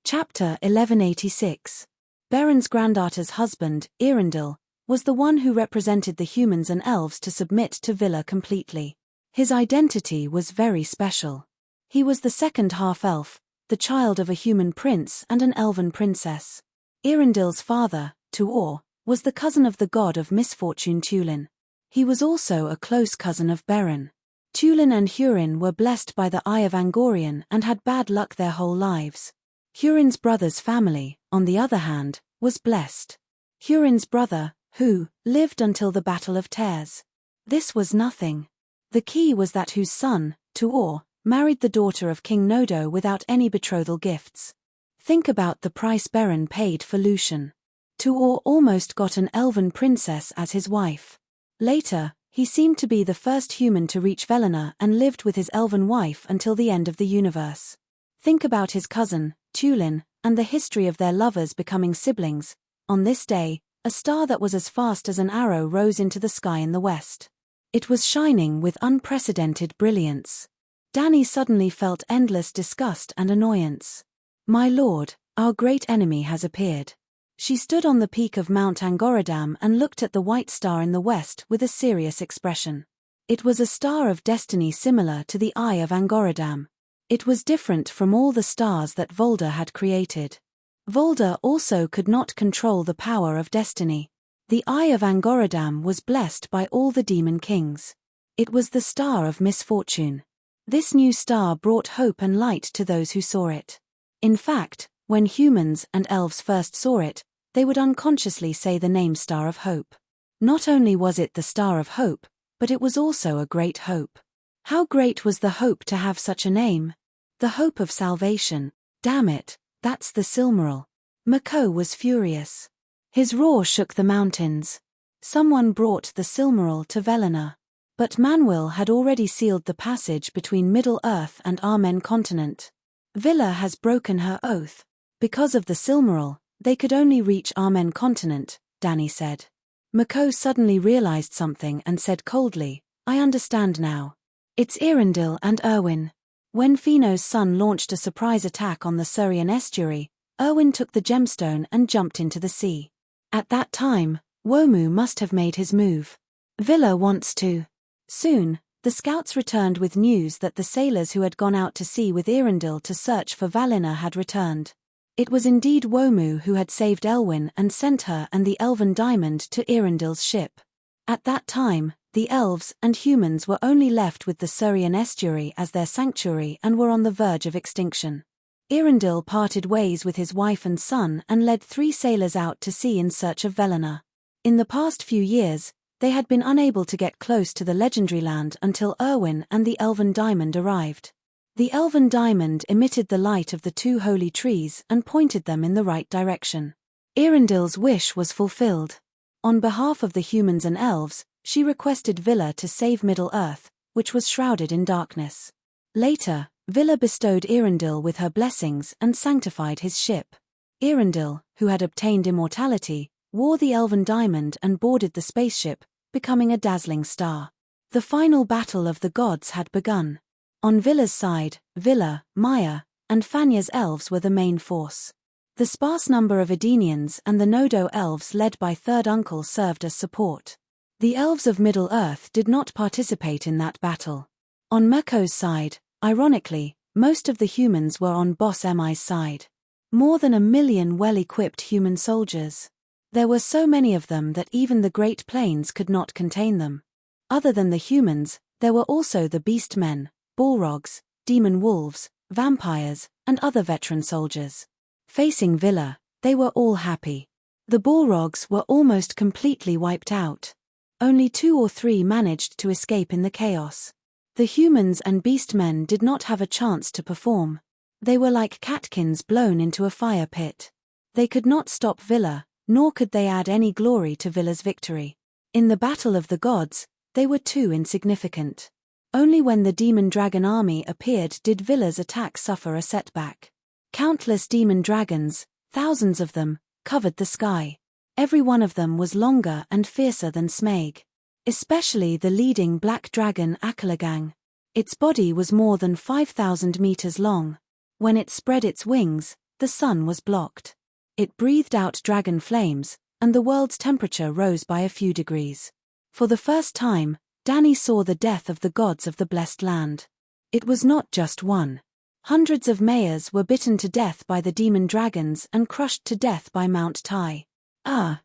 Chapter 1186. Beron's granddaughter's husband, Eärendil, was the one who represented the humans and elves to submit to Vila completely. His identity was very special. He was the second half-elf, the child of a human prince and an elven princess. Eärendil's father, Tuor, was the cousin of the god of misfortune Tulin. He was also a close cousin of Beron. Tulin and Hurin were blessed by the Eye of Angorian and had bad luck their whole lives. Hurin's brother's family, on the other hand, was blessed. Hurin's brother, who lived until the Battle of Tears. This was nothing. The key was that whose son, Tuor, married the daughter of King Nodo without any betrothal gifts. Think about the price Beron paid for Lucian. Tuor almost got an elven princess as his wife. Later, he seemed to be the first human to reach Velena and lived with his elven wife until the end of the universe. Think about his cousin, Tulin, and the history of their lovers becoming siblings. On this day, a star that was as fast as an arrow rose into the sky in the west. It was shining with unprecedented brilliance. Dany suddenly felt endless disgust and annoyance. "My lord, our great enemy has appeared." She stood on the peak of Mount Angoradam and looked at the white star in the west with a serious expression. It was a star of destiny similar to the Eye of Angoradam. It was different from all the stars that Volder had created. Volder also could not control the power of destiny. The Eye of Angoradam was blessed by all the demon kings. It was the star of misfortune. This new star brought hope and light to those who saw it. In fact, when humans and elves first saw it, they would unconsciously say the name Star of Hope. Not only was it the Star of Hope, but it was also a great hope. How great was the hope to have such a name? The hope of salvation. Damn it, that's the Silmaril. Mako was furious. His roar shook the mountains. Someone brought the Silmaril to Velena. But Manwil had already sealed the passage between Middle-earth and Armen continent. Vila has broken her oath. Because of the Silmaril, they could only reach Armen continent, Dany said. Mako suddenly realized something and said coldly, "I understand now. It's Eärendil and Erwin." When Fëanor's son launched a surprise attack on the Surian estuary, Erwin took the gemstone and jumped into the sea. At that time, Womu must have made his move. Vila wants to. Soon, the scouts returned with news that the sailors who had gone out to sea with Eärendil to search for Valina had returned. It was indeed Womu who had saved Elwyn and sent her and the elven diamond to Eärendil's ship. At that time, the elves and humans were only left with the Surian estuary as their sanctuary and were on the verge of extinction. Eärendil parted ways with his wife and son and led 3 sailors out to sea in search of Velena. In the past few years, they had been unable to get close to the legendary land until Erwin and the elven diamond arrived. The elven diamond emitted the light of the 2 holy trees and pointed them in the right direction. Eärendil's wish was fulfilled. On behalf of the humans and elves, she requested Vila to save Middle-earth, which was shrouded in darkness. Later, Vila bestowed Eärendil with her blessings and sanctified his ship. Eärendil, who had obtained immortality, wore the elven diamond and boarded the spaceship, becoming a dazzling star. The final battle of the gods had begun. On Vila's side, Vila, Maya, and Fanya's elves were the main force. The sparse number of Edenians and the Nodo elves led by Third Uncle served as support. The elves of Middle-earth did not participate in that battle. On Mako's side, ironically, most of the humans were on Boss Mi's side. More than 1 million well-equipped human soldiers. There were so many of them that even the Great Plains could not contain them. Other than the humans, there were also the beast men, Balrogs, demon wolves, vampires, and other veteran soldiers. Facing Vila, they were all happy. The Balrogs were almost completely wiped out. Only 2 or 3 managed to escape in the chaos. The humans and beastmen did not have a chance to perform. They were like catkins blown into a fire pit. They could not stop Vila, nor could they add any glory to Vila's victory. In the battle of the gods, they were too insignificant. Only when the demon dragon army appeared did Vila's attack suffer a setback. Countless demon dragons, thousands of them, covered the sky. Every one of them was longer and fiercer than Smaug. Especially the leading black dragon Akalagang. Its body was more than 5,000 meters long. When it spread its wings, the sun was blocked. It breathed out dragon flames, and the world's temperature rose by a few degrees. For the first time, Dany saw the death of the gods of the blessed land. It was not just one. Hundreds of mayors were bitten to death by the demon dragons and crushed to death by Mount Tai.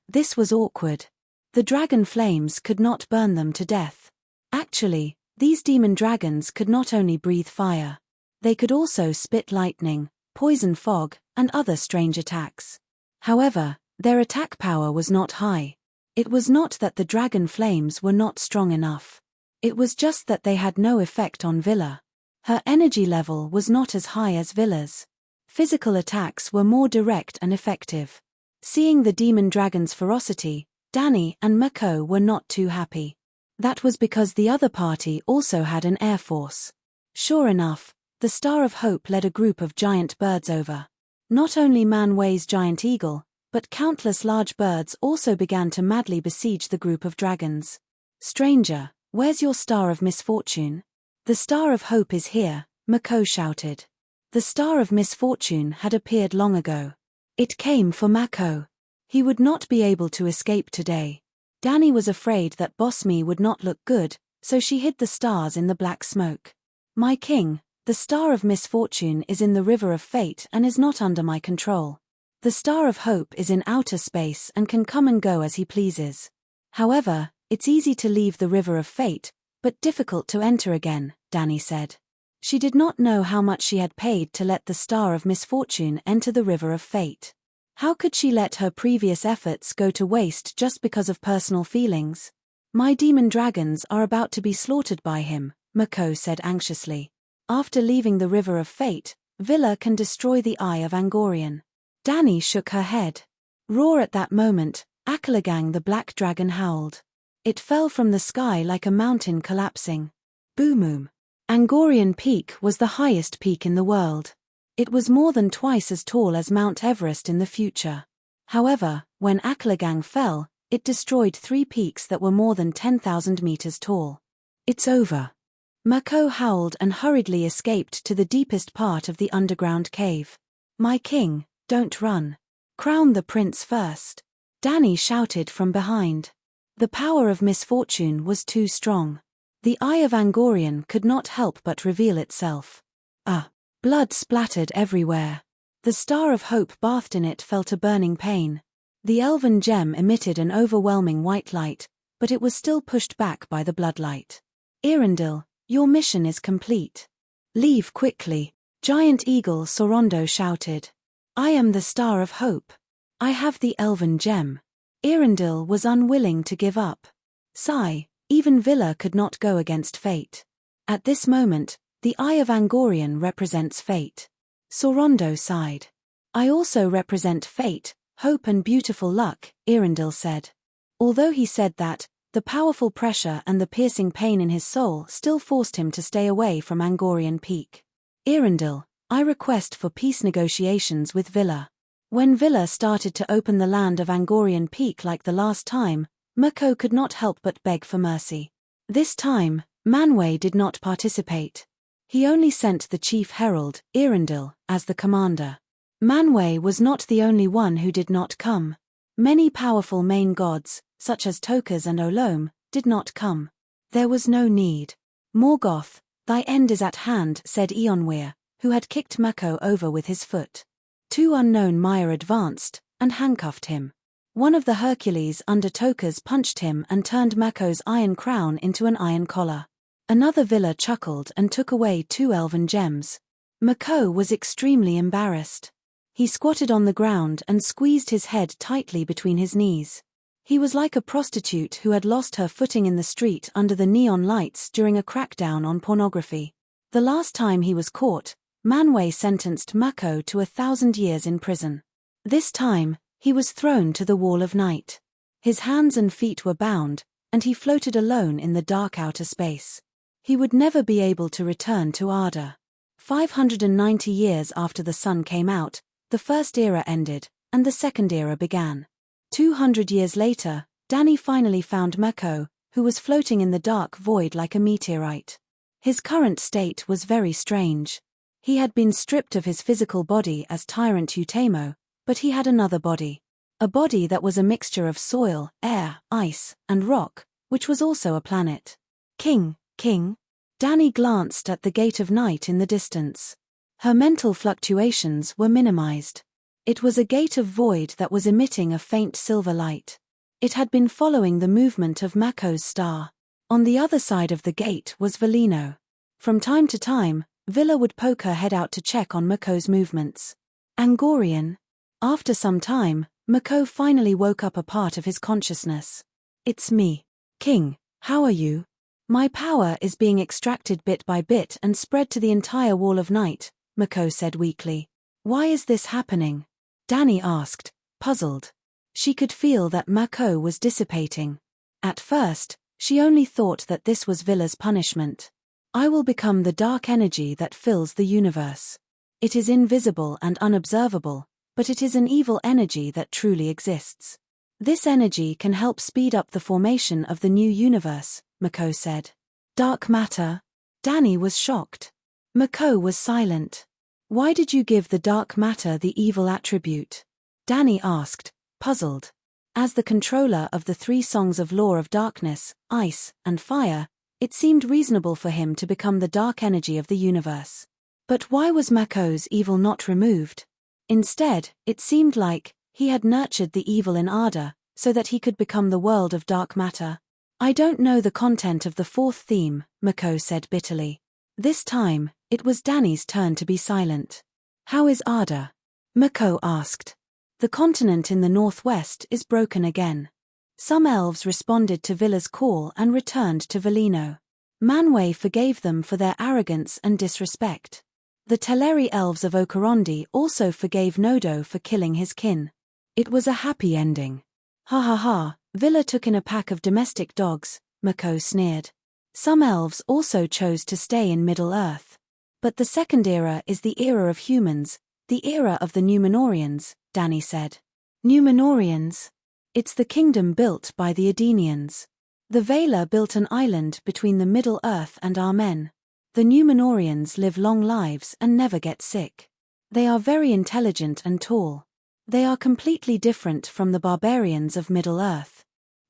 This was awkward. The dragon flames could not burn them to death. Actually, these demon dragons could not only breathe fire. They could also spit lightning, poison fog, and other strange attacks. However, their attack power was not high. It was not that the dragon flames were not strong enough. It was just that they had no effect on Villa. Her energy level was not as high as Villa's. Physical attacks were more direct and effective. Seeing the demon dragon's ferocity, Dany and Mako were not too happy. That was because the other party also had an air force. Sure enough, the Star of Hope led a group of giant birds over. Not only Man Wei's giant eagle, but countless large birds also began to madly besiege the group of dragons. "Stranger, where's your Star of Misfortune?" "The Star of Hope is here," Mako shouted. The Star of Misfortune had appeared long ago. It came for Mako. He would not be able to escape today. Dany was afraid that Bosmi would not look good, so she hid the stars in the black smoke. "My king, the Star of Misfortune is in the River of Fate and is not under my control. The Star of Hope is in outer space and can come and go as he pleases. However, it's easy to leave the River of Fate, but difficult to enter again," Dany said. She did not know how much she had paid to let the Star of Misfortune enter the River of Fate. How could she let her previous efforts go to waste just because of personal feelings? "My demon dragons are about to be slaughtered by him," Mako said anxiously. "After leaving the River of Fate, Villa can destroy the Eye of Angorian." Dany shook her head. Roar at that moment, Akalagang the black dragon howled. It fell from the sky like a mountain collapsing. Boom! Angorian Peak was the highest peak in the world. It was more than twice as tall as Mount Everest in the future. However, when Akalagang fell, it destroyed 3 peaks that were more than 10,000 meters tall. "It's over." Mako howled and hurriedly escaped to the deepest part of the underground cave. "My king, don't run. Crown the prince first," Dany shouted from behind. The power of misfortune was too strong. The Eye of Angorian could not help but reveal itself. Blood splattered everywhere. The Star of Hope bathed in it felt a burning pain. The elven gem emitted an overwhelming white light, but it was still pushed back by the bloodlight. "Eärendil, your mission is complete. Leave quickly," Giant Eagle Sorondo shouted. "I am the Star of Hope. I have the elven gem." Eärendil was unwilling to give up. Sigh, even Villa could not go against fate. At this moment, the Eye of Angorian represents fate. Sorondo sighed. "I also represent fate, hope and beautiful luck," Eärendil said. Although he said that, the powerful pressure and the piercing pain in his soul still forced him to stay away from Angorian Peak. "Eärendil, I request for peace negotiations with Villa." When Villa started to open the land of Angorian Peak like the last time, Mako could not help but beg for mercy. This time, Man Wei did not participate. He only sent the chief herald, Eärendil, as the commander. Man Wei was not the only one who did not come. Many powerful main gods, such as Tokas and Olome, did not come. There was no need. "Morgoth, thy end is at hand," said Eonweir, who had kicked Mako over with his foot. 2 unknown Maya advanced, and handcuffed him. One of the Hercules under Tokas punched him and turned Mako's iron crown into an iron collar. Another Villa chuckled and took away 2 elven gems. Mako was extremely embarrassed. He squatted on the ground and squeezed his head tightly between his knees. He was like a prostitute who had lost her footing in the street under the neon lights during a crackdown on pornography. The last time he was caught, Man Wei sentenced Mako to 1,000 years in prison. This time, he was thrown to the Wall of Night. His hands and feet were bound, and he floated alone in the dark outer space. He would never be able to return to Arda. 590 years after the sun came out, the first era ended, and the second era began. 200 years later, Dany finally found Mako, who was floating in the dark void like a meteorite. His current state was very strange. He had been stripped of his physical body as Tyrant Utamo, but he had another body. A body that was a mixture of soil, air, ice, and rock, which was also a planet. King. Dani glanced at the gate of night in the distance. Her mental fluctuations were minimized. It was a gate of void that was emitting a faint silver light. It had been following the movement of Mako's star. On the other side of the gate was Velino. From time to time, Villa would poke her head out to check on Mako's movements. Angorian. After some time, Mako finally woke up a part of his consciousness. It's me. King, how are you? My power is being extracted bit by bit and spread to the entire wall of night, Mako said weakly. Why is this happening? Dani asked, puzzled. She could feel that Mako was dissipating. At first, she only thought that this was Villa's punishment. I will become the dark energy that fills the universe. It is invisible and unobservable, but it is an evil energy that truly exists. This energy can help speed up the formation of the new universe, Mako said. Dark matter? Dani was shocked. Mako was silent. Why did you give the dark matter the evil attribute? Dani asked, puzzled. As the controller of the 3 songs of law of darkness, ice, and fire, it seemed reasonable for him to become the dark energy of the universe. But why was Mako's evil not removed? Instead, it seemed like he had nurtured the evil in Ada, so that he could become the world of dark matter. I don't know the content of the 4th theme, Mako said bitterly. This time, it was Dani's turn to be silent. How is Ada? Mako asked. The continent in the northwest is broken again. Some elves responded to Villa's call and returned to Velino. Manwë forgave them for their arrogance and disrespect. The Teleri elves of Okorondi also forgave Nodo for killing his kin. It was a happy ending. Ha ha ha, Villa took in a pack of domestic dogs, Mako sneered. Some elves also chose to stay in Middle-earth. But the second era is the era of humans, the era of the Numenorians, Dani said. Numenorians? It's the kingdom built by the Edenians. The Valar built an island between the Middle-earth and Armen. The Numenorians live long lives and never get sick. They are very intelligent and tall. They are completely different from the barbarians of Middle-earth.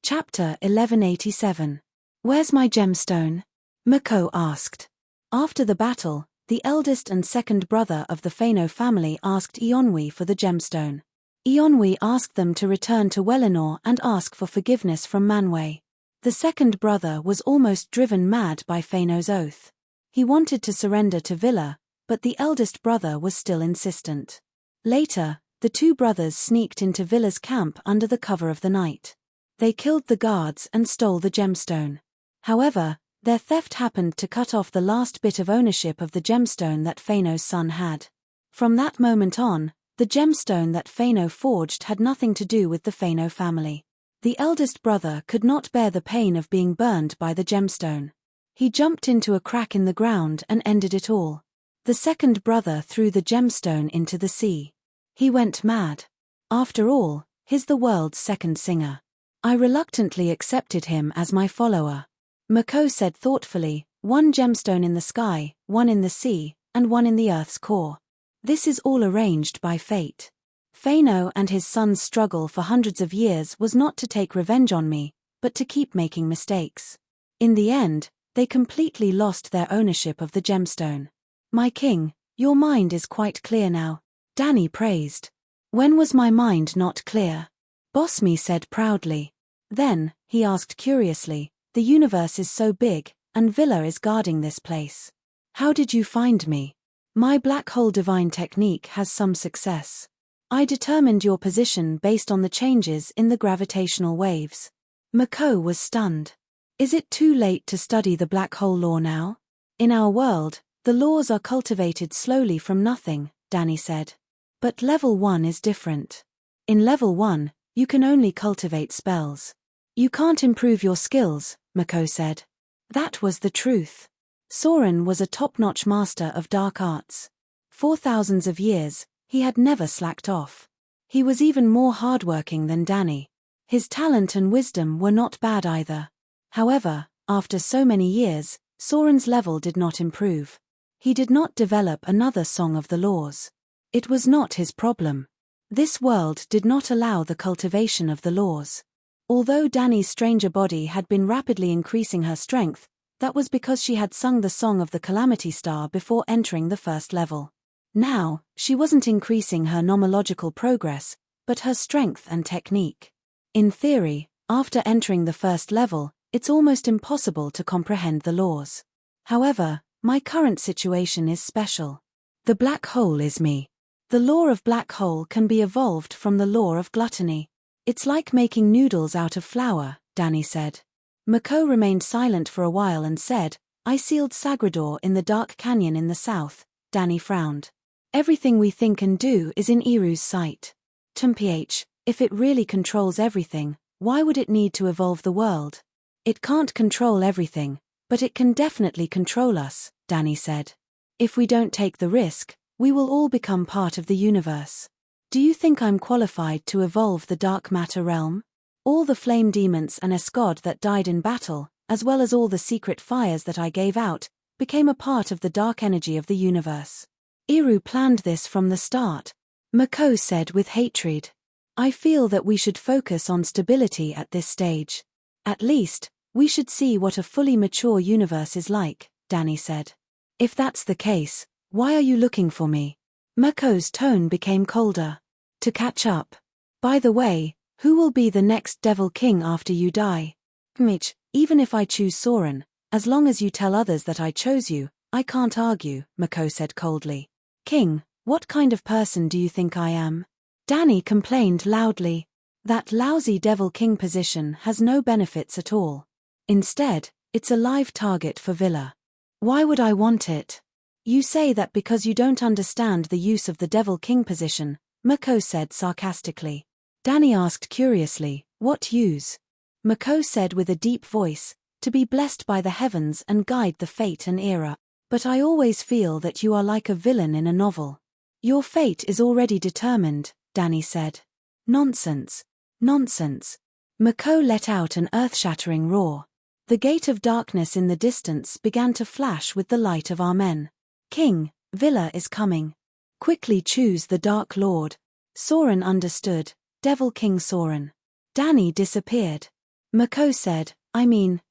Chapter 1187. Where's my gemstone? Mako asked. After the battle, the eldest and second brother of the Fëanor family asked Eonwy for the gemstone. Eonwy asked them to return to Welinor and ask for forgiveness from Manwë. The second brother was almost driven mad by Fëanor's oath. He wanted to surrender to Villa, but the eldest brother was still insistent. Later, the 2 brothers sneaked into Villa's camp under the cover of the night. They killed the guards and stole the gemstone. However, their theft happened to cut off the last bit of ownership of the gemstone that Fëanor's son had. From that moment on, the gemstone that Fëanor forged had nothing to do with the Fëanor family. The eldest brother could not bear the pain of being burned by the gemstone. He jumped into a crack in the ground and ended it all. The second brother threw the gemstone into the sea. He went mad. After all, he's the world's second singer. I reluctantly accepted him as my follower. Mako said thoughtfully, 1 gemstone in the sky, 1 in the sea, and 1 in the earth's core. This is all arranged by fate. Fëanor and his son's struggle for hundreds of years was not to take revenge on me, but to keep making mistakes. In the end, they completely lost their ownership of the gemstone. My king, your mind is quite clear now, Dani praised. When was my mind not clear? Bosmi said proudly. Then, he asked curiously, the universe is so big, and Villa is guarding this place. How did you find me? My black hole divine technique has some success. I determined your position based on the changes in the gravitational waves. Mako was stunned. Is it too late to study the black hole law now? In our world, the laws are cultivated slowly from nothing, Dani said. But level 1 is different. In level 1, you can only cultivate spells. You can't improve your skills, Mako said. That was the truth. Soren was a top-notch master of dark arts. For thousands of years, he had never slacked off. He was even more hardworking than Dani. His talent and wisdom were not bad either. However, after so many years, Soren's level did not improve. He did not develop another Song of the Laws. It was not his problem. This world did not allow the cultivation of the laws. Although Dani's stranger body had been rapidly increasing her strength, that was because she had sung the Song of the Calamity Star before entering the first level. Now, she wasn't increasing her nomological progress, but her strength and technique. In theory, after entering the first level, it's almost impossible to comprehend the laws. However, my current situation is special. The black hole is me. The law of black hole can be evolved from the law of gluttony. It's like making noodles out of flour, Dani said. Mako remained silent for a while and said, I sealed Sagrador in the dark canyon in the south. Dani frowned. Everything we think and do is in Iru's sight. Tumph, if it really controls everything, why would it need to evolve the world? It can't control everything, but it can definitely control us, Dani said. If we don't take the risk, we will all become part of the universe. Do you think I'm qualified to evolve the dark matter realm? All the flame demons and Escod that died in battle, as well as all the secret fires that I gave out, became a part of the dark energy of the universe. Iru planned this from the start, Mako said with hatred. I feel that we should focus on stability at this stage. At least, we should see what a fully mature universe is like, Dani said. If that's the case, why are you looking for me? Mako's tone became colder. To catch up. By the way, who will be the next Devil King after you die? Mitch, even if I choose Soren, as long as you tell others that I chose you, I can't argue, Mako said coldly. King, what kind of person do you think I am? Dani complained loudly. That lousy Devil King position has no benefits at all. Instead, it's a live target for Villa. Why would I want it? You say that because you don't understand the use of the Devil King position, Mako said sarcastically. Dani asked curiously, what use? Mako said with a deep voice, to be blessed by the heavens and guide the fate and era. But I always feel that you are like a villain in a novel. Your fate is already determined, Dani said. Nonsense. Nonsense. Mako let out an earth-shattering roar. The gate of darkness in the distance began to flash with the light of Amen. King, Villa is coming. Quickly choose the Dark Lord. Soren understood. Devil King Soren. Dani disappeared. Mako said,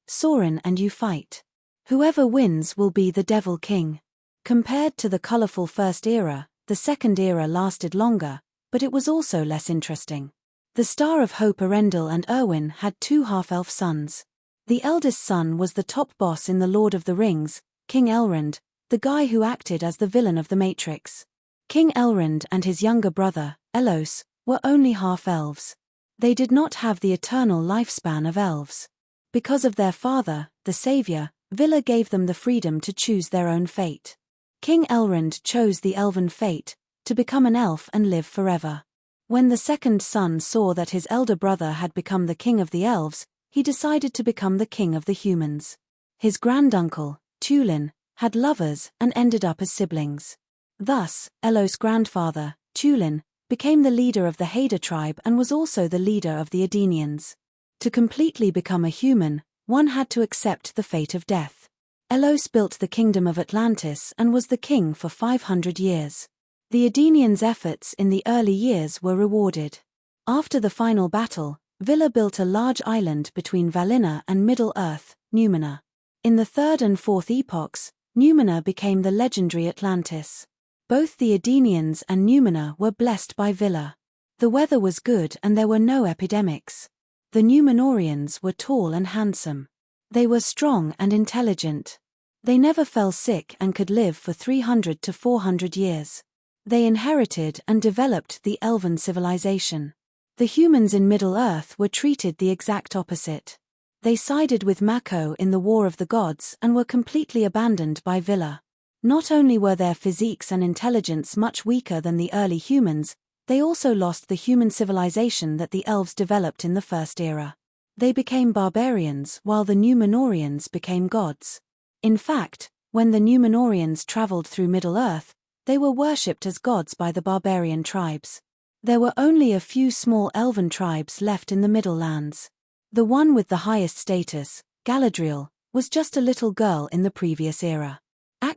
Soren and you fight. Whoever wins will be the Devil King. Compared to the colorful first era, the second era lasted longer, but it was also less interesting. The Star of Hope Arendelle and Erwin had two half-elf sons. The eldest son was the top boss in The Lord of the Rings, King Elrond, the guy who acted as the villain of The Matrix. King Elrond and his younger brother, Elos, were only half-elves. They did not have the eternal lifespan of elves. Because of their father, the Savior, Villa gave them the freedom to choose their own fate. King Elrond chose the elven fate, to become an elf and live forever. When the second son saw that his elder brother had become the king of the elves, he decided to become the king of the humans. His granduncle, Tulin, had lovers and ended up as siblings. Thus, Elos' grandfather, Tulin, became the leader of the Hader tribe and was also the leader of the Edenians. To completely become a human, one had to accept the fate of death. Elos built the kingdom of Atlantis and was the king for 500 years. The Edenians' efforts in the early years were rewarded. After the final battle, Villa built a large island between Valinor and Middle-earth, Numena. In the third and fourth epochs, Numena became the legendary Atlantis. Both the Edenians and Numena were blessed by Villa. The weather was good and there were no epidemics. The Numenorians were tall and handsome. They were strong and intelligent. They never fell sick and could live for 300 to 400 years. They inherited and developed the elven civilization. The humans in Middle-earth were treated the exact opposite. They sided with Mako in the War of the Gods and were completely abandoned by Villa. Not only were their physiques and intelligence much weaker than the early humans, they also lost the human civilization that the elves developed in the first era. They became barbarians while the Numenorians became gods. In fact, when the Numenorians traveled through Middle-earth, they were worshipped as gods by the barbarian tribes. There were only a few small elven tribes left in the Middle Lands. The one with the highest status, Galadriel, was just a little girl in the previous era.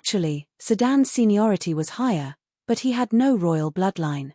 Actually, Sedan's seniority was higher, but he had no royal bloodline.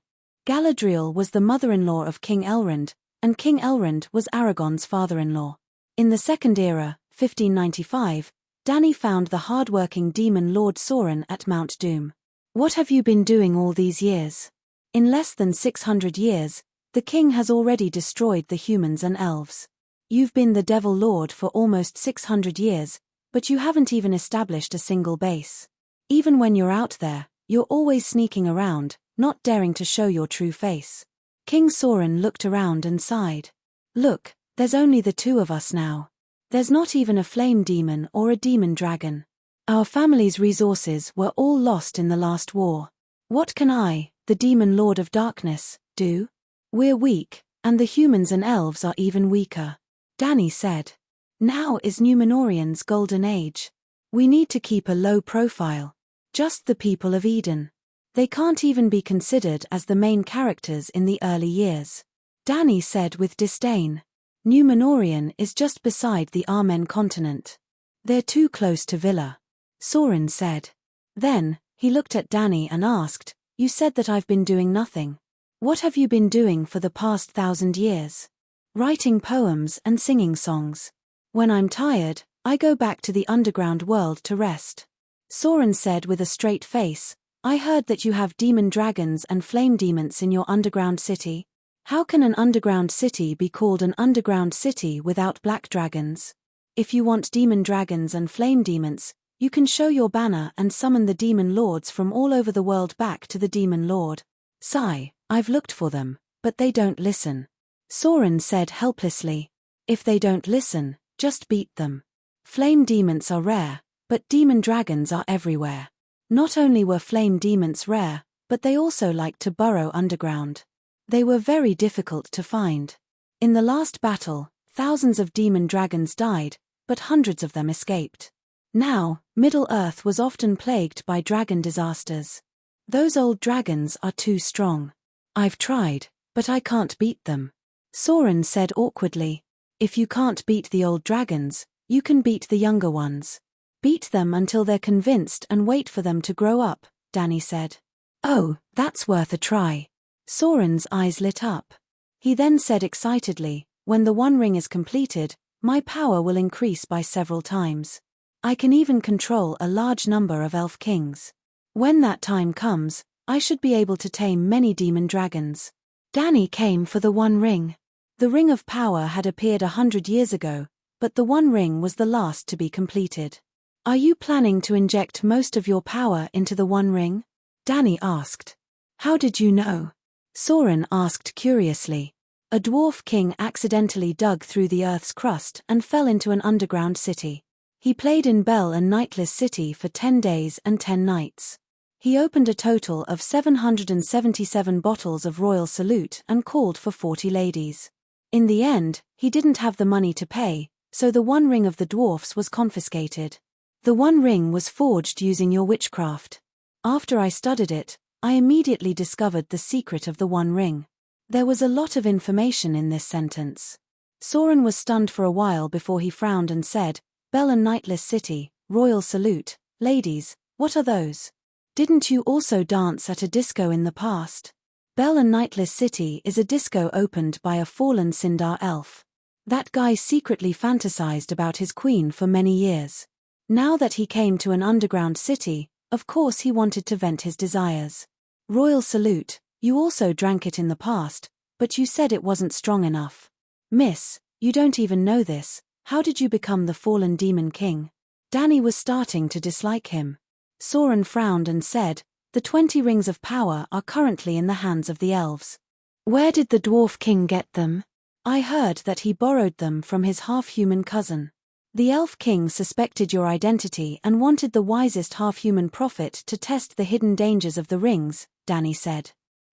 Galadriel was the mother-in-law of King Elrond, and King Elrond was Aragorn's father-in-law. In the Second Era, 1595, Dany found the hard-working demon Lord Sauron at Mount Doom. "What have you been doing all these years? In less than 600 years, the king has already destroyed the humans and elves. You've been the Devil Lord for almost 600 years, but you haven't even established a single base. Even when you're out there, you're always sneaking around, not daring to show your true face." King Sauron looked around and sighed. "Look, there's only the two of us now. There's not even a flame demon or a demon dragon. Our family's resources were all lost in the last war. What can I, the demon Lord of Darkness, do? We're weak, and the humans and elves are even weaker." Dany said. "Now is Númenórean's golden age. We need to keep a low profile. Just the people of Eden. They can't even be considered as the main characters in the early years." Dany said with disdain. "Númenórean is just beside the Armen continent. They're too close to Villa," Sauron said. Then, he looked at Dany and asked, "You said that I've been doing nothing. What have you been doing for the past 1,000 years? Writing poems and singing songs. When I'm tired, I go back to the underground world to rest." Sauron said with a straight face, "I heard that you have demon dragons and flame demons in your underground city. How can an underground city be called an underground city without black dragons? If you want demon dragons and flame demons, you can show your banner and summon the demon lords from all over the world back to the demon lord." "Sigh, I've looked for them, but they don't listen," Sauron said helplessly. "If they don't listen, just beat them. Flame demons are rare, but demon dragons are everywhere." Not only were flame demons rare, but they also liked to burrow underground. They were very difficult to find. In the last battle, thousands of demon dragons died, but hundreds of them escaped. Now, Middle-earth was often plagued by dragon disasters. "Those old dragons are too strong. I've tried, but I can't beat them," Sauron said awkwardly. "If you can't beat the old dragons, you can beat the younger ones. Beat them until they're convinced and wait for them to grow up," Dany said. "Oh, that's worth a try." Sauron's eyes lit up. He then said excitedly, "When the One Ring is completed, my power will increase by several times. I can even control a large number of elf kings. When that time comes, I should be able to tame many demon dragons." Dany came for the One Ring. The Ring of Power had appeared 100 years ago, but the One Ring was the last to be completed. "Are you planning to inject most of your power into the One Ring?" Dany asked. "How did you know?" Sauron asked curiously. "A dwarf king accidentally dug through the earth's crust and fell into an underground city. He played in Bel and Nightless City for 10 days and 10 nights. He opened a total of 777 bottles of royal salute and called for 40 ladies. In the end, he didn't have the money to pay, so the One Ring of the dwarfs was confiscated. The One Ring was forged using your witchcraft. After I studied it, I immediately discovered the secret of the One Ring." There was a lot of information in this sentence. Sauron was stunned for a while before he frowned and said, "Bel and Nightless City, royal salute, ladies, what are those? Didn't you also dance at a disco in the past?" Bel and Nightless City is a disco opened by a fallen Sindar elf. That guy secretly fantasized about his queen for many years. Now that he came to an underground city, of course he wanted to vent his desires. "Royal salute, you also drank it in the past, but you said it wasn't strong enough. Miss, you don't even know this, how did you become the fallen demon king?" Dany was starting to dislike him. Sauron frowned and said, "The 20 rings of power are currently in the hands of the elves." "Where did the dwarf king get them?" "I heard that he borrowed them from his half-human cousin. The elf king suspected your identity and wanted the wisest half-human prophet to test the hidden dangers of the rings," Dany said.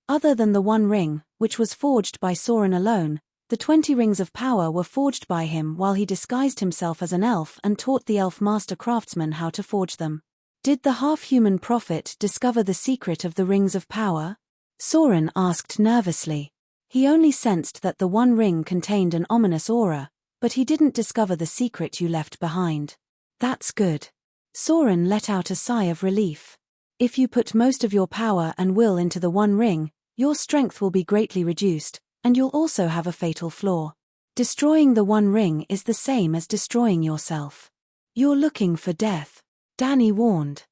Other than the One Ring, which was forged by Sauron alone, the 20 rings of power were forged by him while he disguised himself as an elf and taught the elf master craftsmen how to forge them. "Did the half-human prophet discover the secret of the rings of power?" Sauron asked nervously. He only sensed that the One Ring contained an ominous aura, but he didn't discover the secret you left behind. "That's good." Soren let out a sigh of relief. If you put most of your power and will into the One Ring, your strength will be greatly reduced, and you'll also have a fatal flaw. Destroying the One Ring is the same as destroying yourself. You're looking for death, Dany warned.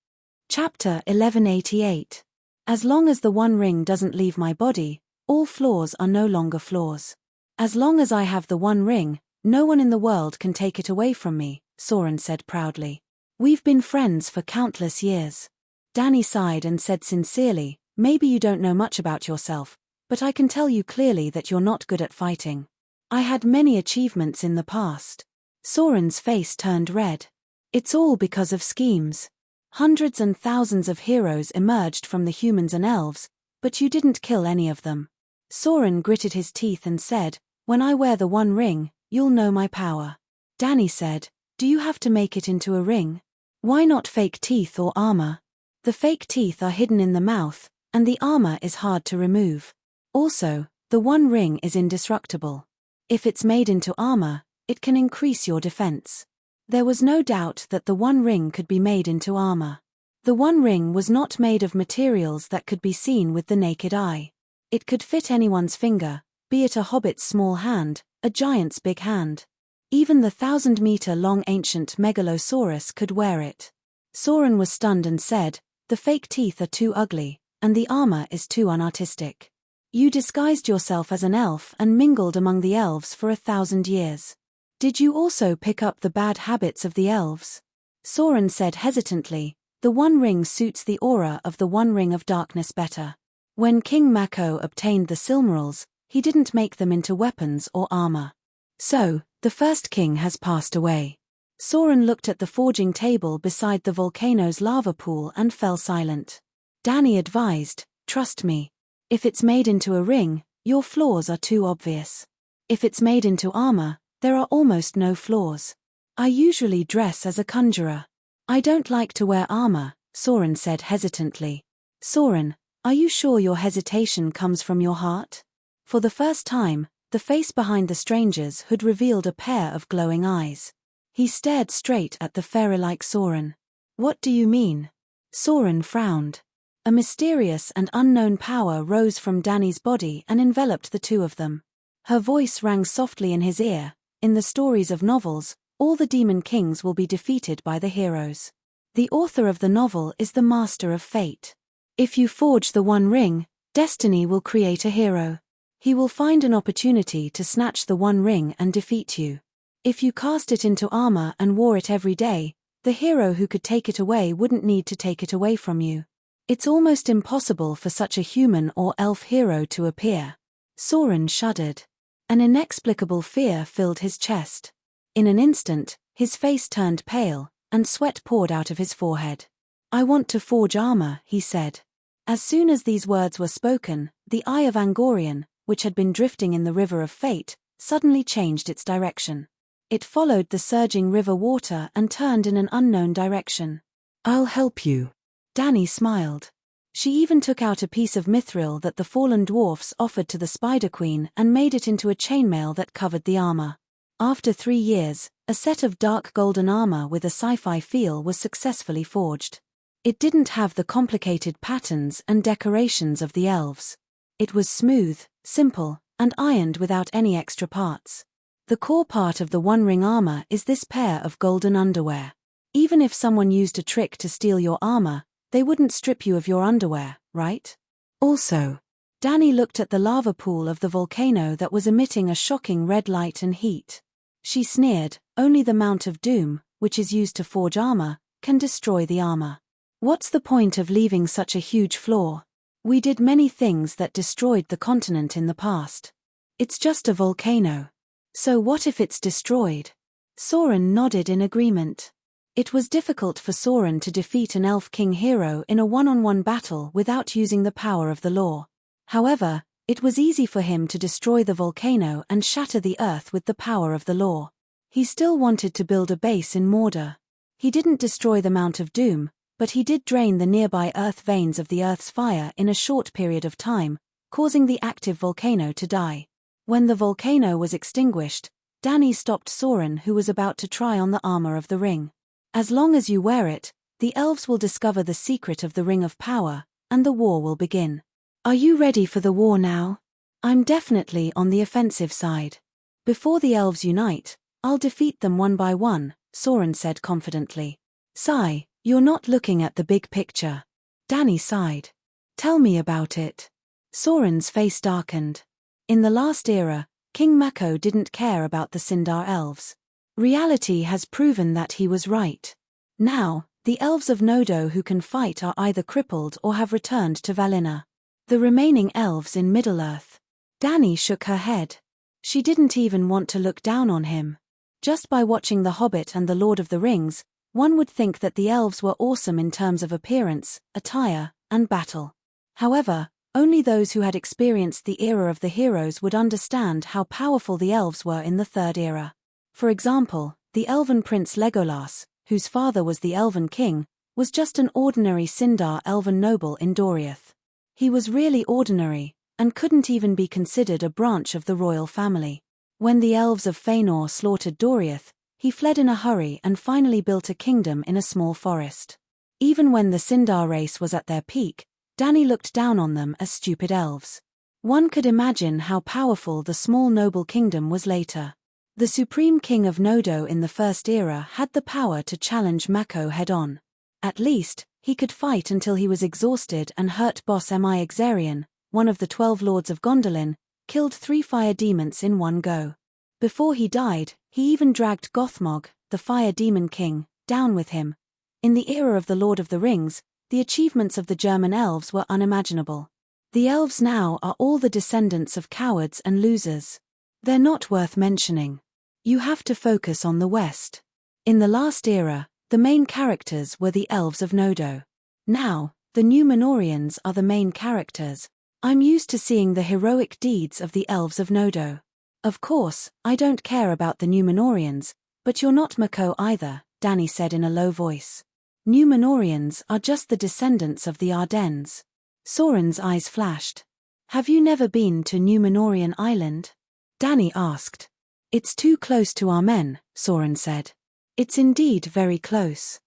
Chapter 1188. As long as the One Ring doesn't leave my body, all flaws are no longer flaws. As long as I have the One Ring, no one in the world can take it away from me, Soren said proudly. We've been friends for countless years. Dany sighed and said sincerely, maybe you don't know much about yourself, but I can tell you clearly that you're not good at fighting. I had many achievements in the past. Soren's face turned red. It's all because of schemes. Hundreds and thousands of heroes emerged from the humans and elves, but you didn't kill any of them. Soren gritted his teeth and said, when I wear the One Ring, you'll know my power. Dany said, do you have to make it into a ring? Why not fake teeth or armor? The fake teeth are hidden in the mouth, and the armor is hard to remove. Also, the One Ring is indestructible. If it's made into armor, it can increase your defense. There was no doubt that the One Ring could be made into armor. The One Ring was not made of materials that could be seen with the naked eye. It could fit anyone's finger, be it a hobbit's small hand, a giant's big hand. Even the 1,000-meter-long ancient megalosaurus could wear it. Soren was stunned and said, the fake teeth are too ugly, and the armor is too unartistic. You disguised yourself as an elf and mingled among the elves for 1,000 years. Did you also pick up the bad habits of the elves? Soren said hesitantly, the One Ring suits the aura of the One Ring of Darkness better. When King Mako obtained the Silmarils, he didn't make them into weapons or armor. So, the first king has passed away. Soren looked at the forging table beside the volcano's lava pool and fell silent. Dany advised, trust me. If it's made into a ring, your flaws are too obvious. If it's made into armor, there are almost no flaws. I usually dress as a conjurer. I don't like to wear armor, Soren said hesitantly. Soren, are you sure your hesitation comes from your heart? For the first time, the face behind the stranger's hood revealed a pair of glowing eyes. He stared straight at the fairy-like Soren. What do you mean? Soren frowned. A mysterious and unknown power rose from Dany's body and enveloped the two of them. Her voice rang softly in his ear, in the stories of novels, all the demon kings will be defeated by the heroes. The author of the novel is the master of fate. If you forge the One Ring, destiny will create a hero. He will find an opportunity to snatch the One Ring and defeat you. If you cast it into armor and wore it every day, the hero who could take it away wouldn't need to take it away from you. It's almost impossible for such a human or elf hero to appear. Soren shuddered. An inexplicable fear filled his chest. In an instant, his face turned pale, and sweat poured out of his forehead. I want to forge armor, he said. As soon as these words were spoken, the eye of Angorian, which had been drifting in the river of fate, suddenly changed its direction. It followed the surging river water and turned in an unknown direction. I'll help you. Dany smiled. She even took out a piece of mithril that the fallen dwarfs offered to the Spider Queen and made it into a chainmail that covered the armor. After 3 years, a set of dark golden armor with a sci-fi feel was successfully forged. It didn't have the complicated patterns and decorations of the elves. It was smooth, simple, and ironed without any extra parts. The core part of the One Ring armor is this pair of golden underwear. Even if someone used a trick to steal your armor, they wouldn't strip you of your underwear, right? Also, Dany looked at the lava pool of the volcano that was emitting a shocking red light and heat. She sneered, only the Mount of Doom, which is used to forge armor, can destroy the armor. What's the point of leaving such a huge flaw? We did many things that destroyed the continent in the past. It's just a volcano. So what if it's destroyed? Soren nodded in agreement. It was difficult for Soren to defeat an elf king hero in a one-on-one battle without using the power of the law. However, it was easy for him to destroy the volcano and shatter the earth with the power of the law. He still wanted to build a base in Mordor. He didn't destroy the Mount of Doom, but he did drain the nearby earth veins of the earth's fire in a short period of time, causing the active volcano to die. When the volcano was extinguished, Dany stopped Soren, who was about to try on the armor of the ring. As long as you wear it, the elves will discover the secret of the Ring of Power, and the war will begin. Are you ready for the war now? I'm definitely on the offensive side. Before the elves unite, I'll defeat them one by one, Soren said confidently. Sigh, you're not looking at the big picture. Danny sighed. Tell me about it. Soren's face darkened. In the last era, King Mako didn't care about the Sindar elves. Reality has proven that he was right. Now, the elves of Nodo who can fight are either crippled or have returned to Valinor. The remaining elves in Middle-earth. Danny shook her head. She didn't even want to look down on him. Just by watching The Hobbit and The Lord of the Rings, one would think that the elves were awesome in terms of appearance, attire, and battle. However, only those who had experienced the era of the heroes would understand how powerful the elves were in the Third Era. For example, the elven prince Legolas, whose father was the elven king, was just an ordinary Sindar elven noble in Doriath. He was really ordinary, and couldn't even be considered a branch of the royal family. When the elves of Fëanor slaughtered Doriath, he fled in a hurry and finally built a kingdom in a small forest. Even when the Sindar race was at their peak, Danny looked down on them as stupid elves. One could imagine how powerful the small noble kingdom was later. The supreme king of Nodo in the First Era had the power to challenge Mako head-on. At least, he could fight until he was exhausted and hurt boss Exarion, one of the 12 lords of Gondolin, killed 3 fire demons in one go. Before he died, he even dragged Gothmog, the fire demon king, down with him. In the era of the Lord of the Rings, the achievements of the German elves were unimaginable. The elves now are all the descendants of cowards and losers. They're not worth mentioning. You have to focus on the West. In the last era, the main characters were the elves of Nodo. Now, the Númenóreans are the main characters. I'm used to seeing the heroic deeds of the elves of Nodo. Of course, I don't care about the Númenóreans, but you're not Mako either, Danny said in a low voice. Númenóreans are just the descendants of the Ardennes. Soren's eyes flashed. Have you never been to Númenórean Island? Danny asked. It's too close to our men, Soren said. It's indeed very close.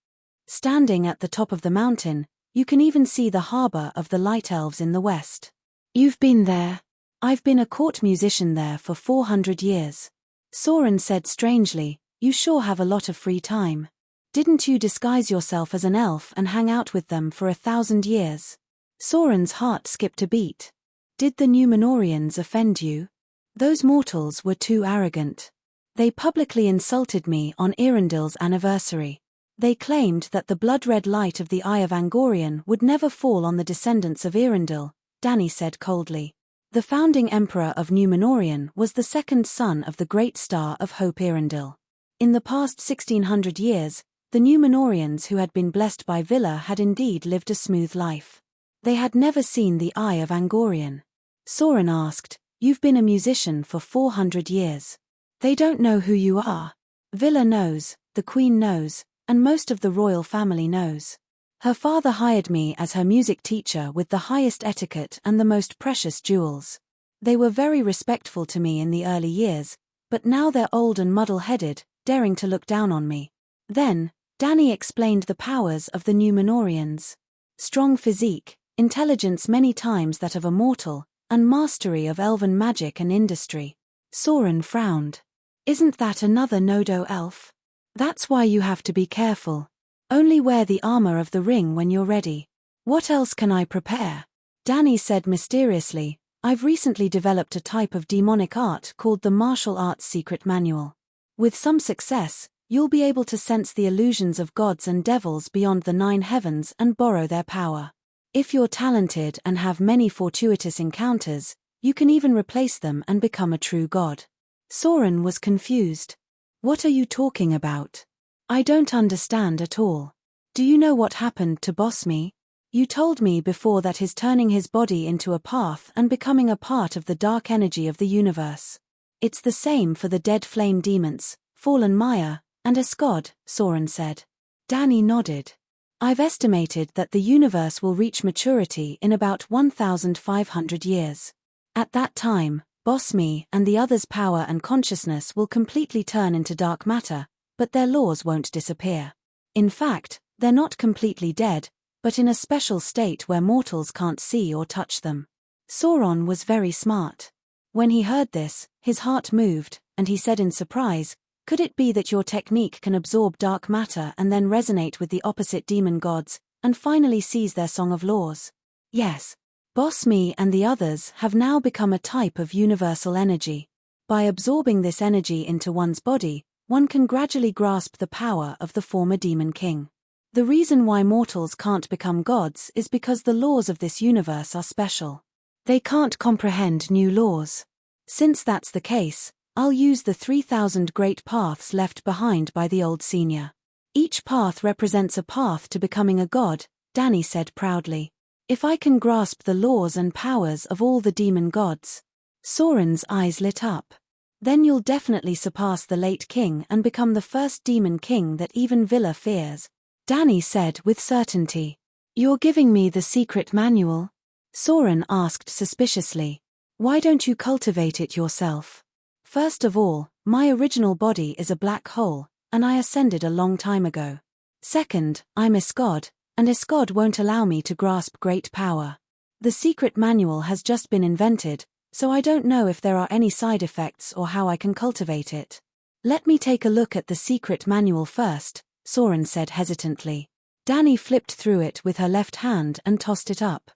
Standing at the top of the mountain, you can even see the harbor of the Light Elves in the west. You've been there. I've been a court musician there for 400 years. Soren said strangely, you sure have a lot of free time. Didn't you disguise yourself as an elf and hang out with them for 1,000 years? Soren's heart skipped a beat. Did the Númenóreans offend you? Those mortals were too arrogant. They publicly insulted me on Eärendil's anniversary. They claimed that the blood-red light of the Eye of Angorion would never fall on the descendants of Eärendil, Danny said coldly. The founding emperor of Númenórean was the second son of the great star of Hope Eärendil. In the past 1600 years, the Númenóreans who had been blessed by Vila had indeed lived a smooth life. They had never seen the Eye of Angorion. Soren asked, you've been a musician for 400 years. They don't know who you are. Vila knows, the queen knows, and most of the royal family knows. Her father hired me as her music teacher with the highest etiquette and the most precious jewels. They were very respectful to me in the early years, but now they're old and muddle-headed, daring to look down on me. Then, Danny explained the powers of the Númenóreans. Strong physique, intelligence many times that of a mortal, and mastery of elven magic and industry. Soren frowned. Isn't that another Nodo elf? That's why you have to be careful. Only wear the armor of the ring when you're ready. What else can I prepare? Danny said mysteriously, I've recently developed a type of demonic art called the Martial Arts Secret Manual. With some success, you'll be able to sense the illusions of gods and devils beyond the 9 heavens and borrow their power. If you're talented and have many fortuitous encounters, you can even replace them and become a true god. Soren was confused. What are you talking about? I don't understand at all. Do you know what happened to Bosmi? You told me before that he's turning his body into a path and becoming a part of the dark energy of the universe. It's the same for the dead flame demons, fallen Maya, and Asgod, Soren said. Danny nodded. I've estimated that the universe will reach maturity in about 1,500 years. At that time, Bosmi and the others' power and consciousness will completely turn into dark matter, but their laws won't disappear. In fact, they're not completely dead, but in a special state where mortals can't see or touch them. Sauron was very smart. When he heard this, his heart moved, and he said in surprise, "Could it be that your technique can absorb dark matter and then resonate with the opposite demon gods, and finally seize their song of laws?" Yes. Boss Me and the others have now become a type of universal energy. By absorbing this energy into one's body, one can gradually grasp the power of the former demon king. The reason why mortals can't become gods is because the laws of this universe are special. They can't comprehend new laws. Since that's the case, I'll use the 3,000 great paths left behind by the old senior. Each path represents a path to becoming a god, Danny said proudly. If I can grasp the laws and powers of all the demon gods. Sauron's eyes lit up. Then you'll definitely surpass the late king and become the first demon king that even Villa fears, Danny said with certainty. You're giving me the secret manual? Sauron asked suspiciously. Why don't you cultivate it yourself? First of all, my original body is a black hole, and I ascended a long time ago. Second, I'm Iscod, and Iscod won't allow me to grasp great power. The secret manual has just been invented, so I don't know if there are any side effects or how I can cultivate it. Let me take a look at the secret manual first, Sauron said hesitantly. Danny flipped through it with her left hand and tossed it up.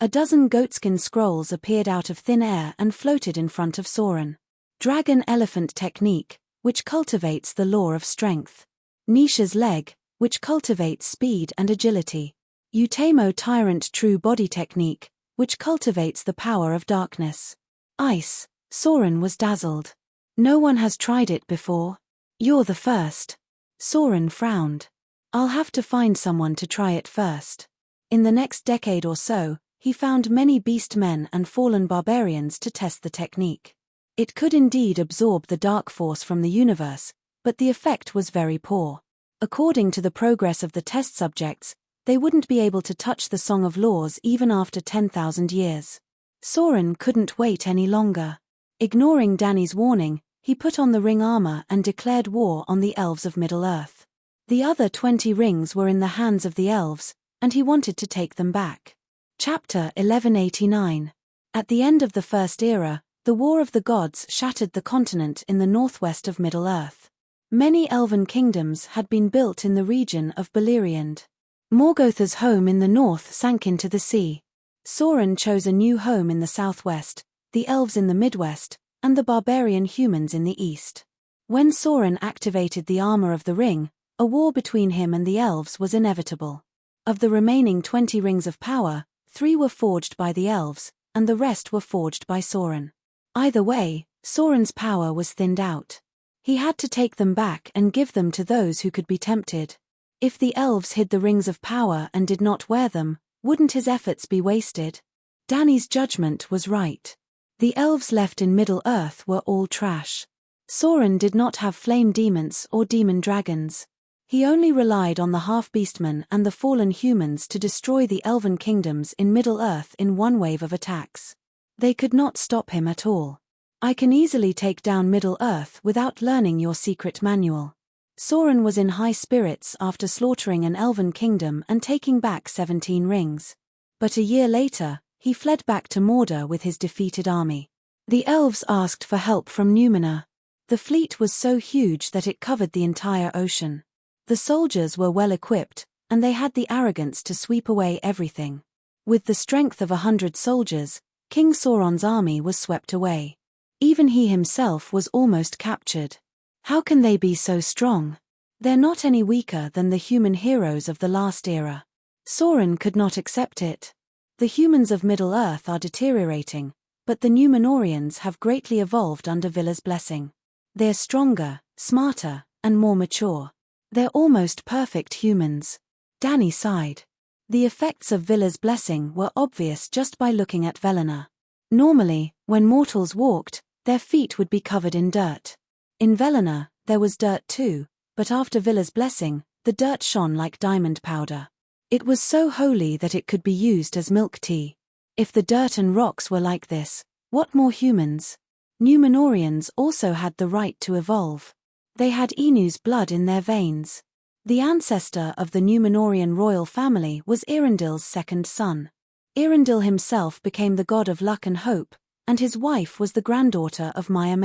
A dozen goatskin scrolls appeared out of thin air and floated in front of Sauron. Dragon Elephant Technique, which cultivates the law of strength. Nisha's Leg, which cultivates speed and agility. Utamo Tyrant True Body Technique, which cultivates the power of darkness. Ice. Sauron was dazzled. No one has tried it before. You're the first. Sauron frowned. I'll have to find someone to try it first. In the next decade or so, he found many beast men and fallen barbarians to test the technique. It could indeed absorb the dark force from the universe, but the effect was very poor. According to the progress of the test subjects, they wouldn't be able to touch the Song of Laws even after 10,000 years. Sauron couldn't wait any longer. Ignoring Danny's warning, he put on the ring armor and declared war on the elves of Middle-earth. The other 20 rings were in the hands of the elves, and he wanted to take them back. Chapter 1189. At the end of the First Era, the War of the Gods shattered the continent in the northwest of Middle-earth. Many elven kingdoms had been built in the region of Beleriand. Morgotha's home in the north sank into the sea. Sauron chose a new home in the southwest, the elves in the midwest, and the barbarian humans in the east. When Sauron activated the armor of the ring, a war between him and the elves was inevitable. Of the remaining 20 rings of power, 3 were forged by the elves, and the rest were forged by Sauron. Either way, Sauron's power was thinned out. He had to take them back and give them to those who could be tempted. If the elves hid the rings of power and did not wear them, wouldn't his efforts be wasted? Danny's judgment was right. The elves left in Middle-earth were all trash. Sauron did not have flame demons or demon dragons. He only relied on the half-beastmen and the fallen humans to destroy the elven kingdoms in Middle-earth in one wave of attacks. They could not stop him at all. I can easily take down Middle-earth without learning your secret manual. Sauron was in high spirits after slaughtering an elven kingdom and taking back 17 rings. But a year later, he fled back to Mordor with his defeated army. The elves asked for help from Numenor. The fleet was so huge that it covered the entire ocean. The soldiers were well equipped, and they had the arrogance to sweep away everything. With the strength of 100 soldiers, King Sauron's army was swept away. Even he himself was almost captured. How can they be so strong? They're not any weaker than the human heroes of the last era. Sauron could not accept it. The humans of Middle-earth are deteriorating, but the Númenóreans have greatly evolved under Villa's blessing. They're stronger, smarter, and more mature. They're almost perfect humans. Danny sighed. The effects of Villa's blessing were obvious just by looking at Velena. Normally, when mortals walked, their feet would be covered in dirt. In Velena, there was dirt too, but after Villa's blessing, the dirt shone like diamond powder. It was so holy that it could be used as milk tea. If the dirt and rocks were like this, what more humans? Númenóreans also had the right to evolve. They had Inu's blood in their veins. The ancestor of the Númenórean royal family was Eärendil's second son. Eärendil himself became the god of luck and hope, and his wife was the granddaughter of Maia.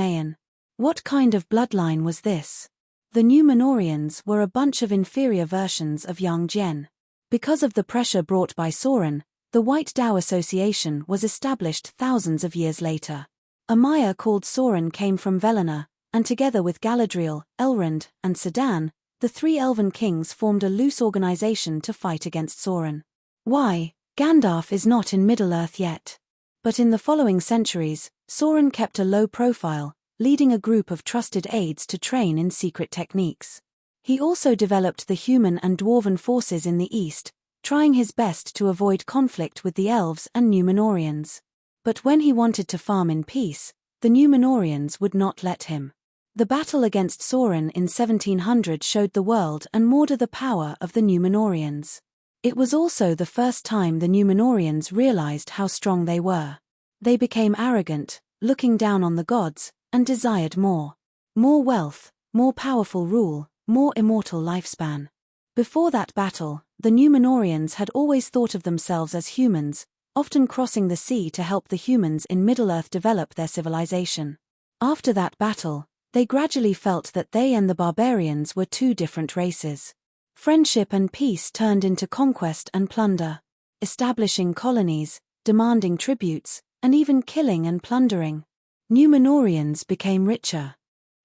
What kind of bloodline was this? The Númenóreans were a bunch of inferior versions of young Gen. Because of the pressure brought by Sauron, the White Dao Association was established thousands of years later. A Maia called Sauron came from Velana, and together with Galadriel, Elrond, and Sedan, the three elven kings formed a loose organization to fight against Sauron. Why? Gandalf is not in Middle-earth yet. But in the following centuries, Sauron kept a low profile, leading a group of trusted aides to train in secret techniques. He also developed the human and dwarven forces in the east, trying his best to avoid conflict with the elves and Númenóreans. But when he wanted to farm in peace, the Númenóreans would not let him. The battle against Sauron in 1700 showed the world and Mordor the power of the Númenóreans. It was also the first time the Númenóreans realized how strong they were. They became arrogant, looking down on the gods, and desired more. More wealth, more powerful rule, more immortal lifespan. Before that battle, the Númenóreans had always thought of themselves as humans, often crossing the sea to help the humans in Middle-earth develop their civilization. After that battle, they gradually felt that they and the barbarians were two different races. Friendship and peace turned into conquest and plunder, establishing colonies, demanding tributes, and even killing and plundering. Númenóreans became richer.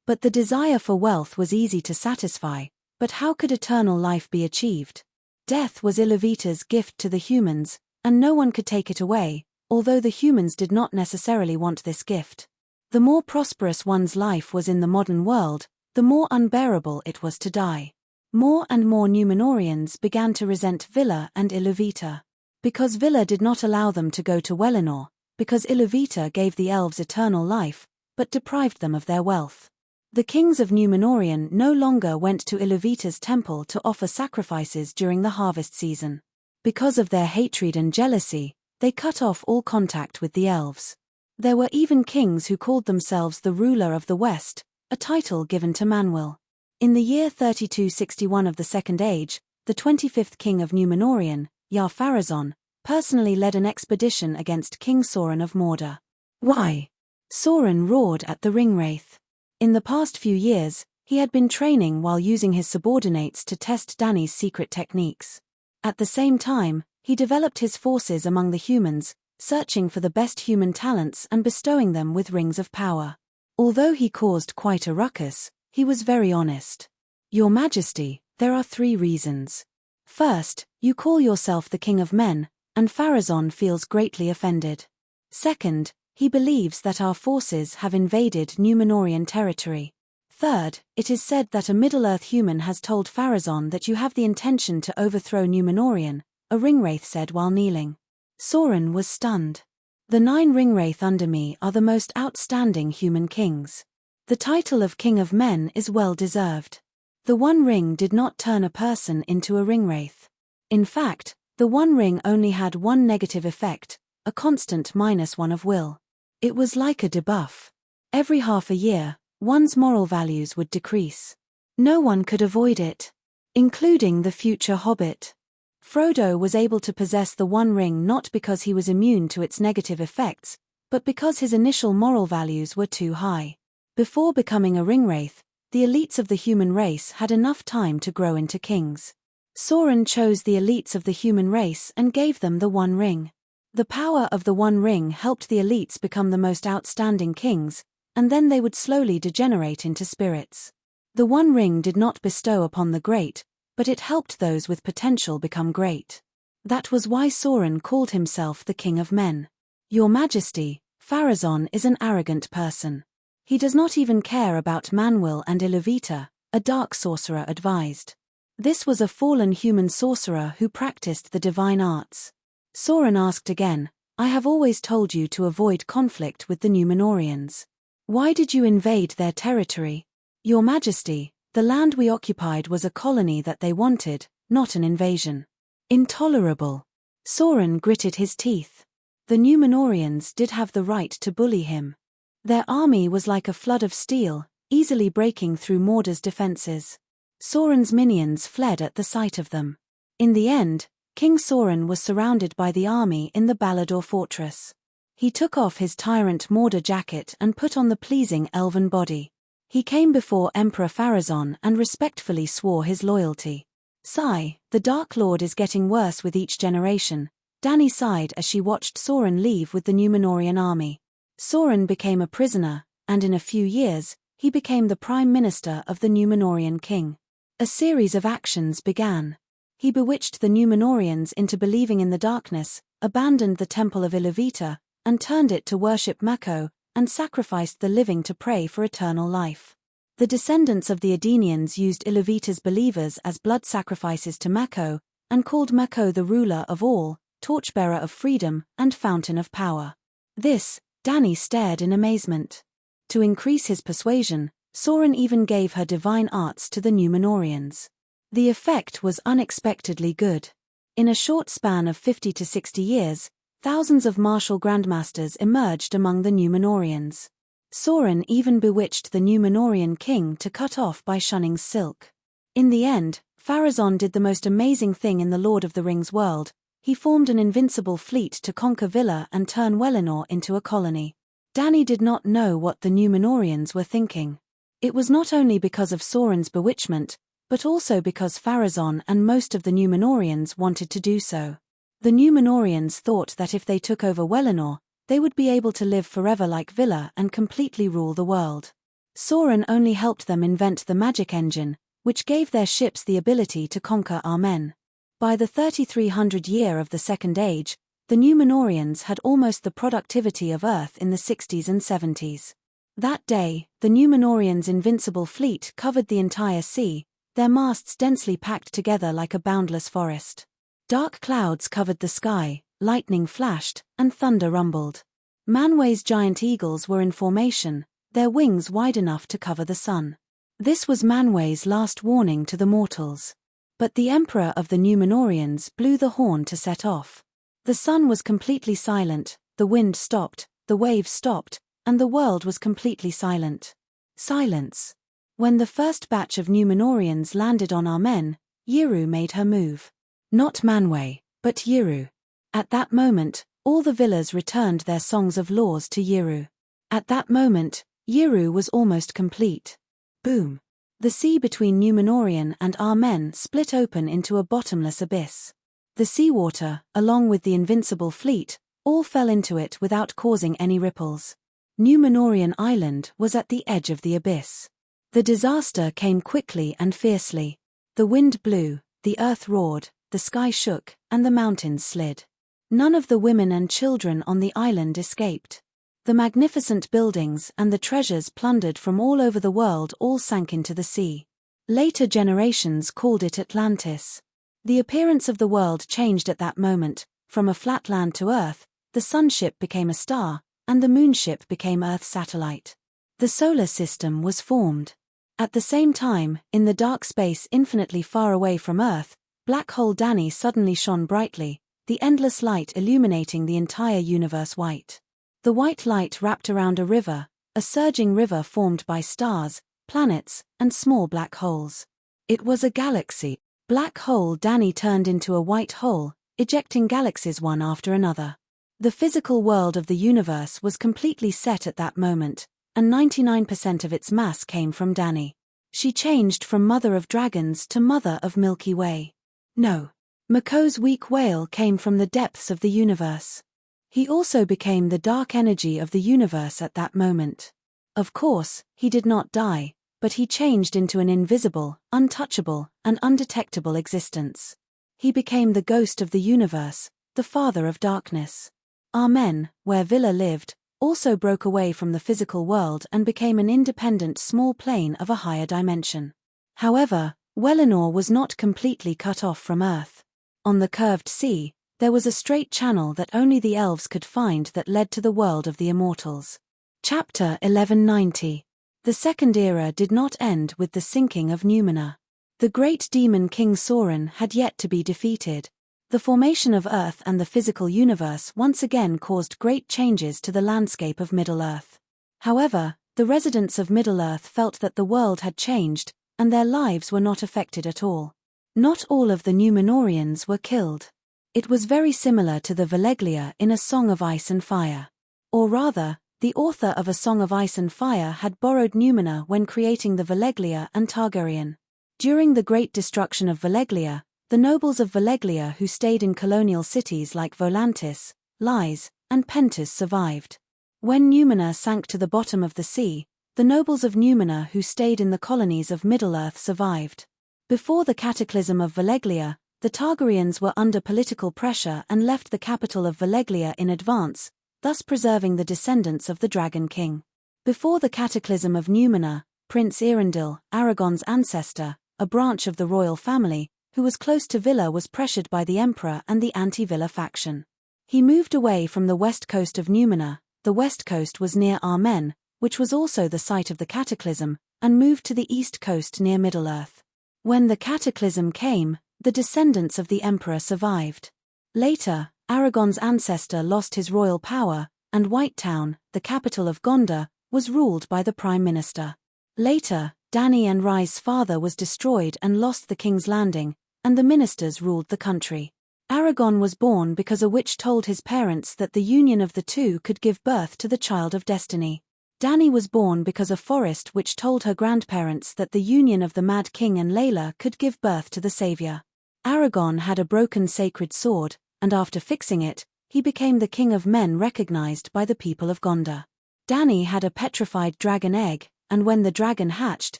But the desire for wealth was easy to satisfy, but how could eternal life be achieved? Death was Iluvatar's gift to the humans, and no one could take it away, although the humans did not necessarily want this gift. The more prosperous one's life was in the modern world, the more unbearable it was to die. More and more Númenóreans began to resent Vila and Iluvatar. Because Vila did not allow them to go to Welinor, because Iluvatar gave the elves eternal life, but deprived them of their wealth. The kings of Númenórean no longer went to Iluvatar's temple to offer sacrifices during the harvest season. Because of their hatred and jealousy, they cut off all contact with the elves. There were even kings who called themselves the ruler of the West, a title given to Manwë. In the year 3261 of the Second Age, the 25th king of Númenórean, Ar-Pharazôn, personally led an expedition against King Sauron of Mordor. Why? Sauron roared at the Ringwraith. In the past few years, he had been training while using his subordinates to test Dany's secret techniques. At the same time, he developed his forces among the humans, searching for the best human talents and bestowing them with rings of power. Although he caused quite a ruckus, he was very honest. Your Majesty, there are 3 reasons. First, you call yourself the King of Men, and Pharazôn feels greatly offended. Second, he believes that our forces have invaded Númenórean territory. Third, it is said that a Middle-earth human has told Pharazôn that you have the intention to overthrow Númenórean, a Ringwraith said while kneeling. Sauron was stunned. The 9 Ringwraith under me are the most outstanding human kings. The title of King of Men is well deserved. The One Ring did not turn a person into a Ringwraith. In fact, the One Ring only had one negative effect, a constant -1 of will. It was like a debuff. Every half a year, one's moral values would decrease. No one could avoid it, including the future Hobbit. Frodo was able to possess the One Ring not because he was immune to its negative effects, but because his initial moral values were too high. Before becoming a Ringwraith, the elites of the human race had enough time to grow into kings. Sauron chose the elites of the human race and gave them the One Ring. The power of the One Ring helped the elites become the most outstanding kings, and then they would slowly degenerate into spirits. The One Ring did not bestow upon the great, but it helped those with potential become great. That was why Sauron called himself the King of Men. Your Majesty, Pharazôn is an arrogant person. He does not even care about Manwë and Iluvatar, a dark sorcerer advised. This was a fallen human sorcerer who practiced the divine arts. Sauron asked again, I have always told you to avoid conflict with the Númenóreans. Why did you invade their territory? Your Majesty, the land we occupied was a colony that they wanted, not an invasion. Intolerable. Sauron gritted his teeth. The Númenóreans did have the right to bully him. Their army was like a flood of steel, easily breaking through Mordor's defenses. Sauron's minions fled at the sight of them. In the end, King Sauron was surrounded by the army in the Balador fortress. He took off his tyrant Mordor jacket and put on the pleasing elven body. He came before Emperor Pharazôn and respectfully swore his loyalty. Sigh, the Dark Lord is getting worse with each generation, Dany sighed as she watched Sauron leave with the Númenórean army. Sauron became a prisoner, and in a few years, he became the prime minister of the Númenórean king. A series of actions began. He bewitched the Númenóreans into believing in the darkness, abandoned the temple of Iluvatar, and turned it to worship Mako, and sacrificed the living to pray for eternal life. The descendants of the Edenians used Iluvatar's believers as blood sacrifices to Mako, and called Mako the ruler of all, torchbearer of freedom, and fountain of power. This, Dany stared in amazement. To increase his persuasion, Sauron even gave her divine arts to the Númenóreans. The effect was unexpectedly good. In a short span of 50 to 60 years, thousands of martial grandmasters emerged among the Númenóreans. Sauron even bewitched the Númenórean king to cut off by shunning silk. In the end, Pharazôn did the most amazing thing in the Lord of the Rings world. He formed an invincible fleet to conquer Vila and turn Welinor into a colony. Dany did not know what the Númenóreans were thinking. It was not only because of Sauron's bewitchment, but also because Pharazôn and most of the Númenóreans wanted to do so. The Númenóreans thought that if they took over Welinor, they would be able to live forever like Vila and completely rule the world. Sauron only helped them invent the magic engine, which gave their ships the ability to conquer Armen. By the 3300 year of the Second Age, the Númenóreans had almost the productivity of Earth in the 60s and 70s. That day, the Númenóreans' invincible fleet covered the entire sea, their masts densely packed together like a boundless forest. Dark clouds covered the sky, lightning flashed, and thunder rumbled. Manwë's giant eagles were in formation, their wings wide enough to cover the sun. This was Manwë's last warning to the mortals. But the Emperor of the Númenóreans blew the horn to set off. The sun was completely silent, the wind stopped, the waves stopped, and the world was completely silent. Silence. When the first batch of Númenóreans landed on Armen, Yiru made her move. Not Manwë, but Yiru. At that moment, all the villas returned their songs of laws to Yiru. At that moment, Yiru was almost complete. Boom. The sea between Númenórean and Armen split open into a bottomless abyss. The seawater, along with the invincible fleet, all fell into it without causing any ripples. Númenórean Island was at the edge of the abyss. The disaster came quickly and fiercely. The wind blew, the earth roared, the sky shook, and the mountains slid. None of the women and children on the island escaped. The magnificent buildings and the treasures plundered from all over the world all sank into the sea. Later generations called it Atlantis. The appearance of the world changed at that moment. From a flat land to Earth, the sunship became a star, and the moonship became Earth's satellite. The solar system was formed. At the same time, in the dark space infinitely far away from Earth, black hole Dany suddenly shone brightly, the endless light illuminating the entire universe white. The white light wrapped around a surging river formed by stars, planets, and small black holes. It was a galaxy. Black hole Dany turned into a white hole, ejecting galaxies one after another. The physical world of the universe was completely set at that moment, and 99% of its mass came from Dany. She changed from Mother of Dragons to Mother of Milky Way. No. Mako's weak wail came from the depths of the universe. He also became the dark energy of the universe at that moment. Of course, he did not die, but he changed into an invisible, untouchable, and undetectable existence. He became the ghost of the universe, the father of darkness. Armen, where Vila lived, also broke away from the physical world and became an independent small plane of a higher dimension. However, Welinor was not completely cut off from Earth. On the curved sea, there was a straight channel that only the elves could find that led to the world of the immortals. Chapter 1190. The Second Era did not end with the sinking of Númenor. The great demon King Sauron had yet to be defeated. The formation of Earth and the physical universe once again caused great changes to the landscape of Middle-earth. However, the residents of Middle-earth felt that the world had changed, and their lives were not affected at all. Not all of the Númenóreans were killed. It was very similar to the Veleglia in A Song of Ice and Fire. Or rather, the author of A Song of Ice and Fire had borrowed Númenor when creating the Veleglia and Targaryen. During the Great Destruction of Veleglia, the nobles of Veleglia who stayed in colonial cities like Volantis, Lys, and Pentus survived. When Númenor sank to the bottom of the sea, the nobles of Númenor who stayed in the colonies of Middle-earth survived. Before the cataclysm of Veleglia, the Targaryens were under political pressure and left the capital of Veleglia in advance, thus preserving the descendants of the Dragon King. Before the cataclysm of Númenor, Prince Eärendil, Aragon's ancestor, a branch of the royal family, who was close to Villa, was pressured by the emperor and the anti-Villa faction. He moved away from the west coast of Númenor. The west coast was near Armen, which was also the site of the cataclysm, and moved to the east coast near Middle-earth. When the cataclysm came, the descendants of the emperor survived. Later, Aragon's ancestor lost his royal power, and Whitetown, the capital of Gondor, was ruled by the prime minister. Later, Dany and Rhys' father was destroyed and lost the King's Landing, and the ministers ruled the country. Aragon was born because a witch told his parents that the union of the two could give birth to the child of destiny. Dany was born because a forest witch told her grandparents that the union of the Mad King and Layla could give birth to the savior. Aragon had a broken sacred sword, and after fixing it, he became the king of men recognized by the people of Gondor. Dany had a petrified dragon egg, and when the dragon hatched,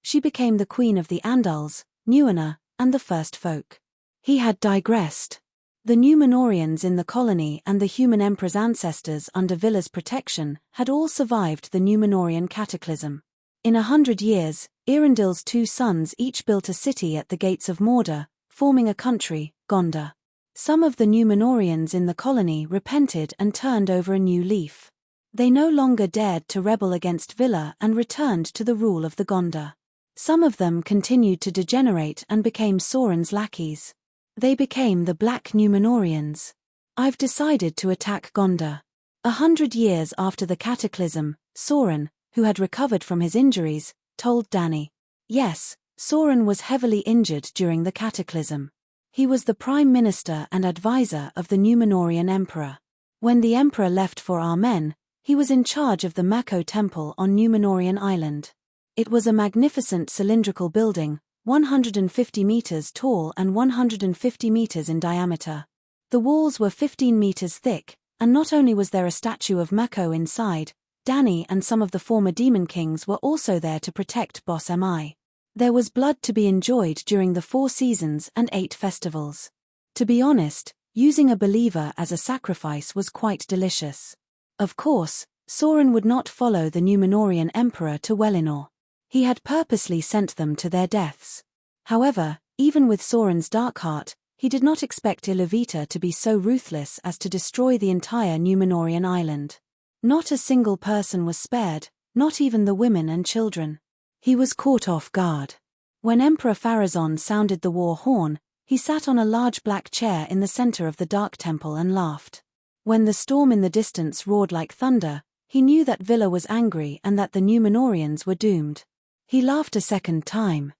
she became the queen of the Andals, Numenor, and the First Folk. He had digressed. The Númenóreans in the colony and the human emperor's ancestors under Villa's protection had all survived the Númenórean cataclysm. In 100 years, Eärendil's 2 sons each built a city at the gates of Mordor, forming a country, Gondor. Some of the Númenóreans in the colony repented and turned over a new leaf. They no longer dared to rebel against Villa and returned to the rule of the Gondor. Some of them continued to degenerate and became Sauron's lackeys. They became the Black Númenóreans. I've decided to attack Gondor. 100 years after the cataclysm, Sauron, who had recovered from his injuries, told Dany. Yes, Sauron was heavily injured during the cataclysm. He was the prime minister and advisor of the Númenórean emperor. When the emperor left for Armen, he was in charge of the Mako Temple on Númenórean Island. It was a magnificent cylindrical building, 150 meters tall and 150 meters in diameter. The walls were 15 meters thick, and not only was there a statue of Mako inside, Dany and some of the former demon kings were also there to protect Boss Mi. There was blood to be enjoyed during the 4 seasons and 8 festivals. To be honest, using a believer as a sacrifice was quite delicious. Of course, Sauron would not follow the Númenórean emperor to Welinor. He had purposely sent them to their deaths. However, even with Sauron's dark heart, he did not expect Iluvatar to be so ruthless as to destroy the entire Númenórean island. Not a single person was spared, not even the women and children. He was caught off guard. When Emperor Pharazôn sounded the war horn, he sat on a large black chair in the center of the Dark Temple and laughed. When the storm in the distance roared like thunder, he knew that Villa was angry and that the Númenóreans were doomed. He laughed a second time.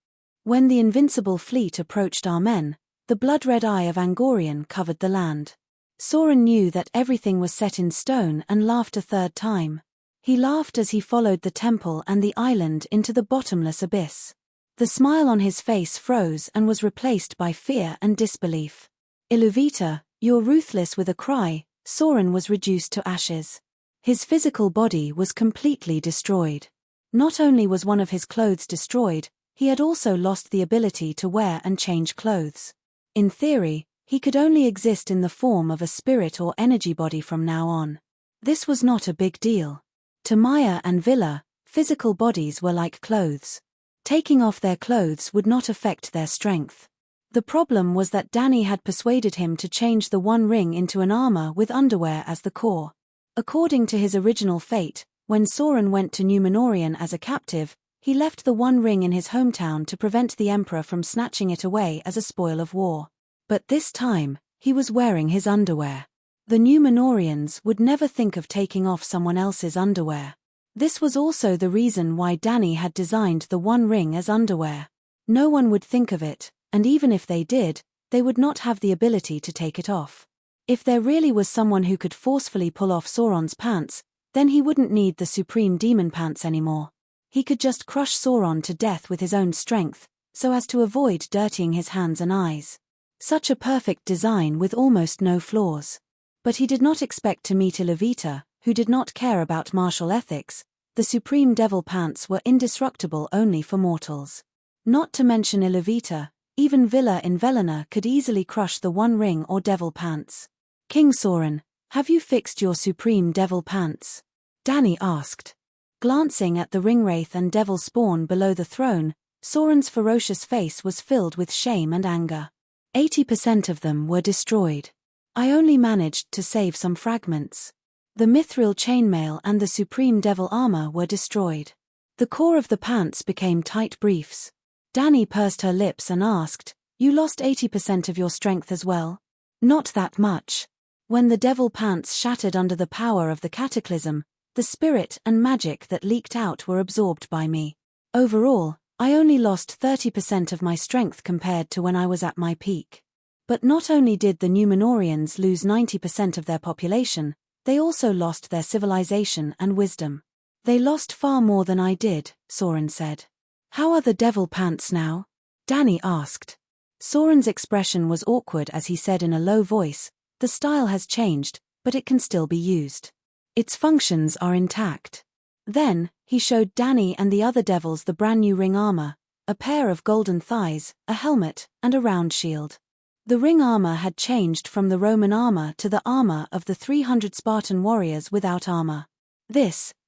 When the invincible fleet approached Armen, the blood-red eye of Angorion covered the land. Sauron knew that everything was set in stone and laughed a third time. He laughed as he followed the temple and the island into the bottomless abyss. The smile on his face froze and was replaced by fear and disbelief. Iluvatar, you're ruthless. With a cry, Sauron was reduced to ashes. His physical body was completely destroyed. Not only was one of his clothes destroyed, he had also lost the ability to wear and change clothes. In theory, he could only exist in the form of a spirit or energy body from now on. This was not a big deal. To Maya and Villa, physical bodies were like clothes. Taking off their clothes would not affect their strength. The problem was that Dany had persuaded him to change the One Ring into an armor with underwear as the core. According to his original fate, when Sauron went to Númenórean as a captive, he left the One Ring in his hometown to prevent the Emperor from snatching it away as a spoil of war. But this time, he was wearing his underwear. The Númenóreans would never think of taking off someone else's underwear. This was also the reason why Dany had designed the One Ring as underwear. No one would think of it, and even if they did, they would not have the ability to take it off. If there really was someone who could forcefully pull off Sauron's pants, then he wouldn't need the supreme demon pants anymore. He could just crush Sauron to death with his own strength, so as to avoid dirtying his hands and eyes. Such a perfect design with almost no flaws. But he did not expect to meet Iluvatar, who did not care about martial ethics. The supreme devil pants were indestructible only for mortals. Not to mention Iluvatar, even Villa in Velena could easily crush the One Ring or devil pants. King Sauron, have you fixed your supreme devil pants? Dany asked. Glancing at the ringwraith and devil spawn below the throne, Sauron's ferocious face was filled with shame and anger. 80% of them were destroyed. I only managed to save some fragments. The mithril chainmail and the supreme devil armor were destroyed. The core of the pants became tight briefs. Dany pursed her lips and asked, "You lost 80% of your strength as well?" "Not that much. When the devil pants shattered under the power of the cataclysm, the spirit and magic that leaked out were absorbed by me. Overall, I only lost 30% of my strength compared to when I was at my peak." But not only did the Númenóreans lose 90% of their population, they also lost their civilization and wisdom. "They lost far more than I did," Sauron said. "How are the devil pants now?" Dany asked. Sauron's expression was awkward as he said in a low voice, "The style has changed, but it can still be used. Its functions are intact." Then, he showed Dany and the other devils the brand new ring armor, a pair of golden thighs, a helmet, and a round shield. The ring armor had changed from the Roman armor to the armor of the 300 Spartan warriors without armor.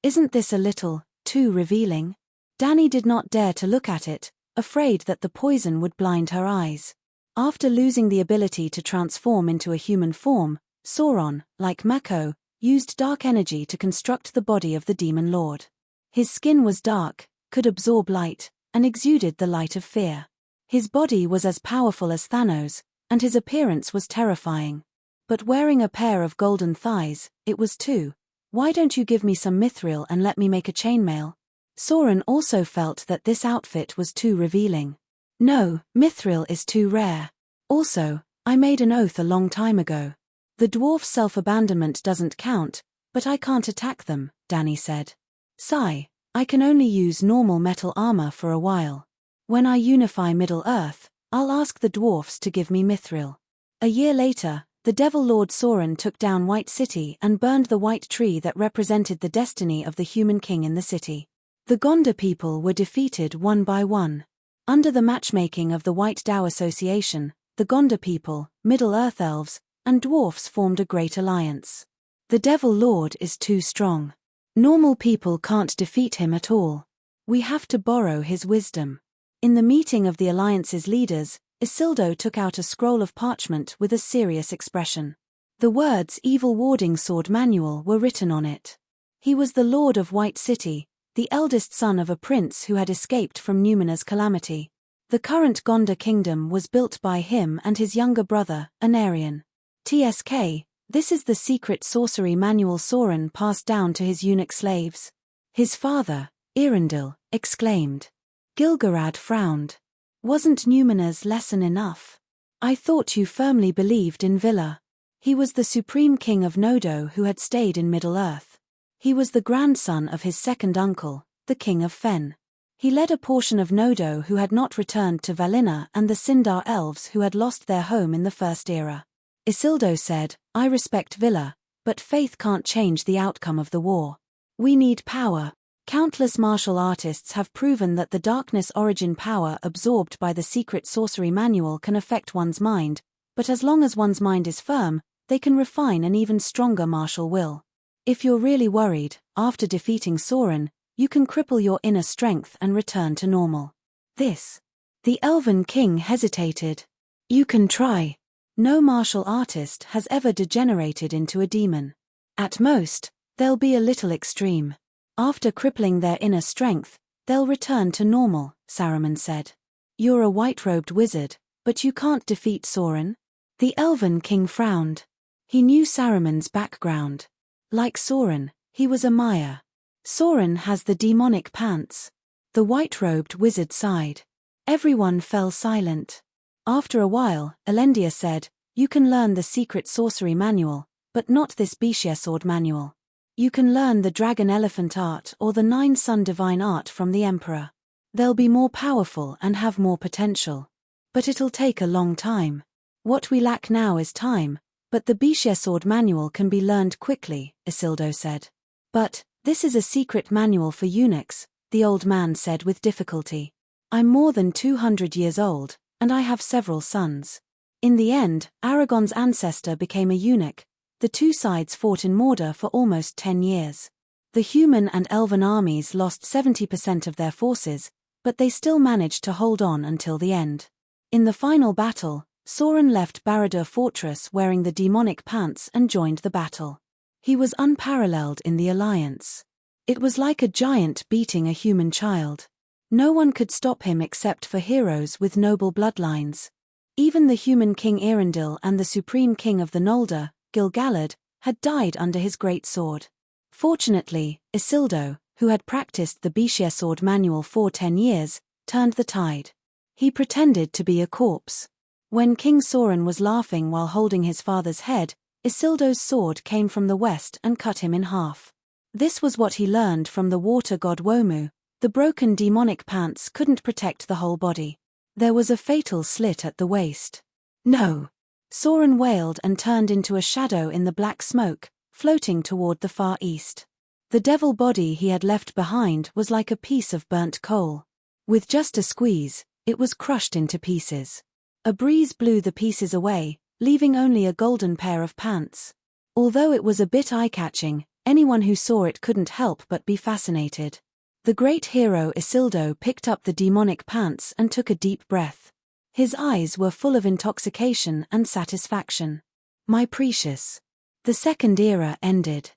Isn't this a little too revealing? Dany did not dare to look at it, afraid that the poison would blind her eyes. After losing the ability to transform into a human form, Sauron, like Mako, used dark energy to construct the body of the demon lord. His skin was dark, could absorb light, and exuded the light of fear. His body was as powerful as Thanos, and his appearance was terrifying. But wearing a pair of golden thighs, it was too. "Why don't you give me some mithril and let me make a chainmail?" Sauron also felt that this outfit was too revealing. "No, mithril is too rare. Also, I made an oath a long time ago. The dwarf's self-abandonment doesn't count, but I can't attack them," Dany said. "Sigh, I can only use normal metal armor for a while. When I unify Middle-earth, I'll ask the dwarfs to give me mithril." A year later, the Devil Lord Sauron took down White City and burned the white tree that represented the destiny of the human king in the city. The Gondor people were defeated one by one. Under the matchmaking of the White Dow Association, the Gondor people, Middle-earth elves, and dwarfs formed a great alliance. "The Devil Lord is too strong. Normal people can't defeat him at all. We have to borrow his wisdom." In the meeting of the alliance's leaders, Isildur took out a scroll of parchment with a serious expression. The words "Evil Warding Sword Manual" were written on it. He was the Lord of White City, the eldest son of a prince who had escaped from Numenor's calamity. The current Gondor kingdom was built by him and his younger brother, Anarion. TSK, this is the secret sorcery manual Sauron passed down to his eunuch slaves. His father, Eärendil, exclaimed. Gil-galad frowned. "Wasn't Numenor's lesson enough? I thought you firmly believed in Villa." He was the supreme king of Nodo who had stayed in Middle-earth. He was the grandson of his second uncle, the king of Fen. He led a portion of Nodo who had not returned to Valinor and the Sindar elves who had lost their home in the First Era. Isildur said, "I respect Villa, but faith can't change the outcome of the war. We need power." Countless martial artists have proven that the darkness origin power absorbed by the secret sorcery manual can affect one's mind, but as long as one's mind is firm, they can refine an even stronger martial will. If you're really worried, after defeating Sauron, you can cripple your inner strength and return to normal. The Elven King hesitated. "You can try. No martial artist has ever degenerated into a demon. At most, they'll be a little extreme. After crippling their inner strength, they'll return to normal," Saruman said. "You're a white-robed wizard, but you can't defeat Sauron?" The Elven King frowned. He knew Saruman's background. Like Sauron, he was a Maya. "Sauron has the demonic pants." The white-robed wizard sighed. Everyone fell silent. After a while, Elendia said, "You can learn the secret sorcery manual, but not this Bishia sword manual. You can learn the dragon elephant art or the 9-sun divine art from the emperor. They'll be more powerful and have more potential. But it'll take a long time. What we lack now is time, but the Bishia sword manual can be learned quickly," Isildo said. "But this is a secret manual for eunuchs," the old man said with difficulty. "I'm more than 200 years old, and I have several sons." In the end, Aragon's ancestor became a eunuch. The two sides fought in Mordor for almost 10 years. The human and elven armies lost 70% of their forces, but they still managed to hold on until the end. In the final battle, Sauron left Barad-dûr fortress wearing the demonic pants and joined the battle. He was unparalleled in the alliance. It was like a giant beating a human child. No one could stop him except for heroes with noble bloodlines. Even the human king Eärendil and the supreme king of the Noldor, Gil-galad, had died under his great sword. Fortunately, Isildo, who had practiced the Bishia sword manual for 10 years, turned the tide. He pretended to be a corpse. When King Sauron was laughing while holding his father's head, Isildo's sword came from the west and cut him in half. This was what he learned from the water god Womu. The broken demonic pants couldn't protect the whole body. There was a fatal slit at the waist. "No!" Sauron wailed and turned into a shadow in the black smoke, floating toward the far east. The devil body he had left behind was like a piece of burnt coal. With just a squeeze, it was crushed into pieces. A breeze blew the pieces away, leaving only a golden pair of pants. Although it was a bit eye-catching, anyone who saw it couldn't help but be fascinated. The great hero Isildo picked up the demonic pants and took a deep breath. His eyes were full of intoxication and satisfaction. "My precious." The Second Era ended.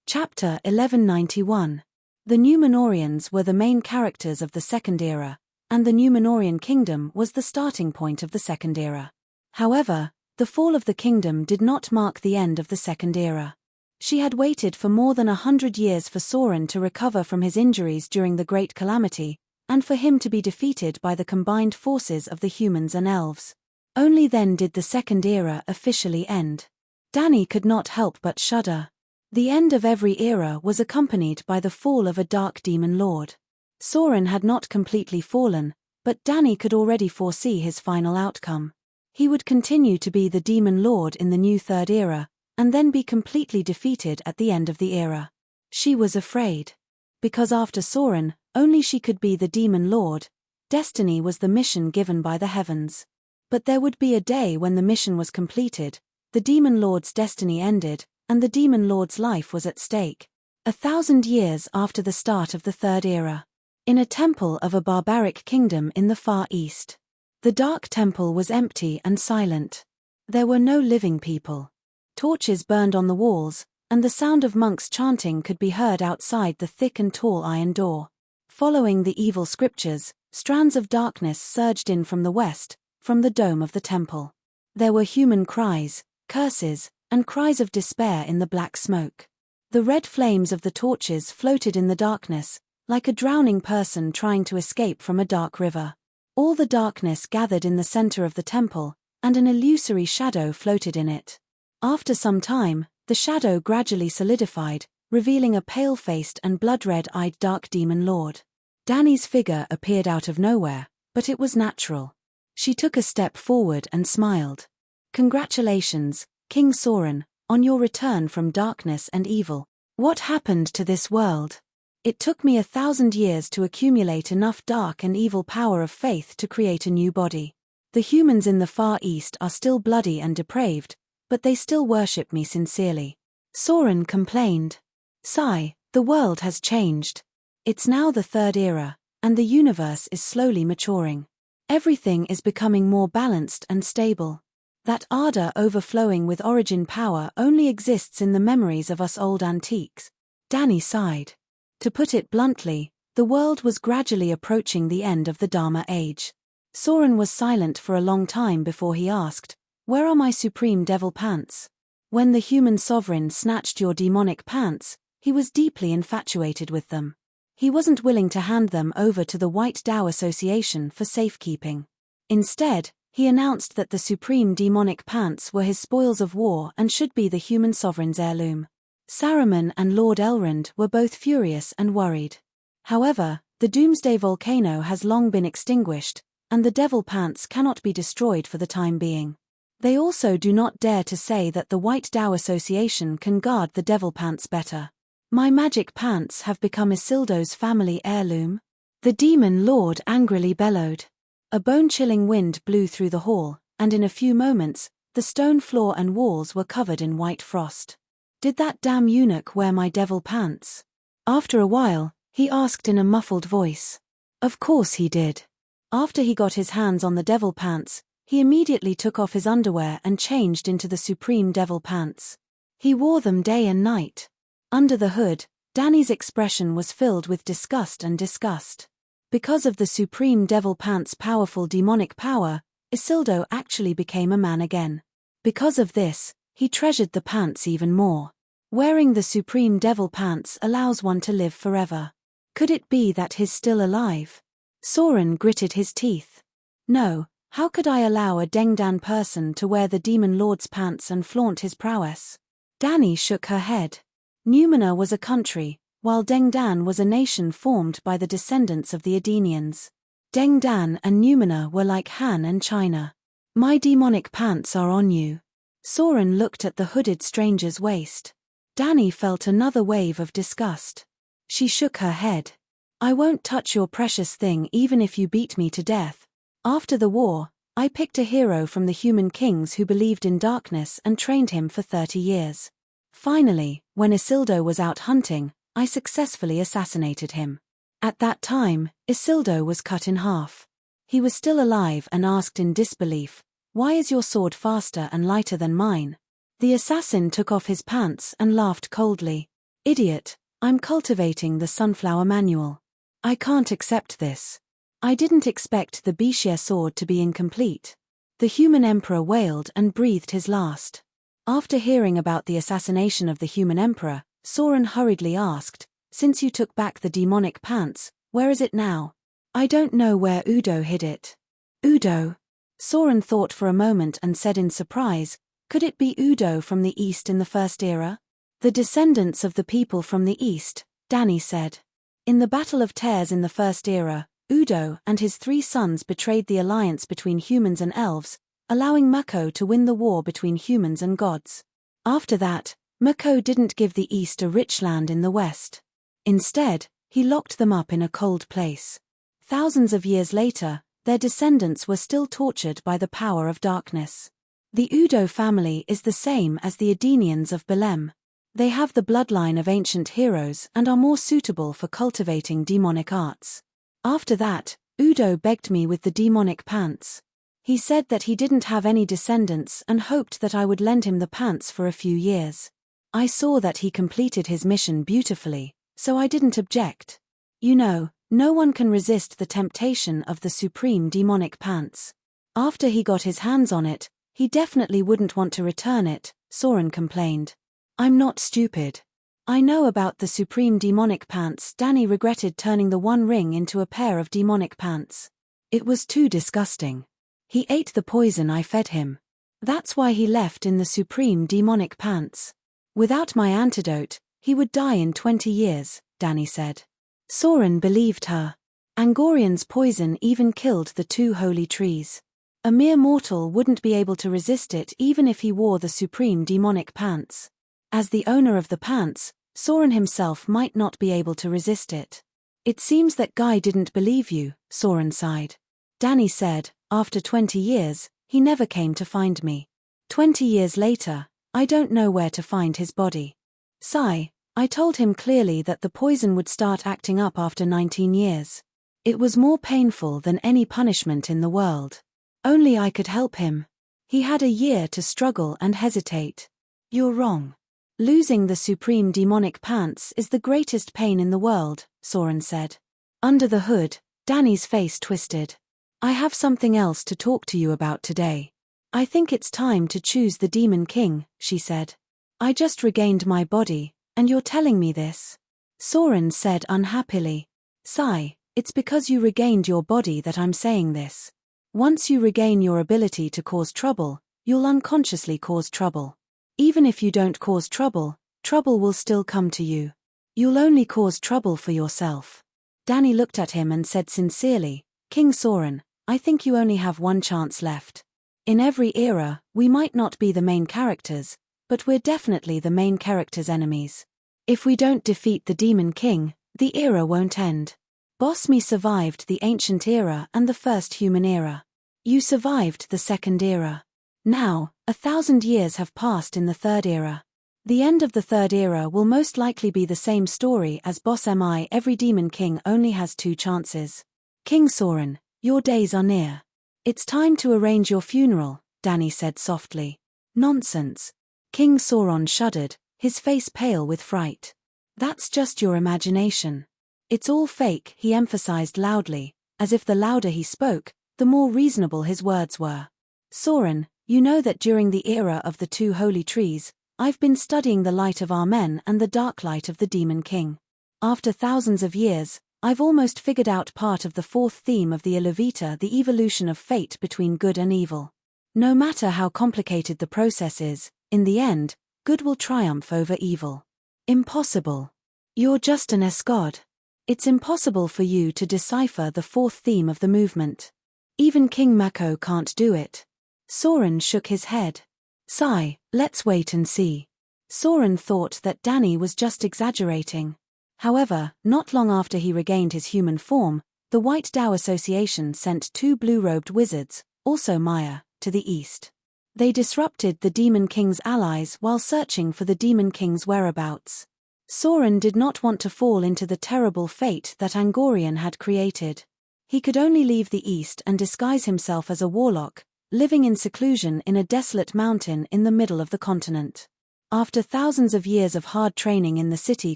Chapter 1191. The Númenóreans were the main characters of the Second Era, and the Númenórean kingdom was the starting point of the Second Era. However, the fall of the kingdom did not mark the end of the Second Era. She had waited for more than 100 years for Sauron to recover from his injuries during the Great Calamity, and for him to be defeated by the combined forces of the humans and elves. Only then did the Second Era officially end. Dany could not help but shudder. The end of every era was accompanied by the fall of a dark demon lord. Sauron had not completely fallen, but Dany could already foresee his final outcome. He would continue to be the demon lord in the new Third Era, and then be completely defeated at the end of the era. She was afraid. Because after Sauron, only she could be the demon lord. Destiny was the mission given by the heavens. But there would be a day when the mission was completed, the demon lord's destiny ended, and the demon lord's life was at stake. 1,000 years after the start of the Third Era. In a temple of a barbaric kingdom in the Far East. The Dark Temple was empty and silent. There were no living people. Torches burned on the walls, and the sound of monks chanting could be heard outside the thick and tall iron door. Following the evil scriptures, strands of darkness surged in from the west, from the dome of the temple. There were human cries, curses, and cries of despair in the black smoke. The red flames of the torches floated in the darkness, like a drowning person trying to escape from a dark river. All the darkness gathered in the center of the temple, and an illusory shadow floated in it. After some time, the shadow gradually solidified, revealing a pale-faced and blood-red-eyed dark demon lord. Dany's figure appeared out of nowhere, but it was natural. She took a step forward and smiled. "Congratulations, King Sauron, on your return from darkness and evil. What happened to this world? It took me 1,000 years to accumulate enough dark and evil power of faith to create a new body. The humans in the Far East are still bloody and depraved, but they still worship me sincerely." Sauron complained. "Sigh, the world has changed. It's now the Third Era, and the universe is slowly maturing. Everything is becoming more balanced and stable. That ardor overflowing with origin power only exists in the memories of us old antiques." Dany sighed. To put it bluntly, the world was gradually approaching the end of the Dharma Age. Sauron was silent for a long time before he asked, "Where are my supreme devil pants? When the human sovereign snatched your demonic pants, he was deeply infatuated with them. He wasn't willing to hand them over to the White Dao Association for safekeeping. Instead, he announced that the supreme demonic pants were his spoils of war and should be the human sovereign's heirloom. Saruman and Lord Elrond were both furious and worried. However, the Doomsday volcano has long been extinguished, and the Devil Pants cannot be destroyed for the time being. They also do not dare to say that the White Dao Association can guard the Devil Pants better. My magic pants have become Isildur's family heirloom? The demon lord angrily bellowed. A bone-chilling wind blew through the hall, and in a few moments, the stone floor and walls were covered in white frost. Did that damn eunuch wear my devil pants? After a while, he asked in a muffled voice. Of course he did. After he got his hands on the devil pants, he immediately took off his underwear and changed into the supreme devil pants. He wore them day and night. Under the hood, Danny's expression was filled with disgust and disgust. Because of the supreme devil pants' powerful demonic power, Isildur actually became a man again. Because of this, he treasured the pants even more. Wearing the supreme devil pants allows one to live forever. Could it be that he's still alive? Soren gritted his teeth. No, how could I allow a Dengdan person to wear the demon lord's pants and flaunt his prowess? Danny shook her head. Numena was a country, while Dengdan was a nation formed by the descendants of the Edenians. Dengdan and Numena were like Han and China. My demonic pants are on you. Soren looked at the hooded stranger's waist. Danny felt another wave of disgust. She shook her head. I won't touch your precious thing even if you beat me to death. After the war, I picked a hero from the human kings who believed in darkness and trained him for 30 years. Finally, when Isildur was out hunting, I successfully assassinated him. At that time, Isildur was cut in half. He was still alive and asked in disbelief, "Why is your sword faster and lighter than mine?" The assassin took off his pants and laughed coldly. Idiot, I'm cultivating the sunflower manual. I can't accept this. I didn't expect the Bishia sword to be incomplete. The human emperor wailed and breathed his last. After hearing about the assassination of the human emperor, Soren hurriedly asked, "Since you took back the demonic pants, where is it now?" "I don't know where Udo hid it." Udo? Soren thought for a moment and said in surprise, "Could it be Udo from the East in the First Era?" "The descendants of the people from the East," Danny said. In the Battle of Tears in the First Era, Udo and his 3 sons betrayed the alliance between humans and elves, allowing Mako to win the war between humans and gods. After that, Mako didn't give the East a rich land in the West. Instead, he locked them up in a cold place. Thousands of years later, their descendants were still tortured by the power of darkness. The Udo family is the same as the Edenians of Belem. They have the bloodline of ancient heroes and are more suitable for cultivating demonic arts. After that, Udo begged me with the demonic pants. He said that he didn't have any descendants and hoped that I would lend him the pants for a few years. I saw that he completed his mission beautifully, so I didn't object. You know, no one can resist the temptation of the supreme demonic pants. After he got his hands on it, he definitely wouldn't want to return it, Soren complained. I'm not stupid. I know about the supreme demonic pants. Danny regretted turning the one ring into a pair of demonic pants. It was too disgusting. He ate the poison I fed him. That's why he left in the supreme demonic pants. Without my antidote, he would die in 20 years, Danny said. Soren believed her. Angorian's poison even killed the 2 holy trees. A mere mortal wouldn't be able to resist it even if he wore the supreme demonic pants. As the owner of the pants, Soren himself might not be able to resist it. It seems that Guy didn't believe you, Soren sighed. Danny said, after 20 years, he never came to find me. 20 years later, I don't know where to find his body. Sigh, I told him clearly that the poison would start acting up after 19 years. It was more painful than any punishment in the world. Only I could help him. He had a year to struggle and hesitate. You're wrong. Losing the supreme demonic pants is the greatest pain in the world, Soren said. Under the hood, Danny's face twisted. I have something else to talk to you about today. I think it's time to choose the Demon King, she said. I just regained my body, and you're telling me this? Soren said unhappily. Sigh, it's because you regained your body that I'm saying this. Once you regain your ability to cause trouble, you'll unconsciously cause trouble. Even if you don't cause trouble, trouble will still come to you. You'll only cause trouble for yourself. Danny looked at him and said sincerely, King Soren, I think you only have one chance left. In every era, we might not be the main characters, but we're definitely the main characters' enemies. If we don't defeat the Demon King, the era won't end. Boss Me survived the Ancient Era and the First Human Era. You survived the Second Era. Now, 1,000 years have passed in the Third Era. The end of the Third Era will most likely be the same story as Boss Mi. Every Demon King only has 2 chances. King Soren, your days are near. It's time to arrange your funeral, Danny said softly. Nonsense. King Soren shuddered, his face pale with fright. That's just your imagination. It's all fake, he emphasized loudly, as if the louder he spoke, the more reasonable his words were. Soren, you know that during the era of the 2 holy trees, I've been studying the light of our men and the dark light of the Demon King. After thousands of years, I've almost figured out part of the 4th theme of the Ilavita, the evolution of fate between good and evil. No matter how complicated the process is, in the end, good will triumph over evil. Impossible. You're just an S-god. It's impossible for you to decipher the 4th theme of the movement. Even King Mako can't do it. Soren shook his head. Sigh, let's wait and see. Soren thought that Danny was just exaggerating. However, not long after he regained his human form, the White Dao Association sent 2 blue-robed wizards, also Maya, to the east. They disrupted the Demon King's allies while searching for the Demon King's whereabouts. Soren did not want to fall into the terrible fate that Angorian had created. He could only leave the east and disguise himself as a warlock, living in seclusion in a desolate mountain in the middle of the continent. After thousands of years of hard training in the city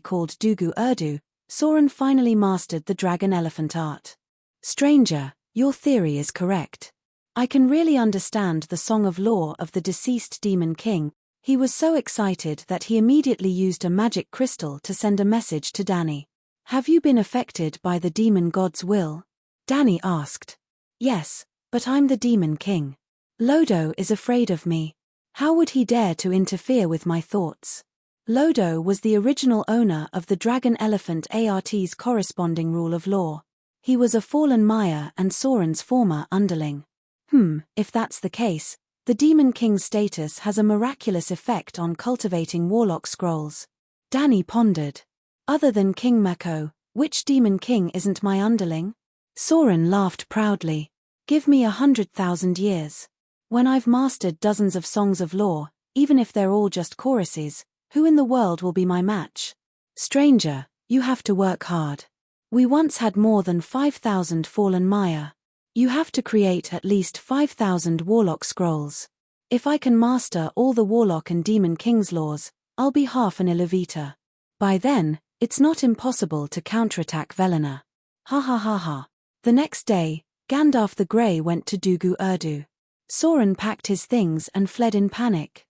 called Dugu Urdu, Soren finally mastered the dragon elephant art. Stranger, your theory is correct. I can really understand the song of law of the deceased Demon King. He was so excited that he immediately used a magic crystal to send a message to Danny. Have you been affected by the demon god's will? Danny asked. Yes, but I'm the Demon King. Lodo is afraid of me. How would he dare to interfere with my thoughts? Lodo was the original owner of the Dragon Elephant Art's corresponding rule of law. He was a fallen Maya and Soren's former underling. If that's the case, the Demon King's status has a miraculous effect on cultivating warlock scrolls. Danny pondered. Other than King Mako, which Demon King isn't my underling? Soren laughed proudly. Give me 100,000 years. When I've mastered dozens of songs of law, even if they're all just choruses, who in the world will be my match? Stranger, you have to work hard. We once had more than 5,000 fallen Maya. You have to create at least 5,000 warlock scrolls. If I can master all the warlock and demon king's laws, I'll be half an Ilavita. By then, it's not impossible to counterattack Velena. Ha ha ha ha. The next day, Gandalf the Grey went to Dugu Urdu. Soren packed his things and fled in panic.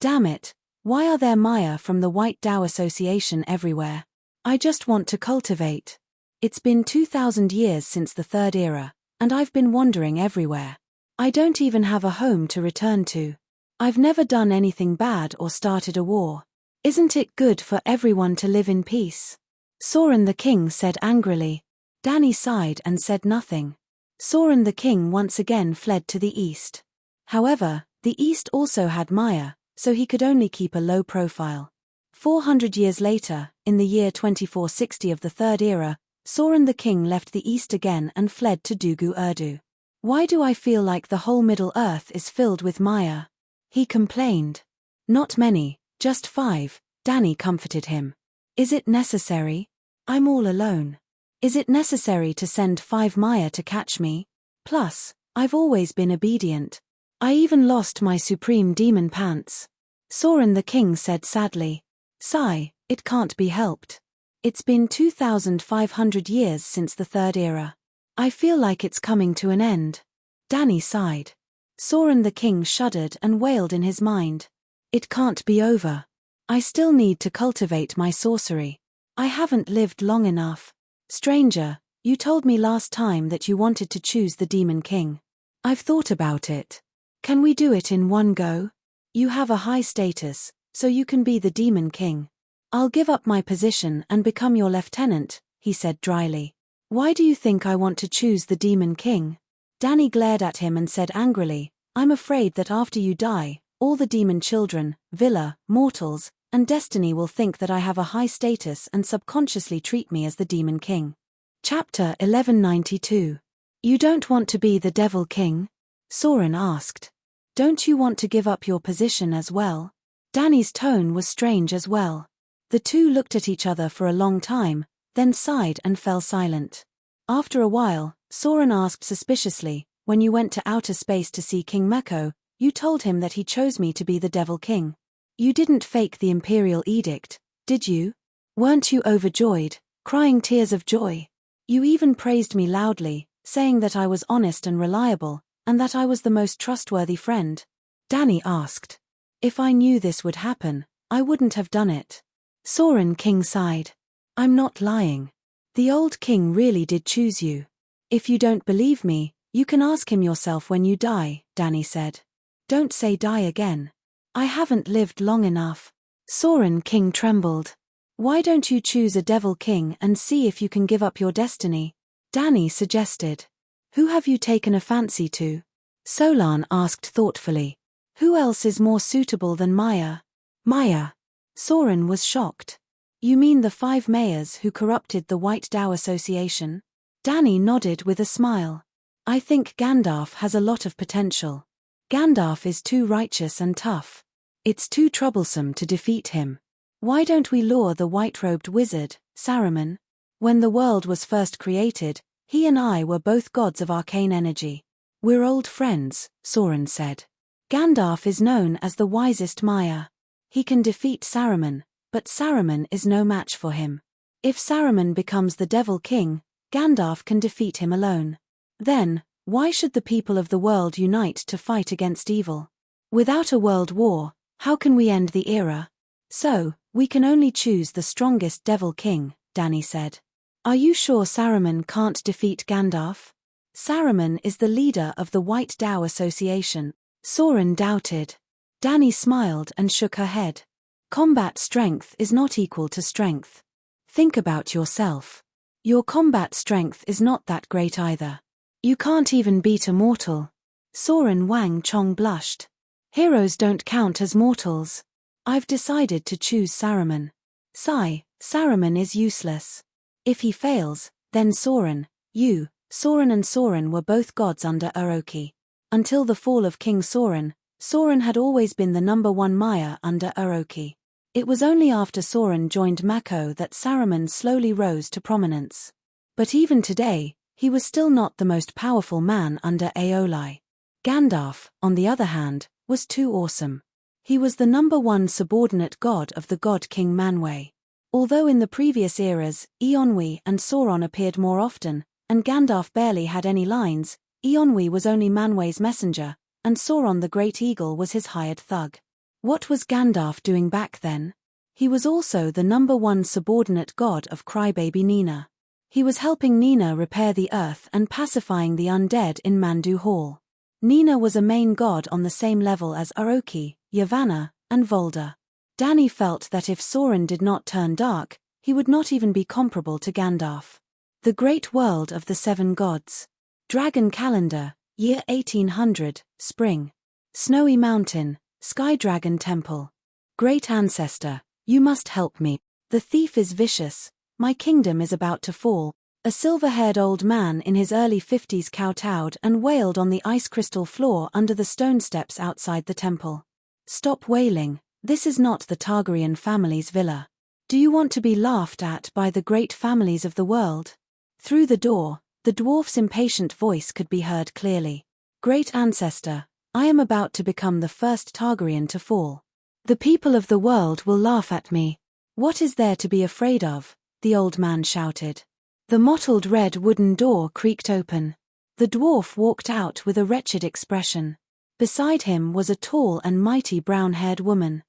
Damn it, why are there Maya from the White Dao Association everywhere? I just want to cultivate. It's been 2,000 years since the Third Era, and I've been wandering everywhere. I don't even have a home to return to. I've never done anything bad or started a war. Isn't it good for everyone to live in peace? Soren the King said angrily. Danny sighed and said nothing. Soren the King once again fled to the east. However, the east also had Maya, so he could only keep a low profile. 400 years later, in the year 2460 of the Third Era, Soren the King left the east again and fled to Dugu Urdu. Why do I feel like the whole Middle Earth is filled with Maya? He complained. Not many, just 5, Danny comforted him. Is it necessary? I'm all alone. Is it necessary to send 5 Maya to catch me? Plus, I've always been obedient. I even lost my supreme demon pants. Soren the King said sadly. Sigh, it can't be helped. It's been 2,500 years since the Third Era. I feel like it's coming to an end. Danny sighed. Soren the King shuddered and wailed in his mind. It can't be over. I still need to cultivate my sorcery. I haven't lived long enough. Stranger, you told me last time that you wanted to choose the Demon King. I've thought about it. Can we do it in one go? You have a high status, so you can be the Demon King. I'll give up my position and become your lieutenant, he said dryly. Why do you think I want to choose the Demon King? Danny glared at him and said angrily, I'm afraid that after you die, all the demon children, Villa, mortals, and Destiny will think that I have a high status and subconsciously treat me as the Demon King. Chapter 1192. You don't want to be the Devil King? Soren asked. Don't you want to give up your position as well? Danny's tone was strange as well. The two looked at each other for a long time, then sighed and fell silent. After a while, Soren asked suspiciously, when you went to outer space to see King Meko, you told him that he chose me to be the Devil King. You didn't fake the Imperial Edict, did you? Weren't you overjoyed, crying tears of joy? You even praised me loudly, saying that I was honest and reliable, and that I was the most trustworthy friend. Danny asked. If I knew this would happen, I wouldn't have done it. Soren King sighed. I'm not lying. The old king really did choose you. If you don't believe me, you can ask him yourself when you die, Danny said. Don't say die again. I haven't lived long enough. Soren King trembled. Why don't you choose a Devil King and see if you can give up your destiny? Danny suggested. Who have you taken a fancy to? Solan asked thoughtfully. Who else is more suitable than Maya? Maya. Soren was shocked. You mean the 5 mayors who corrupted the White Dao Association? Danny nodded with a smile. I think Gandalf has a lot of potential. Gandalf is too righteous and tough. It's too troublesome to defeat him. Why don't we lure the white-robed wizard, Saruman? When the world was first created, he and I were both gods of arcane energy. We're old friends, Soren said. Gandalf is known as the wisest Maya. He can defeat Saruman, but Saruman is no match for him. If Saruman becomes the Devil King, Gandalf can defeat him alone. Then, why should the people of the world unite to fight against evil? Without a world war, how can we end the era? So, we can only choose the strongest Devil King, Danny said. Are you sure Saruman can't defeat Gandalf? Saruman is the leader of the White Dao Association. Soren doubted. Danny smiled and shook her head. Combat strength is not equal to strength. Think about yourself. Your combat strength is not that great either. You can't even beat a mortal. Soren Wang Chong blushed. Heroes don't count as mortals. I've decided to choose Saruman. Saruman is useless. If he fails, then Soren and Soren were both gods under Orochi. Until the fall of King Soren, Soren had always been the number 1 Maya under Orochi. It was only after Soren joined Mako that Saruman slowly rose to prominence. But even today, he was still not the most powerful man under Aeoli. Gandalf, on the other hand, was too awesome. He was the number 1 subordinate god of the god King Manwë. Although in the previous eras, Eonwë and Sauron appeared more often, and Gandalf barely had any lines, Eonwë was only Manwë's messenger, and Sauron the Great Eagle was his hired thug. What was Gandalf doing back then? He was also the number 1 subordinate god of crybaby Nina. He was helping Nina repair the earth and pacifying the undead in Mandu Hall. Nina was a main god on the same level as Orochi, Yavanna, and Volda. Danny felt that if Sauron did not turn dark, he would not even be comparable to Gandalf. The Great World of the 7 Gods. Dragon Calendar, year 1800, spring. Snowy Mountain, Sky Dragon Temple. Great Ancestor, you must help me. The thief is vicious, my kingdom is about to fall. A silver-haired old man in his early 50s kowtowed and wailed on the ice crystal floor under the stone steps outside the temple. Stop wailing, this is not the Targaryen family's villa. Do you want to be laughed at by the great families of the world? Through the door, the dwarf's impatient voice could be heard clearly. Great Ancestor, I am about to become the first Targaryen to fall. The people of the world will laugh at me. What is there to be afraid of? The old man shouted. The mottled red wooden door creaked open. The dwarf walked out with a wretched expression. Beside him was a tall and mighty brown-haired woman.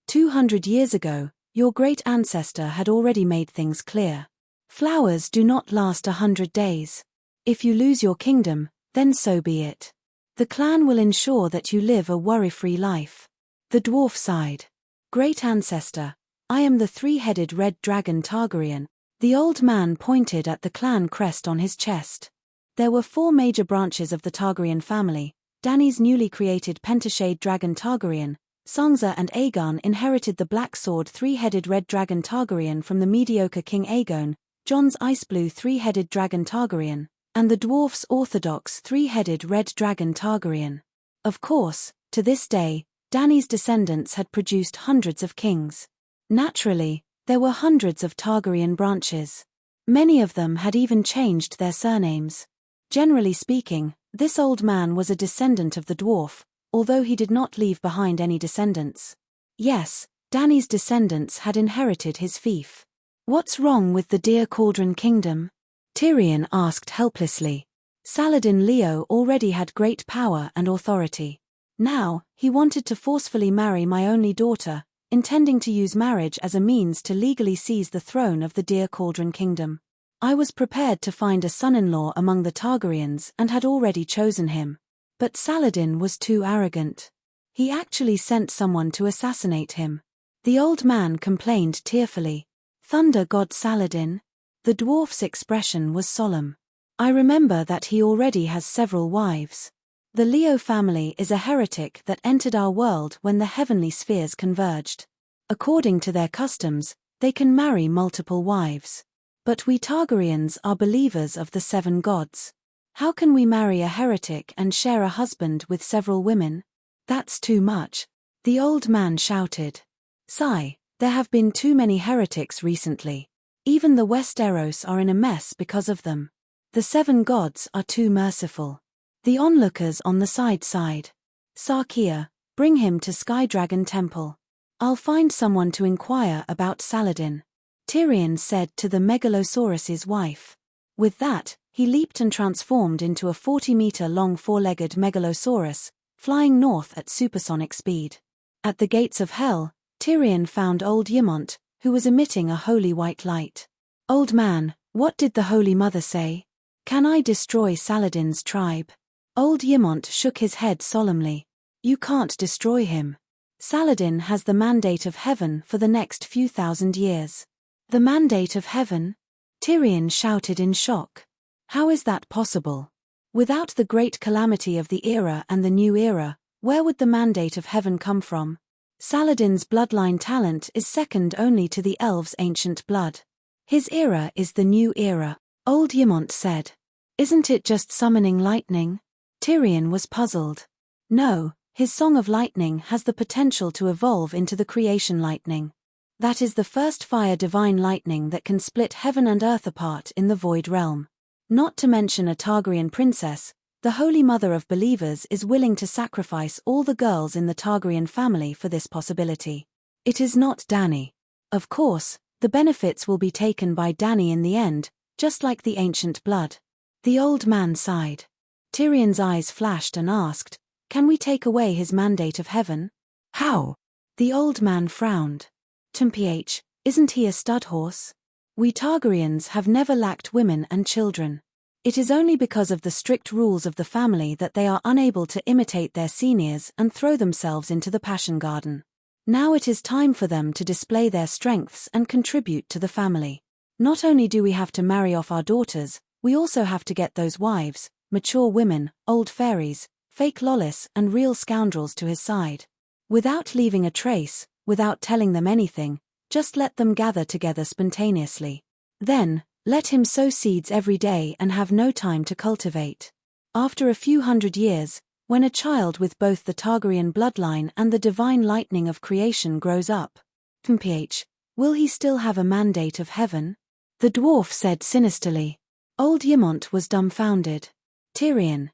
200 years ago, Your great ancestor had already made things clear. Flowers do not last 100 days. If you lose your kingdom, then so be it. The clan will ensure that you live a worry-free life. The dwarf sighed. Great ancestor, I am the three-headed red dragon Targaryen. The old man pointed at the clan crest on his chest. There were 4 major branches of the Targaryen family. Dany's newly created pentashade dragon Targaryen, Sansa and Aegon inherited the black sword three-headed red dragon Targaryen from the mediocre King Aegon, Jon's ice-blue three-headed dragon Targaryen, and the dwarf's orthodox three-headed red dragon Targaryen. Of course, to this day, Dany's descendants had produced hundreds of kings. Naturally, there were hundreds of Targaryen branches. Many of them had even changed their surnames. Generally speaking, this old man was a descendant of the dwarf, although he did not leave behind any descendants. Yes, Dany's descendants had inherited his fief. What's wrong with the dear Cauldron Kingdom? Tyrion asked helplessly. Saladin Leo already had great power and authority. Now, he wanted to forcefully marry my only daughter, intending to use marriage as a means to legally seize the throne of the dear Cauldron Kingdom. I was prepared to find a son-in-law among the Targaryens and had already chosen him. But Saladin was too arrogant. He actually sent someone to assassinate him. The old man complained tearfully. Thunder God Saladin? The dwarf's expression was solemn. I remember that he already has several wives. The Leo family is a heretic that entered our world when the heavenly spheres converged. According to their customs, they can marry multiple wives. But we Targaryens are believers of the 7 gods. How can we marry a heretic and share a husband with several women? That's too much. The old man shouted. Sigh, there have been too many heretics recently. Even the Westeros are in a mess because of them. The 7 gods are too merciful. The onlookers on the side sighed. Sarkia, bring him to Skydragon Temple. I'll find someone to inquire about Saladin, Tyrion said to the Megalosaurus's wife. With that, he leaped and transformed into a 40-meter-long 4-legged Megalosaurus, flying north at supersonic speed. At the gates of hell, Tyrion found old Ymont, who was emitting a holy white light. Old man, what did the Holy Mother say? Can I destroy Saladin's tribe? Old Ymont shook his head solemnly. You can't destroy him. Saladin has the mandate of heaven for the next few thousand years. The mandate of heaven? Tyrion shouted in shock. How is that possible? Without the great calamity of the era and the new era, where would the mandate of heaven come from? Saladin's bloodline talent is second only to the elves' ancient blood. His era is the new era, old Ymont said. Isn't it just summoning lightning? Tyrion was puzzled. No, his Song of Lightning has the potential to evolve into the creation lightning. That is the first fire divine lightning that can split heaven and earth apart in the void realm. Not to mention a Targaryen princess, the Holy Mother of Believers is willing to sacrifice all the girls in the Targaryen family for this possibility. It is not Dany. Of course, the benefits will be taken by Dany in the end, just like the ancient blood. The old man sighed. Tyrion's eyes flashed and asked, Can we take away his mandate of heaven? How? The old man frowned. Mph, isn't he a stud horse? We Targaryens have never lacked women and children. It is only because of the strict rules of the family that they are unable to imitate their seniors and throw themselves into the passion garden. Now it is time for them to display their strengths and contribute to the family. Not only do we have to marry off our daughters, we also have to get those wives, mature women, old fairies, fake lollis and real scoundrels to his side. Without leaving a trace, without telling them anything, just let them gather together spontaneously. Then, let him sow seeds every day and have no time to cultivate. After a few hundred years, when a child with both the Targaryen bloodline and the divine lightning of creation grows up, Mph, will he still have a mandate of heaven? The dwarf said sinisterly. Old Ymont was dumbfounded. Tyrion.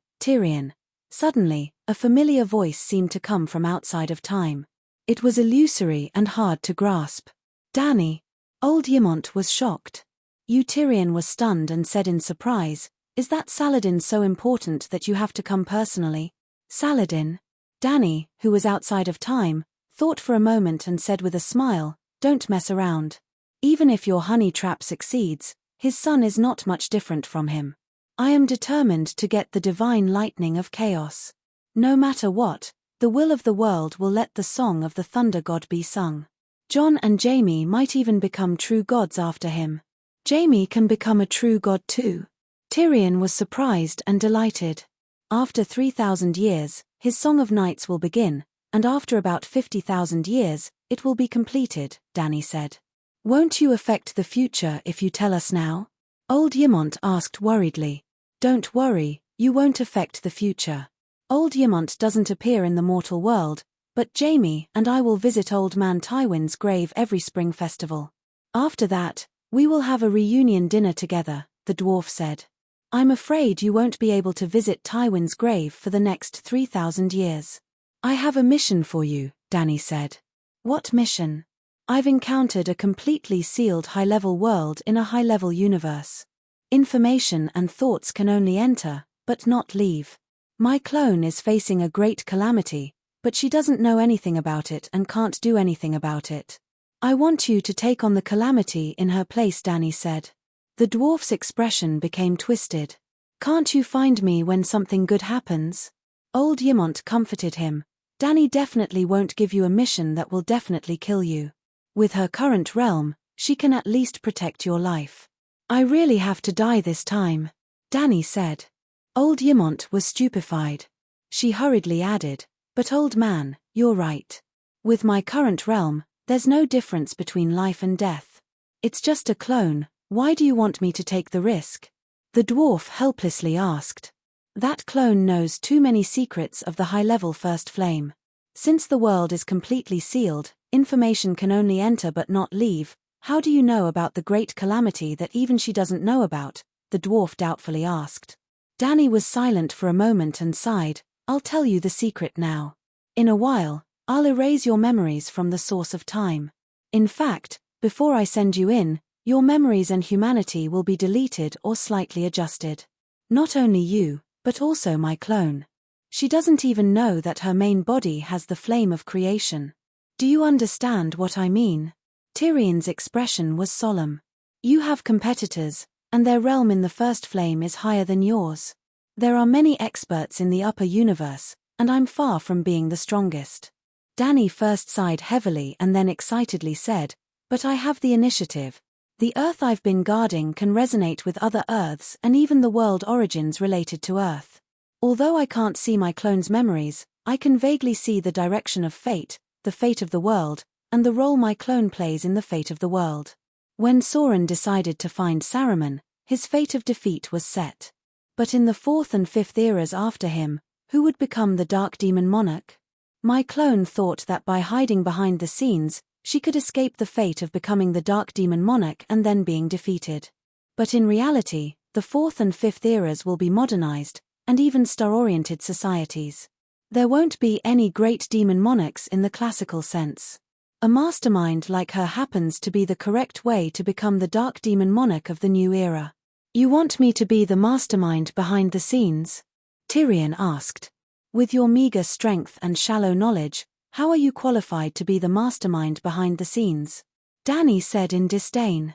Suddenly, a familiar voice seemed to come from outside of time. It was illusory and hard to grasp. Dany. Old Ymont was shocked. Tyrion was stunned and said in surprise, Is that Saladin so important that you have to come personally? Saladin? Dany, who was outside of time, thought for a moment and said with a smile, Don't mess around. Even if your honey trap succeeds, his son is not much different from him. I am determined to get the divine lightning of chaos. No matter what, the will of the world will let the song of the thunder god be sung. Jon and Jaime might even become true gods after him. Jaime can become a true god too. Tyrion was surprised and delighted. After 3,000 years, his Song of Nights will begin, and after about 50,000 years, it will be completed, Dany said. Won't you affect the future if you tell us now? Old Ymont asked worriedly. Don't worry, you won't affect the future. Old Ymont doesn't appear in the mortal world, but Jaime and I will visit Old Man Tywin's grave every spring festival. After that, we will have a reunion dinner together, the dwarf said. I'm afraid you won't be able to visit Tywin's grave for the next 3,000 years. I have a mission for you, Dany said. What mission? I've encountered a completely sealed high-level world in a high-level universe. Information and thoughts can only enter, but not leave. My clone is facing a great calamity, but she doesn't know anything about it and can't do anything about it. I want you to take on the calamity in her place, Dany said. The dwarf's expression became twisted. Can't you find me when something good happens? Old Ymont comforted him. Dany definitely won't give you a mission that will definitely kill you. With her current realm, she can at least protect your life. I really have to die this time, Dany said. Old Ymont was stupefied. She hurriedly added, but old man, you're right. With my current realm, there's no difference between life and death. It's just a clone, why do you want me to take the risk? The dwarf helplessly asked. That clone knows too many secrets of the high-level first flame. Since the world is completely sealed, information can only enter but not leave. How do you know about the great calamity that even she doesn't know about? The dwarf doubtfully asked. Dany was silent for a moment and sighed. I'll tell you the secret now. In a while, I'll erase your memories from the source of time. In fact, before I send you in, your memories and humanity will be deleted or slightly adjusted. Not only you, but also my clone. She doesn't even know that her main body has the flame of creation. Do you understand what I mean? Tyrion's expression was solemn. You have competitors, and their realm in the first flame is higher than yours. There are many experts in the upper universe, and I'm far from being the strongest. Dany first sighed heavily and then excitedly said, but I have the initiative. The Earth I've been guarding can resonate with other Earths and even the world origins related to Earth. Although I can't see my clone's memories, I can vaguely see the direction of fate, the fate of the world, and the role my clone plays in the fate of the world. When Sauron decided to find Saruman, his fate of defeat was set. But in the 4th and 5th eras after him, who would become the Dark Demon Monarch? My clone thought that by hiding behind the scenes, she could escape the fate of becoming the Dark Demon Monarch and then being defeated. But in reality, the 4th and 5th eras will be modernized, and even star-oriented societies. There won't be any great demon monarchs in the classical sense. A mastermind like her happens to be the correct way to become the Dark Demon Monarch of the new era. You want me to be the mastermind behind the scenes? Tyrion asked. With your meager strength and shallow knowledge, how are you qualified to be the mastermind behind the scenes? Dany said in disdain.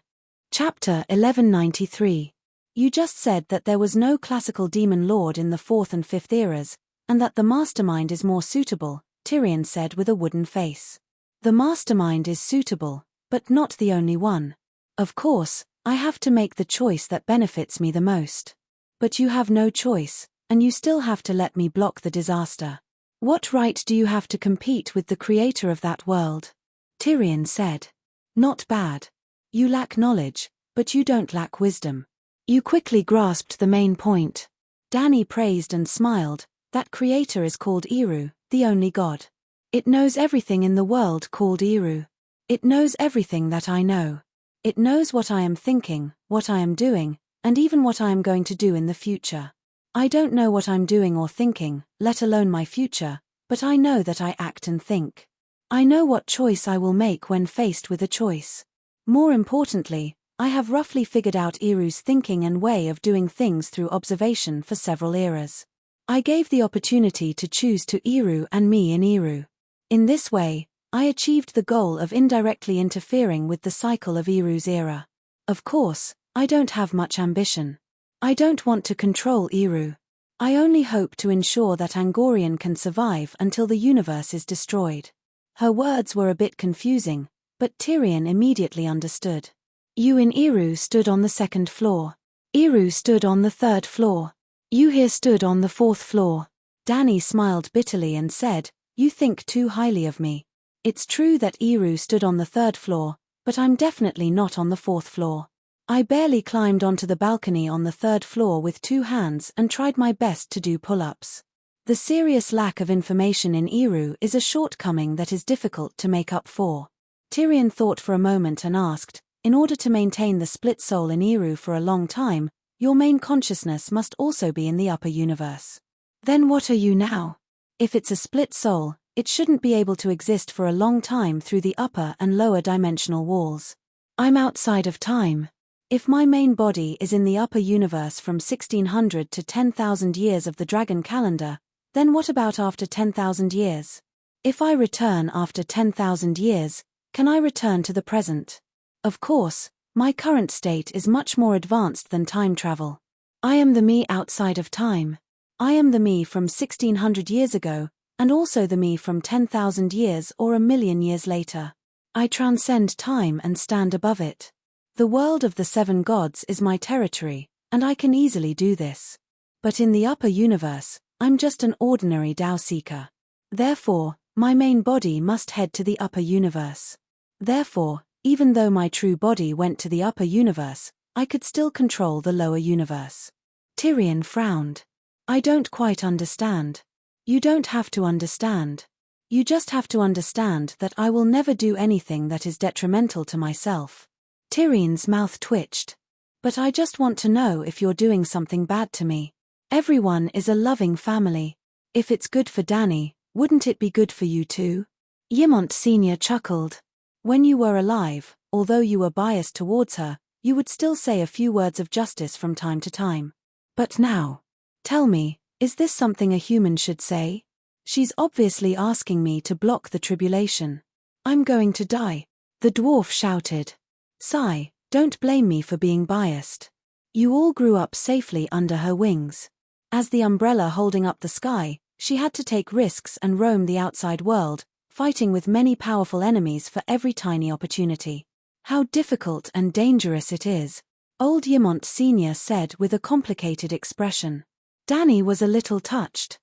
Chapter 1193. You just said that there was no classical demon lord in the 4th and 5th eras, and that the mastermind is more suitable, Tyrion said with a wooden face. The mastermind is suitable, but not the only one. Of course, I have to make the choice that benefits me the most. But you have no choice, and you still have to let me block the disaster. What right do you have to compete with the creator of that world? Tyrion said. Not bad. You lack knowledge, but you don't lack wisdom. You quickly grasped the main point. Dany praised and smiled. That creator is called Eru, the only god. It knows everything in the world called Eru. It knows everything that I know. It knows what I am thinking, what I am doing, and even what I am going to do in the future. I don't know what I'm doing or thinking, let alone my future, but I know that I act and think. I know what choice I will make when faced with a choice. More importantly, I have roughly figured out Eru's thinking and way of doing things through observation for several eras. I gave the opportunity to choose to Eru and me in Eru. In this way, I achieved the goal of indirectly interfering with the cycle of Iru's era. Of course, I don't have much ambition. I don't want to control Iru. I only hope to ensure that Angorian can survive until the universe is destroyed. Her words were a bit confusing, but Tyrion immediately understood. You in Iru stood on the 2nd floor. Iru stood on the 3rd floor. You here stood on the 4th floor. Dany smiled bitterly and said, You think too highly of me. It's true that Iru stood on the 3rd floor, but I'm definitely not on the 4th floor. I barely climbed onto the balcony on the 3rd floor with 2 hands and tried my best to do pull-ups. The serious lack of information in Iru is a shortcoming that is difficult to make up for. Tyrion thought for a moment and asked, in order to maintain the split soul in Iru for a long time, your main consciousness must also be in the upper universe. Then what are you now? If it's a split soul, it shouldn't be able to exist for a long time through the upper and lower dimensional walls. I'm outside of time. If my main body is in the upper universe from 1600 to 10,000 years of the dragon calendar, then what about after 10,000 years? If I return after 10,000 years, can I return to the present? Of course, my current state is much more advanced than time travel. I am the me outside of time. I am the me from 1600 years ago, and also the me from 10,000 years or a million years later. I transcend time and stand above it. The world of the 7 gods is my territory, and I can easily do this. But in the upper universe, I'm just an ordinary Tao seeker. Therefore, my main body must head to the upper universe. Therefore, even though my true body went to the upper universe, I could still control the lower universe. Tyrion frowned. I don't quite understand. You don't have to understand. You just have to understand that I will never do anything that is detrimental to myself. Tyrion's mouth twitched. But I just want to know if you're doing something bad to me. Everyone is a loving family. If it's good for Dany, wouldn't it be good for you too? Ymont Sr. chuckled. When you were alive, although you were biased towards her, you would still say a few words of justice from time to time. But now, tell me, is this something a human should say? She's obviously asking me to block the tribulation. I'm going to die, the dwarf shouted. Sigh, don't blame me for being biased. You all grew up safely under her wings. As the umbrella holding up the sky, she had to take risks and roam the outside world, fighting with many powerful enemies for every tiny opportunity. How difficult and dangerous it is, old Ymont Sr. said with a complicated expression. Dany was a little touched.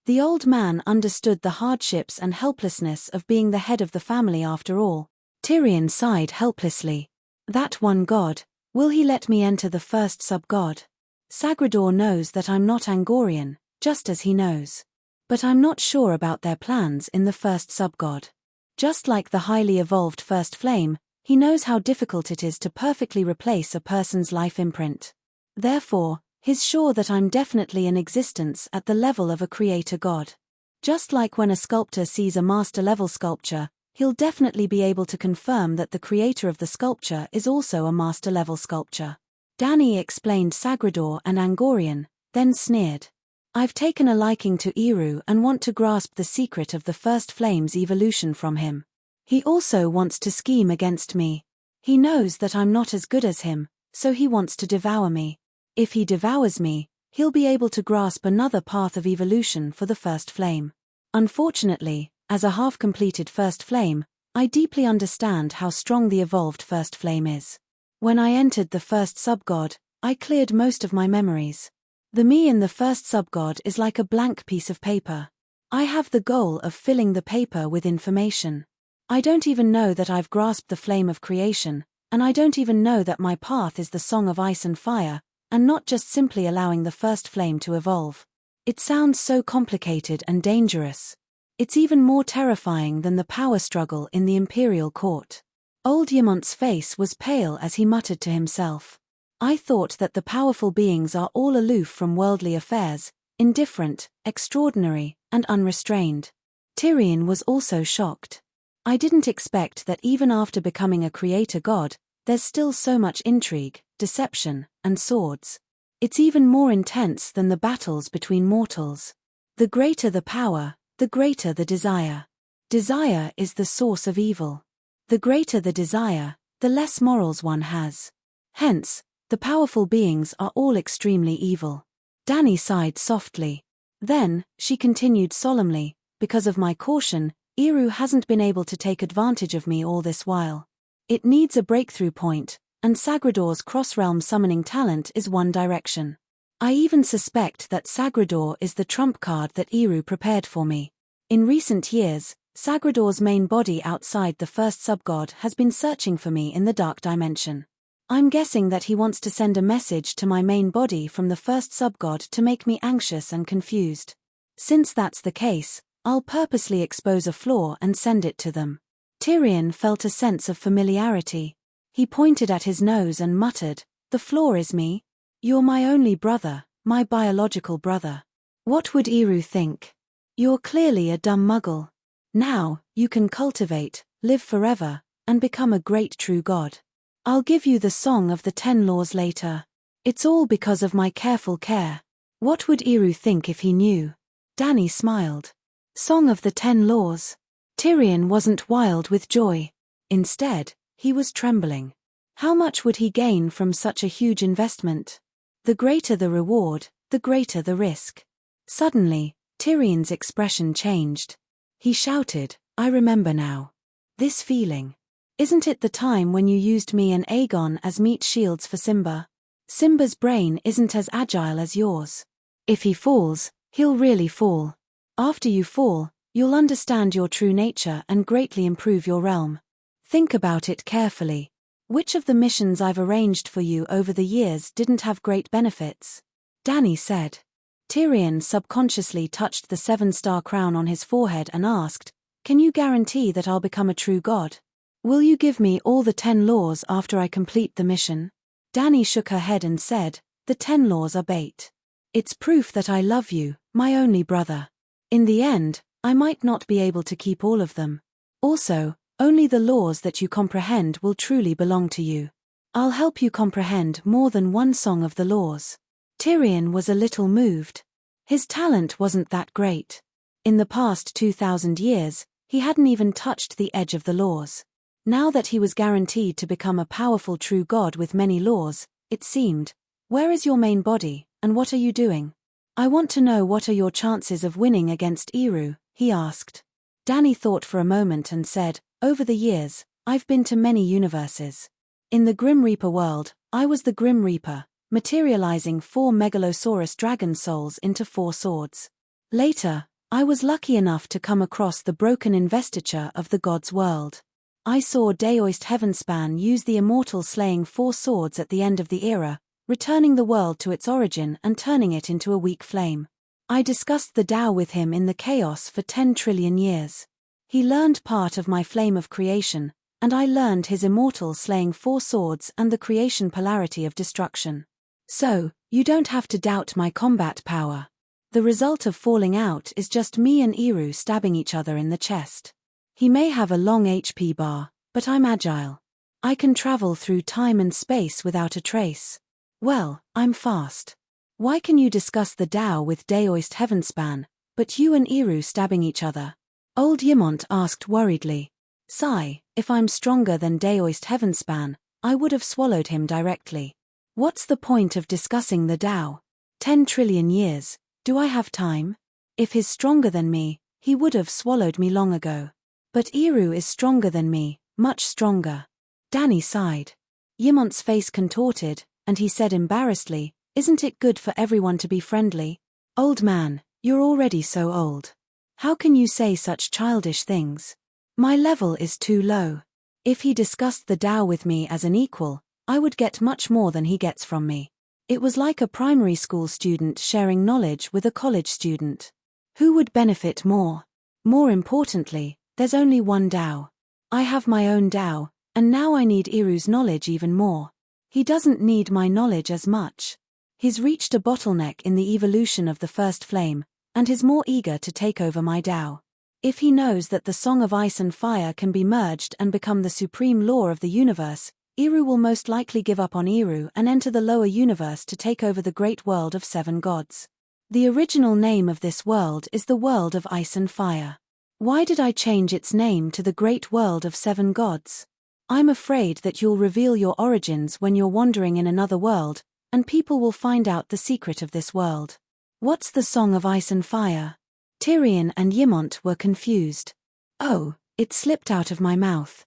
The old man understood the hardships and helplessness of being the head of the family after all. Tyrion sighed helplessly. That one god, will he let me enter the first sub-god? Sagrador knows that I'm not Angorian, just as he knows. But I'm not sure about their plans in the first sub-god. Just like the highly evolved first flame, he knows how difficult it is to perfectly replace a person's life imprint. Therefore, he's sure that I'm definitely in existence at the level of a creator god. Just like when a sculptor sees a master-level sculpture, he'll definitely be able to confirm that the creator of the sculpture is also a master-level sculpture. Dany explained Sagrador and Angorian, then sneered. I've taken a liking to Iru and want to grasp the secret of the first flame's evolution from him. He also wants to scheme against me. He knows that I'm not as good as him, so he wants to devour me. If he devours me, he'll be able to grasp another path of evolution for the first flame. Unfortunately, as a half-completed first flame, I deeply understand how strong the evolved first flame is. When I entered the first sub-god, I cleared most of my memories. The me in the first sub-god is like a blank piece of paper. I have the goal of filling the paper with information. I don't even know that I've grasped the flame of creation, and I don't even know that my path is the song of ice and fire, and not just simply allowing the first flame to evolve. It sounds so complicated and dangerous. It's even more terrifying than the power struggle in the imperial court. Old Ymont's face was pale as he muttered to himself. I thought that the powerful beings are all aloof from worldly affairs, indifferent, extraordinary, and unrestrained. Tyrion was also shocked. I didn't expect that even after becoming a creator god, there's still so much intrigue, deception, and swords. It's even more intense than the battles between mortals. The greater the power, the greater the desire. Desire is the source of evil. The greater the desire, the less morals one has. Hence, the powerful beings are all extremely evil. Dani sighed softly. Then, she continued solemnly, because of my caution, Eru hasn't been able to take advantage of me all this while. It needs a breakthrough point, and Sagrador's cross-realm summoning talent is one direction. I even suspect that Sagrador is the trump card that Eru prepared for me. In recent years, Sagrador's main body outside the first subgod has been searching for me in the dark dimension. I'm guessing that he wants to send a message to my main body from the first subgod to make me anxious and confused. Since that's the case, I'll purposely expose a flaw and send it to them. Tyrion felt a sense of familiarity. He pointed at his nose and muttered, "The flaw is me. You're my only brother, my biological brother. What would Eru think? You're clearly a dumb muggle. Now, you can cultivate, live forever, and become a great true god. I'll give you the Song of the 10 Laws later. It's all because of my careful care. What would Eru think if he knew?" Dani smiled. Song of the 10 Laws. Tyrion wasn't wild with joy. Instead, he was trembling. How much would he gain from such a huge investment? The greater the reward, the greater the risk. Suddenly, Tyrion's expression changed. He shouted, "I remember now. This feeling. Isn't it the time when you used me and Aegon as meat shields for Simba? Simba's brain isn't as agile as yours. If he falls, he'll really fall. After you fall, you'll understand your true nature and greatly improve your realm. Think about it carefully. Which of the missions I've arranged for you over the years didn't have great benefits?" Dani said. Tyrion subconsciously touched the 7-star crown on his forehead and asked, "Can you guarantee that I'll become a true god? Will you give me all the 10 laws after I complete the mission?" Dani shook her head and said, "The 10 laws are bait. It's proof that I love you, my only brother. In the end, I might not be able to keep all of them. Also, only the laws that you comprehend will truly belong to you. I'll help you comprehend more than one song of the laws." Tyrion was a little moved. His talent wasn't that great. In the past 2,000 years, he hadn't even touched the edge of the laws. Now that he was guaranteed to become a powerful true god with many laws, it seemed, "Where is your main body, and what are you doing? I want to know what are your chances of winning against Eru," he asked. Dani thought for a moment and said, "Over the years, I've been to many universes. In the Grim Reaper world, I was the Grim Reaper, materializing 4 Megalosaurus dragon souls into 4 swords. Later, I was lucky enough to come across the broken investiture of the god's world. I saw Daoist Heavenspan use the immortal slaying 4 swords at the end of the era, returning the world to its origin and turning it into a weak flame. I discussed the Tao with him in the chaos for 10 trillion years. He learned part of my flame of creation, and I learned his immortal slaying 4 swords and the creation polarity of destruction. So, you don't have to doubt my combat power. The result of falling out is just me and Eru stabbing each other in the chest. He may have a long HP bar, but I'm agile. I can travel through time and space without a trace. Well, I'm fast. Why can you discuss the Tao with Daoist Heavenspan, but you and Eru stabbing each other?" Old Ymont asked worriedly. "Sigh, if I'm stronger than Daoist Heavenspan, I would have swallowed him directly. What's the point of discussing the Tao? 10 trillion years, do I have time? If he's stronger than me, he would have swallowed me long ago. But Eru is stronger than me, much stronger." Dani sighed. Ymont's face contorted, and he said embarrassedly, "Isn't it good for everyone to be friendly? Old man, you're already so old. How can you say such childish things? My level is too low. If he discussed the Tao with me as an equal, I would get much more than he gets from me. It was like a primary school student sharing knowledge with a college student. Who would benefit more? More importantly, there's only one Tao. I have my own Tao, and now I need Eru's knowledge even more. He doesn't need my knowledge as much. He's reached a bottleneck in the evolution of the first flame, and is more eager to take over my Tao. If he knows that the Song of Ice and Fire can be merged and become the supreme law of the universe, Eru will most likely give up on Eru and enter the lower universe to take over the great world of 7 gods. The original name of this world is the world of Ice and Fire. Why did I change its name to the Great World of Seven Gods? I'm afraid that you'll reveal your origins when you're wandering in another world, and people will find out the secret of this world. What's the Song of Ice and Fire? Tyrion and Ymont were confused. Oh, it slipped out of my mouth.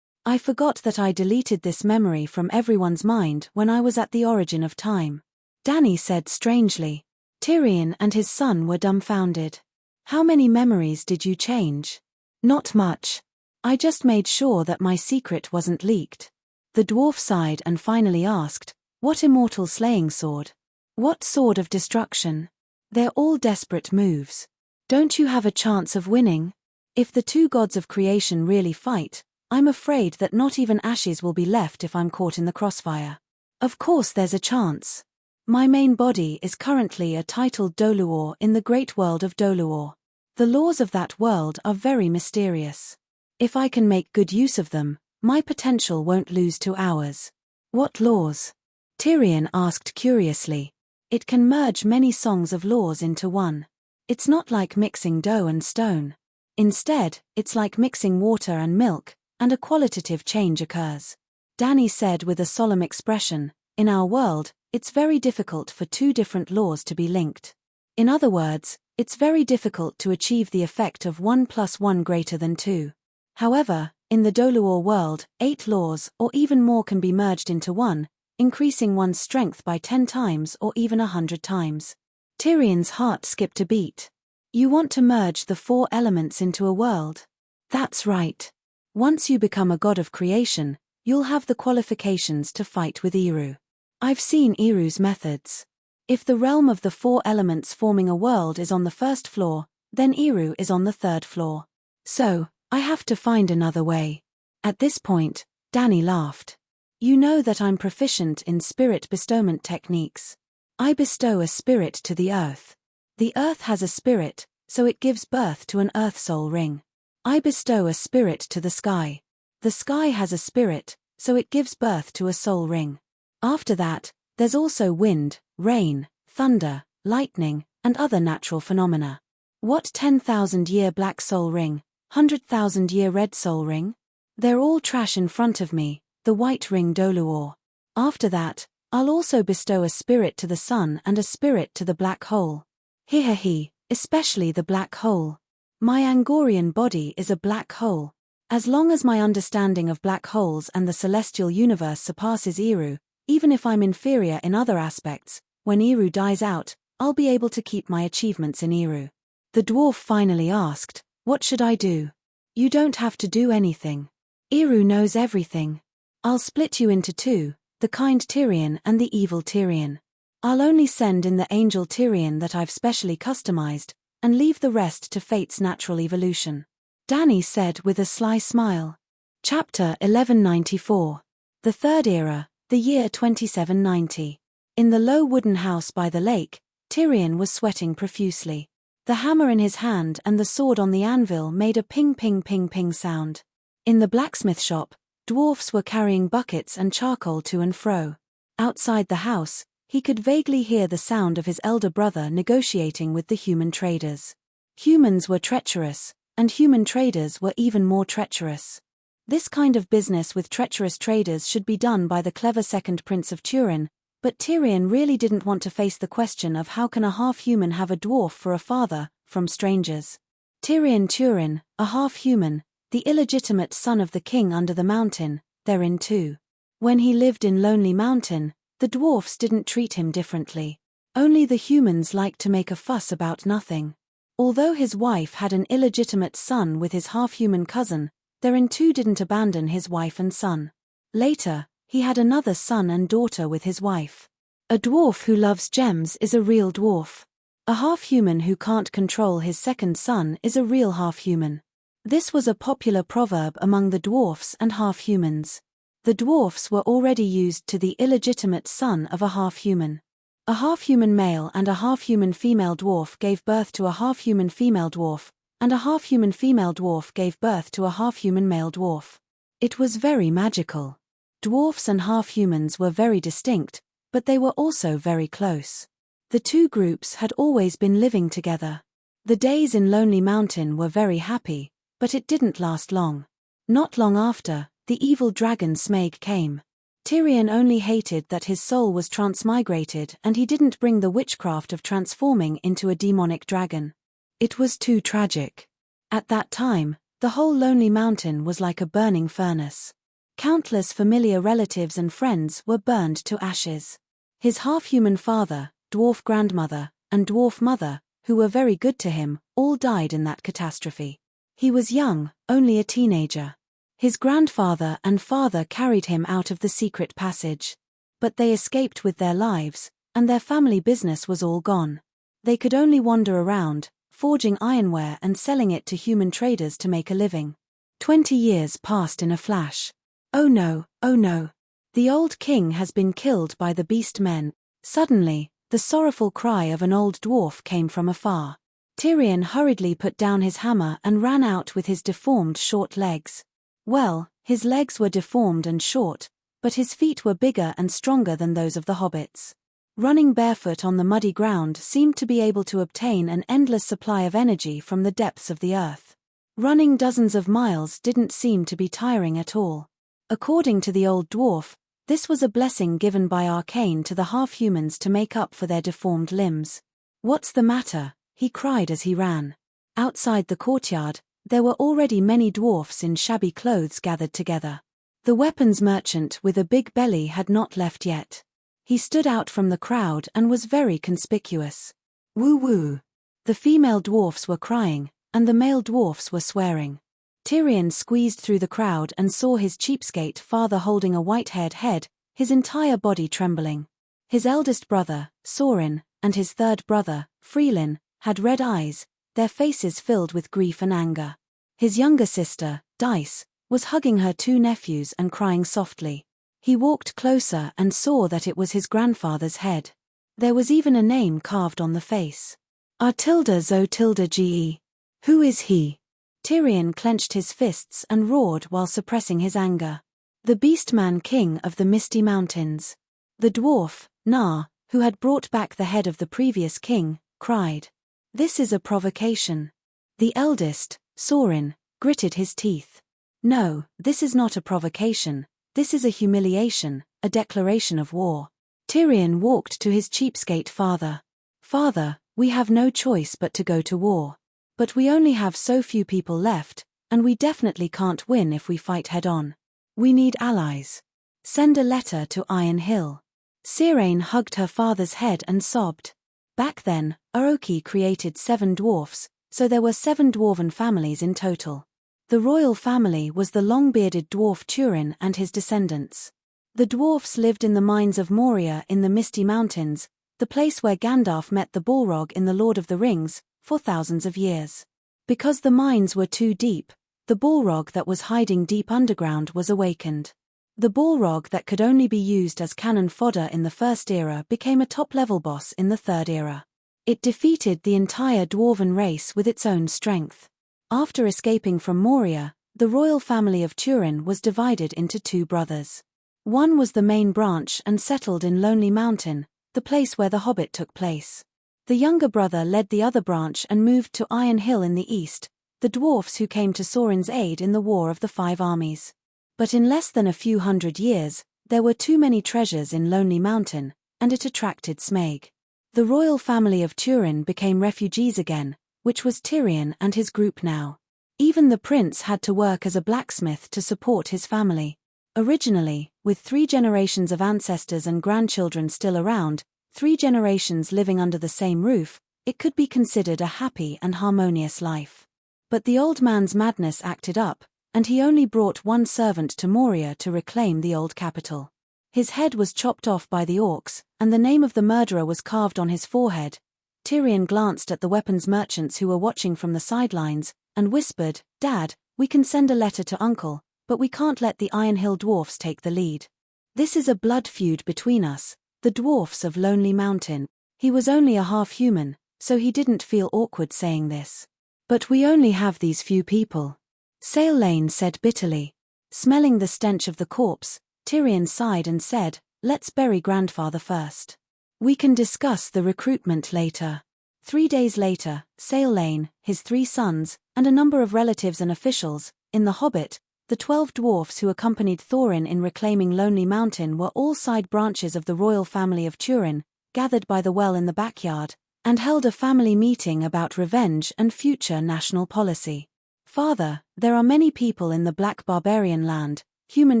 I forgot that I deleted this memory from everyone's mind when I was at the origin of time. Dany said strangely. Tyrion and his son were dumbfounded. How many memories did you change? Not much. I just made sure that my secret wasn't leaked. The dwarf sighed and finally asked, what immortal slaying sword? What sword of destruction? They're all desperate moves. Don't you have a chance of winning? If the two gods of creation really fight, I'm afraid that not even ashes will be left if I'm caught in the crossfire. Of course there's a chance. My main body is currently a titled Doluor in the great world of Doluor. The laws of that world are very mysterious. If I can make good use of them, my potential won't lose to ours. What laws? Tyrion asked curiously. It can merge many songs of laws into one. It's not like mixing dough and stone. Instead, it's like mixing water and milk, and a qualitative change occurs. Dany said with a solemn expression, in our world, it's very difficult for two different laws to be linked. In other words, it's very difficult to achieve the effect of 1 + 1 greater than 2. However, in the Doluor world, 8 laws or even more can be merged into one, increasing one's strength by 10 times or even 100 times. Tyrion's heart skipped a beat. You want to merge the 4 elements into a world? That's right. Once you become a god of creation, you'll have the qualifications to fight with Eru. I've seen Eru's methods. If the realm of the 4 elements forming a world is on the 1st floor, then Eru is on the 3rd floor. So, I have to find another way. At this point, Dany laughed. You know that I'm proficient in spirit bestowment techniques. I bestow a spirit to the earth. The earth has a spirit, so it gives birth to an earth soul ring. I bestow a spirit to the sky. The sky has a spirit, so it gives birth to a soul ring. After that, there's also wind, rain, thunder, lightning, and other natural phenomena. What 10,000-year black soul ring, 100,000-year red soul ring? They're all trash in front of me, the white ring Doluor. After that, I'll also bestow a spirit to the sun and a spirit to the black hole. He, especially the black hole. My Angorian body is a black hole. As long as my understanding of black holes and the celestial universe surpasses Eru, even if I'm inferior in other aspects, when Eru dies out, I'll be able to keep my achievements in Eru. The dwarf finally asked, what should I do? You don't have to do anything. Eru knows everything. I'll split you into 2, the kind Tyrion and the evil Tyrion. I'll only send in the angel Tyrion that I've specially customized, and leave the rest to fate's natural evolution. Dany said with a sly smile. Chapter 1194. The Third Era, the year 2790. In the low wooden house by the lake, Tyrion was sweating profusely. The hammer in his hand and the sword on the anvil made a ping-ping-ping-ping sound. In the blacksmith shop, dwarfs were carrying buckets and charcoal to and fro. Outside the house, he could vaguely hear the sound of his elder brother negotiating with the human traders. Humans were treacherous, and human traders were even more treacherous. This kind of business with treacherous traders should be done by the clever second prince of Turin, but Tyrion really didn't want to face the question of how can a half-human have a dwarf for a father, from strangers. Tyrion Turin, a half-human, the illegitimate son of the king under the mountain, therein too. When he lived in Lonely Mountain, the dwarfs didn't treat him differently. Only the humans liked to make a fuss about nothing. Although his wife had an illegitimate son with his half-human cousin, therein too didn't abandon his wife and son. Later, he had another son and daughter with his wife. A dwarf who loves gems is a real dwarf. A half-human who can't control his second son is a real half-human. This was a popular proverb among the dwarfs and half-humans. The dwarfs were already used to the illegitimate son of a half-human. A half-human male and a half-human female dwarf gave birth to a half-human female dwarf, and a half-human female dwarf gave birth to a half-human male dwarf. It was very magical. Dwarfs and half-humans were very distinct, but they were also very close. The two groups had always been living together. The days in Lonely Mountain were very happy, But it didn't last long. Not long after, the evil dragon Smaug came. Tyrion only hated that his soul was transmigrated and he didn't bring the witchcraft of transforming into a demonic dragon. It was too tragic. At that time, the whole Lonely Mountain was like a burning furnace. Countless familiar relatives and friends were burned to ashes. His half-human father, dwarf grandmother, and dwarf mother, who were very good to him, all died in that catastrophe. He was young, only a teenager. His grandfather and father carried him out of the secret passage. But they escaped with their lives, and their family business was all gone. They could only wander around, forging ironware and selling it to human traders to make a living. 20 years passed in a flash. Oh no, oh no. The old king has been killed by the beast men. Suddenly, the sorrowful cry of an old dwarf came from afar. Tyrion hurriedly put down his hammer and ran out with his deformed short legs. Well, his legs were deformed and short, but his feet were bigger and stronger than those of the hobbits. Running barefoot on the muddy ground seemed to be able to obtain an endless supply of energy from the depths of the earth. Running dozens of miles didn't seem to be tiring at all. According to the old dwarf, this was a blessing given by Arcane to the half-humans to make up for their deformed limbs. "What's the matter?" he cried as he ran. Outside the courtyard, there were already many dwarfs in shabby clothes gathered together. The weapons merchant with a big belly had not left yet. He stood out from the crowd and was very conspicuous. Woo-woo! The female dwarfs were crying, and the male dwarfs were swearing. Tyrion squeezed through the crowd and saw his cheapskate father holding a white-haired head, his entire body trembling. His eldest brother, Sorin, and his third brother, Freelin, had red eyes, their faces filled with grief and anger. His younger sister, Dice, was hugging her two nephews and crying softly. He walked closer and saw that it was his grandfather's head. There was even a name carved on the face. Artilda Zotilda Ge. Who is he? Tyrion clenched his fists and roared while suppressing his anger. The Beastman King of the Misty Mountains. The dwarf, Nar, who had brought back the head of the previous king, cried. This is a provocation. The eldest, Sorin, gritted his teeth. No, this is not a provocation, this is a humiliation, a declaration of war. Tyrion walked to his cheapskate father. Father, we have no choice but to go to war. But we only have so few people left, and we definitely can't win if we fight head-on. We need allies. Send a letter to Iron Hill. Cyrene hugged her father's head and sobbed. Back then, Oroki created 7 dwarfs, so there were 7 dwarven families in total. The royal family was the long-bearded dwarf Turin and his descendants. The dwarfs lived in the mines of Moria in the Misty Mountains, the place where Gandalf met the Balrog in The Lord of the Rings, for thousands of years. Because the mines were too deep, the Balrog that was hiding deep underground was awakened. The Balrog that could only be used as cannon fodder in the First Era became a top-level boss in the Third Era. It defeated the entire dwarven race with its own strength. After escaping from Moria, the royal family of Turin was divided into 2 brothers. One was the main branch and settled in Lonely Mountain, the place where The Hobbit took place. The younger brother led the other branch and moved to Iron Hill in the east, the dwarfs who came to Sauron's aid in the War of the 5 Armies. But in less than a few hundred years, there were too many treasures in Lonely Mountain, and it attracted Smaug. The royal family of Turin became refugees again, which was Tyrion and his group now. Even the prince had to work as a blacksmith to support his family. Originally, with 3 generations of ancestors and grandchildren still around, 3 generations living under the same roof, it could be considered a happy and harmonious life. But the old man's madness acted up, and he only brought 1 servant to Moria to reclaim the old capital. His head was chopped off by the orcs, and the name of the murderer was carved on his forehead. Tyrion glanced at the weapons merchants who were watching from the sidelines, and whispered, "Dad, we can send a letter to Uncle, but we can't let the Iron Hill dwarfs take the lead. This is a blood feud between us, the dwarfs of Lonely Mountain." He was only a half-human, so he didn't feel awkward saying this. "But we only have these few people," Saelane said bitterly. Smelling the stench of the corpse, Tyrion sighed and said, "Let's bury grandfather first. We can discuss the recruitment later." 3 days later, Saellane, his 3 sons, and a number of relatives and officials, in The Hobbit, the 12 dwarfs who accompanied Thorin in reclaiming Lonely Mountain were all side branches of the royal family of Turin, gathered by the well in the backyard, and held a family meeting about revenge and future national policy. Father, there are many people in the Black Barbarian land, human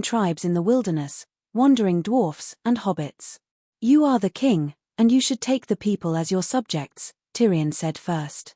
tribes in the wilderness, wandering dwarfs and hobbits. You are the king, and you should take the people as your subjects, Tyrion said first.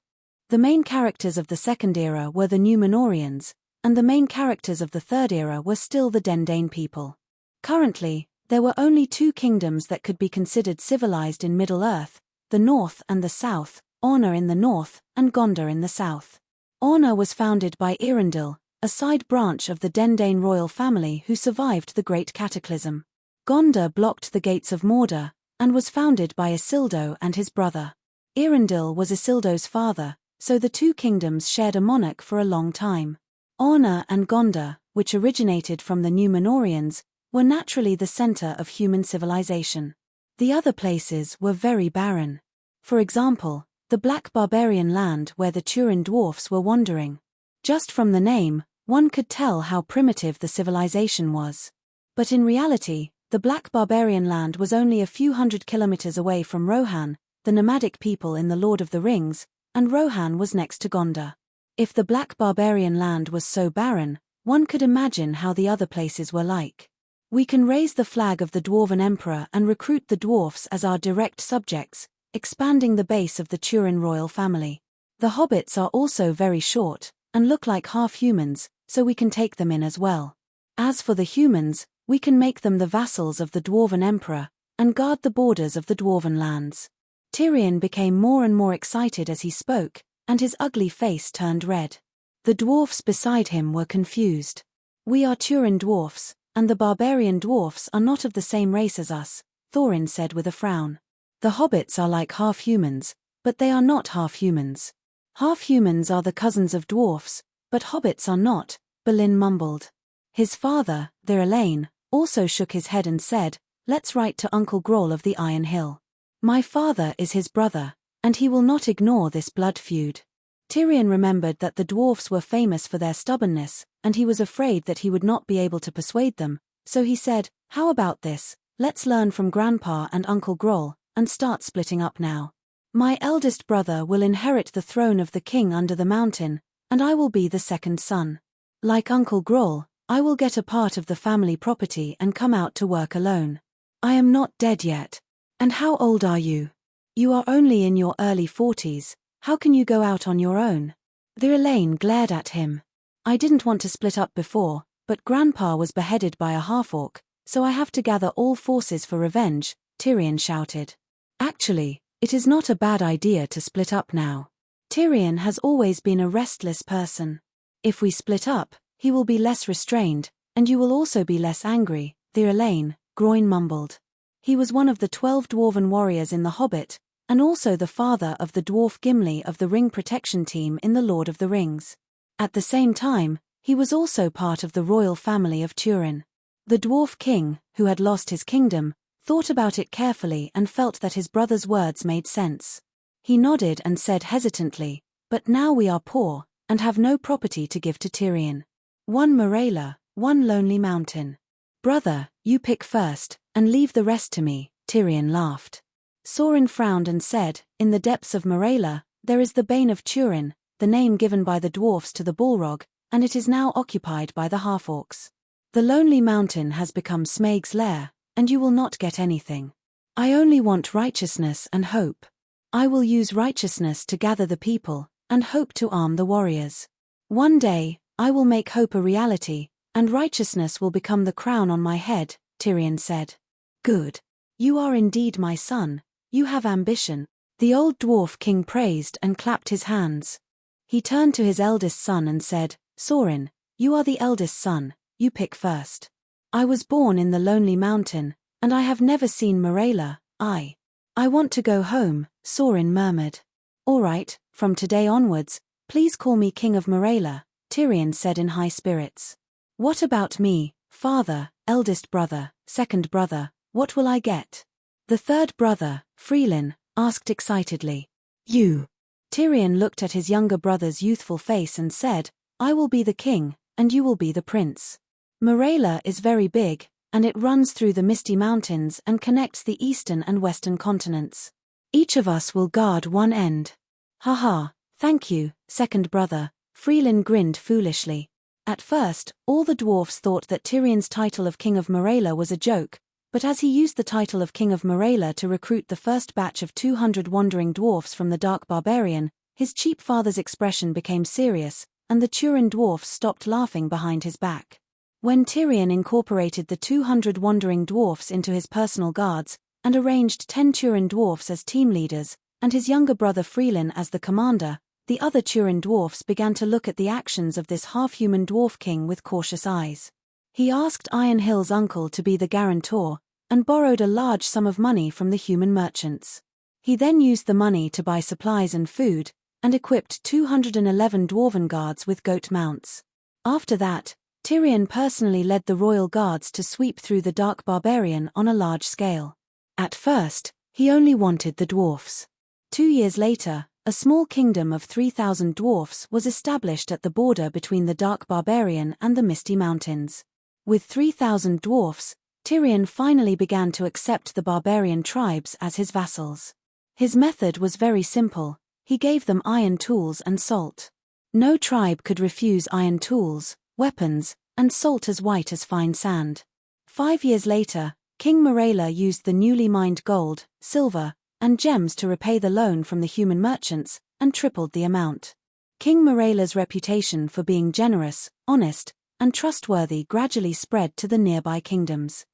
The main characters of the Second Era were the Númenóreans, and the main characters of the Third Era were still the Dendane people. Currently, there were only 2 kingdoms that could be considered civilized in Middle-earth, the North and the South, Orna in the north and Gondor in the south. Orna was founded by Eärendil, a side branch of the Dendane royal family who survived the Great Cataclysm. Gondor blocked the gates of Mordor, and was founded by Isildur and his brother. Eärendil was Isildur's father, so the 2 kingdoms shared a monarch for a long time. Orna and Gondor, which originated from the Númenóreans, were naturally the center of human civilization. The other places were very barren. For example, the Black Barbarian land where the Turin dwarfs were wandering. Just from the name, one could tell how primitive the civilization was. But in reality, the Black Barbarian land was only a few hundred kilometers away from Rohan, the nomadic people in The Lord of the Rings, and Rohan was next to Gondor. If the Black Barbarian land was so barren, one could imagine how the other places were like. We can raise the flag of the Dwarven Emperor and recruit the dwarfs as our direct subjects, expanding the base of the Turin royal family. The hobbits are also very short, and look like half-humans, so we can take them in as well. As for the humans, we can make them the vassals of the Dwarven Emperor, and guard the borders of the Dwarven lands. Tyrion became more and more excited as he spoke, and his ugly face turned red. The dwarfs beside him were confused. We are Turin dwarfs, and the barbarian dwarfs are not of the same race as us, Thorin said with a frown. The hobbits are like half-humans, but they are not half-humans. Half-humans are the cousins of dwarfs, but hobbits are not, Balin mumbled. His father, Thirlane, also shook his head and said, "Let's write to Uncle Groll of the Iron Hill. My father is his brother, and he will not ignore this blood feud." Tyrion remembered that the dwarfs were famous for their stubbornness, and he was afraid that he would not be able to persuade them, so he said, "How about this? Let's learn from Grandpa and Uncle Groll, and start splitting up now. My eldest brother will inherit the throne of the king under the mountain, and I will be the second son. Like Uncle Groll, I will get a part of the family property and come out to work alone. I am not dead yet. And how old are you? You are only in your early 40s, how can you go out on your own?" Thirlane glared at him. "I didn't want to split up before, but Grandpa was beheaded by a half-orc, so I have to gather all forces for revenge," Tyrion shouted. "Actually, it is not a bad idea to split up now. Tyrion has always been a restless person. If we split up, he will be less restrained, and you will also be less angry," Thirlane, Groin mumbled. He was one of the 12 dwarven warriors in The Hobbit, and also the father of the dwarf Gimli of the Ring Protection Team in The Lord of the Rings. At the same time, he was also part of the royal family of Turin. The dwarf king, who had lost his kingdom, thought about it carefully and felt that his brother's words made sense. He nodded and said hesitantly, "But now we are poor, and have no property to give to Tyrion. 1 Moraila, 1 Lonely Mountain. Brother, you pick first, and leave the rest to me," Tyrion laughed. Sauron frowned and said, "In the depths of Moraila, there is the Bane of Turin, the name given by the dwarfs to the Balrog, and it is now occupied by the half-orcs. The Lonely Mountain has become Smaug's lair, and you will not get anything. I only want righteousness and hope. I will use righteousness to gather the people, and hope to arm the warriors. One day, I will make hope a reality, and righteousness will become the crown on my head," Tyrion said. "Good. You are indeed my son, you have ambition," the old dwarf king praised and clapped his hands. He turned to his eldest son and said, "Sauron, you are the eldest son, you pick first. I was born in the Lonely Mountain, and I have never seen Moraila. I want to go home," Sauron murmured. "All right, from today onwards, please call me King of Moraila," Tyrion said in high spirits. "What about me, father, eldest brother, second brother, what will I get?" The third brother, Freelin, asked excitedly. You. Tyrion looked at his younger brother's youthful face and said, I will be the king, and you will be the prince. Moraila is very big, and it runs through the Misty Mountains and connects the eastern and western continents. Each of us will guard one end. Haha, thank you, second brother, Freelin grinned foolishly. At first, all the dwarfs thought that Tyrion's title of King of Moraila was a joke, but as he used the title of King of Moraila to recruit the first batch of 200 wandering dwarfs from the Dark Barbarian, his cheap father's expression became serious, and the Turin dwarfs stopped laughing behind his back. When Tyrion incorporated the 200 wandering dwarfs into his personal guards, and arranged 10 Turin dwarfs as team leaders, and his younger brother Freelin as the commander, the other Turin dwarfs began to look at the actions of this half-human dwarf king with cautious eyes. He asked Iron Hill's uncle to be the guarantor, and borrowed a large sum of money from the human merchants. He then used the money to buy supplies and food, and equipped 211 dwarven guards with goat mounts. After that, Tyrion personally led the royal guards to sweep through the Dark Barbarian on a large scale. At first, he only wanted the dwarfs. 2 years later, a small kingdom of 3,000 dwarfs was established at the border between the Dark Barbarian and the Misty Mountains. With 3,000 dwarfs, Tyrion finally began to accept the barbarian tribes as his vassals. His method was very simple. He gave them iron tools and salt. No tribe could refuse iron tools, weapons, and salt as white as fine sand. 5 years later, King Moraila used the newly mined gold, silver, and gems to repay the loan from the human merchants, and tripled the amount. King Moraila's reputation for being generous, honest, and trustworthy gradually spread to the nearby kingdoms.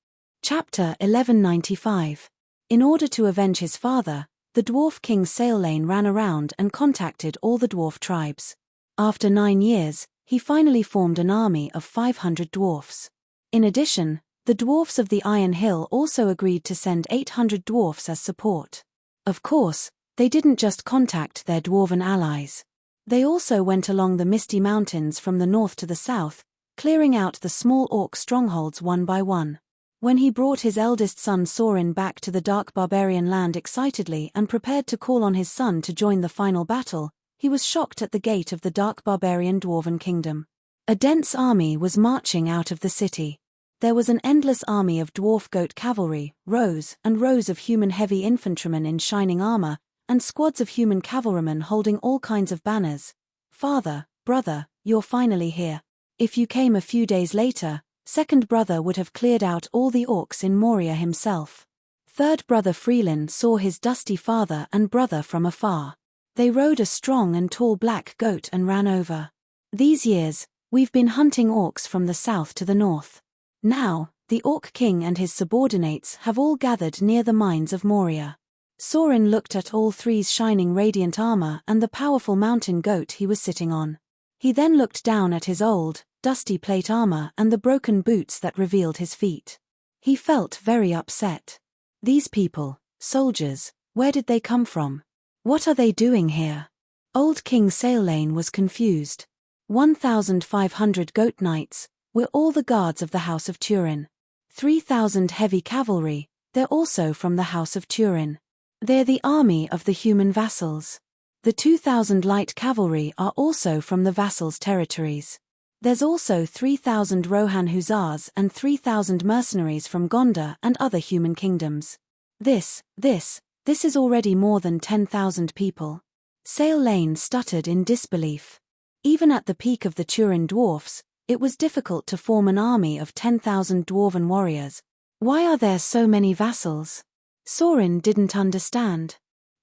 Chapter 1195. In order to avenge his father, the dwarf king Saellane ran around and contacted all the dwarf tribes. After 9 years, he finally formed an army of 500 dwarfs. In addition, the dwarfs of the Iron Hill also agreed to send 800 dwarfs as support. Of course, they didn't just contact their dwarven allies. They also went along the Misty Mountains from the north to the south, clearing out the small orc strongholds one by one. When he brought his eldest son Sorin back to the Dark Barbarian land excitedly and prepared to call on his son to join the final battle, he was shocked at the gate of the Dark Barbarian Dwarven Kingdom. A dense army was marching out of the city. There was an endless army of dwarf goat cavalry, rows and rows of human heavy infantrymen in shining armor, and squads of human cavalrymen holding all kinds of banners. Father, brother, you're finally here. If you came a few days later, second brother would have cleared out all the orcs in Moria himself. Third brother Freelin saw his dusty father and brother from afar. They rode a strong and tall black goat and ran over. These years, we've been hunting orcs from the south to the north. Now, the Orc King and his subordinates have all gathered near the mines of Moria. Sorin looked at all three's shining radiant armor and the powerful mountain goat he was sitting on. He then looked down at his old, dusty plate armor and the broken boots that revealed his feet. He felt very upset. These people, soldiers, where did they come from? What are they doing here? Old King Saellane was confused. 1,500 goat knights were all the guards of the House of Turin. 3,000 heavy cavalry, they're also from the House of Turin. They're the army of the human vassals. The 2,000 light cavalry are also from the vassals' territories. There's also 3,000 Rohan hussars and 3,000 mercenaries from Gondor and other human kingdoms. This is already more than 10,000 people. Saellane stuttered in disbelief. Even at the peak of the Turin dwarfs, it was difficult to form an army of 10,000 dwarven warriors. Why are there so many vassals? Sorin didn't understand.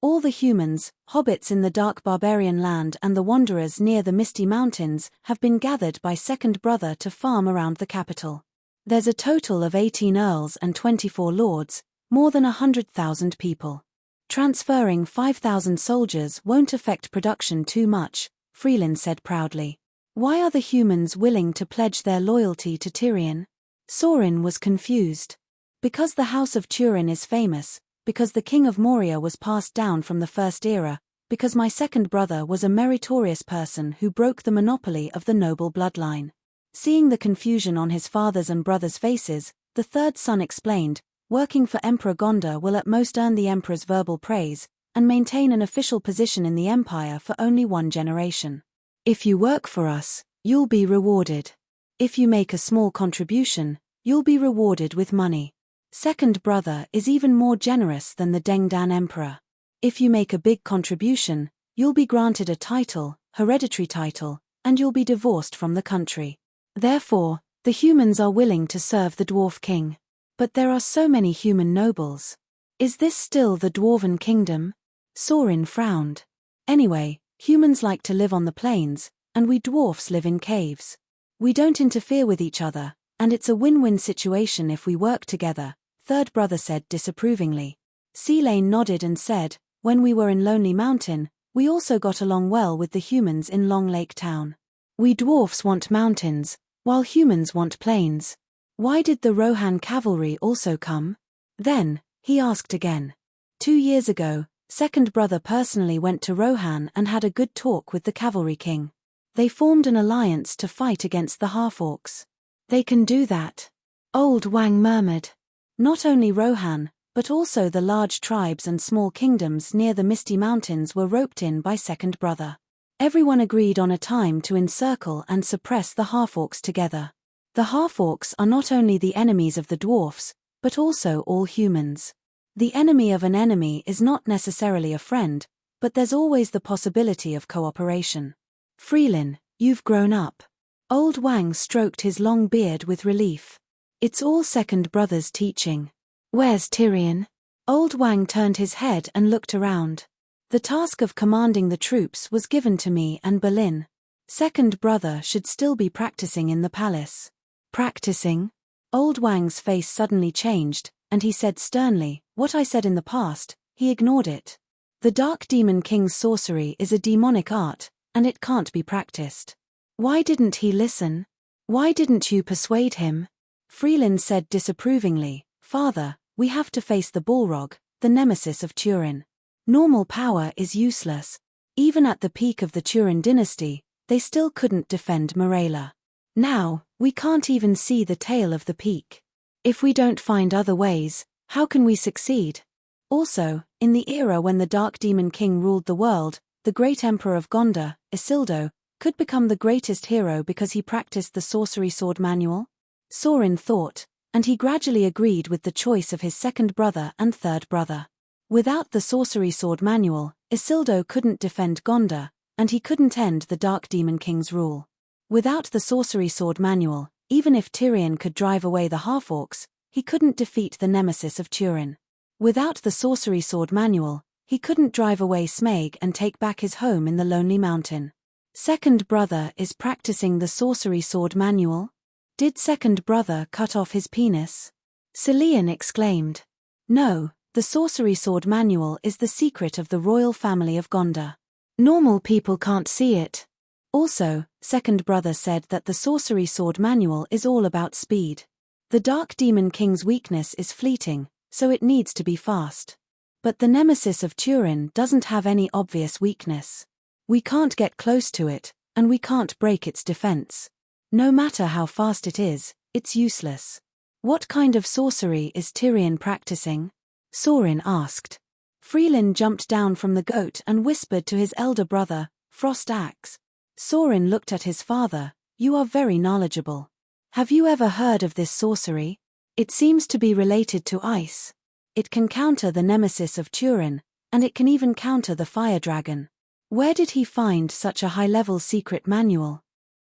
All the humans, hobbits in the Dark Barbarian land and the wanderers near the Misty Mountains have been gathered by second brother to farm around the capital. There's a total of 18 earls and 24 lords, more than 100,000 people. Transferring 5,000 soldiers won't affect production too much, Freelin said proudly. Why are the humans willing to pledge their loyalty to Tyrion? Sorin was confused. Because the House of Turin is famous, because the King of Moria was passed down from the First Era, because my second brother was a meritorious person who broke the monopoly of the noble bloodline. Seeing the confusion on his father's and brother's faces, the third son explained, working for Emperor Gondor will at most earn the Emperor's verbal praise, and maintain an official position in the empire for only 1 generation. If you work for us, you'll be rewarded. If you make a small contribution, you'll be rewarded with money. Second brother is even more generous than the Dengdan emperor. If you make a big contribution, you'll be granted a title, hereditary title, and you'll be divorced from the country. Therefore, the humans are willing to serve the dwarf king. But there are so many human nobles. Is this still the dwarven kingdom? Sorin frowned. Anyway, humans like to live on the plains, and we dwarfs live in caves. We don't interfere with each other, and it's a win-win situation if we work together, third brother said disapprovingly. Selene nodded and said, when we were in Lonely Mountain, we also got along well with the humans in Long Lake Town. We dwarfs want mountains, while humans want plains. Why did the Rohan cavalry also come? Then, he asked again. 2 years ago, second brother personally went to Rohan and had a good talk with the cavalry king. They formed an alliance to fight against the half-orcs. They can do that. Old Wang murmured. Not only Rohan, but also the large tribes and small kingdoms near the Misty Mountains were roped in by second brother. Everyone agreed on a time to encircle and suppress the half-orcs together. The half-orcs are not only the enemies of the dwarfs, but also all humans. The enemy of an enemy is not necessarily a friend, but there's always the possibility of cooperation. Freelin, you've grown up. Old Wang stroked his long beard with relief. It's all second brother's teaching. Where's Tyrion? Old Wang turned his head and looked around. The task of commanding the troops was given to me and Berlin. Second brother should still be practicing in the palace. Practicing? Old Wang's face suddenly changed, and he said sternly, what I said in the past. He ignored it. The Dark Demon King's sorcery is a demonic art, and it can't be practiced. Why didn't he listen? Why didn't you persuade him? Freelin said disapprovingly, Father, we have to face the Balrog, the nemesis of Turin. Normal power is useless. Even at the peak of the Turin dynasty, they still couldn't defend Morela. Now, we can't even see the tail of the peak. If we don't find other ways, how can we succeed? Also, in the era when the Dark Demon King ruled the world, the great emperor of Gondor, Isildo, could become the greatest hero because he practiced the sorcery sword manual? Sorin thought, and he gradually agreed with the choice of his second brother and third brother. Without the sorcery sword manual, Isildo couldn't defend Gondor, and he couldn't end the Dark Demon King's rule. Without the sorcery sword manual, even if Tyrion could drive away the half-orcs, he couldn't defeat the nemesis of Turin. Without the sorcery sword manual, he couldn't drive away Smaug and take back his home in the Lonely Mountain. Second brother is practicing the sorcery sword manual? Did second brother cut off his penis? Selene exclaimed. No, the sorcery sword manual is the secret of the royal family of Gondor. Normal people can't see it. Also, second brother said that the sorcery sword manual is all about speed. The Dark Demon King's weakness is fleeting, so it needs to be fast. But the nemesis of Turin doesn't have any obvious weakness. We can't get close to it, and we can't break its defense. No matter how fast it is, it's useless. What kind of sorcery is Tyrion practicing? Sorin asked. Freelin jumped down from the goat and whispered to his elder brother, Frost Axe. Sorin looked at his father. You are very knowledgeable. Have you ever heard of this sorcery? It seems to be related to ice. It can counter the nemesis of Turin, and it can even counter the fire dragon. Where did he find such a high-level secret manual?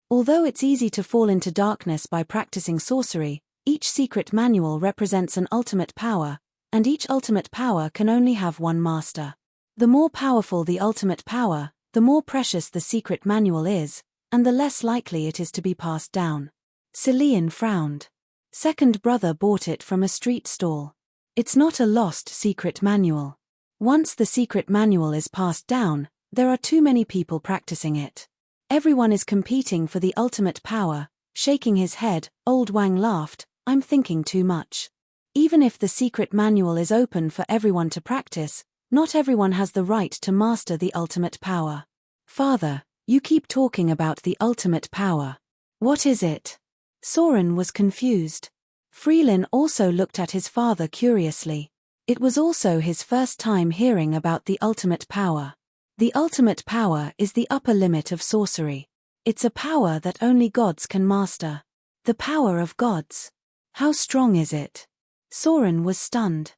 Although it's easy to fall into darkness by practicing sorcery, each secret manual represents an ultimate power, and each ultimate power can only have one master. The more powerful the ultimate power, the more precious the secret manual is, and the less likely it is to be passed down. Selene frowned. Second brother bought it from a street stall. It's not a lost secret manual. Once the secret manual is passed down, there are too many people practicing it. Everyone is competing for the ultimate power. Shaking his head, Old Wang laughed, I'm thinking too much. Even if the secret manual is open for everyone to practice, not everyone has the right to master the ultimate power. Father, you keep talking about the ultimate power. What is it? Sorin was confused. Freelin also looked at his father curiously. It was also his first time hearing about the ultimate power. The ultimate power is the upper limit of sorcery. It's a power that only gods can master. The power of gods. How strong is it? Soren was stunned.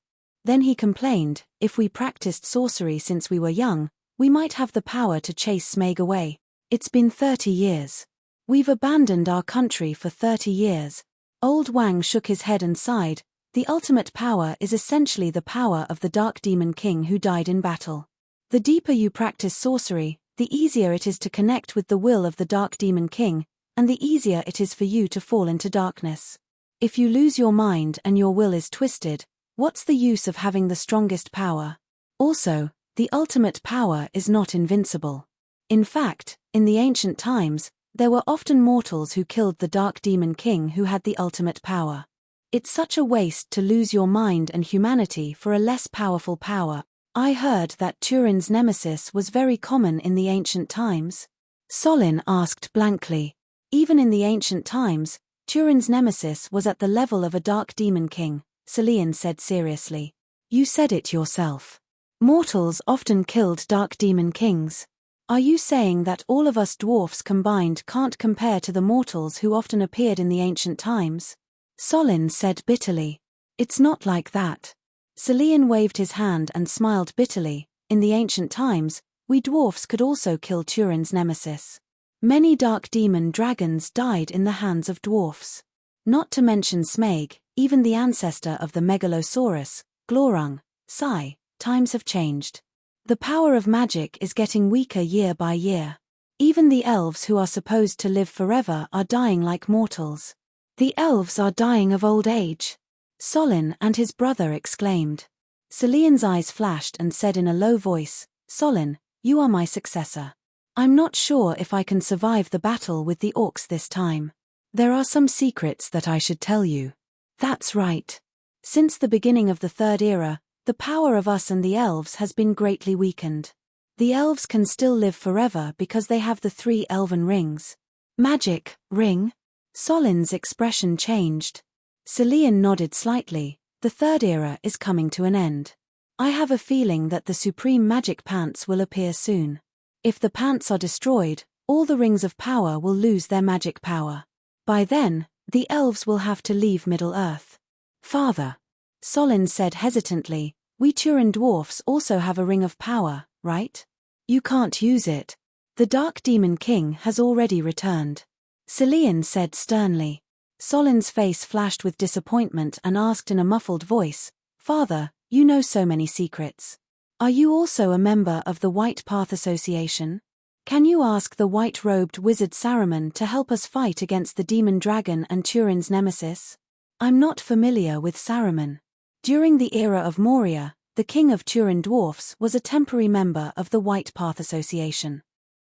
Then he complained, if we practiced sorcery since we were young, we might have the power to chase Smaug away. It's been 30 years. We've abandoned our country for 30 years. Old Wang shook his head and sighed. The ultimate power is essentially the power of the Dark Demon King who died in battle. The deeper you practice sorcery, the easier it is to connect with the will of the Dark Demon King, and the easier it is for you to fall into darkness. If you lose your mind and your will is twisted, what's the use of having the strongest power? Also, the ultimate power is not invincible. In fact, in the ancient times, there were often mortals who killed the Dark Demon King who had the ultimate power. It's such a waste to lose your mind and humanity for a less powerful power. I heard that Turin's nemesis was very common in the ancient times. Solin asked blankly. Even in the ancient times, Turin's nemesis was at the level of a Dark Demon King, Solin said seriously. You said it yourself. Mortals often killed Dark Demon Kings. Are you saying that all of us dwarfs combined can't compare to the mortals who often appeared in the ancient times? Solin said bitterly. It's not like that. Solin waved his hand and smiled bitterly. In the ancient times, we dwarfs could also kill Turin's nemesis. Many dark demon dragons died in the hands of dwarfs. Not to mention Smaug, even the ancestor of the Megalosaurus, Glorung, Sigh. Times have changed. The power of magic is getting weaker year by year. Even the elves who are supposed to live forever are dying like mortals. The elves are dying of old age. Solin and his brother exclaimed. Solin's eyes flashed and said in a low voice, Solin, you are my successor. I'm not sure if I can survive the battle with the orcs this time. There are some secrets that I should tell you. That's right. Since the beginning of the Third Era, the power of us and the elves has been greatly weakened. The elves can still live forever because they have the 3 elven rings. Magic, ring? Solin's expression changed. Solin nodded slightly. The Third Era is coming to an end. I have a feeling that the supreme magic pants will appear soon. If the pants are destroyed, all the rings of power will lose their magic power. By then, the elves will have to leave Middle-earth. Father. Solin said hesitantly, we Turin dwarfs also have a ring of power, right? You can't use it. The Dark Demon King has already returned. Solin said sternly. Solin's face flashed with disappointment and asked in a muffled voice, Father, you know so many secrets. Are you also a member of the White Path Association? Can you ask the white-robed wizard Saruman to help us fight against the demon dragon and Turin's nemesis? I'm not familiar with Saruman. During the era of Moria, the king of Turin dwarfs was a temporary member of the White Path Association.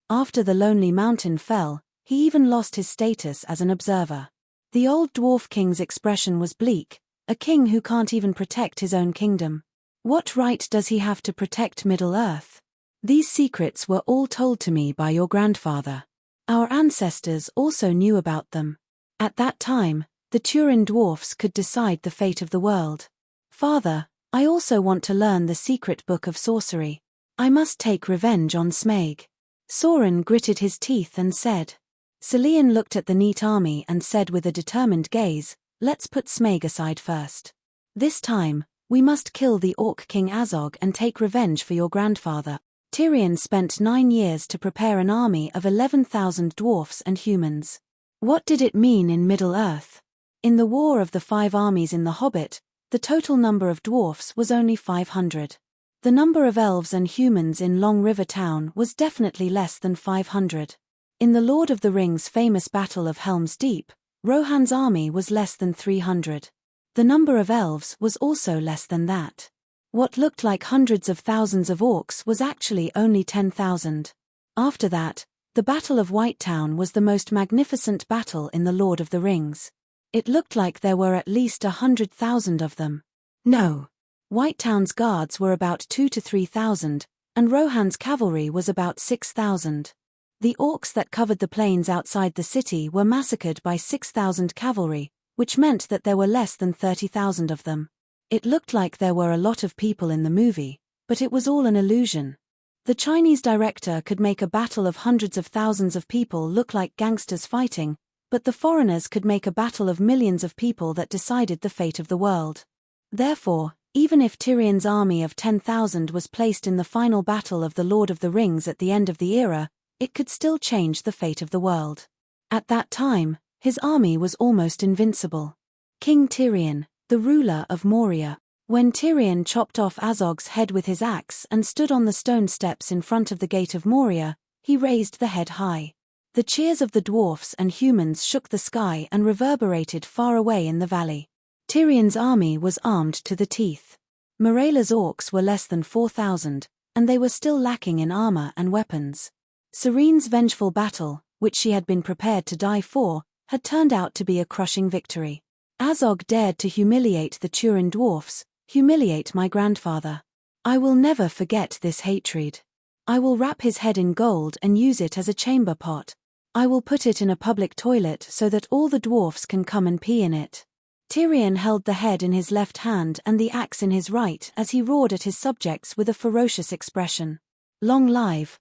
After the Lonely Mountain fell, he even lost his status as an observer. The old dwarf king's expression was bleak, a king who can't even protect his own kingdom. What right does he have to protect Middle-earth? These secrets were all told to me by your grandfather. Our ancestors also knew about them. At that time, the Turin dwarfs could decide the fate of the world. Father, I also want to learn the secret book of sorcery. I must take revenge on Smaug. Soren gritted his teeth and said. Solin looked at the neat army and said with a determined gaze, let's put Smaug aside first. This time, we must kill the Orc King Azog and take revenge for your grandfather. Tyrion spent 9 years to prepare an army of 11,000 dwarfs and humans. What did it mean in Middle-earth? In the War of the 5 Armies in The Hobbit, the total number of dwarfs was only 500. The number of elves and humans in Long River Town was definitely less than 500. In the Lord of the Rings famous Battle of Helm's Deep, Rohan's army was less than 300. The number of elves was also less than that. What looked like hundreds of thousands of orcs was actually only 10,000. After that, the Battle of Whitetown was the most magnificent battle in the Lord of the Rings. It looked like there were at least 100,000 of them. No. Whitetown's guards were about 2,000 to 3,000, and Rohan's cavalry was about 6,000. The orcs that covered the plains outside the city were massacred by 6,000 cavalry, which meant that there were less than 30,000 of them. It looked like there were a lot of people in the movie, but it was all an illusion. The Chinese director could make a battle of hundreds of thousands of people look like gangsters fighting, but the foreigners could make a battle of millions of people that decided the fate of the world. Therefore, even if Tyrion's army of 10,000 was placed in the final battle of the Lord of the Rings at the end of the era, it could still change the fate of the world. At that time, his army was almost invincible. King Tyrion, the ruler of Moria. When Tyrion chopped off Azog's head with his axe and stood on the stone steps in front of the gate of Moria, he raised the head high. The cheers of the dwarfs and humans shook the sky and reverberated far away in the valley. Tyrion's army was armed to the teeth. Morela's orcs were less than 4,000, and they were still lacking in armor and weapons. Cirine's vengeful battle, which she had been prepared to die for, had turned out to be a crushing victory. Azog dared to humiliate the Turin dwarfs, humiliate my grandfather. I will never forget this hatred. I will wrap his head in gold and use it as a chamber pot. I will put it in a public toilet so that all the dwarfs can come and pee in it. Tyrion held the head in his left hand and the axe in his right as he roared at his subjects with a ferocious expression. Long live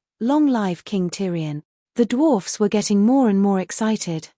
King Tyrion. The dwarfs were getting more and more excited.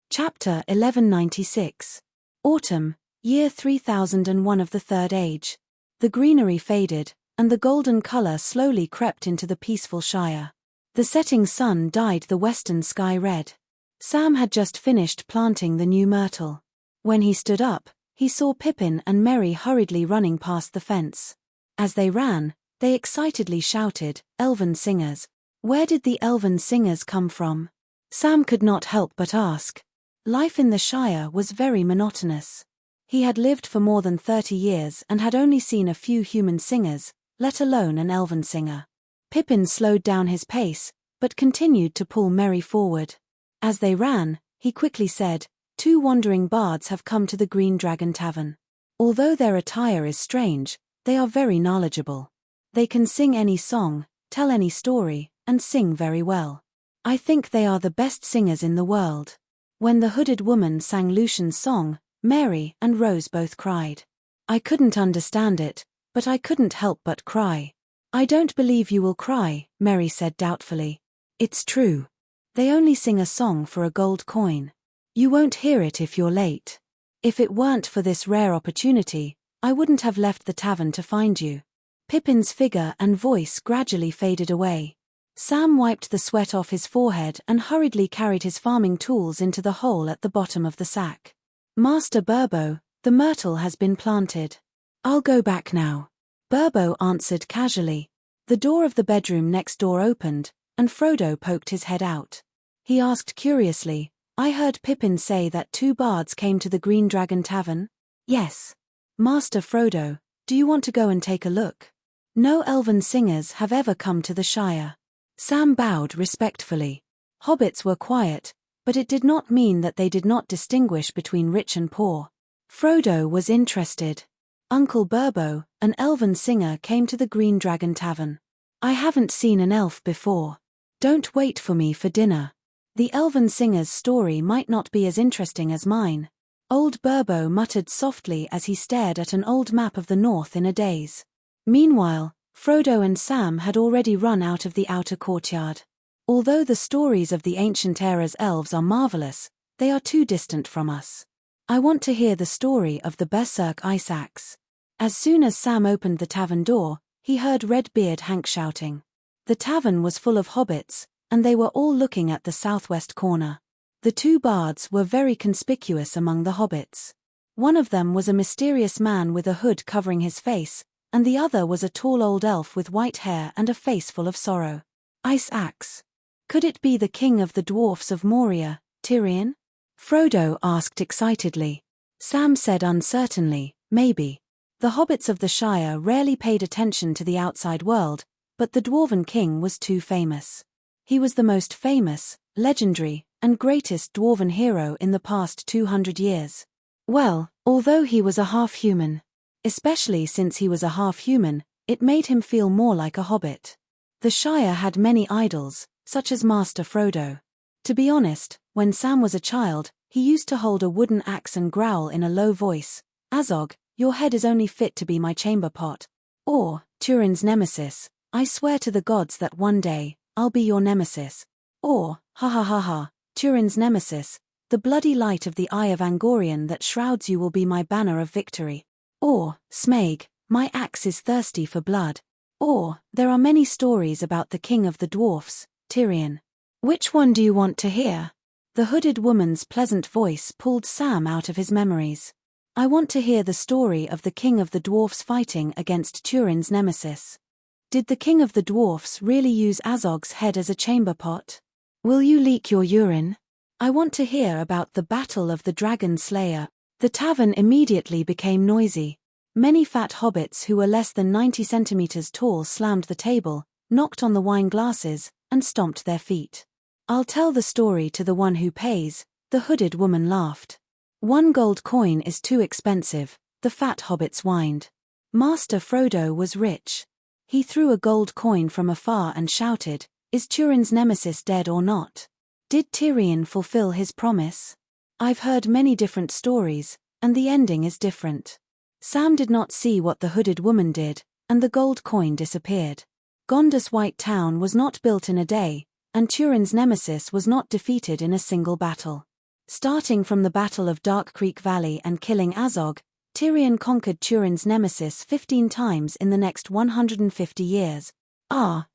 Chapter 1196. Autumn, year 3001 of the Third Age. The greenery faded, and the golden color slowly crept into the peaceful Shire. The setting sun dyed the western sky red. Sam had just finished planting the new myrtle. When he stood up, he saw Pippin and Merry hurriedly running past the fence. As they ran, they excitedly shouted, "Elven singers! Where did the elven singers come from?" Sam could not help but ask. Life in the Shire was very monotonous. He had lived for more than 30 years and had only seen a few human singers, let alone an elven singer. Pippin slowed down his pace, but continued to pull Merry forward. As they ran, he quickly said, "Two wandering bards have come to the Green Dragon Tavern. Although their attire is strange, they are very knowledgeable. They can sing any song, tell any story, and sing very well. I think they are the best singers in the world." When the hooded woman sang Lucian's song, Mary and Rose both cried. I couldn't understand it, but I couldn't help but cry. "I don't believe you will cry," Mary said doubtfully. "It's true. They only sing a song for a gold coin. You won't hear it if you're late. If it weren't for this rare opportunity, I wouldn't have left the tavern to find you." Pippin's figure and voice gradually faded away. Sam wiped the sweat off his forehead and hurriedly carried his farming tools into the hole at the bottom of the sack. "Master Burbo, the myrtle has been planted. I'll go back now," Burbo answered casually. The door of the bedroom next door opened, and Frodo poked his head out. He asked curiously, "I heard Pippin say that two bards came to the Green Dragon Tavern?" "Yes. Master Frodo, do you want to go and take a look?" "No elven singers have ever come to the Shire." Sam bowed respectfully. Hobbits were quiet, but it did not mean that they did not distinguish between rich and poor. Frodo was interested. "Uncle Burbo, an elven singer came to the Green Dragon Tavern. I haven't seen an elf before. Don't wait for me for dinner. The elven singer's story might not be as interesting as mine." Old Burbo muttered softly as he stared at an old map of the north in a daze. Meanwhile, Frodo and Sam had already run out of the outer courtyard. Although the stories of the ancient era's elves are marvelous, they are too distant from us. I want to hear the story of the Berserk Ice Axe. As soon as Sam opened the tavern door, he heard Redbeard Hank shouting. The tavern was full of hobbits, and they were all looking at the southwest corner. The two bards were very conspicuous among the hobbits. One of them was a mysterious man with a hood covering his face, and the other was a tall old elf with white hair and a face full of sorrow. Ice Axe. Could it be the king of the dwarfs of Moria, Tyrion? Frodo asked excitedly. Sam said uncertainly, maybe. The hobbits of the Shire rarely paid attention to the outside world, but the Dwarven King was too famous. He was the most famous, legendary, and greatest Dwarven hero in the past 200 years. Well, although he was a half-human, especially since he was a half-human, it made him feel more like a hobbit. The Shire had many idols, such as Master Frodo. To be honest, when Sam was a child, he used to hold a wooden axe and growl in a low voice, "Azog, your head is only fit to be my chamber pot. Or, Turin's nemesis, I swear to the gods that one day, I'll be your nemesis. Or, ha ha ha ha, Turin's nemesis, the bloody light of the eye of Angorian that shrouds you will be my banner of victory. Or, Smaug, my axe is thirsty for blood. Or, there are many stories about the king of the dwarfs, Tyrion. Which one do you want to hear? The hooded woman's pleasant voice pulled Sam out of his memories. I want to hear the story of the king of the dwarfs fighting against Turin's nemesis. Did the king of the dwarfs really use Azog's head as a chamber pot? Will you leak your urine? I want to hear about the battle of the dragon slayer. The tavern immediately became noisy. Many fat hobbits who were less than 90 centimeters tall slammed the table, knocked on the wine glasses, and stomped their feet. I'll tell the story to the one who pays, the hooded woman laughed. 1 gold coin is too expensive, the fat hobbits whined. Master Frodo was rich. He threw a gold coin from afar and shouted, "Is Turin's nemesis dead or not? Did Tyrion fulfill his promise? I've heard many different stories, and the ending is different." Sam did not see what the hooded woman did, and the gold coin disappeared. Gondor's White Town was not built in a day, and Turin's nemesis was not defeated in a single battle. Starting from the Battle of Dark Creek Valley and killing Azog, Tyrion conquered Turin's nemesis 15 times in the next 150 years.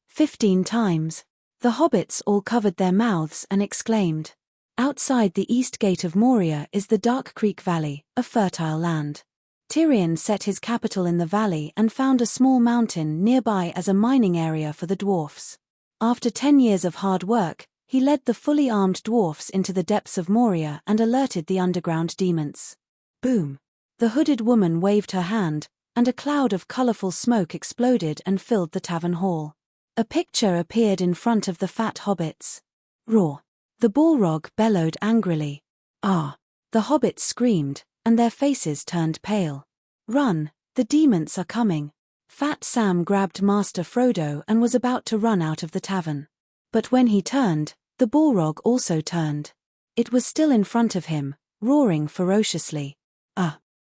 15 times. The hobbits all covered their mouths and exclaimed. Outside the east gate of Moria is the Dark Creek Valley, a fertile land. Tyrion set his capital in the valley and found a small mountain nearby as a mining area for the dwarfs. After 10 years of hard work, he led the fully armed dwarfs into the depths of Moria and alerted the underground demons. Boom! The hooded woman waved her hand, and a cloud of colorful smoke exploded and filled the tavern hall. A picture appeared in front of the fat hobbits. Roar! The Balrog bellowed angrily. Ah! The hobbits screamed, and their faces turned pale. Run! The demons are coming! Fat Sam grabbed Master Frodo and was about to run out of the tavern. But when he turned, the Balrog also turned. It was still in front of him, roaring ferociously.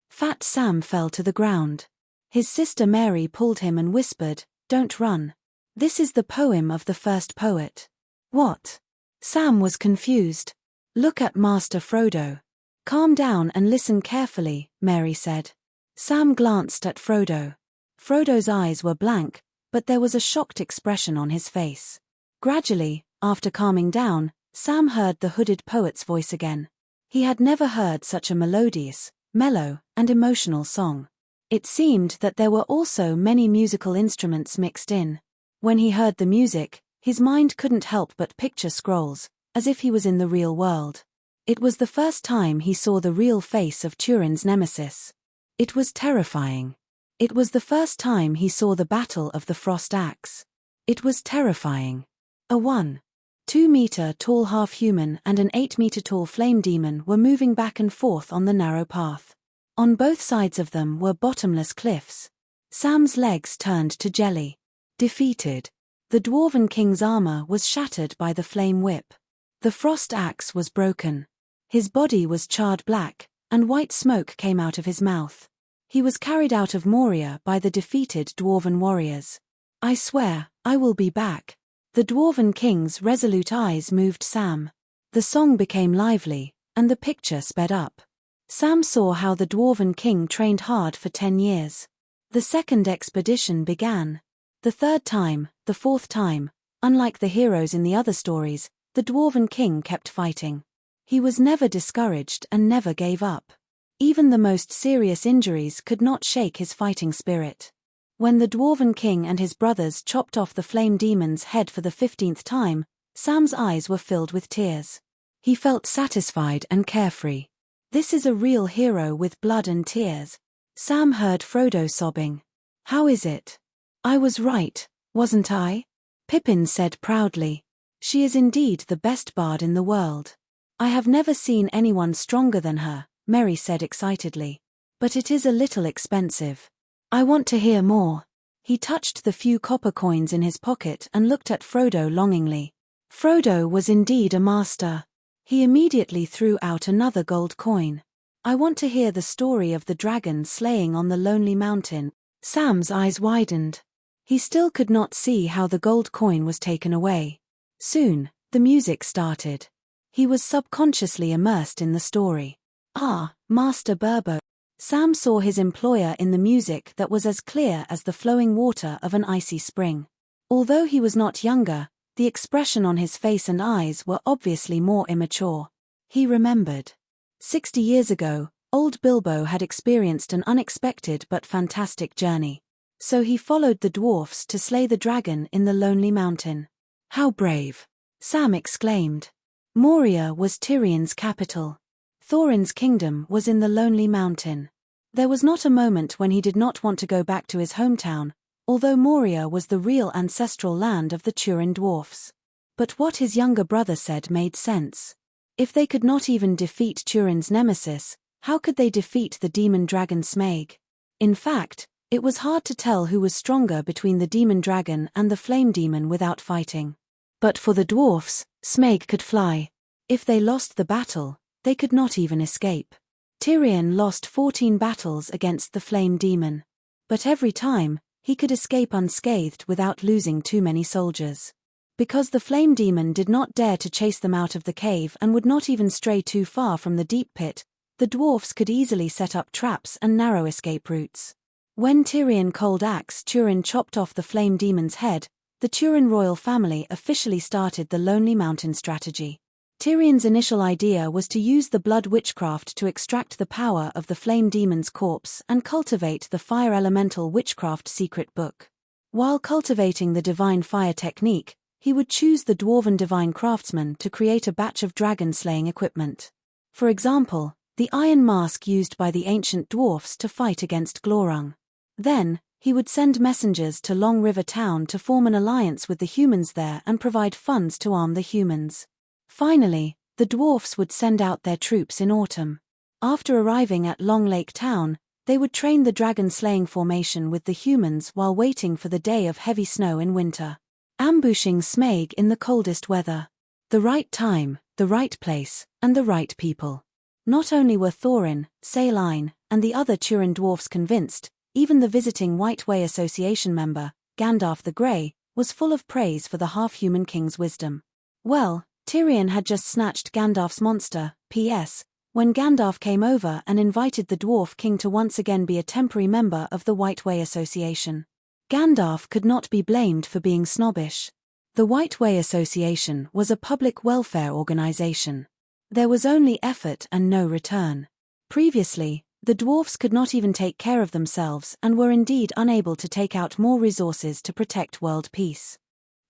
Fat Sam fell to the ground. His sister Mary pulled him and whispered, "Don't run. This is the poem of the first poet." What? Sam was confused. Look at Master Frodo. Calm down and listen carefully, Mary said. Sam glanced at Frodo. Frodo's eyes were blank, but there was a shocked expression on his face. Gradually, after calming down, Sam heard the hooded poet's voice again. He had never heard such a melodious, mellow, and emotional song. It seemed that there were also many musical instruments mixed in. When he heard the music, his mind couldn't help but picture scrolls, as if he was in the real world. It was the first time he saw the real face of Turin's nemesis. It was terrifying. It was the first time he saw the battle of the Frost Axe. It was terrifying. A 1.2-meter-tall half-human and an 8-meter-tall flame demon were moving back and forth on the narrow path. On both sides of them were bottomless cliffs. Sam's legs turned to jelly. Defeated. The Dwarven King's armor was shattered by the flame whip. The frost axe was broken. His body was charred black, and white smoke came out of his mouth. He was carried out of Moria by the defeated Dwarven warriors. I swear, I will be back. The Dwarven King's resolute eyes moved Sam. The song became lively, and the picture sped up. Sam saw how the Dwarven King trained hard for 10 years. The second expedition began. The third time, the fourth time, unlike the heroes in the other stories, the Dwarven King kept fighting. He was never discouraged and never gave up. Even the most serious injuries could not shake his fighting spirit. When the Dwarven King and his brothers chopped off the flame demon's head for the 15th time, Sam's eyes were filled with tears. He felt satisfied and carefree. This is a real hero with blood and tears. Sam heard Frodo sobbing. How is it? I was right, wasn't I? Pippin said proudly. She is indeed the best bard in the world. I have never seen anyone stronger than her, Merry said excitedly. But it is a little expensive. I want to hear more. He touched the few copper coins in his pocket and looked at Frodo longingly. Frodo was indeed a master. He immediately threw out another gold coin. I want to hear the story of the dragon slaying on the lonely mountain. Sam's eyes widened. He still could not see how the gold coin was taken away. Soon, the music started. He was subconsciously immersed in the story. Ah, Master Burbo. Sam saw his employer in the music that was as clear as the flowing water of an icy spring. Although he was not younger, the expression on his face and eyes were obviously more immature. He remembered. 60 years ago, old Bilbo had experienced an unexpected but fantastic journey. So he followed the dwarfs to slay the dragon in the lonely mountain. How brave! Sam exclaimed. Moria was Tyrion's capital. Thorin's kingdom was in the lonely mountain. There was not a moment when he did not want to go back to his hometown, although Moria was the real ancestral land of the Turin dwarfs. But what his younger brother said made sense. If they could not even defeat Turin's nemesis, how could they defeat the demon dragon Smaug? In fact, it was hard to tell who was stronger between the demon dragon and the flame demon without fighting. But for the dwarfs, Smaug could fly. If they lost the battle, they could not even escape. Tyrion lost 14 battles against the flame demon. But every time, he could escape unscathed without losing too many soldiers. Because the flame demon did not dare to chase them out of the cave and would not even stray too far from the deep pit, the dwarfs could easily set up traps and narrow escape routes. When Tyrion Cold Axe Turin chopped off the flame demon's head, the Turin royal family officially started the Lonely Mountain strategy. Tyrion's initial idea was to use the blood witchcraft to extract the power of the flame demon's corpse and cultivate the fire elemental witchcraft secret book. While cultivating the divine fire technique, he would choose the dwarven divine craftsman to create a batch of dragon-slaying equipment. For example, the iron mask used by the ancient dwarfs to fight against Glorung. Then, he would send messengers to Long River Town to form an alliance with the humans there and provide funds to arm the humans. Finally, the dwarfs would send out their troops in autumn. After arriving at Long Lake Town, they would train the dragon-slaying formation with the humans while waiting for the day of heavy snow in winter. Ambushing Smaug in the coldest weather. The right time, the right place, and the right people. Not only were Thorin, Saline, and the other Turin dwarfs convinced, even the visiting White Way Association member, Gandalf the Grey, was full of praise for the half-human king's wisdom. Well, Tyrion had just snatched Gandalf's monster, P.S., when Gandalf came over and invited the dwarf king to once again be a temporary member of the White Way Association. Gandalf could not be blamed for being snobbish. The White Way Association was a public welfare organization. There was only effort and no return. Previously, the dwarfs could not even take care of themselves and were indeed unable to take out more resources to protect world peace.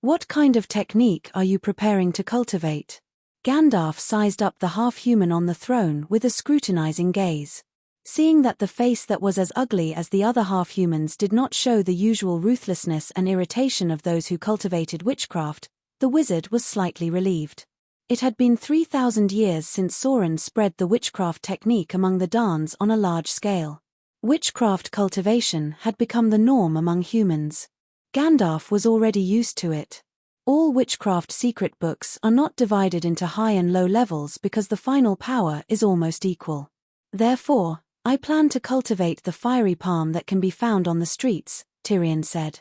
What kind of technique are you preparing to cultivate? Gandalf sized up the half-human on the throne with a scrutinizing gaze. Seeing that the face that was as ugly as the other half-humans did not show the usual ruthlessness and irritation of those who cultivated witchcraft, the wizard was slightly relieved. It had been 3,000 years since Sauron spread the witchcraft technique among the Dans on a large scale. Witchcraft cultivation had become the norm among humans. Gandalf was already used to it. All witchcraft secret books are not divided into high and low levels because the final power is almost equal. Therefore, I plan to cultivate the fiery palm that can be found on the streets, Tyrion said.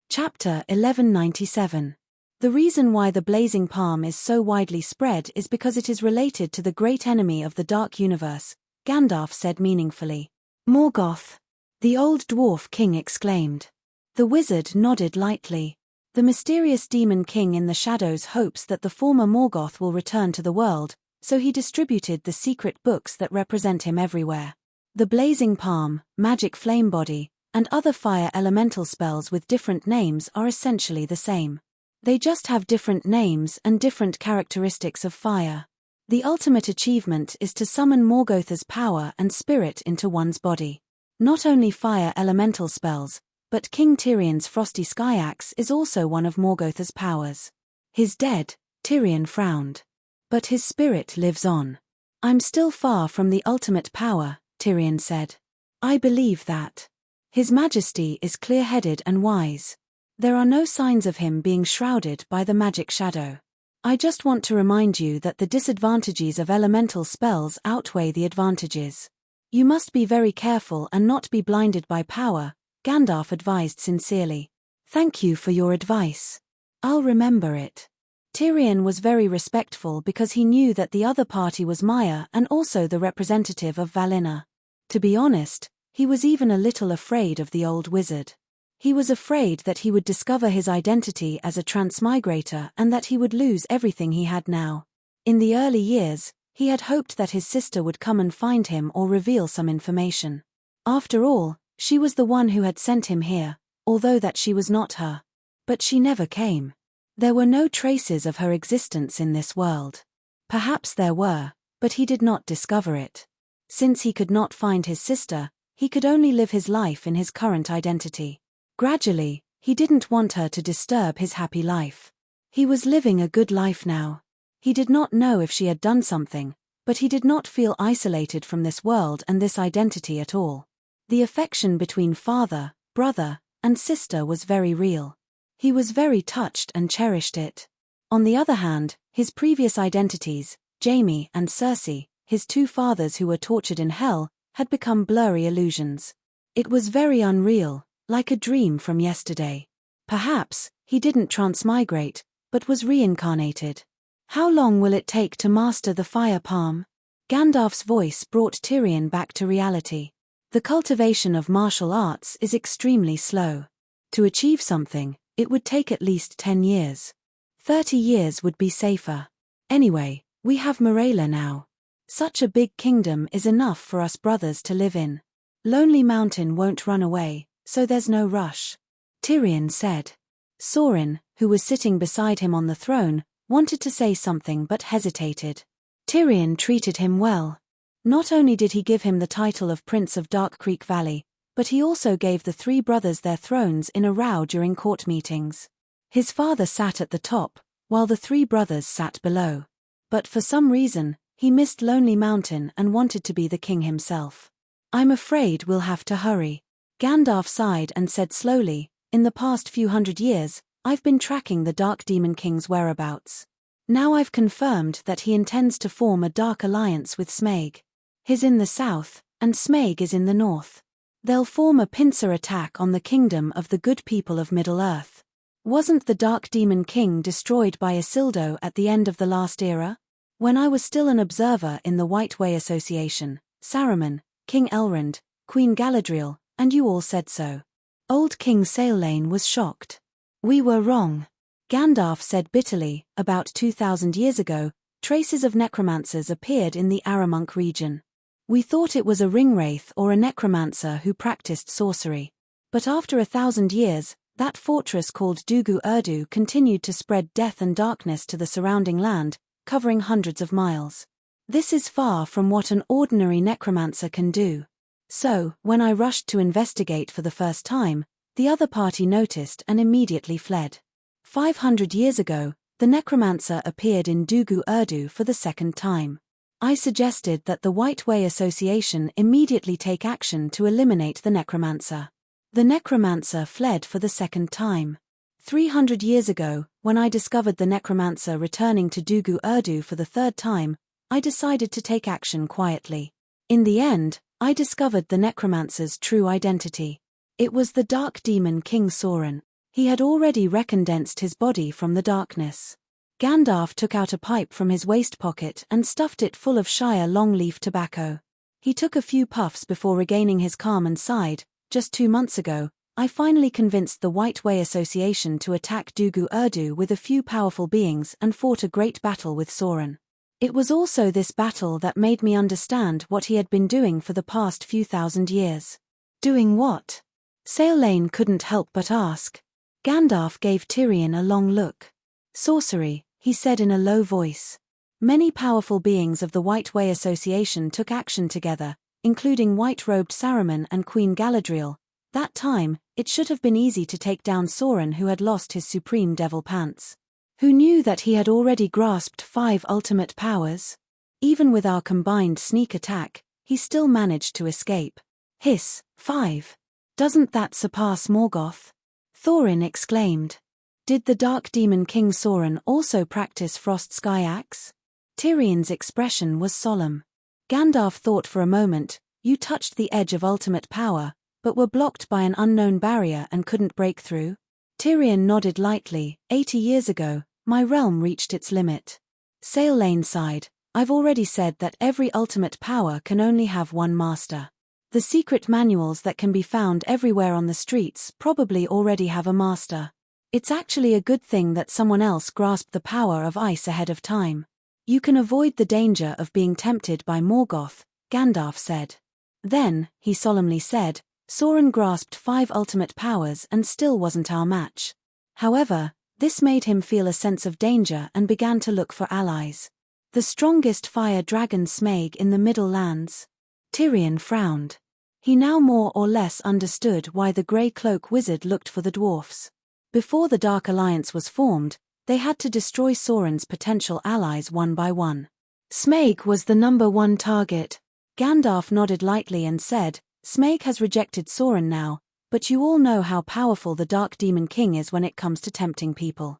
Chapter 1197. The reason why the blazing palm is so widely spread is because it is related to the great enemy of the Dark Universe, Gandalf said meaningfully. Morgoth! The old dwarf king exclaimed. The wizard nodded lightly. The mysterious demon king in the shadows hopes that the former Morgoth will return to the world, so he distributed the secret books that represent him everywhere. The blazing palm, magic flame body, and other fire elemental spells with different names are essentially the same. They just have different names and different characteristics of fire. The ultimate achievement is to summon Morgotha's power and spirit into one's body. Not only fire elemental spells, but King Tyrion's frosty sky axe is also one of Morgotha's powers. He's dead, Tyrion frowned. But his spirit lives on. I'm still far from the ultimate power, Tyrion said. I believe that. His Majesty is clear-headed and wise. There are no signs of him being shrouded by the magic shadow. I just want to remind you that the disadvantages of elemental spells outweigh the advantages. You must be very careful and not be blinded by power, Gandalf advised sincerely. Thank you for your advice. I'll remember it. Tyrion was very respectful because he knew that the other party was Maya and also the representative of Valinor. To be honest, he was even a little afraid of the old wizard. He was afraid that he would discover his identity as a transmigrator and that he would lose everything he had now. In the early years, he had hoped that his sister would come and find him or reveal some information. After all, she was the one who had sent him here, although that she was not her. But she never came. There were no traces of her existence in this world. Perhaps there were, but he did not discover it. Since he could not find his sister, he could only live his life in his current identity. Gradually, he didn't want her to disturb his happy life. He was living a good life now. He did not know if she had done something, but he did not feel isolated from this world and this identity at all. The affection between father, brother, and sister was very real. He was very touched and cherished it. On the other hand, his previous identities, Jaime and Cersei, his two fathers who were tortured in hell, had become blurry illusions. It was very unreal, like a dream from yesterday. Perhaps, he didn't transmigrate, but was reincarnated. How long will it take to master the fire palm? Gandalf's voice brought Tyrion back to reality. The cultivation of martial arts is extremely slow. To achieve something, it would take at least 10 years. 30 years would be safer. Anyway, we have Morella now. Such a big kingdom is enough for us brothers to live in. Lonely Mountain won't run away, so there's no rush. Tyrion said. Sauron, who was sitting beside him on the throne, wanted to say something but hesitated. Tyrion treated him well. Not only did he give him the title of Prince of Dark Creek Valley, but he also gave the three brothers their thrones in a row during court meetings. His father sat at the top, while the three brothers sat below. But for some reason, he missed Lonely Mountain and wanted to be the king himself. I'm afraid we'll have to hurry. Gandalf sighed and said slowly, in the past few hundred years, I've been tracking the Dark Demon King's whereabouts. Now I've confirmed that he intends to form a dark alliance with Smaug. He's in the south, and Smaug is in the north. They'll form a pincer attack on the kingdom of the good people of Middle-earth. Wasn't the Dark Demon King destroyed by Isildur at the end of the last era? When I was still an observer in the White Way Association, Saruman, King Elrond, Queen Galadriel, and you all said so. Old King Saelane was shocked. We were wrong. Gandalf said bitterly, about 2,000 years ago, traces of necromancers appeared in the Aramunk region. We thought it was a ringwraith or a necromancer who practiced sorcery. But after 1,000 years, that fortress called Dugu Urdu continued to spread death and darkness to the surrounding land, covering hundreds of miles. This is far from what an ordinary necromancer can do. So, when I rushed to investigate for the first time, the other party noticed and immediately fled. 500 years ago, the necromancer appeared in Dugu Urdu for the second time. I suggested that the White Way Association immediately take action to eliminate the necromancer. The necromancer fled for the second time. 300 years ago, when I discovered the necromancer returning to Dugu Urdu for the third time, I decided to take action quietly. In the end, I discovered the necromancer's true identity. It was the Dark Demon King Sauron. He had already recondensed his body from the darkness. Gandalf took out a pipe from his waist pocket and stuffed it full of Shire longleaf tobacco. He took a few puffs before regaining his calm and sighed. Just 2 months ago, I finally convinced the White Way Association to attack Dugu Urdu with a few powerful beings and fought a great battle with Sauron. It was also this battle that made me understand what he had been doing for the past few thousand years. Doing what? Saelane couldn't help but ask. Gandalf gave Tyrion a long look. Sorcery, he said in a low voice. Many powerful beings of the White Way Association took action together, including white-robed Saruman and Queen Galadriel. That time, it should have been easy to take down Sauron, who had lost his supreme devil pants. Who knew that he had already grasped 5 ultimate powers? Even with our combined sneak attack, he still managed to escape. Hiss, 5. Doesn't that surpass Morgoth? Thorin exclaimed. Did the Dark Demon King Sauron also practice Frost Sky Axe? Tyrion's expression was solemn. Gandalf thought for a moment, You touched the edge of ultimate power, but were blocked by an unknown barrier and couldn't break through? Tyrion nodded lightly. 80 years ago, my realm reached its limit. Saillane sighed. I've already said that every ultimate power can only have one master. The secret manuals that can be found everywhere on the streets probably already have a master. It's actually a good thing that someone else grasped the power of ice ahead of time. You can avoid the danger of being tempted by Morgoth, Gandalf said. Then, he solemnly said, Sauron grasped 5 ultimate powers and still wasn't our match. However, this made him feel a sense of danger and began to look for allies. The strongest fire dragon Smaug in the Middle Lands. Tyrion frowned. He now more or less understood why the Grey Cloak wizard looked for the dwarfs. Before the Dark Alliance was formed, they had to destroy Sauron's potential allies one by one. Smaug was the #1 target. Gandalf nodded lightly and said, Smaug has rejected Sauron now, but you all know how powerful the Dark Demon King is when it comes to tempting people.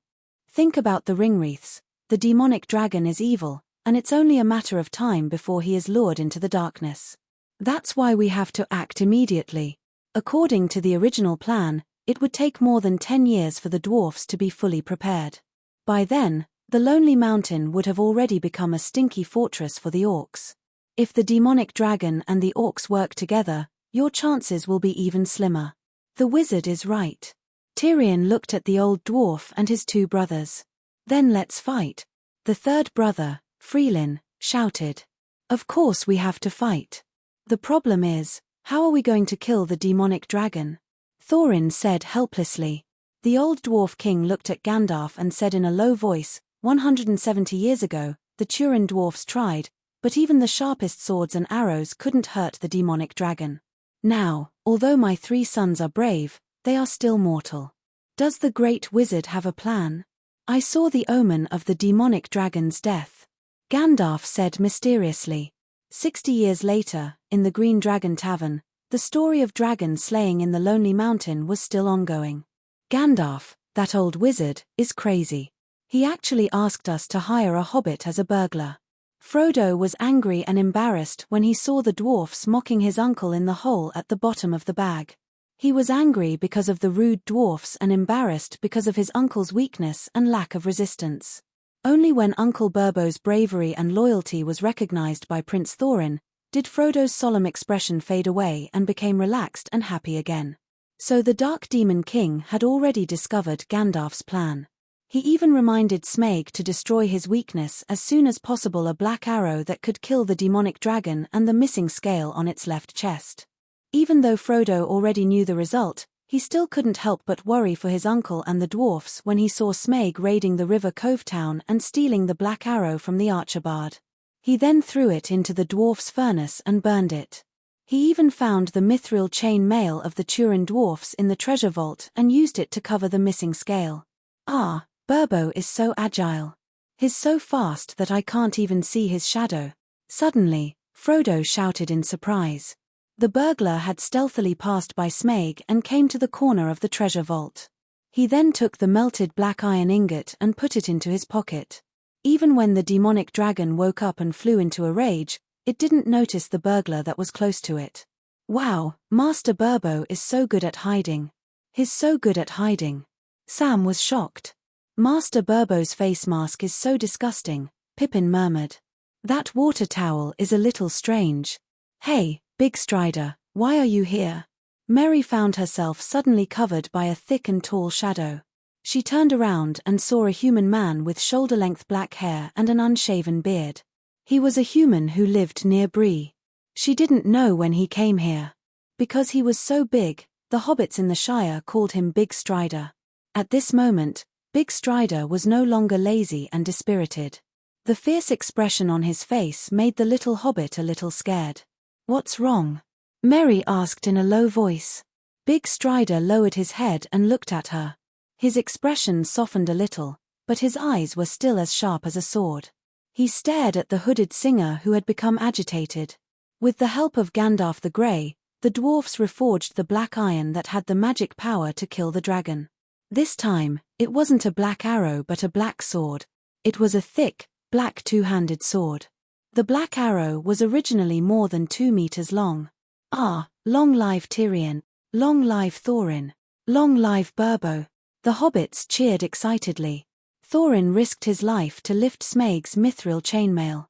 Think about the Ringwraiths. The demonic dragon is evil, and it's only a matter of time before he is lured into the darkness. That's why we have to act immediately. According to the original plan, it would take more than 10 years for the dwarfs to be fully prepared. By then, the Lonely Mountain would have already become a stinky fortress for the orcs. If the demonic dragon and the orcs work together, your chances will be even slimmer. The wizard is right. Tyrion looked at the old dwarf and his 2 brothers. Then let's fight. The third brother, Freelin, shouted. Of course we have to fight. The problem is, how are we going to kill the demonic dragon? Thorin said helplessly. The old dwarf king looked at Gandalf and said in a low voice, 170 years ago, the Turin dwarfs tried, but even the sharpest swords and arrows couldn't hurt the demonic dragon. Now, although my 3 sons are brave, they are still mortal. Does the great wizard have a plan? I saw the omen of the demonic dragon's death. Gandalf said mysteriously. 60 years later, in the Green Dragon Tavern, the story of dragons slaying in the Lonely Mountain was still ongoing. Gandalf, that old wizard, is crazy. He actually asked us to hire a hobbit as a burglar. Frodo was angry and embarrassed when he saw the dwarfs mocking his uncle in the hole at the bottom of the bag. He was angry because of the rude dwarfs and embarrassed because of his uncle's weakness and lack of resistance. Only when Uncle Bilbo's bravery and loyalty was recognized by Prince Thorin, did Frodo's solemn expression fade away and became relaxed and happy again. So the Dark Demon King had already discovered Gandalf's plan. He even reminded Smaug to destroy his weakness as soon as possible, a black arrow that could kill the demonic dragon and the missing scale on its left chest. Even though Frodo already knew the result, he still couldn't help but worry for his uncle and the dwarfs when he saw Smaug raiding the River Cove town and stealing the black arrow from the archer-bard. He then threw it into the dwarf's furnace and burned it. He even found the mithril chain mail of the Turin dwarfs in the treasure vault and used it to cover the missing scale. Ah, Bilbo is so agile. He's so fast that I can't even see his shadow. Suddenly, Frodo shouted in surprise. The burglar had stealthily passed by Smaug and came to the corner of the treasure vault. He then took the melted black iron ingot and put it into his pocket. Even when the demonic dragon woke up and flew into a rage, it didn't notice the burglar that was close to it. Wow, Master Bilbo is so good at hiding. He's so good at hiding. Sam was shocked. Master Bilbo's face mask is so disgusting, Pippin murmured. That water towel is a little strange. Hey, Big Strider, why are you here? Merry found herself suddenly covered by a thick and tall shadow. She turned around and saw a human man with shoulder-length black hair and an unshaven beard. He was a human who lived near Bree. She didn't know when he came here. Because he was so big, the hobbits in the Shire called him Big Strider. At this moment, Big Strider was no longer lazy and dispirited. The fierce expression on his face made the little hobbit a little scared. What's wrong? Merry asked in a low voice. Big Strider lowered his head and looked at her. His expression softened a little, but his eyes were still as sharp as a sword. He stared at the hooded singer who had become agitated. With the help of Gandalf the Grey, the dwarfs reforged the black iron that had the magic power to kill the dragon. This time, it wasn't a black arrow but a black sword. It was a thick, black two-handed sword. The black arrow was originally more than 2 meters long. Ah, long live Tyrion, long live Thorin, long live Bilbo. The hobbits cheered excitedly. Thorin risked his life to lift Smaug's mithril chainmail.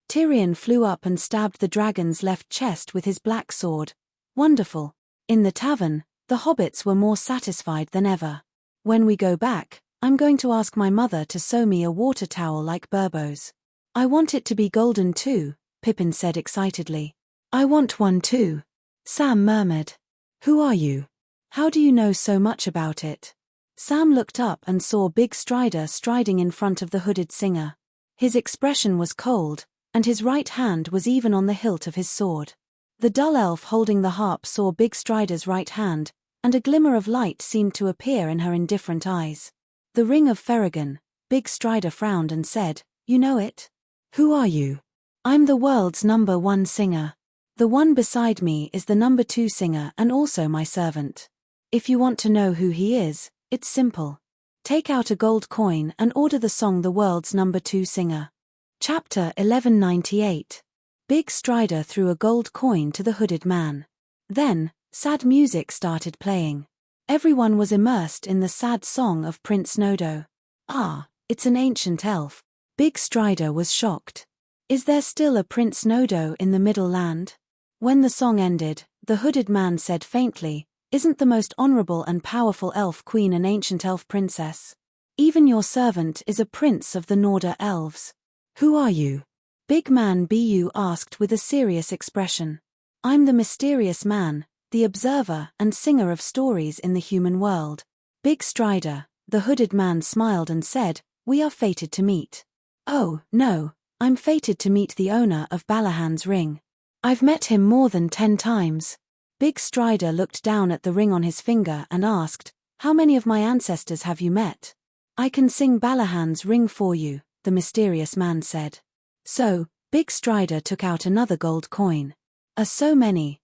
Tyrion flew up and stabbed the dragon's left chest with his black sword. Wonderful. In the tavern, the hobbits were more satisfied than ever. When we go back, I'm going to ask my mother to sew me a water towel like Bilbo's. I want it to be golden too, Pippin said excitedly. I want one too, Sam murmured. Who are you? How do you know so much about it? Sam looked up and saw Big Strider striding in front of the hooded singer. His expression was cold, and his right hand was even on the hilt of his sword. The dull elf holding the harp saw Big Strider's right hand, and a glimmer of light seemed to appear in her indifferent eyes. The Ring of Ferrigan. Big Strider frowned and said, You know it? Who are you? I'm the world's #1 singer. The one beside me is the #2 singer and also my servant. If you want to know who he is, it's simple. Take out a gold coin and order the song The World's #2 Singer. Chapter 1198. Big Strider threw a gold coin to the hooded man. Then, sad music started playing. Everyone was immersed in the sad song of Prince Nodo. Ah, it's an ancient elf. Big Strider was shocked. Is there still a Prince Nodo in the Middle Land? When the song ended, the hooded man said faintly, Isn't the most honorable and powerful elf queen an ancient elf princess? Even your servant is a prince of the Norda elves. Who are you? Big Man Bu asked with a serious expression. I'm the mysterious man, the observer and singer of stories in the human world. Big Strider, the hooded man smiled and said, We are fated to meet. Oh, no, I'm fated to meet the owner of Balahan's ring. I've met him more than 10 times. Big Strider looked down at the ring on his finger and asked, How many of my ancestors have you met? I can sing Balahan's ring for you, the mysterious man said. So, Big Strider took out another gold coin. So many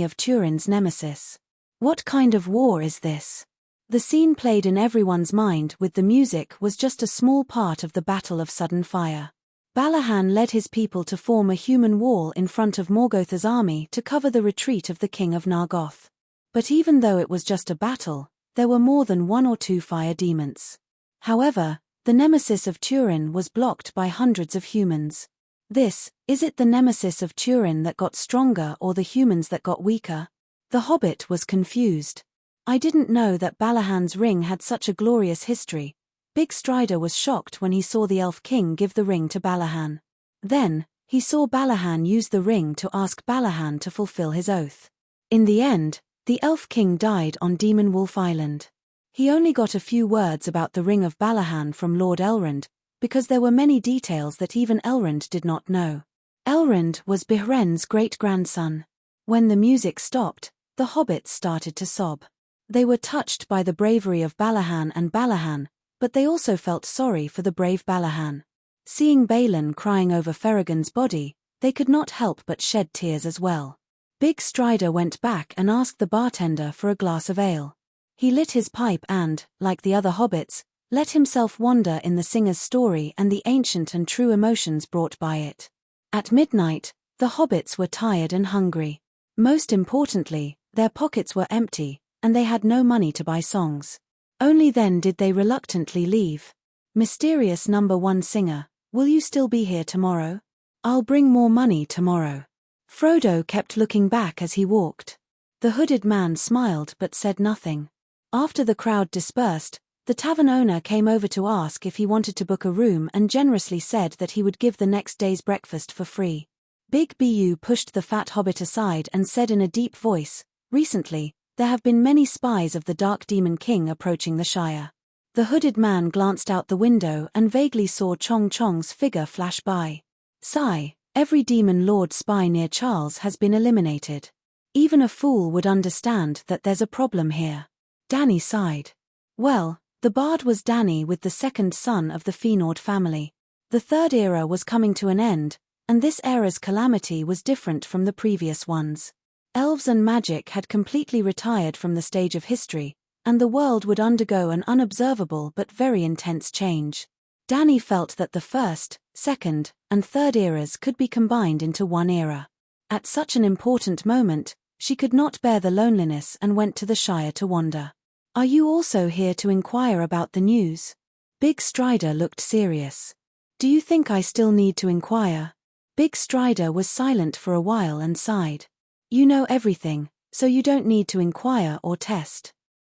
of Turin's nemesis. What kind of war is this? The scene played in everyone's mind with the music was just a small part of the Battle of Sudden Fire. Balahan led his people to form a human wall in front of Morgotha's army to cover the retreat of the king of Nargoth. But even though it was just a battle, there were more than 1 or 2 fire demons. However, the nemesis of Turin was blocked by hundreds of humans. Is it the nemesis of Turin that got stronger or the humans that got weaker? The hobbit was confused. I didn't know that Balahan's ring had such a glorious history. Big Strider was shocked when he saw the Elf King give the ring to Balahan. Then, he saw Balahan use the ring to ask Balahan to fulfill his oath. In the end, the Elf King died on Demon Wolf Island. He only got a few words about the ring of Balahan from Lord Elrond, because there were many details that even Elrond did not know. Elrond was Behren's great-grandson. When the music stopped, the hobbits started to sob. They were touched by the bravery of Balahan, but they also felt sorry for the brave Balahan. Seeing Balin crying over Ferrigan's body, they could not help but shed tears as well. Big Strider went back and asked the bartender for a glass of ale. He lit his pipe and, like the other hobbits, let himself wander in the singer's story and the ancient and true emotions brought by it. At midnight, the hobbits were tired and hungry. Most importantly, their pockets were empty, and they had no money to buy songs. Only then did they reluctantly leave. Mysterious #1 singer, will you still be here tomorrow? I'll bring more money tomorrow. Frodo kept looking back as he walked. The hooded man smiled but said nothing. After the crowd dispersed, the tavern owner came over to ask if he wanted to book a room and generously said that he would give the next day's breakfast for free. Big Bu pushed the fat hobbit aside and said in a deep voice, Recently, there have been many spies of the Dark Demon King approaching the Shire. The hooded man glanced out the window and vaguely saw Chong Chong's figure flash by. Sigh, every demon lord spy near Charles has been eliminated. Even a fool would understand that there's a problem here. Danny sighed. Well, the bard was Danny with the second son of the Fëanor family. The third era was coming to an end, and this era's calamity was different from the previous ones. Elves and magic had completely retired from the stage of history, and the world would undergo an unobservable but very intense change. Danny felt that the first, second, and third eras could be combined into one era. At such an important moment, she could not bear the loneliness and went to the Shire to wander. Are you also here to inquire about the news? Big Strider looked serious. Do you think I still need to inquire? Big Strider was silent for a while and sighed. You know everything, so you don't need to inquire or test.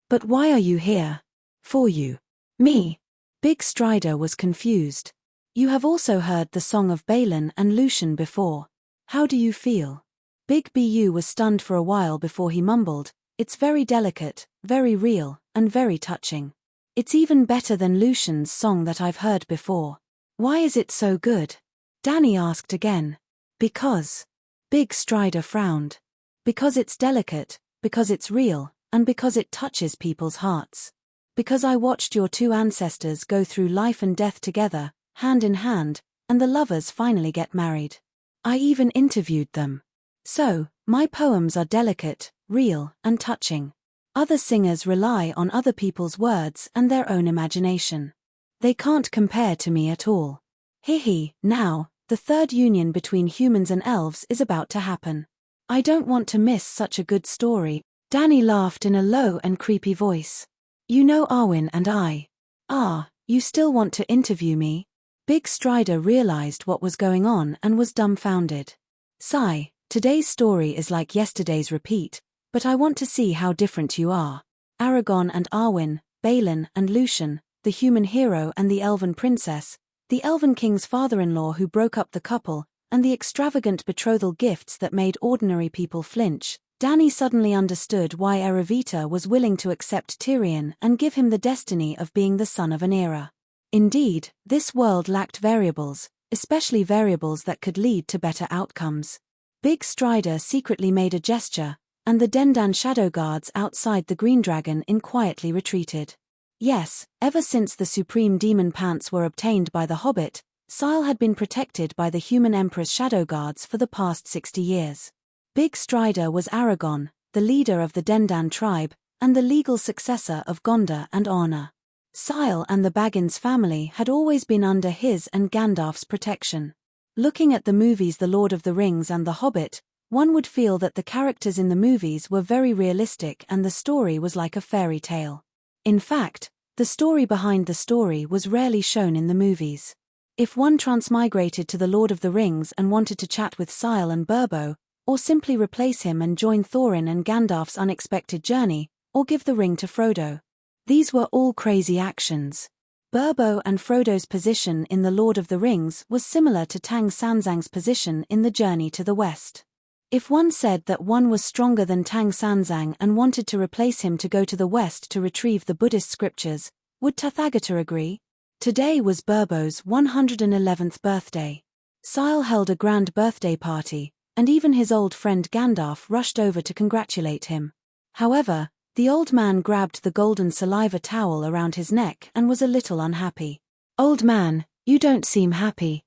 But why are you here? For you. Me. Big Strider was confused. You have also heard the song of Balin and Lucian before. How do you feel? Big Bu was stunned for a while before he mumbled, it's very delicate, very real, and very touching. It's even better than Lucian's song that I've heard before. Why is it so good? Danny asked again. Because. Big Strider frowned. Because it's delicate, because it's real, and because it touches people's hearts. Because I watched your two ancestors go through life and death together, hand in hand, and the lovers finally get married. I even interviewed them. So, my poems are delicate, real, and touching. Other singers rely on other people's words and their own imagination. They can't compare to me at all. Now, the third union between humans and elves is about to happen. I don't want to miss such a good story. Danny laughed in a low and creepy voice. You know Arwen and I. Ah, you still want to interview me? Big Strider realized what was going on and was dumbfounded. Sigh, today's story is like yesterday's repeat, but I want to see how different you are. Aragon and Arwen, Balin and Lucian, the human hero and the elven princess, the elven king's father-in-law who broke up the couple, and the extravagant betrothal gifts that made ordinary people flinch. Danny suddenly understood why Eravita was willing to accept Tyrion and give him the destiny of being the son of an era. Indeed, this world lacked variables, especially variables that could lead to better outcomes. Big Strider secretly made a gesture, and the Dendan shadow guards outside the Green Dragon Inn quietly retreated. Yes, ever since the supreme demon pants were obtained by the Hobbit, Sile had been protected by the human Emperor's shadow guards for the past 60 years. Big Strider was Aragon, the leader of the Dendan tribe, and the legal successor of Gondor and Arna. Sile and the Baggins family had always been under his and Gandalf's protection. Looking at the movies The Lord of the Rings and The Hobbit, one would feel that the characters in the movies were very realistic and the story was like a fairy tale. In fact, the story behind the story was rarely shown in the movies. If one transmigrated to The Lord of the Rings and wanted to chat with Sile and Bilbo, or simply replace him and join Thorin and Gandalf's unexpected journey, or give the ring to Frodo. These were all crazy actions. Bilbo and Frodo's position in The Lord of the Rings was similar to Tang Sanzang's position in The Journey to the West. If one said that one was stronger than Tang Sanzang and wanted to replace him to go to the West to retrieve the Buddhist scriptures, would Tathagata agree? Today was Bilbo's 111th birthday. Sile held a grand birthday party, and even his old friend Gandalf rushed over to congratulate him. However, the old man grabbed the golden saliva towel around his neck and was a little unhappy. Old man, you don't seem happy.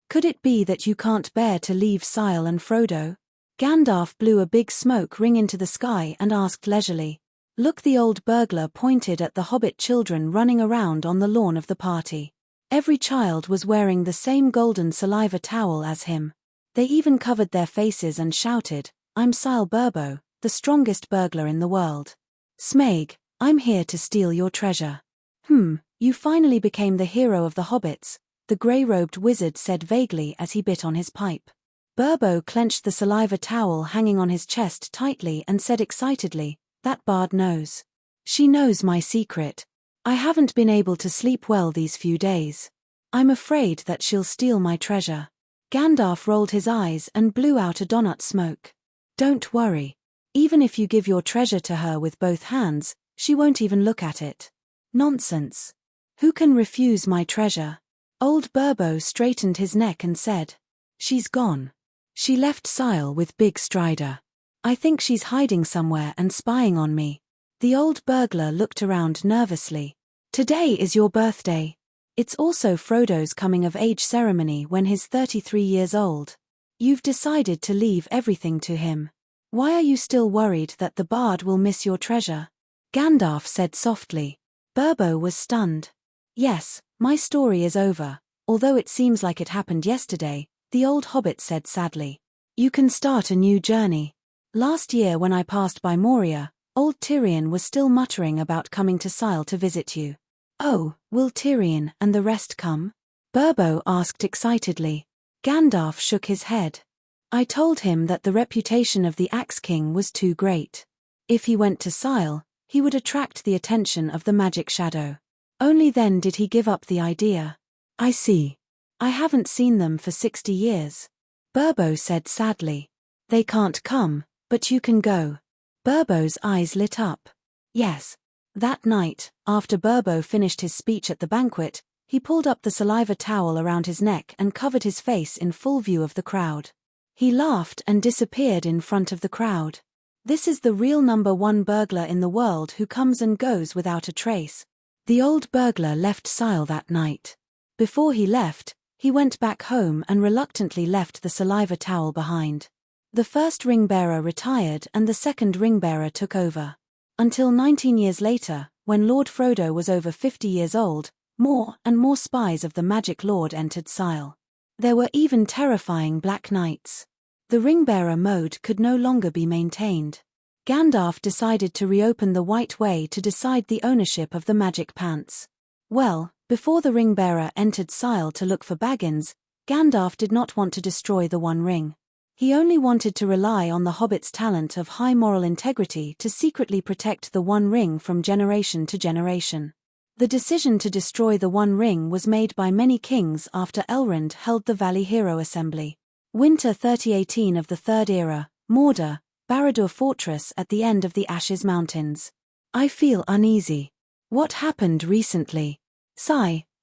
Could it be that you can't bear to leave Sile and Frodo? Gandalf blew a big smoke ring into the sky and asked leisurely. Look, the old burglar pointed at the Hobbit children running around on the lawn of the party. Every child was wearing the same golden saliva towel as him. They even covered their faces and shouted, I'm Sile Burbo, the strongest burglar in the world. Smaug, I'm here to steal your treasure. You finally became the hero of the hobbits, the grey-robed wizard said vaguely as he bit on his pipe. Burbo clenched the saliva towel hanging on his chest tightly and said excitedly, that bard knows. She knows my secret. I haven't been able to sleep well these few days. I'm afraid that she'll steal my treasure. Gandalf rolled his eyes and blew out a donut smoke. Don't worry. Even if you give your treasure to her with both hands, she won't even look at it. Nonsense. Who can refuse my treasure? Old Burbo straightened his neck and said. She's gone. She left Sile with Big Strider. I think she's hiding somewhere and spying on me. The old burglar looked around nervously. Today is your birthday. It's also Frodo's coming-of-age ceremony when he's 33 years old. You've decided to leave everything to him. Why are you still worried that the bard will miss your treasure? Gandalf said softly. Burbo was stunned. Yes, my story is over. Although it seems like it happened yesterday, the old hobbit said sadly. You can start a new journey. Last year when I passed by Moria, old Tyrion was still muttering about coming to Sile to visit you. Oh, will Tyrion and the rest come? Bilbo asked excitedly. Gandalf shook his head. I told him that the reputation of the Axe King was too great. If he went to Sile, he would attract the attention of the Magic Shadow. Only then did he give up the idea. I see. I haven't seen them for 60 years. Bilbo said sadly. They can't come, but you can go. Bilbo's eyes lit up. Yes. That night, after Bilbo finished his speech at the banquet, he pulled up the saliva towel around his neck and covered his face in full view of the crowd. He laughed and disappeared in front of the crowd. This is the real #1 burglar in the world who comes and goes without a trace. The old burglar left Sile that night. Before he left, he went back home and reluctantly left the saliva towel behind. The first ring-bearer retired and the second ring-bearer took over. Until 19 years later, when Lord Frodo was over 50 years old, more and more spies of the Magic Lord entered Sile. There were even terrifying Black Knights. The ring-bearer mode could no longer be maintained. Gandalf decided to reopen the White Way to decide the ownership of the magic pants. Well, before the ring-bearer entered Sile to look for Baggins, Gandalf did not want to destroy the One Ring. He only wanted to rely on the Hobbit's talent of high moral integrity to secretly protect the One Ring from generation to generation. The decision to destroy the One Ring was made by many kings after Elrond held the Valley Hero Assembly. Winter 3018 of the Third Era, Mordor, Barad-dûr Fortress at the end of the Ashes Mountains. I feel uneasy. What happened recently?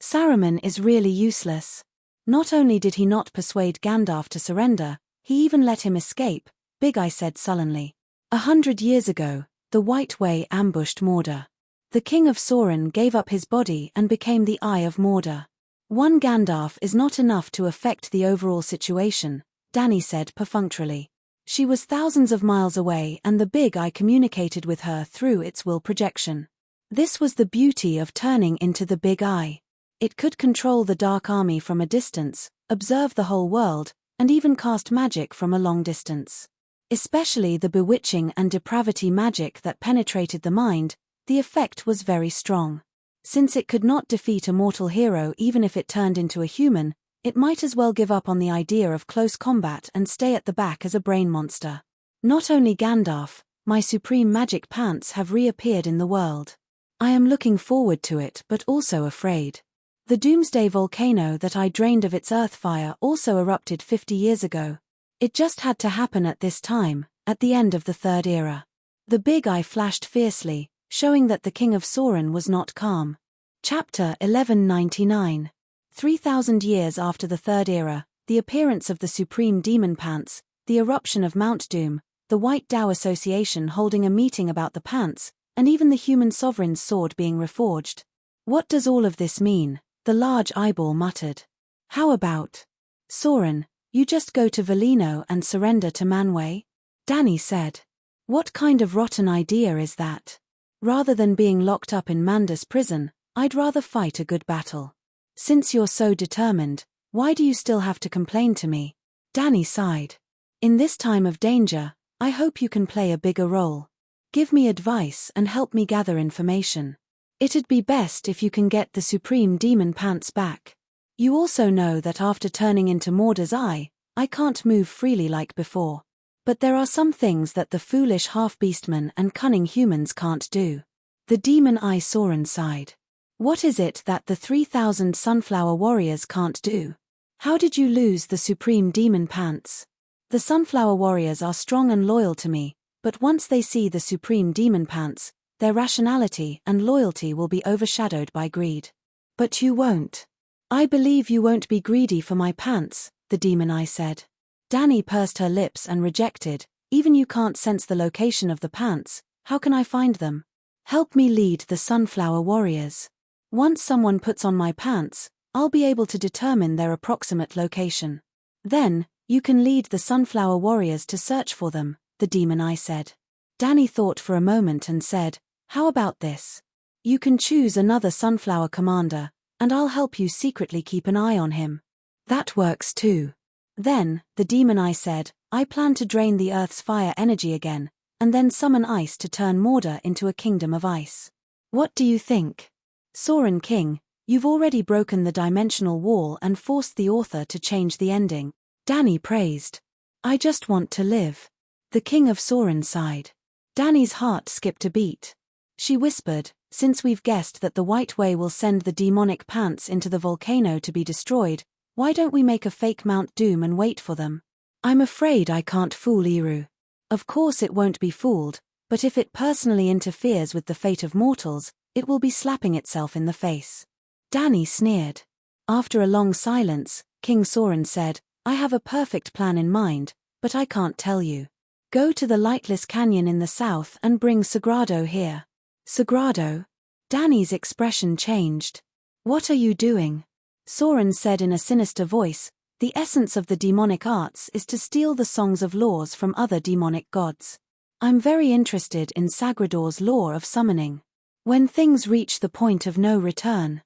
Saruman is really useless. Not only did he not persuade Gandalf to surrender, he even let him escape, Big Eye said sullenly. 100 years ago, the White Way ambushed Mordor. The King of Sauron gave up his body and became the Eye of Mordor. One Gandalf is not enough to affect the overall situation, Dany said perfunctorily. She was thousands of miles away and the Big Eye communicated with her through its will projection. This was the beauty of turning into the Big Eye. It could control the Dark Army from a distance, observe the whole world, and even cast magic from a long distance. Especially the bewitching and depravity magic that penetrated the mind, the effect was very strong. Since it could not defeat a mortal hero even if it turned into a human, it might as well give up on the idea of close combat and stay at the back as a brain monster. Not only Gandalf, my supreme magic pants have reappeared in the world. I am looking forward to it but also afraid. The Doomsday volcano that I drained of its earth fire also erupted 50 years ago. It just had to happen at this time, at the end of the Third Era. The Big Eye flashed fiercely, showing that the King of Sauron was not calm. Chapter 1199. 3,000 years after the Third Era, the appearance of the Supreme Demon Pants, the eruption of Mount Doom, the White Dow Association holding a meeting about the pants, and even the human sovereign's sword being reforged. What does all of this mean? The large eyeball muttered. How about Sauron, you just go to Valinor and surrender to Manwë? Dany said. What kind of rotten idea is that? Rather than being locked up in Mandos prison, I'd rather fight a good battle. Since you're so determined, why do you still have to complain to me? Dany sighed. In this time of danger, I hope you can play a bigger role. Give me advice and help me gather information. It'd be best if you can get the Supreme Demon Pants back. You also know that after turning into Mordor's Eye, I can't move freely like before. But there are some things that the foolish half-beastmen and cunning humans can't do. The Demon Eye Sauron sighed. What is it that the 3,000 Sunflower Warriors can't do? How did you lose the Supreme Demon Pants? The Sunflower Warriors are strong and loyal to me, but once they see the Supreme Demon Pants, their rationality and loyalty will be overshadowed by greed. But you won't. I believe you won't be greedy for my pants, the Demon Eye said. Dany pursed her lips and rejected, even you can't sense the location of the pants, how can I find them? Help me lead the Sunflower Warriors. Once someone puts on my pants, I'll be able to determine their approximate location. Then, you can lead the Sunflower Warriors to search for them, the Demon Eye said. Dany thought for a moment and said, how about this? You can choose another Sunflower commander, and I'll help you secretly keep an eye on him." "That works too." Then, the demon eye said, "I plan to drain the Earth's fire energy again, and then summon ice to turn Mordor into a kingdom of ice. What do you think?" "Sauron King, you've already broken the dimensional wall and forced the author to change the ending," Dany praised. "I just want to live." The King of Sauron sighed. Dany's heart skipped a beat. She whispered, "Since we've guessed that the White Way will send the demonic pants into the volcano to be destroyed, why don't we make a fake Mount Doom and wait for them? I'm afraid I can't fool Eru." "Of course it won't be fooled, but if it personally interferes with the fate of mortals, it will be slapping itself in the face." Dany sneered. After a long silence, King Sauron said, "I have a perfect plan in mind, but I can't tell you. Go to the Lightless Canyon in the south and bring Sagrado here." "Sagrado?" Dany's expression changed. "What are you doing?" Sauron said in a sinister voice, "The essence of the demonic arts is to steal the songs of laws from other demonic gods. I'm very interested in Sagrador's law of summoning. When things reach the point of no return."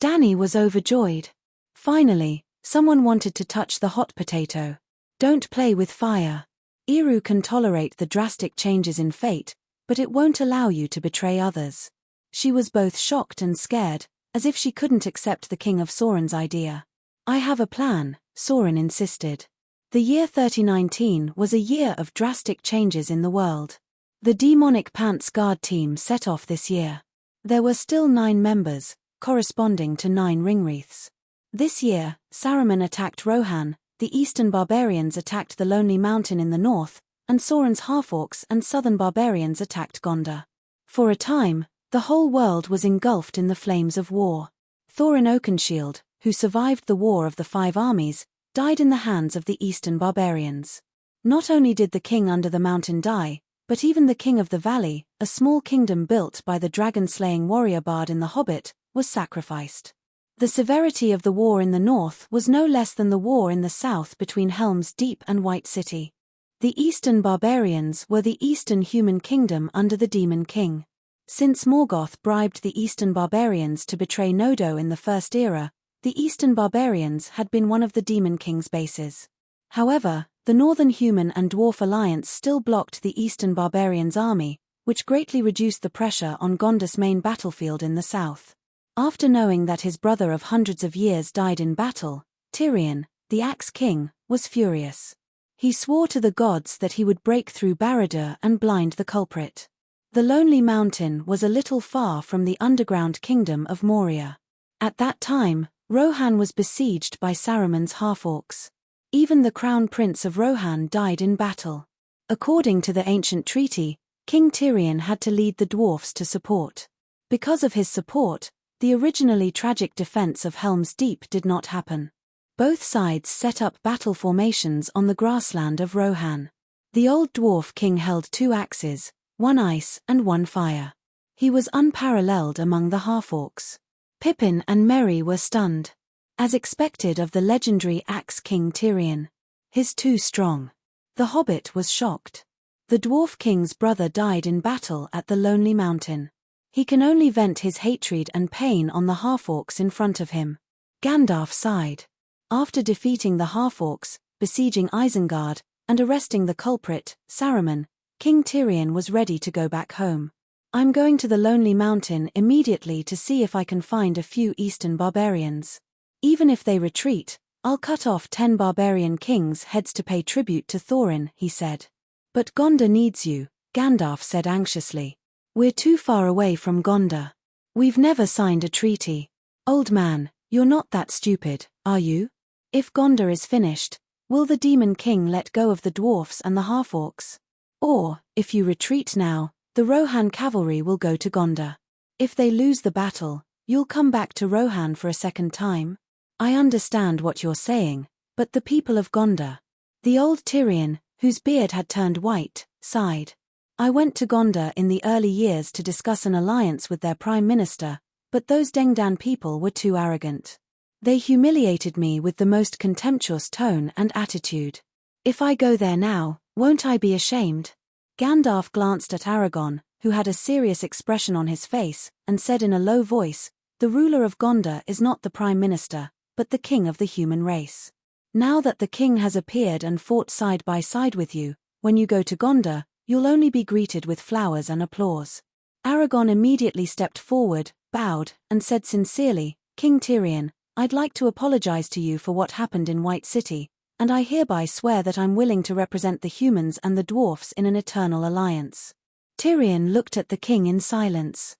Dany was overjoyed. Finally, someone wanted to touch the hot potato. "Don't play with fire. Eru can tolerate the drastic changes in fate, but it won't allow you to betray others." She was both shocked and scared, as if she couldn't accept the King of Sauron's idea. "I have a plan," Sauron insisted. The year 3019 was a year of drastic changes in the world. The demonic Pants Guard team set off this year. There were still 9 members, corresponding to 9 ringwraiths. This year, Saruman attacked Rohan, the Eastern Barbarians attacked the Lonely Mountain in the north, and Sauron's half-orcs and Southern Barbarians attacked Gondor. For a time, the whole world was engulfed in the flames of war. Thorin Oakenshield, who survived the War of the 5 Armies, died in the hands of the Eastern Barbarians. Not only did the king under the mountain die, but even the king of the valley, a small kingdom built by the dragon-slaying warrior bard in The Hobbit, was sacrificed. The severity of the war in the north was no less than the war in the south between Helm's Deep and White City. The Eastern Barbarians were the Eastern human kingdom under the Demon King. Since Morgoth bribed the Eastern Barbarians to betray Nodo in the First Era, the Eastern Barbarians had been one of the Demon King's bases. However, the Northern Human and Dwarf Alliance still blocked the Eastern Barbarians' army, which greatly reduced the pressure on Gondor's main battlefield in the south. After knowing that his brother of hundreds of years died in battle, Tirion, the Axe King, was furious. He swore to the gods that he would break through Barad-dûr and blind the culprit. The Lonely Mountain was a little far from the underground kingdom of Moria. At that time, Rohan was besieged by Saruman's half-orcs. Even the crown prince of Rohan died in battle. According to the ancient treaty, King Tirion had to lead the dwarfs to support. Because of his support, the originally tragic defense of Helm's Deep did not happen. Both sides set up battle formations on the grassland of Rohan. The old dwarf king held 2 axes, 1 ice and 1 fire. He was unparalleled among the half-orcs. Pippin and Merry were stunned. As expected of the legendary Axe King Tirion. He's too strong. The Hobbit was shocked. The dwarf king's brother died in battle at the Lonely Mountain. He can only vent his hatred and pain on the half-orcs in front of him. Gandalf sighed. After defeating the half-orcs, besieging Isengard, and arresting the culprit, Saruman, King Tirion was ready to go back home. "I'm going to the Lonely Mountain immediately to see if I can find a few Eastern barbarians. Even if they retreat, I'll cut off 10 barbarian kings' heads to pay tribute to Thorin," he said. "But Gondor needs you," Gandalf said anxiously. "We're too far away from Gondor. We've never signed a treaty." "Old man, you're not that stupid, are you? If Gondor is finished, will the Demon King let go of the dwarfs and the half-orcs? Or, if you retreat now, the Rohan cavalry will go to Gondor. If they lose the battle, you'll come back to Rohan for a second time? I understand what you're saying, but the people of Gondor..." The old Tirion, whose beard had turned white, sighed. "I went to Gondor in the early years to discuss an alliance with their prime minister, but those Dengdan people were too arrogant. They humiliated me with the most contemptuous tone and attitude. If I go there now, won't I be ashamed?" Gandalf glanced at Aragorn, who had a serious expression on his face, and said in a low voice, The ruler of Gondor is not the prime minister, but the king of the human race. Now that the king has appeared and fought side by side with you, when you go to Gondor, you'll only be greeted with flowers and applause." Aragorn immediately stepped forward, bowed, and said sincerely, "King Tyrion, I'd like to apologize to you for what happened in White City, and I hereby swear that I'm willing to represent the humans and the dwarfs in an eternal alliance." Tyrion looked at the king in silence.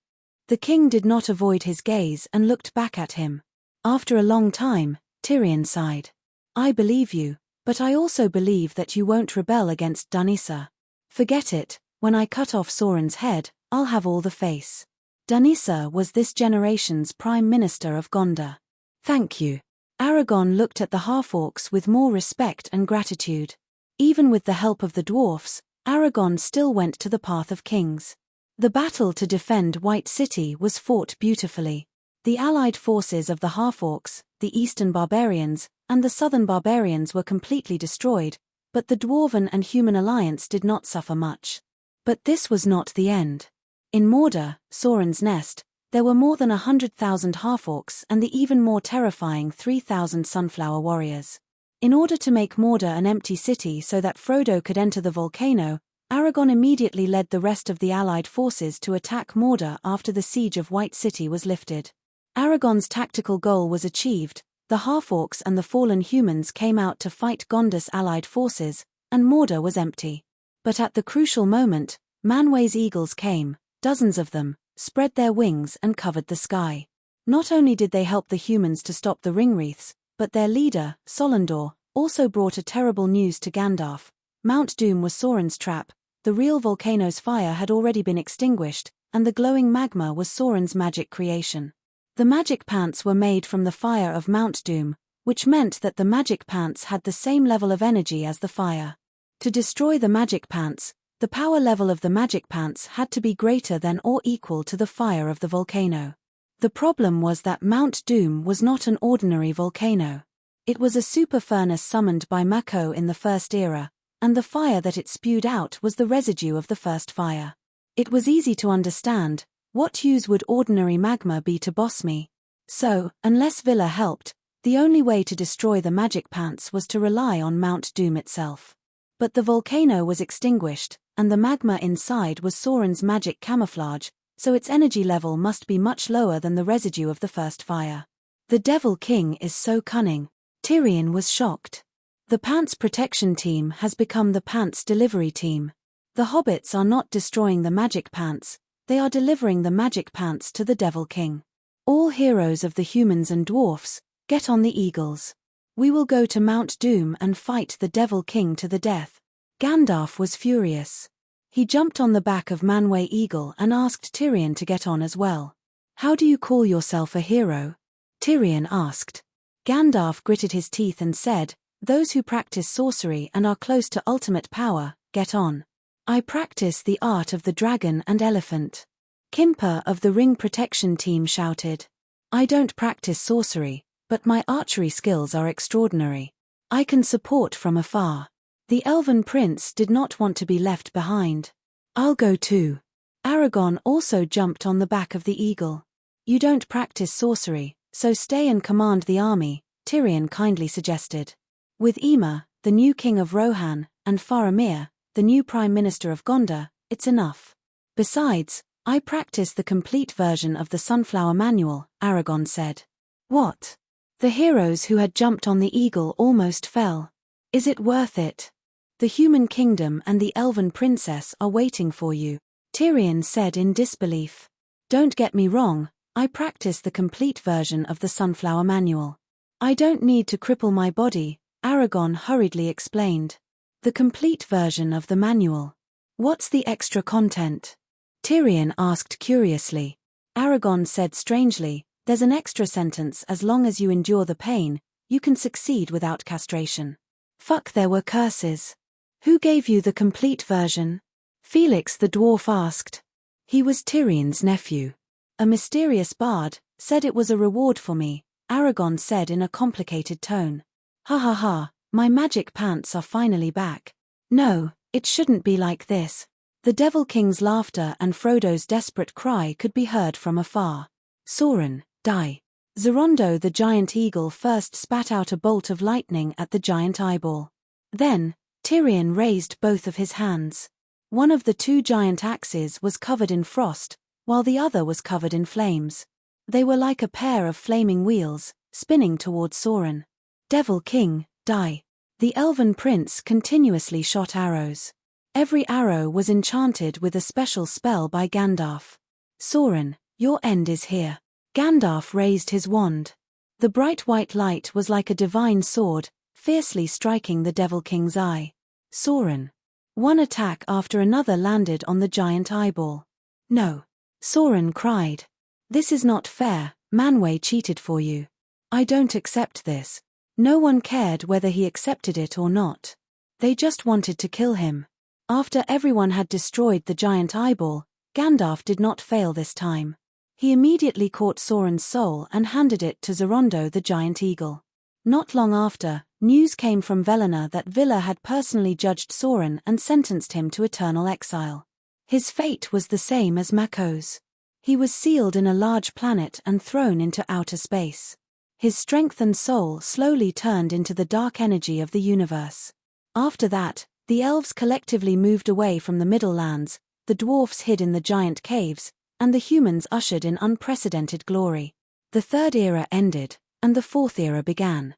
The king did not avoid his gaze and looked back at him. After a long time, Tyrion sighed. "I believe you, but I also believe that you won't rebel against Dunisa. Forget it, when I cut off Sauron's head, I'll have all the face." Dunisa was this generation's prime minister of Gondor. "Thank you." Aragorn looked at the half-orcs with more respect and gratitude. Even with the help of the dwarfs, Aragorn still went to the path of kings. The battle to defend White City was fought beautifully. The allied forces of the half-orcs, the eastern barbarians, and the southern barbarians were completely destroyed, but the dwarven and human alliance did not suffer much. But this was not the end. In Mordor, Sauron's nest, there were more than 100,000 half-orcs and the even more terrifying 3,000 sunflower warriors. In order to make Mordor an empty city so that Frodo could enter the volcano, Aragorn immediately led the rest of the allied forces to attack Mordor after the siege of White City was lifted. Aragorn's tactical goal was achieved. The half-orcs and the fallen humans came out to fight Gondor's allied forces, and Mordor was empty. But at the crucial moment, Manwë's eagles came, dozens of them, spread their wings and covered the sky. Not only did they help the humans to stop the ringwraiths, but their leader, Solondor, also brought a terrible news to Gandalf. Mount Doom was Sauron's trap, the real volcano's fire had already been extinguished, and the glowing magma was Sauron's magic creation. The magic pants were made from the fire of Mount Doom, which meant that the magic pants had the same level of energy as the fire. To destroy the magic pants, the power level of the magic pants had to be greater than or equal to the fire of the volcano. The problem was that Mount Doom was not an ordinary volcano. It was a super furnace summoned by Mako in the First Era, and the fire that it spewed out was the residue of the first fire. It was easy to understand. What use would ordinary magma be to Bosmi? So, unless Villa helped, the only way to destroy the magic pants was to rely on Mount Doom itself. But the volcano was extinguished, and the magma inside was Sauron's magic camouflage, so its energy level must be much lower than the residue of the first fire. The Devil King is so cunning. Tyrion was shocked. The Pants Protection Team has become the Pants Delivery Team. The hobbits are not destroying the magic pants, they are delivering the magic pants to the Devil King. All heroes of the humans and dwarfs, get on the eagles. We will go to Mount Doom and fight the Devil King to the death. Gandalf was furious. He jumped on the back of Manwë Eagle and asked Tyrion to get on as well. "How do you call yourself a hero?" Tyrion asked. Gandalf gritted his teeth and said, "Those who practice sorcery and are close to ultimate power, get on. I practice the art of the dragon and elephant." Kimper of the Ring Protection Team shouted, "I don't practice sorcery, but my archery skills are extraordinary. I can support from afar." The Elven Prince did not want to be left behind. "I'll go too." Aragorn also jumped on the back of the eagle. "You don't practice sorcery, so stay and command the army," Tyrion kindly suggested. "With Ema, the new king of Rohan, and Faramir, the new prime minister of Gondor, it's enough. Besides, I practice the complete version of the Sunflower Manual," Aragorn said. "What?" The heroes who had jumped on the eagle almost fell. "Is it worth it? The human kingdom and the elven princess are waiting for you," Tyrion said in disbelief. "Don't get me wrong, I practice the complete version of the Sunflower Manual. I don't need to cripple my body," Aragorn hurriedly explained. "The complete version of the manual. What's the extra content?" Tyrion asked curiously. Aragorn said strangely, "There's an extra sentence: as long as you endure the pain, you can succeed without castration." Fuck, there were curses. "Who gave you the complete version?" Felix the dwarf asked. "He was Tyrion's nephew. A mysterious bard said it was a reward for me," Aragorn said in a complicated tone. "Ha ha ha, my magic pants are finally back. No, it shouldn't be like this." The Devil King's laughter and Frodo's desperate cry could be heard from afar. "Sauron, die. Zerondo the giant eagle first spat out a bolt of lightning at the giant eyeball. Then, Tyrion raised both of his hands. One of the two giant axes was covered in frost, while the other was covered in flames. They were like a pair of flaming wheels, spinning towards Sauron. Devil King, die. The elven prince continuously shot arrows. Every arrow was enchanted with a special spell by Gandalf. Sauron, your end is here. Gandalf raised his wand. The bright white light was like a divine sword, fiercely striking the Devil King's eye. Sauron. One attack after another landed on the giant eyeball. No. Sauron cried. This is not fair, Manwë cheated for you. I don't accept this. No one cared whether he accepted it or not. They just wanted to kill him. After everyone had destroyed the giant eyeball, Gandalf did not fail this time. He immediately caught Sauron's soul and handed it to Zerondo the giant eagle. Not long after, news came from Valinor that Vila had personally judged Sauron and sentenced him to eternal exile. His fate was the same as Mako's. He was sealed in a large planet and thrown into outer space. His strength and soul slowly turned into the dark energy of the universe. After that, the elves collectively moved away from the Middle Lands, the dwarfs hid in the giant caves, and the humans ushered in unprecedented glory. The Third Era ended, and the Fourth Era began.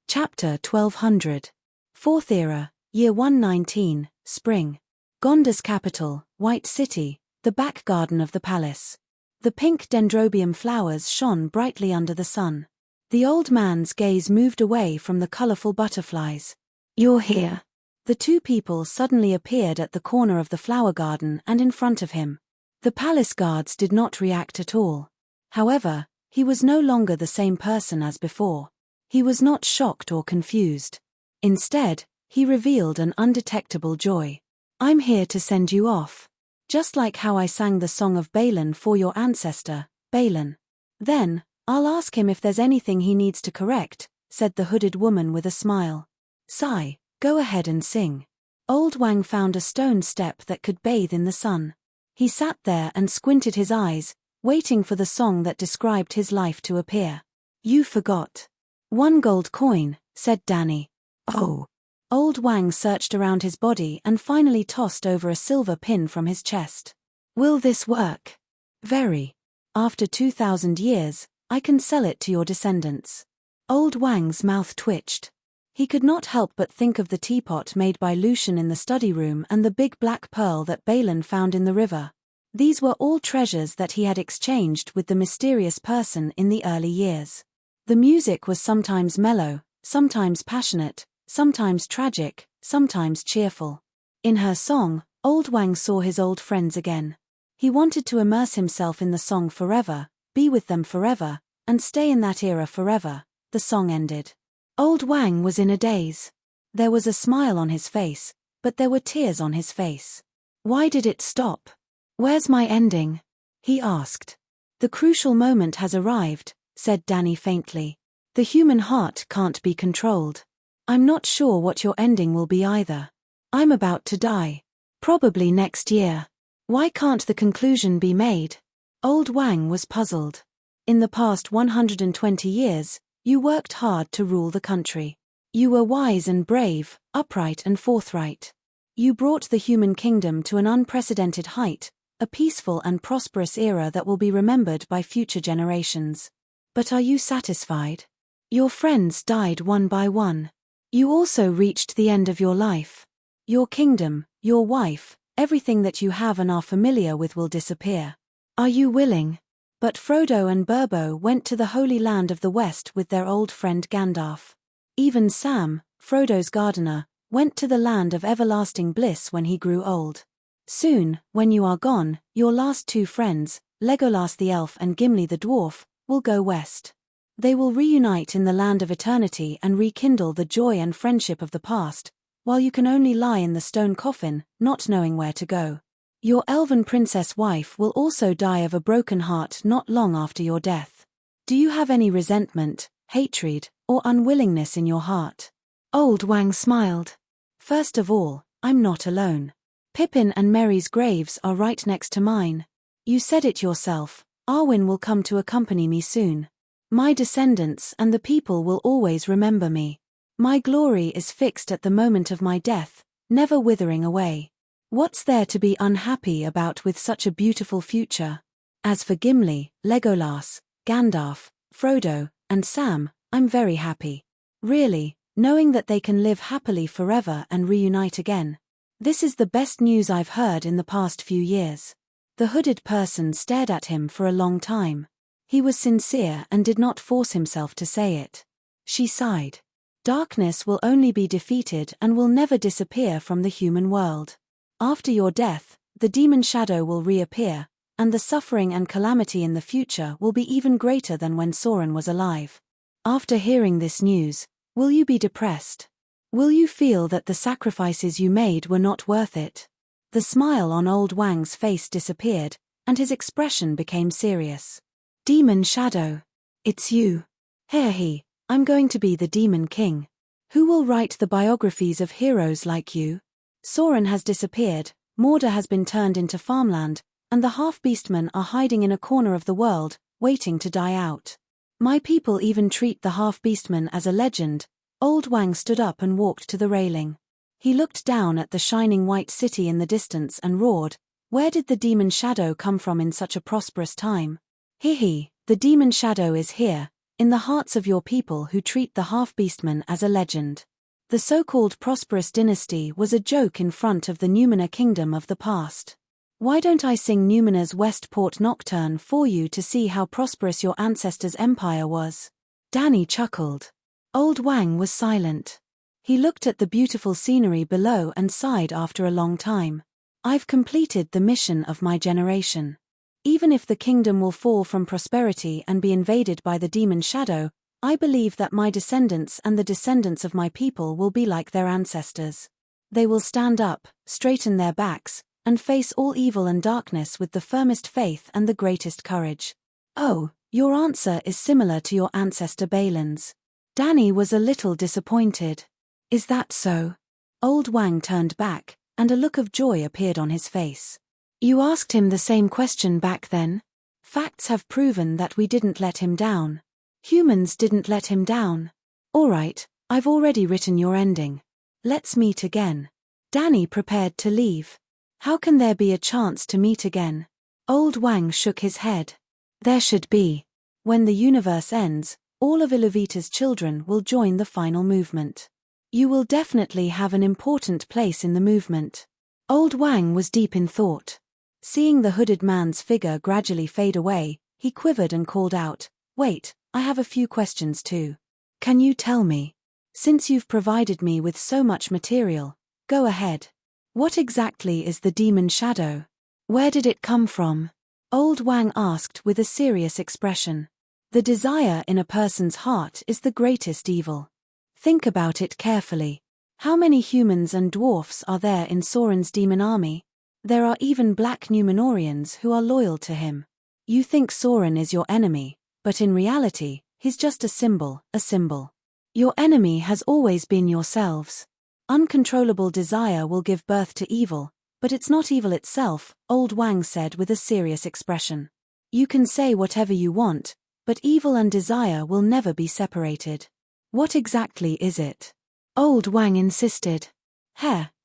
Chapter 1200. Fourth Era, Year 119, Spring. Gondor's capital, White City, the back garden of the palace. The pink dendrobium flowers shone brightly under the sun. The old man's gaze moved away from the colorful butterflies. You're here. The two people suddenly appeared at the corner of the flower garden and in front of him. The palace guards did not react at all. However, he was no longer the same person as before. He was not shocked or confused. Instead, he revealed an undetectable joy. I'm here to send you off. Just like how I sang the song of Balin for your ancestor, Balin. Then, I'll ask him if there's anything he needs to correct, said the hooded woman with a smile. Sigh, go ahead and sing. Old Wang found a stone step that could bathe in the sun. He sat there and squinted his eyes, waiting for the song that described his life to appear. You forgot. 1 gold coin, said Danny. Oh. Old Wang searched around his body and finally tossed over a silver pin from his chest. Will this work? Very. After 2,000 years, I can sell it to your descendants. Old Wang's mouth twitched. He could not help but think of the teapot made by Lucian in the study room and the big black pearl that Balin found in the river. These were all treasures that he had exchanged with the mysterious person in the early years. The music was sometimes mellow, sometimes passionate, sometimes tragic, sometimes cheerful. In her song, Old Wang saw his old friends again. He wanted to immerse himself in the song forever, be with them forever, and stay in that era forever. The song ended. Old Wang was in a daze. There was a smile on his face, but there were tears on his face. Why did it stop? Where's my ending? He asked. The crucial moment has arrived, said Danny faintly. The human heart can't be controlled. I'm not sure what your ending will be either. I'm about to die. Probably next year. Why can't the conclusion be made? Old Wang was puzzled. In the past 120 years, you worked hard to rule the country. You were wise and brave, upright and forthright. You brought the human kingdom to an unprecedented height, a peaceful and prosperous era that will be remembered by future generations. But are you satisfied? Your friends died one by one. You also reached the end of your life. Your kingdom, your wife, everything that you have and are familiar with will disappear. Are you willing? But Frodo and Bilbo went to the Holy Land of the West with their old friend Gandalf. Even Sam, Frodo's gardener, went to the land of everlasting bliss when he grew old. Soon, when you are gone, your last two friends, Legolas the elf and Gimli the dwarf, will go west. They will reunite in the land of eternity and rekindle the joy and friendship of the past, while you can only lie in the stone coffin, not knowing where to go. Your elven princess wife will also die of a broken heart not long after your death. Do you have any resentment, hatred, or unwillingness in your heart? Old Wang smiled. First of all, I'm not alone. Pippin and Merry's graves are right next to mine. You said it yourself, Arwen will come to accompany me soon. My descendants and the people will always remember me. My glory is fixed at the moment of my death, never withering away. What's there to be unhappy about with such a beautiful future? As for Gimli, Legolas, Gandalf, Frodo, and Sam, I'm very happy. Really, knowing that they can live happily forever and reunite again. This is the best news I've heard in the past few years. The hooded person stared at him for a long time. He was sincere and did not force himself to say it. She sighed. Darkness will only be defeated and will never disappear from the human world. After your death, the demon shadow will reappear, and the suffering and calamity in the future will be even greater than when Sauron was alive. After hearing this news, will you be depressed? Will you feel that the sacrifices you made were not worth it? The smile on Old Wang's face disappeared, and his expression became serious. Demon shadow. It's you. Hehe, I'm going to be the Demon King. Who will write the biographies of heroes like you? Sauron has disappeared, Mordor has been turned into farmland, and the half-beastmen are hiding in a corner of the world, waiting to die out. My people even treat the half-beastmen as a legend. Old Wang stood up and walked to the railing. He looked down at the shining white city in the distance and roared, "Where did the demon shadow come from in such a prosperous time? Hehe, the demon shadow is here, in the hearts of your people who treat the half-beastmen as a legend." The so-called prosperous dynasty was a joke in front of the Numenor kingdom of the past. Why don't I sing Numenor's Westport Nocturne for you to see how prosperous your ancestors' empire was? Danny chuckled. Old Wang was silent. He looked at the beautiful scenery below and sighed after a long time. I've completed the mission of my generation. Even if the kingdom will fall from prosperity and be invaded by the demon shadow, I believe that my descendants and the descendants of my people will be like their ancestors. They will stand up, straighten their backs, and face all evil and darkness with the firmest faith and the greatest courage. Oh, your answer is similar to your ancestor Balin's. Danny was a little disappointed. Is that so? Old Wang turned back, and a look of joy appeared on his face. You asked him the same question back then? Facts have proven that we didn't let him down. Humans didn't let him down. All right, I've already written your ending. Let's meet again. Danny prepared to leave. How can there be a chance to meet again? Old Wang shook his head. There should be. When the universe ends, all of Iluvatar's children will join the final movement. You will definitely have an important place in the movement. Old Wang was deep in thought. Seeing the hooded man's figure gradually fade away, he quivered and called out, "Wait, I have a few questions too. Can you tell me? Since you've provided me with so much material, go ahead. What exactly is the demon shadow? Where did it come from?" Old Wang asked with a serious expression. The desire in a person's heart is the greatest evil. Think about it carefully. How many humans and dwarfs are there in Sauron's demon army? There are even black Numenorians who are loyal to him. You think Sauron is your enemy, but in reality, he's just a symbol, a symbol. Your enemy has always been yourselves. Uncontrollable desire will give birth to evil, but it's not evil itself, Old Wang said with a serious expression. You can say whatever you want, but evil and desire will never be separated. What exactly is it? Old Wang insisted.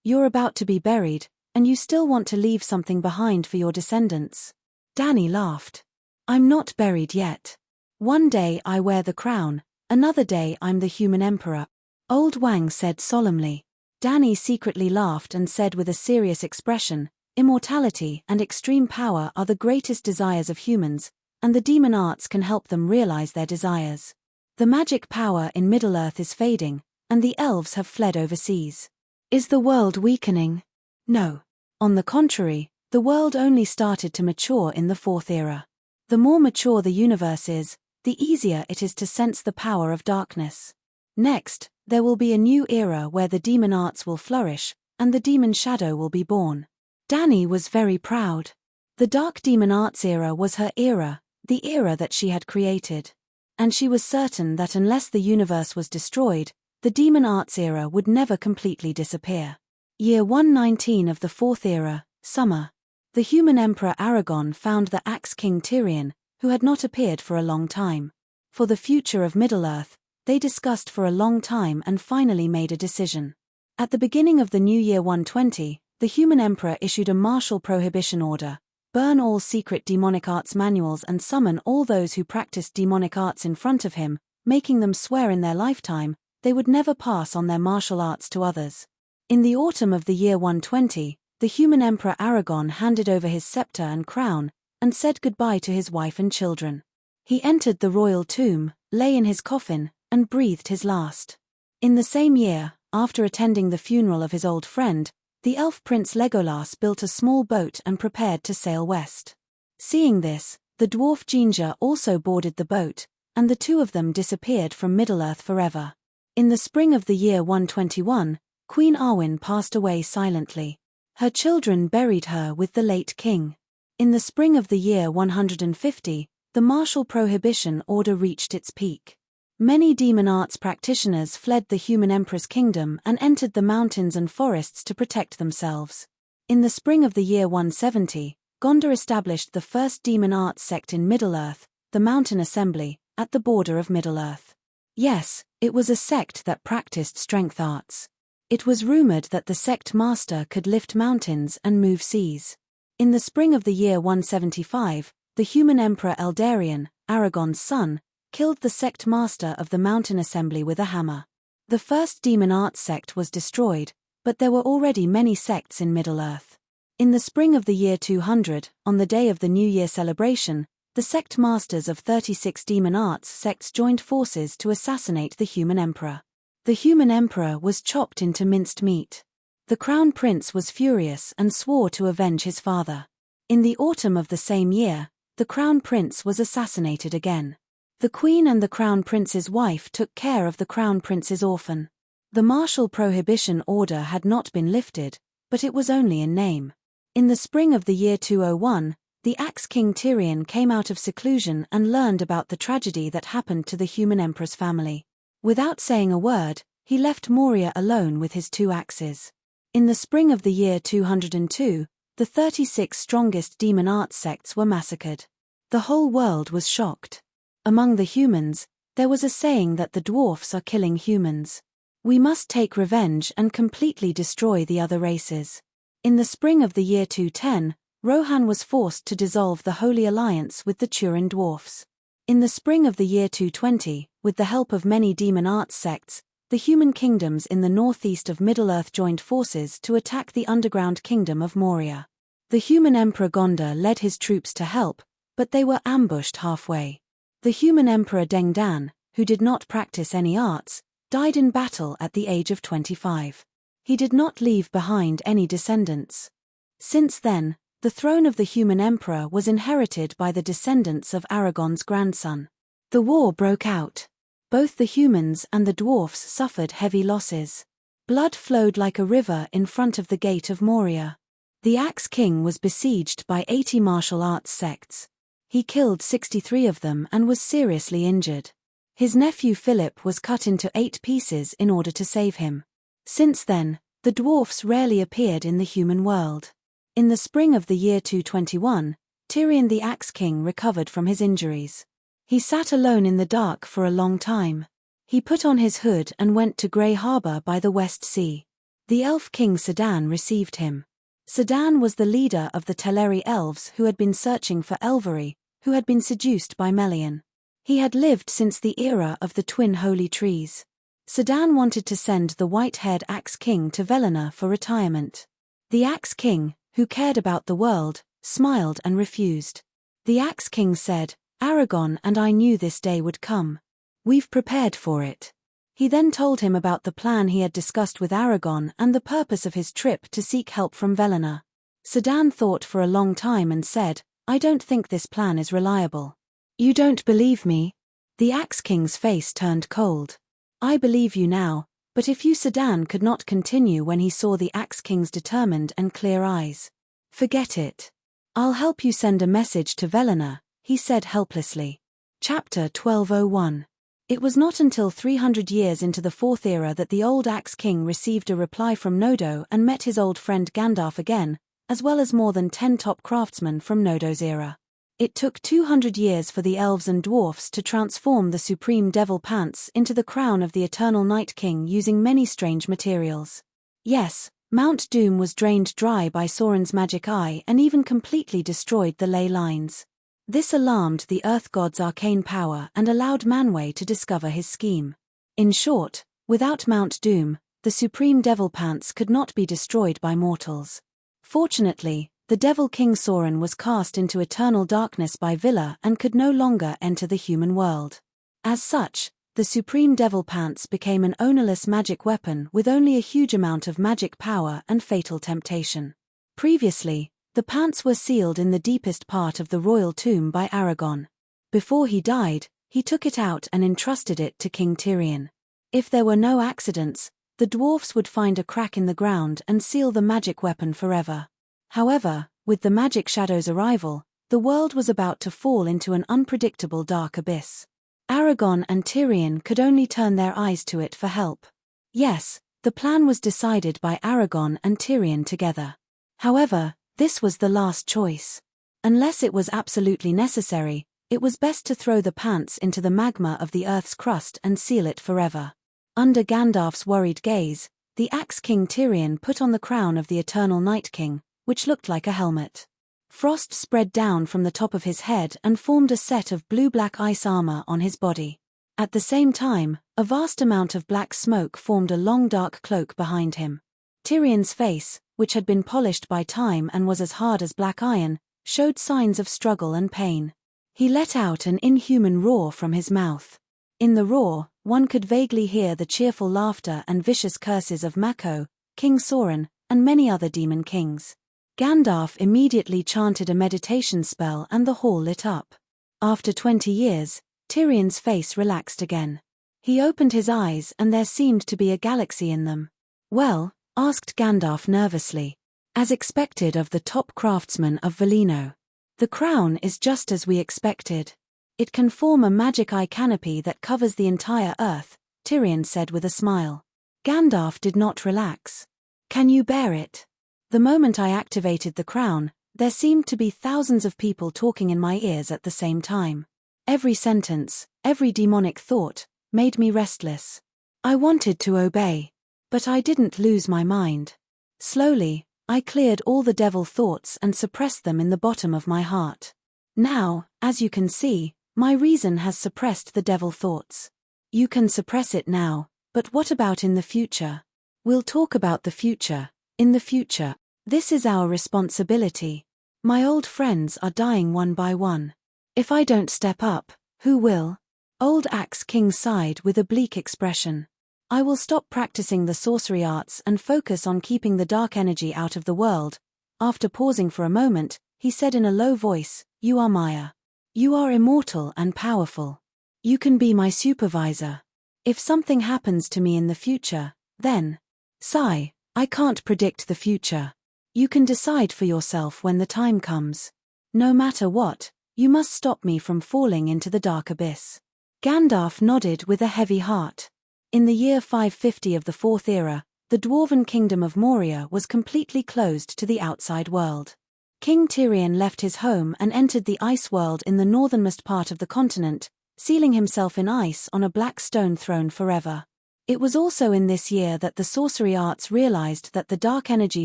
You're about to be buried, and you still want to leave something behind for your descendants. Danny laughed. I'm not buried yet. One day I wear the crown, another day I'm the human emperor. Old Wang said solemnly. Danny secretly laughed and said with a serious expression, immortality and extreme power are the greatest desires of humans, and the demon arts can help them realize their desires. The magic power in Middle-earth is fading, and the elves have fled overseas. Is the world weakening? No. On the contrary, the world only started to mature in the Fourth Era. The more mature the universe is, the easier it is to sense the power of darkness. Next, there will be a new era where the demon arts will flourish, and the demon shadow will be born. Danny was very proud. The dark demon arts era was her era, the era that she had created. And she was certain that unless the universe was destroyed, the demon arts era would never completely disappear. Year 119 of the Fourth Era, summer. The human emperor Aragorn found the Axe King Tyrion, who had not appeared for a long time. For the future of Middle-earth, they discussed for a long time and finally made a decision. At the beginning of the new year 120, the human emperor issued a martial prohibition order: burn all secret demonic arts manuals and summon all those who practiced demonic arts in front of him, making them swear in their lifetime they would never pass on their martial arts to others. In the autumn of the year 120, the human emperor Aragon handed over his scepter and crown, and said goodbye to his wife and children. He entered the royal tomb, lay in his coffin, and breathed his last. In the same year, after attending the funeral of his old friend, the elf prince Legolas built a small boat and prepared to sail west. Seeing this, the dwarf Ginger also boarded the boat, and the two of them disappeared from Middle-earth forever. In the spring of the year 121, Queen Arwen passed away silently. Her children buried her with the late king. In the spring of the year 150, the martial prohibition order reached its peak. Many demon arts practitioners fled the human emperor's kingdom and entered the mountains and forests to protect themselves. In the spring of the year 170, Gondor established the first demon arts sect in Middle-earth, the Mountain Assembly, at the border of Middle-earth. Yes, it was a sect that practiced strength arts. It was rumored that the sect master could lift mountains and move seas. In the spring of the year 175, the human emperor Eldarion, Aragon's son, killed the sect master of the Mountain Assembly with a hammer. The first demon arts sect was destroyed, but there were already many sects in Middle-earth. In the spring of the year 200, on the day of the New Year celebration, the sect masters of 36 demon arts sects joined forces to assassinate the human emperor. The human emperor was chopped into minced meat. The crown prince was furious and swore to avenge his father. In the autumn of the same year, the crown prince was assassinated again. The queen and the crown prince's wife took care of the crown prince's orphan. The martial prohibition order had not been lifted, but it was only in name. In the spring of the year 201, the Axe King Tyrion came out of seclusion and learned about the tragedy that happened to the human emperor's family. Without saying a word, he left Moria alone with his two axes. In the spring of the year 202, the 36 strongest demon arts sects were massacred. The whole world was shocked. Among the humans, there was a saying that the dwarfs are killing humans. We must take revenge and completely destroy the other races. In the spring of the year 210, Rohan was forced to dissolve the Holy Alliance with the Turin dwarfs. In the spring of the year 220, with the help of many demon arts sects, the human kingdoms in the northeast of Middle-earth joined forces to attack the underground kingdom of Moria. The human emperor Gondor led his troops to help, but they were ambushed halfway. The human emperor Dengdan, who did not practice any arts, died in battle at the age of 25. He did not leave behind any descendants. Since then, the throne of the human emperor was inherited by the descendants of Aragon's grandson. The war broke out. Both the humans and the dwarfs suffered heavy losses. Blood flowed like a river in front of the gate of Moria. The Axe King was besieged by 80 martial arts sects. He killed 63 of them and was seriously injured. His nephew Philip was cut into 8 pieces in order to save him. Since then, the dwarfs rarely appeared in the human world. In the spring of the year 221, Tyrion the Axe King recovered from his injuries. He sat alone in the dark for a long time. He put on his hood and went to Grey Harbor by the West Sea. The elf king Sedan received him. Sedan was the leader of the Teleri elves who had been searching for Elvery, who had been seduced by Melian. He had lived since the era of the twin holy trees. Sedan wanted to send the white-haired Axe King to Velena for retirement. The Axe King, who cared about the world, smiled and refused. The Axe King said, "Aragon and I knew this day would come. We've prepared for it." He then told him about the plan he had discussed with Aragon and the purpose of his trip to seek help from Velena. Sedan thought for a long time and said, "I don't think this plan is reliable." "You don't believe me?" The Axe King's face turned cold. "I believe you now, but if you Sedan could not continue when he saw the Axe King's determined and clear eyes. Forget it. I'll help you send a message to Velena," he said helplessly. Chapter 1201. It was not until 300 years into the Fourth Era that the old Axe King received a reply from Nodo and met his old friend Gandalf again, as well as more than 10 top craftsmen from Nodo's era. It took 200 years for the elves and dwarfs to transform the supreme devil pants into the crown of the eternal Night King using many strange materials. Yes, Mount Doom was drained dry by Sauron's magic eye and even completely destroyed the ley lines. This alarmed the Earth God's arcane power and allowed Manwë to discover his scheme. In short, without Mount Doom, the supreme devil pants could not be destroyed by mortals. Fortunately, the Devil King Sauron was cast into eternal darkness by Vila and could no longer enter the human world. As such, the supreme devil pants became an ownerless magic weapon with only a huge amount of magic power and fatal temptation. Previously, the pants were sealed in the deepest part of the royal tomb by Aragorn. Before he died, he took it out and entrusted it to King Tirion. If there were no accidents, the dwarfs would find a crack in the ground and seal the magic weapon forever. However, with the magic shadow's arrival, the world was about to fall into an unpredictable dark abyss. Aragorn and Tirion could only turn their eyes to it for help. Yes, the plan was decided by Aragorn and Tirion together. However, this was the last choice. Unless it was absolutely necessary, it was best to throw the pants into the magma of the Earth's crust and seal it forever. Under Gandalf's worried gaze, the Axe King Tirion put on the crown of the Eternal Night King, which looked like a helmet. Frost spread down from the top of his head and formed a set of blue-black ice armor on his body. At the same time, a vast amount of black smoke formed a long dark cloak behind him. Tyrion's face, which had been polished by time and was as hard as black iron, showed signs of struggle and pain. He let out an inhuman roar from his mouth. In the roar, one could vaguely hear the cheerful laughter and vicious curses of Mako, King Sauron, and many other demon kings. Gandalf immediately chanted a meditation spell and the hall lit up. After 20 years, Tyrion's face relaxed again. He opened his eyes and there seemed to be a galaxy in them. "Well?" asked Gandalf nervously. "As expected of the top craftsman of Valinor. The crown is just as we expected. It can form a magic eye canopy that covers the entire earth," Tirion said with a smile. Gandalf did not relax. "Can you bear it?" "The moment I activated the crown, there seemed to be thousands of people talking in my ears at the same time. Every sentence, every demonic thought, made me restless. I wanted to obey. But I didn't lose my mind. Slowly, I cleared all the devil thoughts and suppressed them in the bottom of my heart. Now, as you can see, my reason has suppressed the devil thoughts. You can suppress it now, but what about in the future? We'll talk about the future. In the future, this is our responsibility. My old friends are dying one by one. If I don't step up, who will?" Old Axe King sighed with a bleak expression. "I will stop practicing the sorcery arts and focus on keeping the dark energy out of the world." After pausing for a moment, he said in a low voice, "You are Maya. You are immortal and powerful. You can be my supervisor. If something happens to me in the future, then..." "Sigh, I can't predict the future. You can decide for yourself when the time comes. No matter what, you must stop me from falling into the dark abyss." Gandalf nodded with a heavy heart. In the year 550 of the Fourth Era, the dwarven kingdom of Moria was completely closed to the outside world. King Tirion left his home and entered the ice world in the northernmost part of the continent, sealing himself in ice on a black stone throne forever. It was also in this year that the sorcery arts realized that the dark energy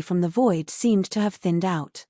from the void seemed to have thinned out.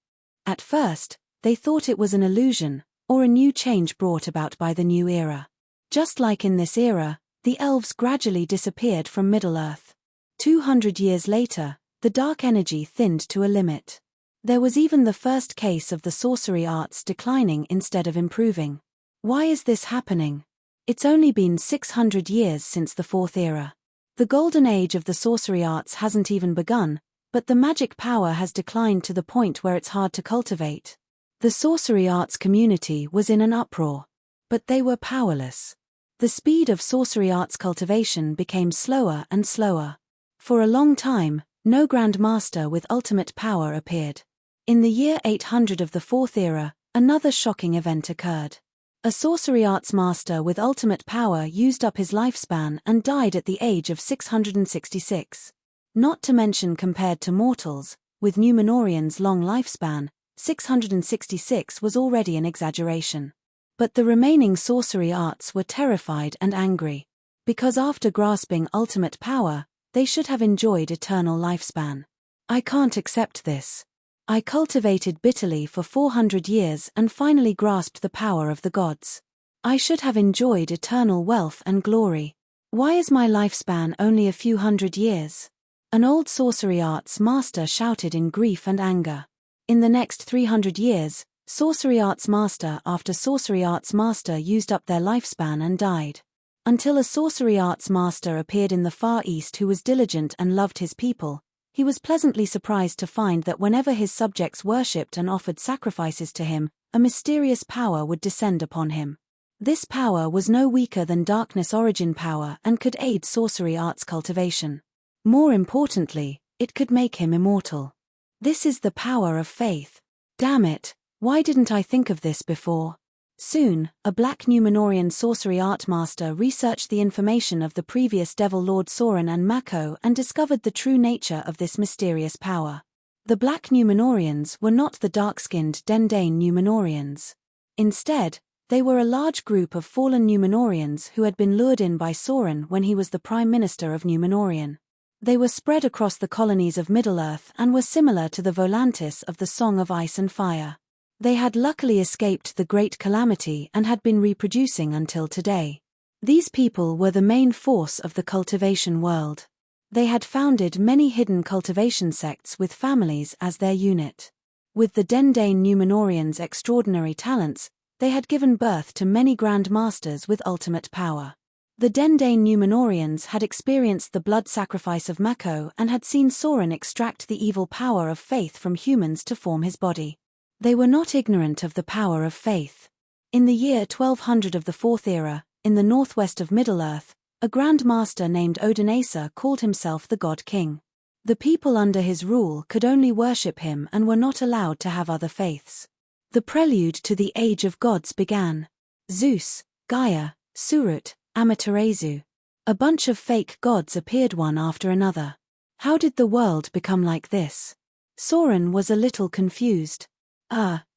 At first, they thought it was an illusion, or a new change brought about by the new era. Just like in this era, the elves gradually disappeared from Middle-earth. 200 years later, the dark energy thinned to a limit. There was even the first case of the sorcery arts declining instead of improving. Why is this happening? It's only been 600 years since the Fourth Era. The golden age of the sorcery arts hasn't even begun, but the magic power has declined to the point where it's hard to cultivate. The sorcery arts community was in an uproar. But they were powerless. The speed of sorcery arts cultivation became slower and slower. For a long time, no Grand Master with ultimate power appeared. In the year 800 of the Fourth Era, another shocking event occurred. A sorcery arts master with ultimate power used up his lifespan and died at the age of 666. Not to mention, compared to mortals, with Númenórean's long lifespan, 666 was already an exaggeration. But the remaining sorcery arts were terrified and angry. Because after grasping ultimate power, they should have enjoyed eternal lifespan. I can't accept this. I cultivated bitterly for 400 years and finally grasped the power of the gods. I should have enjoyed eternal wealth and glory. Why is my lifespan only a few hundred years? An old sorcery arts master shouted in grief and anger. In the next 300 years, sorcery arts master after sorcery arts master used up their lifespan and died. Until a sorcery arts master appeared in the Far East who was diligent and loved his people, he was pleasantly surprised to find that whenever his subjects worshipped and offered sacrifices to him, a mysterious power would descend upon him. This power was no weaker than darkness origin power and could aid sorcery arts cultivation. More importantly, it could make him immortal. This is the power of faith. Damn it, why didn't I think of this before? Soon, a black Numenorian sorcery art master researched the information of the previous Devil Lord Soren and Mako and discovered the true nature of this mysterious power. The black Numenorians were not the dark-skinned Dendane Numenorians. Instead, they were a large group of fallen Numenorians who had been lured in by Soren when he was the Prime Minister of Numenorian. They were spread across the colonies of Middle-earth and were similar to the Volantis of the Song of Ice and Fire. They had luckily escaped the Great Calamity and had been reproducing until today. These people were the main force of the cultivation world. They had founded many hidden cultivation sects with families as their unit. With the Dendane Numenorians' extraordinary talents, they had given birth to many Grand Masters with ultimate power. The Dendane Numenorians had experienced the blood sacrifice of Mako and had seen Soren extract the evil power of faith from humans to form his body. They were not ignorant of the power of faith. In the year 1200 of the Fourth Era, in the northwest of Middle-earth, a Grand Master named Odinasa called himself the God King. The people under his rule could only worship him and were not allowed to have other faiths. The prelude to the Age of Gods began. Zeus, Gaia, Surut, Amaterasu. A bunch of fake gods appeared one after another. How did the world become like this? Soren was a little confused.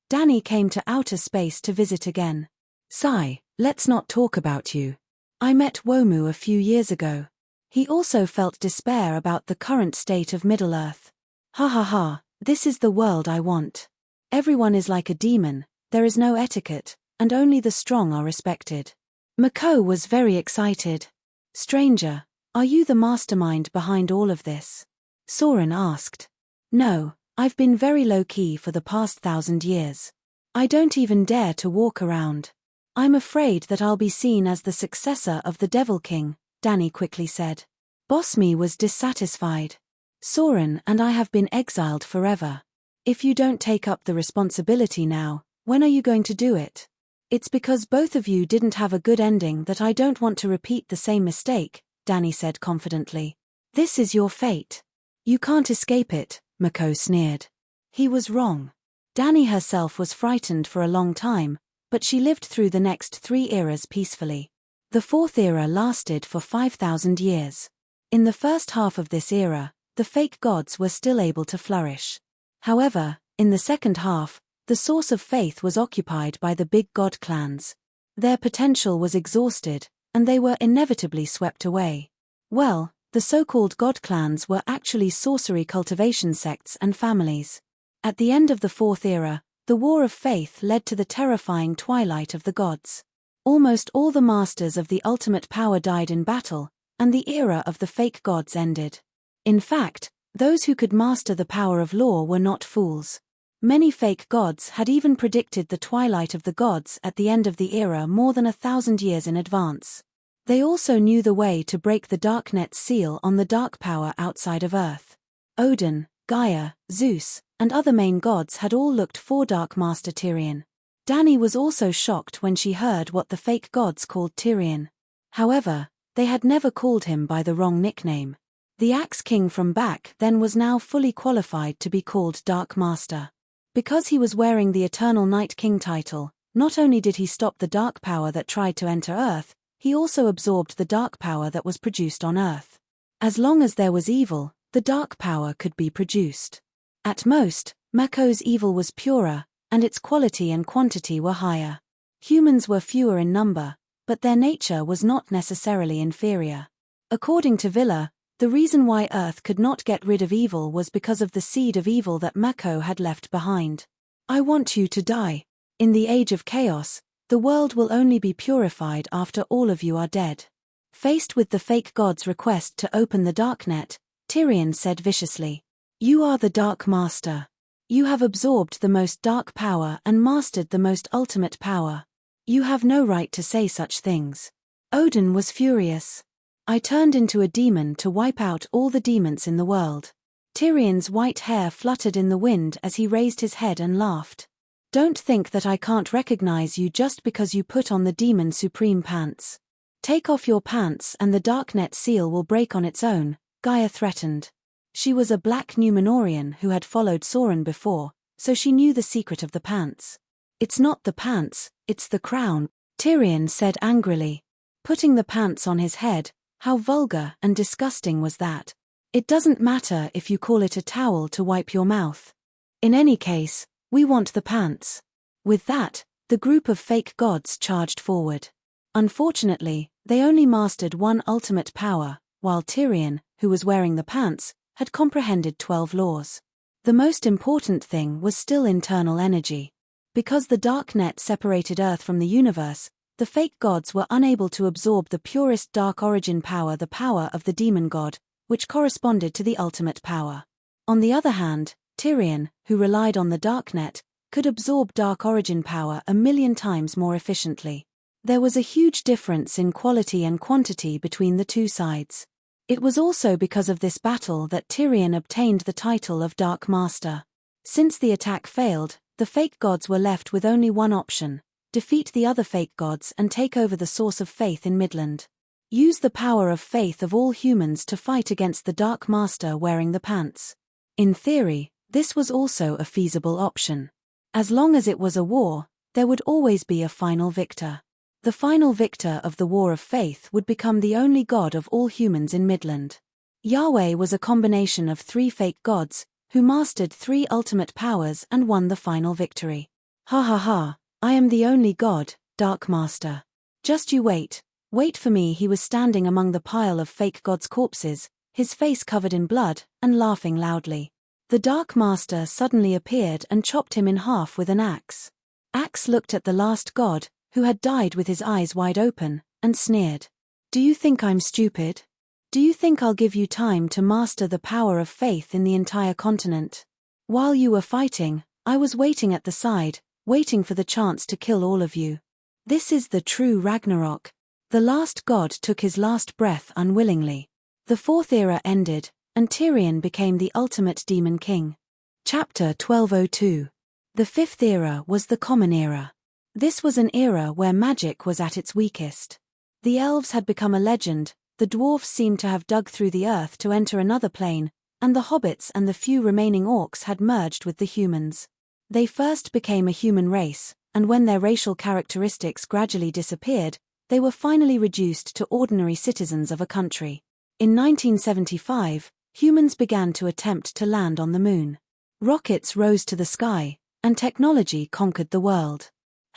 Danny came to outer space to visit again. Sigh, let's not talk about you. I met Womu a few years ago. He also felt despair about the current state of Middle-earth. Ha ha ha, this is the world I want. Everyone is like a demon, there is no etiquette, and only the strong are respected. Mako was very excited. Stranger, are you the mastermind behind all of this? Soren asked. No, I've been very low-key for the past 1,000 years. I don't even dare to walk around. I'm afraid that I'll be seen as the successor of the Devil King, Danny quickly said. Bosmi was dissatisfied. Soren and I have been exiled forever. If you don't take up the responsibility now, when are you going to do it? It's because both of you didn't have a good ending that I don't want to repeat the same mistake, Danny said confidently. This is your fate. You can't escape it, Mako sneered. He was wrong. Danny herself was frightened for a long time, but she lived through the next 3 eras peacefully. The Fourth Era lasted for 5,000 years. In the first half of this era, the fake gods were still able to flourish. However, in the second half, the source of faith was occupied by the big god clans. Their potential was exhausted, and they were inevitably swept away. Well, the so-called god clans were actually sorcery cultivation sects and families. At the end of the Fourth Era, the War of Faith led to the terrifying twilight of the gods. Almost all the masters of the ultimate power died in battle, and the era of the fake gods ended. In fact, those who could master the power of law were not fools. Many fake gods had even predicted the twilight of the gods at the end of the era more than 1,000 years in advance. They also knew the way to break the Darknet's seal on the dark power outside of Earth. Odin, Gaia, Zeus, and other main gods had all looked for Dark Master Tyrion. Danny was also shocked when she heard what the fake gods called Tyrion. However, they had never called him by the wrong nickname. The Axe King from back then was now fully qualified to be called Dark Master. Because he was wearing the Eternal Night King title, not only did he stop the dark power that tried to enter Earth, he also absorbed the dark power that was produced on Earth. As long as there was evil, the dark power could be produced. At most, Mako's evil was purer, and its quality and quantity were higher. Humans were fewer in number, but their nature was not necessarily inferior. According to Villa, the reason why Earth could not get rid of evil was because of the seed of evil that Mako had left behind. I want you to die. In the age of chaos, the world will only be purified after all of you are dead. Faced with the fake god's request to open the darknet, Tyrion said viciously, "You are the Dark Master. You have absorbed the most dark power and mastered the most ultimate power. You have no right to say such things." Odin was furious. "I turned into a demon to wipe out all the demons in the world." Tyrion's white hair fluttered in the wind as he raised his head and laughed. "Don't think that I can't recognize you just because you put on the Demon Supreme pants. Take off your pants and the Darknet seal will break on its own," Gaia threatened. She was a black Numenorian who had followed Sauron before, so she knew the secret of the pants. "It's not the pants, it's the crown," Tyrion said angrily. Putting the pants on his head, how vulgar and disgusting was that? "It doesn't matter if you call it a towel to wipe your mouth. In any case, we want the pants." With that, the group of fake gods charged forward. Unfortunately, they only mastered one ultimate power, while Tyrion, who was wearing the pants, had comprehended 12 laws. The most important thing was still internal energy. Because the darknet separated Earth from the universe, the fake gods were unable to absorb the purest dark origin power, the power of the demon god, which corresponded to the ultimate power. On the other hand, Tyrion, who relied on the darknet, could absorb dark origin power 1,000,000 times more efficiently. There was a huge difference in quality and quantity between the two sides. It was also because of this battle that Tyrion obtained the title of Dark Master. Since the attack failed, the fake gods were left with only one option: defeat the other fake gods and take over the source of faith in Midland. Use the power of faith of all humans to fight against the Dark Master wearing the pants. In theory, this was also a feasible option. As long as it was a war, there would always be a final victor. The final victor of the War of Faith would become the only god of all humans in Midland. Yahweh was a combination of 3 fake gods, who mastered 3 ultimate powers and won the final victory. "Ha ha ha, I am the only god, Dark Master. Just you wait, wait for me." He was standing among the pile of fake gods' corpses, his face covered in blood, and laughing loudly. The Dark Master suddenly appeared and chopped him in half with an axe. Axe looked at the last god, who had died with his eyes wide open, and sneered. "Do you think I'm stupid? Do you think I'll give you time to master the power of faith in the entire continent? While you were fighting, I was waiting at the side, waiting for the chance to kill all of you. This is the true Ragnarok." The last god took his last breath unwillingly. The 4th era ended, and Tyrion became the ultimate demon king. Chapter 1202. The 5th era was the Common Era. This was an era where magic was at its weakest. The elves had become a legend, the dwarfs seemed to have dug through the earth to enter another plane, and the hobbits and the few remaining orcs had merged with the humans. They first became a human race, and when their racial characteristics gradually disappeared, they were finally reduced to ordinary citizens of a country. In 1975, humans began to attempt to land on the moon. Rockets rose to the sky, and technology conquered the world.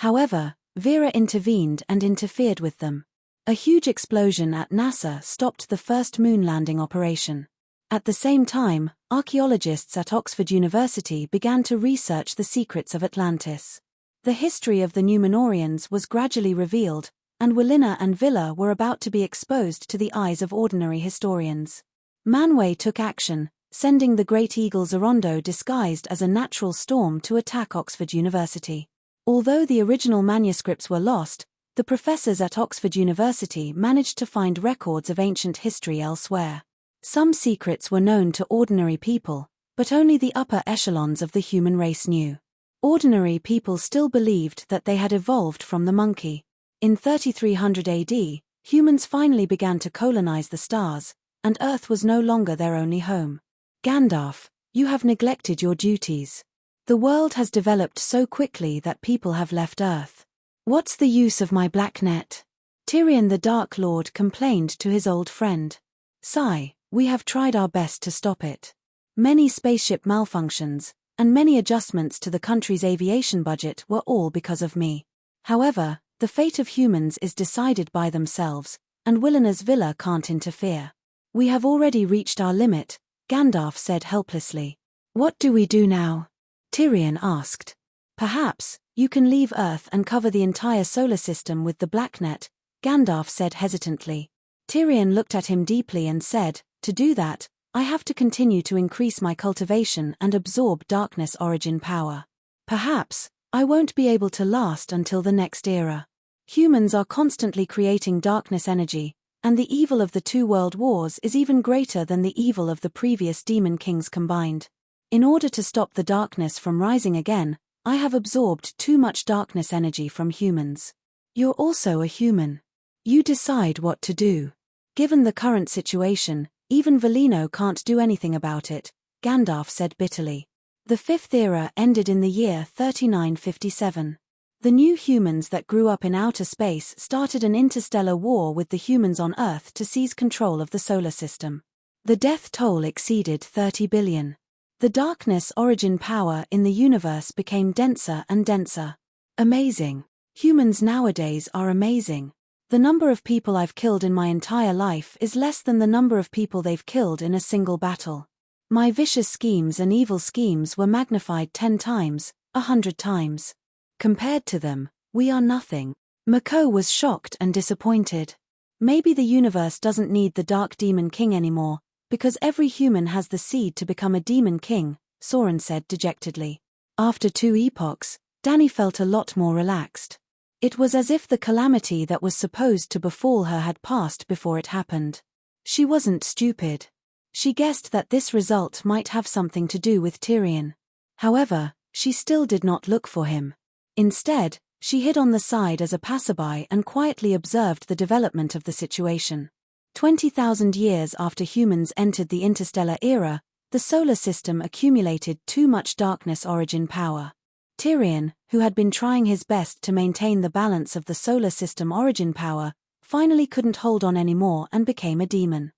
However, Vera intervened and interfered with them. A huge explosion at NASA stopped the first moon landing operation. At the same time, archaeologists at Oxford University began to research the secrets of Atlantis. The history of the Numenorians was gradually revealed, and Wallina and Villa were about to be exposed to the eyes of ordinary historians. Manwë took action, sending the great eagle Zerondo disguised as a natural storm to attack Oxford University. Although the original manuscripts were lost, the professors at Oxford University managed to find records of ancient history elsewhere. Some secrets were known to ordinary people, but only the upper echelons of the human race knew. Ordinary people still believed that they had evolved from the monkey. In 3300 AD, humans finally began to colonize the stars, and Earth was no longer their only home. "Gandalf, you have neglected your duties. The world has developed so quickly that people have left Earth. What's the use of my black net?" Tyrion the Dark Lord complained to his old friend. "Sigh, we have tried our best to stop it. Many spaceship malfunctions, and many adjustments to the country's aviation budget were all because of me. However, the fate of humans is decided by themselves, and Willenna's villa can't interfere. We have already reached our limit, Gandalf said helplessly. What do we do now? Tyrion asked. Perhaps, you can leave Earth and cover the entire solar system with the black net, Gandalf said hesitantly. Tyrion looked at him deeply and said, to do that, I have to continue to increase my cultivation and absorb darkness origin power. Perhaps, I won't be able to last until the next era. Humans are constantly creating darkness energy, and the evil of the two world wars is even greater than the evil of the previous demon kings combined. In order to stop the darkness from rising again, I have absorbed too much darkness energy from humans. You're also a human. You decide what to do. Given the current situation, even Valino can't do anything about it, Gandalf said bitterly. The Fifth Era ended in the year 3957. The new humans that grew up in outer space started an interstellar war with the humans on Earth to seize control of the solar system. The death toll exceeded 30 billion. The darkness origin power in the universe became denser and denser. Amazing. Humans nowadays are amazing. The number of people I've killed in my entire life is less than the number of people they've killed in a single battle. My vicious schemes and evil schemes were magnified 10 times, 100 times. Compared to them, we are nothing. Mako was shocked and disappointed. Maybe the universe doesn't need the Dark Demon King anymore, because every human has the seed to become a Demon King, Soren said dejectedly. After 2 epochs, Dany felt a lot more relaxed. It was as if the calamity that was supposed to befall her had passed before it happened. She wasn't stupid. She guessed that this result might have something to do with Tyrion. However, she still did not look for him. Instead, she hid on the side as a passerby and quietly observed the development of the situation. 20,000 years after humans entered the interstellar era, the solar system accumulated too much darkness origin power. Tyrion, who had been trying his best to maintain the balance of the solar system origin power, finally couldn't hold on anymore and became a demon.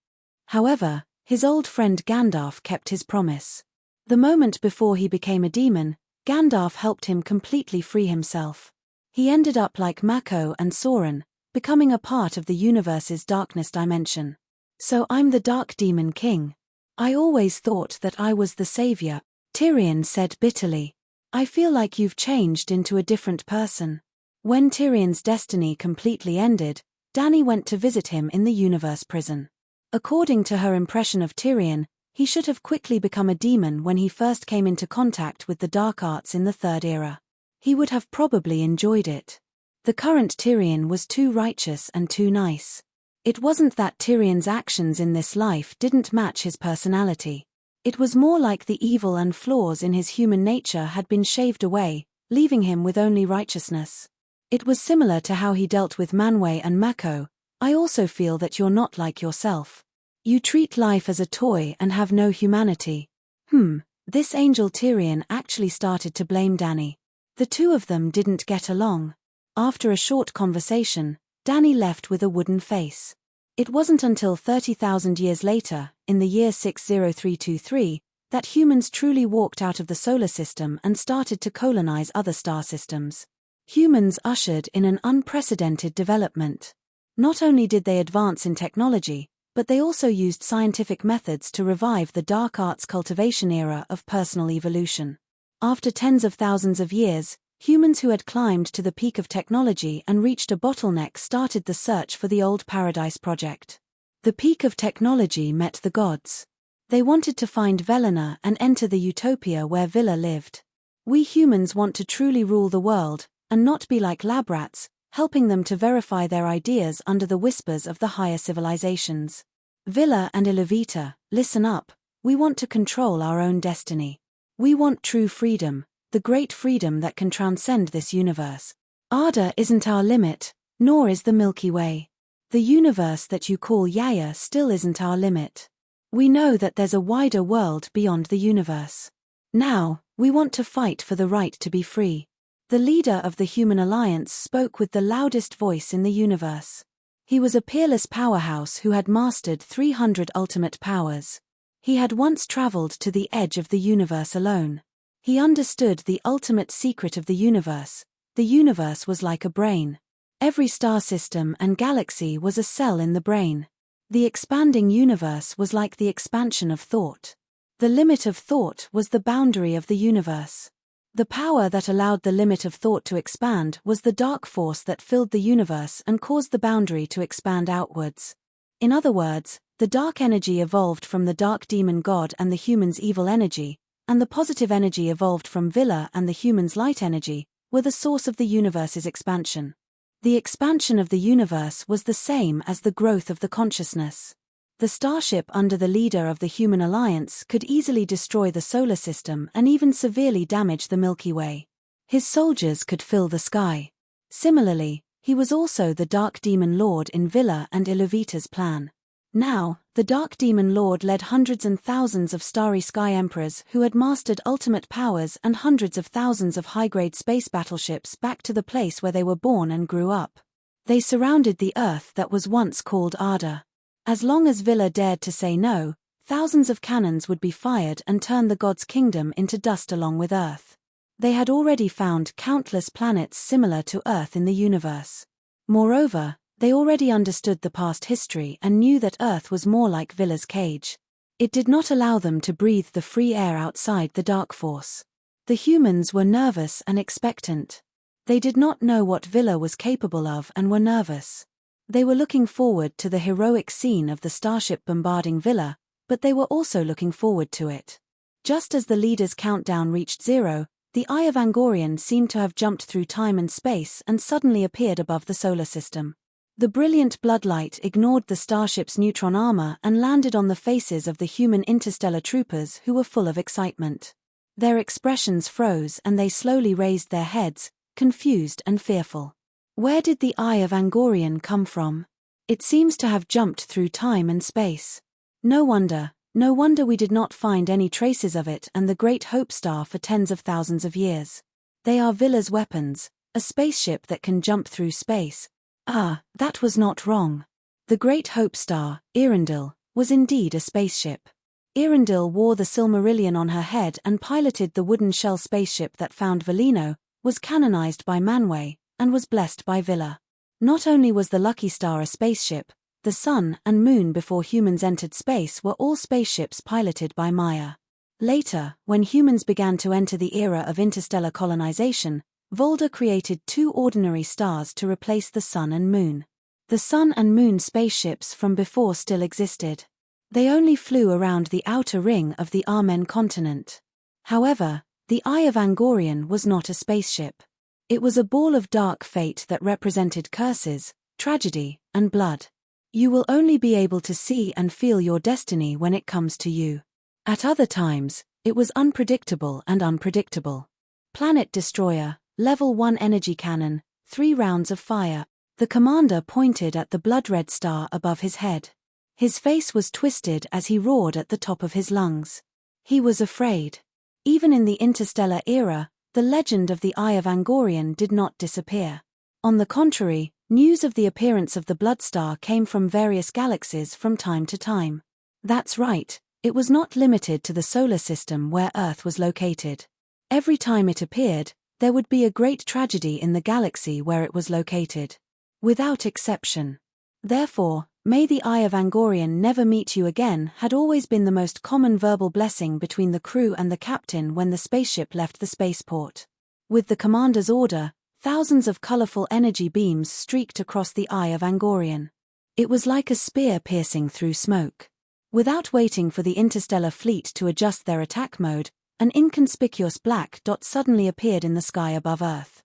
However, his old friend Gandalf kept his promise. The moment before he became a demon, Gandalf helped him completely free himself. He ended up like Mako and Soren, becoming a part of the universe's darkness dimension. So I'm the Dark Demon King. I always thought that I was the savior, Tyrion said bitterly. I feel like you've changed into a different person. When Tyrion's destiny completely ended, Dany went to visit him in the universe prison. According to her impression of Tyrion, he should have quickly become a demon when he first came into contact with the dark arts in the Third Era. He would have probably enjoyed it. The current Tyrion was too righteous and too nice. It wasn't that Tyrion's actions in this life didn't match his personality. It was more like the evil and flaws in his human nature had been shaved away, leaving him with only righteousness. It was similar to how he dealt with Manwë and Mako. I also feel that you're not like yourself. You treat life as a toy and have no humanity. This angel Tyrion actually started to blame Dany. The two of them didn't get along. After a short conversation, Dany left with a wooden face. It wasn't until 30,000 years later, in the year 60323, that humans truly walked out of the solar system and started to colonize other star systems. Humans ushered in an unprecedented development. Not only did they advance in technology, but they also used scientific methods to revive the dark arts cultivation era of personal evolution. After tens of thousands of years, humans who had climbed to the peak of technology and reached a bottleneck started the search for the old Paradise Project. The peak of technology met the gods. They wanted to find Velena and enter the utopia where Villa lived. We humans want to truly rule the world, and not be like lab rats, helping them to verify their ideas under the whispers of the higher civilizations. Villa and Iluvita, listen up, we want to control our own destiny. We want true freedom, the great freedom that can transcend this universe. Arda isn't our limit, nor is the Milky Way. The universe that you call Yaya still isn't our limit. We know that there's a wider world beyond the universe. Now, we want to fight for the right to be free. The leader of the Human Alliance spoke with the loudest voice in the universe. He was a peerless powerhouse who had mastered 300 ultimate powers. He had once traveled to the edge of the universe alone. He understood the ultimate secret of the universe. The universe was like a brain. Every star system and galaxy was a cell in the brain. The expanding universe was like the expansion of thought. The limit of thought was the boundary of the universe. The power that allowed the limit of thought to expand was the dark force that filled the universe and caused the boundary to expand outwards. In other words, the dark energy evolved from the dark demon god and the human's evil energy, and the positive energy evolved from Villa and the human's light energy, were the source of the universe's expansion. The expansion of the universe was the same as the growth of the consciousness. The starship under the leader of the Human Alliance could easily destroy the solar system and even severely damage the Milky Way. His soldiers could fill the sky. Similarly, he was also the Dark Demon Lord in Villa and Iluvita's plan. Now, the Dark Demon Lord led hundreds and thousands of Starry Sky Emperors who had mastered ultimate powers and hundreds of thousands of high-grade space battleships back to the place where they were born and grew up. They surrounded the Earth that was once called Arda. As long as Villa dared to say no, thousands of cannons would be fired and turn the god's kingdom into dust along with Earth. They had already found countless planets similar to Earth in the universe. Moreover, they already understood the past history and knew that Earth was more like Villa's cage. It did not allow them to breathe the free air outside the dark force. The humans were nervous and expectant. They did not know what Villa was capable of and were nervous. They were looking forward to the heroic scene of the starship bombarding Villa, but they were also looking forward to it. Just as the leader's countdown reached 0, the Eye of Angorian seemed to have jumped through time and space and suddenly appeared above the solar system. The brilliant bloodlight ignored the starship's neutron armor and landed on the faces of the human interstellar troopers who were full of excitement. Their expressions froze and they slowly raised their heads, confused and fearful. Where did the Eye of Angorian come from? It seems to have jumped through time and space. No wonder we did not find any traces of it and the Great Hope Star for tens of thousands of years. They are Villa's weapons, a spaceship that can jump through space. Ah, that was not wrong. The Great Hope Star, Earendil, was indeed a spaceship. Earendil wore the Silmarillion on her head and piloted the wooden shell spaceship that found Velino, was canonized by Manwë, and was blessed by Villa. Not only was the Lucky Star a spaceship, the Sun and Moon before humans entered space were all spaceships piloted by Maya. Later, when humans began to enter the era of interstellar colonization, Volda created 2 ordinary stars to replace the Sun and Moon. The Sun and Moon spaceships from before still existed. They only flew around the outer ring of the Amen continent. However, the Eye of Angorian was not a spaceship. It was a ball of dark fate that represented curses, tragedy, and blood. You will only be able to see and feel your destiny when it comes to you. At other times, it was unpredictable and unpredictable. Planet Destroyer, Level 1 Energy Cannon, 3 rounds of fire. The commander pointed at the blood-red star above his head. His face was twisted as he roared at the top of his lungs. He was afraid. Even in the interstellar era, the legend of the Eye of Angorian did not disappear. On the contrary, news of the appearance of the blood star came from various galaxies from time to time. That's right, it was not limited to the solar system where Earth was located. Every time it appeared, there would be a great tragedy in the galaxy where it was located. Without exception. Therefore, "May the Eye of Angorian never meet you again" had always been the most common verbal blessing between the crew and the captain when the spaceship left the spaceport. With the commander's order, thousands of colorful energy beams streaked across the Eye of Angorian. It was like a spear piercing through smoke. Without waiting for the interstellar fleet to adjust their attack mode, an inconspicuous black dot suddenly appeared in the sky above Earth.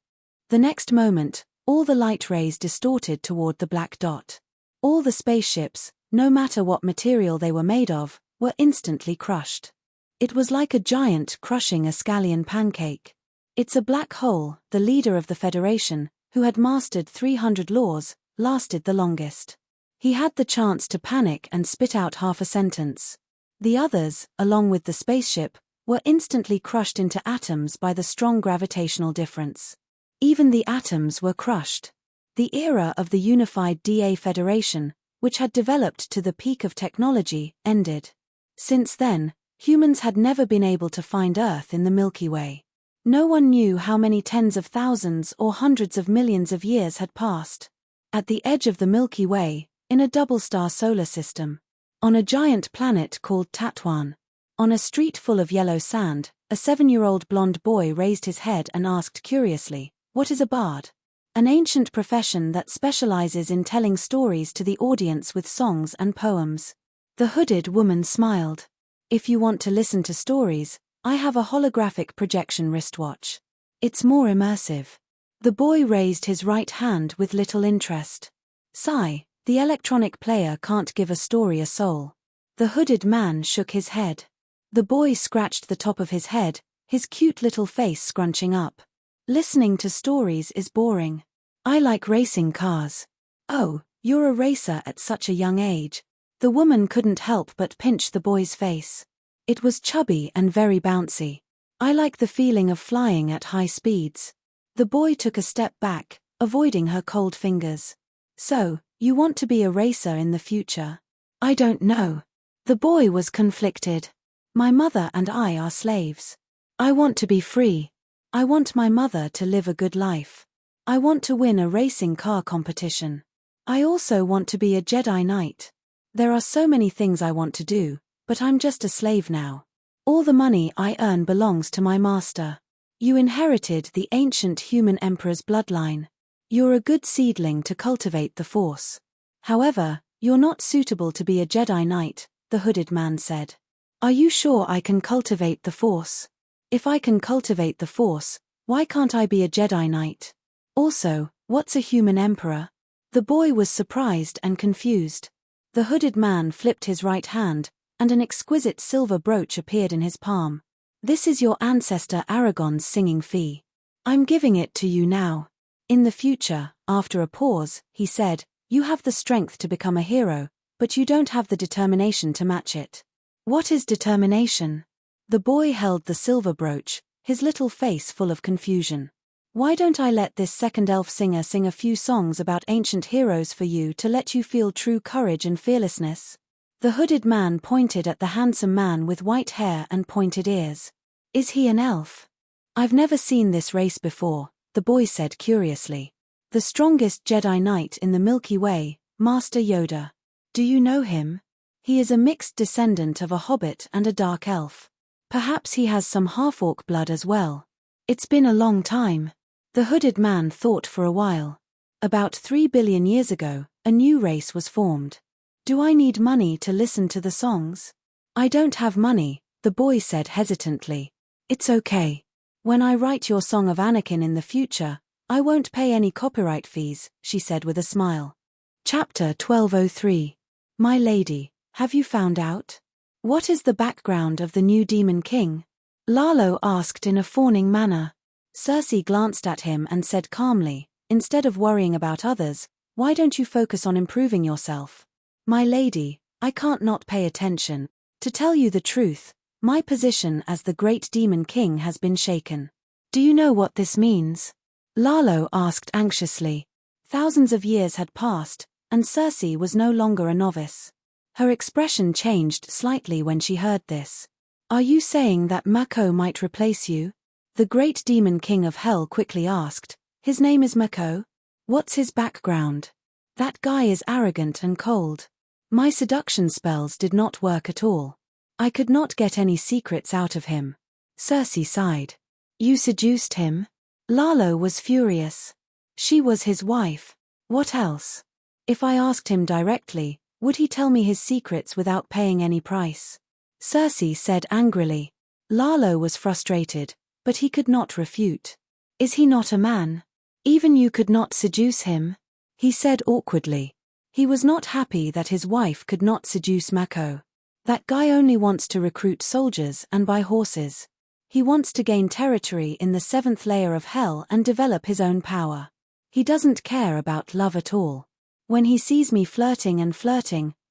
The next moment, all the light rays distorted toward the black dot. All the spaceships, no matter what material they were made of, were instantly crushed. It was like a giant crushing a scallion pancake. It's a black hole. The leader of the Federation, who had mastered 300 laws, lasted the longest. He had the chance to panic and spit out half a sentence. The others, along with the spaceship, were instantly crushed into atoms by the strong gravitational difference. Even the atoms were crushed. The era of the unified DA Federation, which had developed to the peak of technology, ended. Since then, Humans had never been able to find Earth in the Milky Way. No one knew how many tens of thousands or hundreds of millions of years had passed. At the edge of the Milky Way, in a double-star solar system, on a giant planet called Tatwan, on a street full of yellow sand, a 7-year-old blonde boy raised his head and asked curiously, "What is a bard?" An ancient profession that specializes in telling stories to the audience with songs and poems. The hooded woman smiled. "If you want to listen to stories, I have a holographic projection wristwatch. It's more immersive." The boy raised his right hand with little interest. "Sigh, the electronic player can't give a story a soul." The hooded man shook his head. The boy scratched the top of his head, his cute little face scrunching up. "Listening to stories is boring. I like racing cars." "Oh, you're a racer at such a young age." The woman couldn't help but pinch the boy's face. It was chubby and very bouncy. "I like the feeling of flying at high speeds." The boy took a step back, avoiding her cold fingers. "So, you want to be a racer in the future?" "I don't know." The boy was conflicted. "My mother and I are slaves. I want to be free. I want my mother to live a good life. I want to win a racing car competition. I also want to be a Jedi Knight. There are so many things I want to do, but I'm just a slave now. All the money I earn belongs to my master." "You inherited the ancient human emperor's bloodline. You're a good seedling to cultivate the Force. However, you're not suitable to be a Jedi Knight," the hooded man said. "Are you sure I can cultivate the Force? If I can cultivate the Force, why can't I be a Jedi Knight? Also, what's a human emperor?" The boy was surprised and confused. The hooded man flipped his right hand, and an exquisite silver brooch appeared in his palm. "This is your ancestor Aragon's singing fee. I'm giving it to you now. In the future," after a pause, he said, "you have the strength to become a hero, but you don't have the determination to match it." "What is determination?" The boy held the silver brooch, his little face full of confusion. "Why don't I let this second elf singer sing a few songs about ancient heroes for you to let you feel true courage and fearlessness?" The hooded man pointed at the handsome man with white hair and pointed ears. "Is he an elf?" "I've never seen this race before," the boy said curiously. "The strongest Jedi Knight in the Milky Way, Master Yoda. Do you know him? He is a mixed descendant of a hobbit and a dark elf. Perhaps he has some half-orc blood as well." "It's been a long time." The hooded man thought for a while. "About 3 billion years ago, a new race was formed. Do I need money to listen to the songs?" "I don't have money," the boy said hesitantly. "It's okay. When I write your Song of Anakin in the future, I won't pay any copyright fees," she said with a smile. Chapter 1203. My lady, have you found out? What is the background of the new Demon King? Lalo asked in a fawning manner. Cersei glanced at him and said calmly, "Instead of worrying about others, why don't you focus on improving yourself?" "My lady, I can't not pay attention. To tell you the truth, my position as the great Demon King has been shaken." "Do you know what this means?" Lalo asked anxiously. Thousands of years had passed, and Cersei was no longer a novice. Her expression changed slightly when she heard this. "Are you saying that Mako might replace you?" The great Demon King of Hell quickly asked. "His name is Mako? What's his background?" "That guy is arrogant and cold. My seduction spells did not work at all. I could not get any secrets out of him." Cersei sighed. "You seduced him?" Lalo was furious. She was his wife. What else? If I asked him directly, would he tell me his secrets without paying any price? Cersei said angrily. Lalo was frustrated, but he could not refute. "Is he not a man? Even you could not seduce him?" he said awkwardly. He was not happy that his wife could not seduce Mako. "That guy only wants to recruit soldiers and buy horses. He wants to gain territory in the 7th layer of hell and develop his own power. He doesn't care about love at all. When he sees me flirting,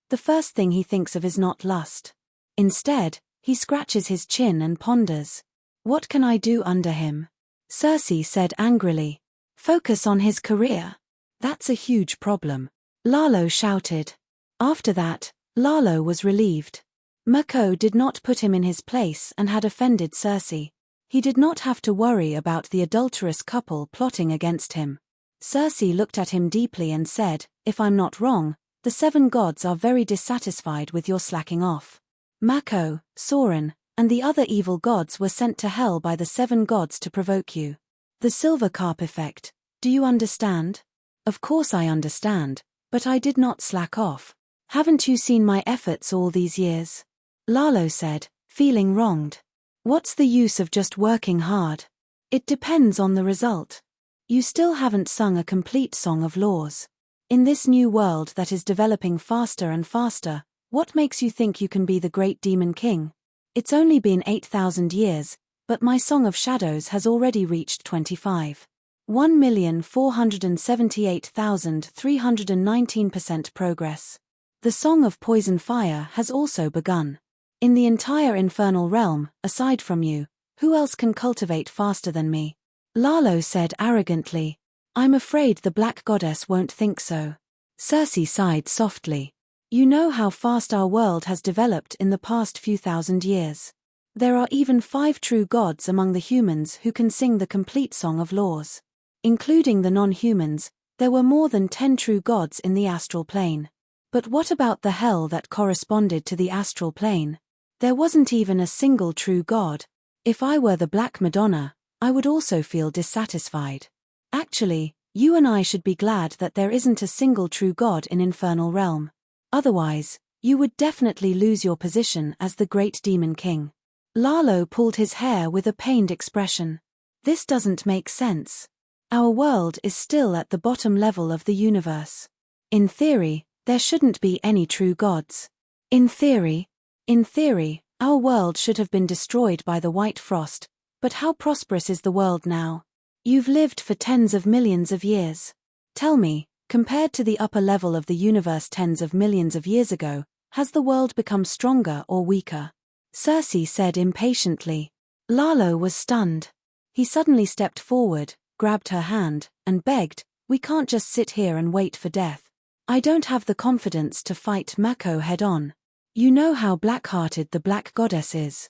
the first thing he thinks of is not lust. Instead, he scratches his chin and ponders. What can I do under him?" Cersei said angrily. "Focus on his career. That's a huge problem," Lalo shouted. After that, Lalo was relieved. Mako did not put him in his place and had offended Circe. He did not have to worry about the adulterous couple plotting against him. Circe looked at him deeply and said, "If I'm not wrong, the 7 gods are very dissatisfied with your slacking off. Mako, Soren, and the other evil gods were sent to hell by the 7 gods to provoke you. The silver carp effect. Do you understand?" "Of course I understand, but I did not slack off. Haven't you seen my efforts all these years?" Lalo said, feeling wronged. "What's the use of just working hard? It depends on the result. You still haven't sung a complete song of laws. In this new world that is developing faster and faster, what makes you think you can be the great demon king? It's only been 8,000 years, but my Song of Shadows has already reached 25. 1,478,319% progress. The Song of Poison Fire has also begun. In the entire infernal realm, aside from you, who else can cultivate faster than me?" Lalo said arrogantly. "I'm afraid the Black Goddess won't think so." Circe sighed softly. "You know how fast our world has developed in the past few thousand years. There are even 5 true gods among the humans who can sing the complete Song of Laws. Including the non-humans, there were more than 10 true gods in the astral plane. But what about the hell that corresponded to the astral plane? There wasn't even a single true god. If I were the Black Madonna, I would also feel dissatisfied. Actually, you and I should be glad that there isn't a single true god in infernal realm. Otherwise, you would definitely lose your position as the great demon king." Lalo pulled his hair with a pained expression. "This doesn't make sense. Our world is still at the bottom level of the universe. In theory, there shouldn't be any true gods. In theory, our world should have been destroyed by the White Frost, but how prosperous is the world now? You've lived for tens of millions of years. Tell me, compared to the upper level of the universe tens of millions of years ago, has the world become stronger or weaker?" Circe said impatiently. Lalo was stunned. He suddenly stepped forward, grabbed her hand, and begged, "We can't just sit here and wait for death. I don't have the confidence to fight Mako head-on. You know how black-hearted the Black Goddess is.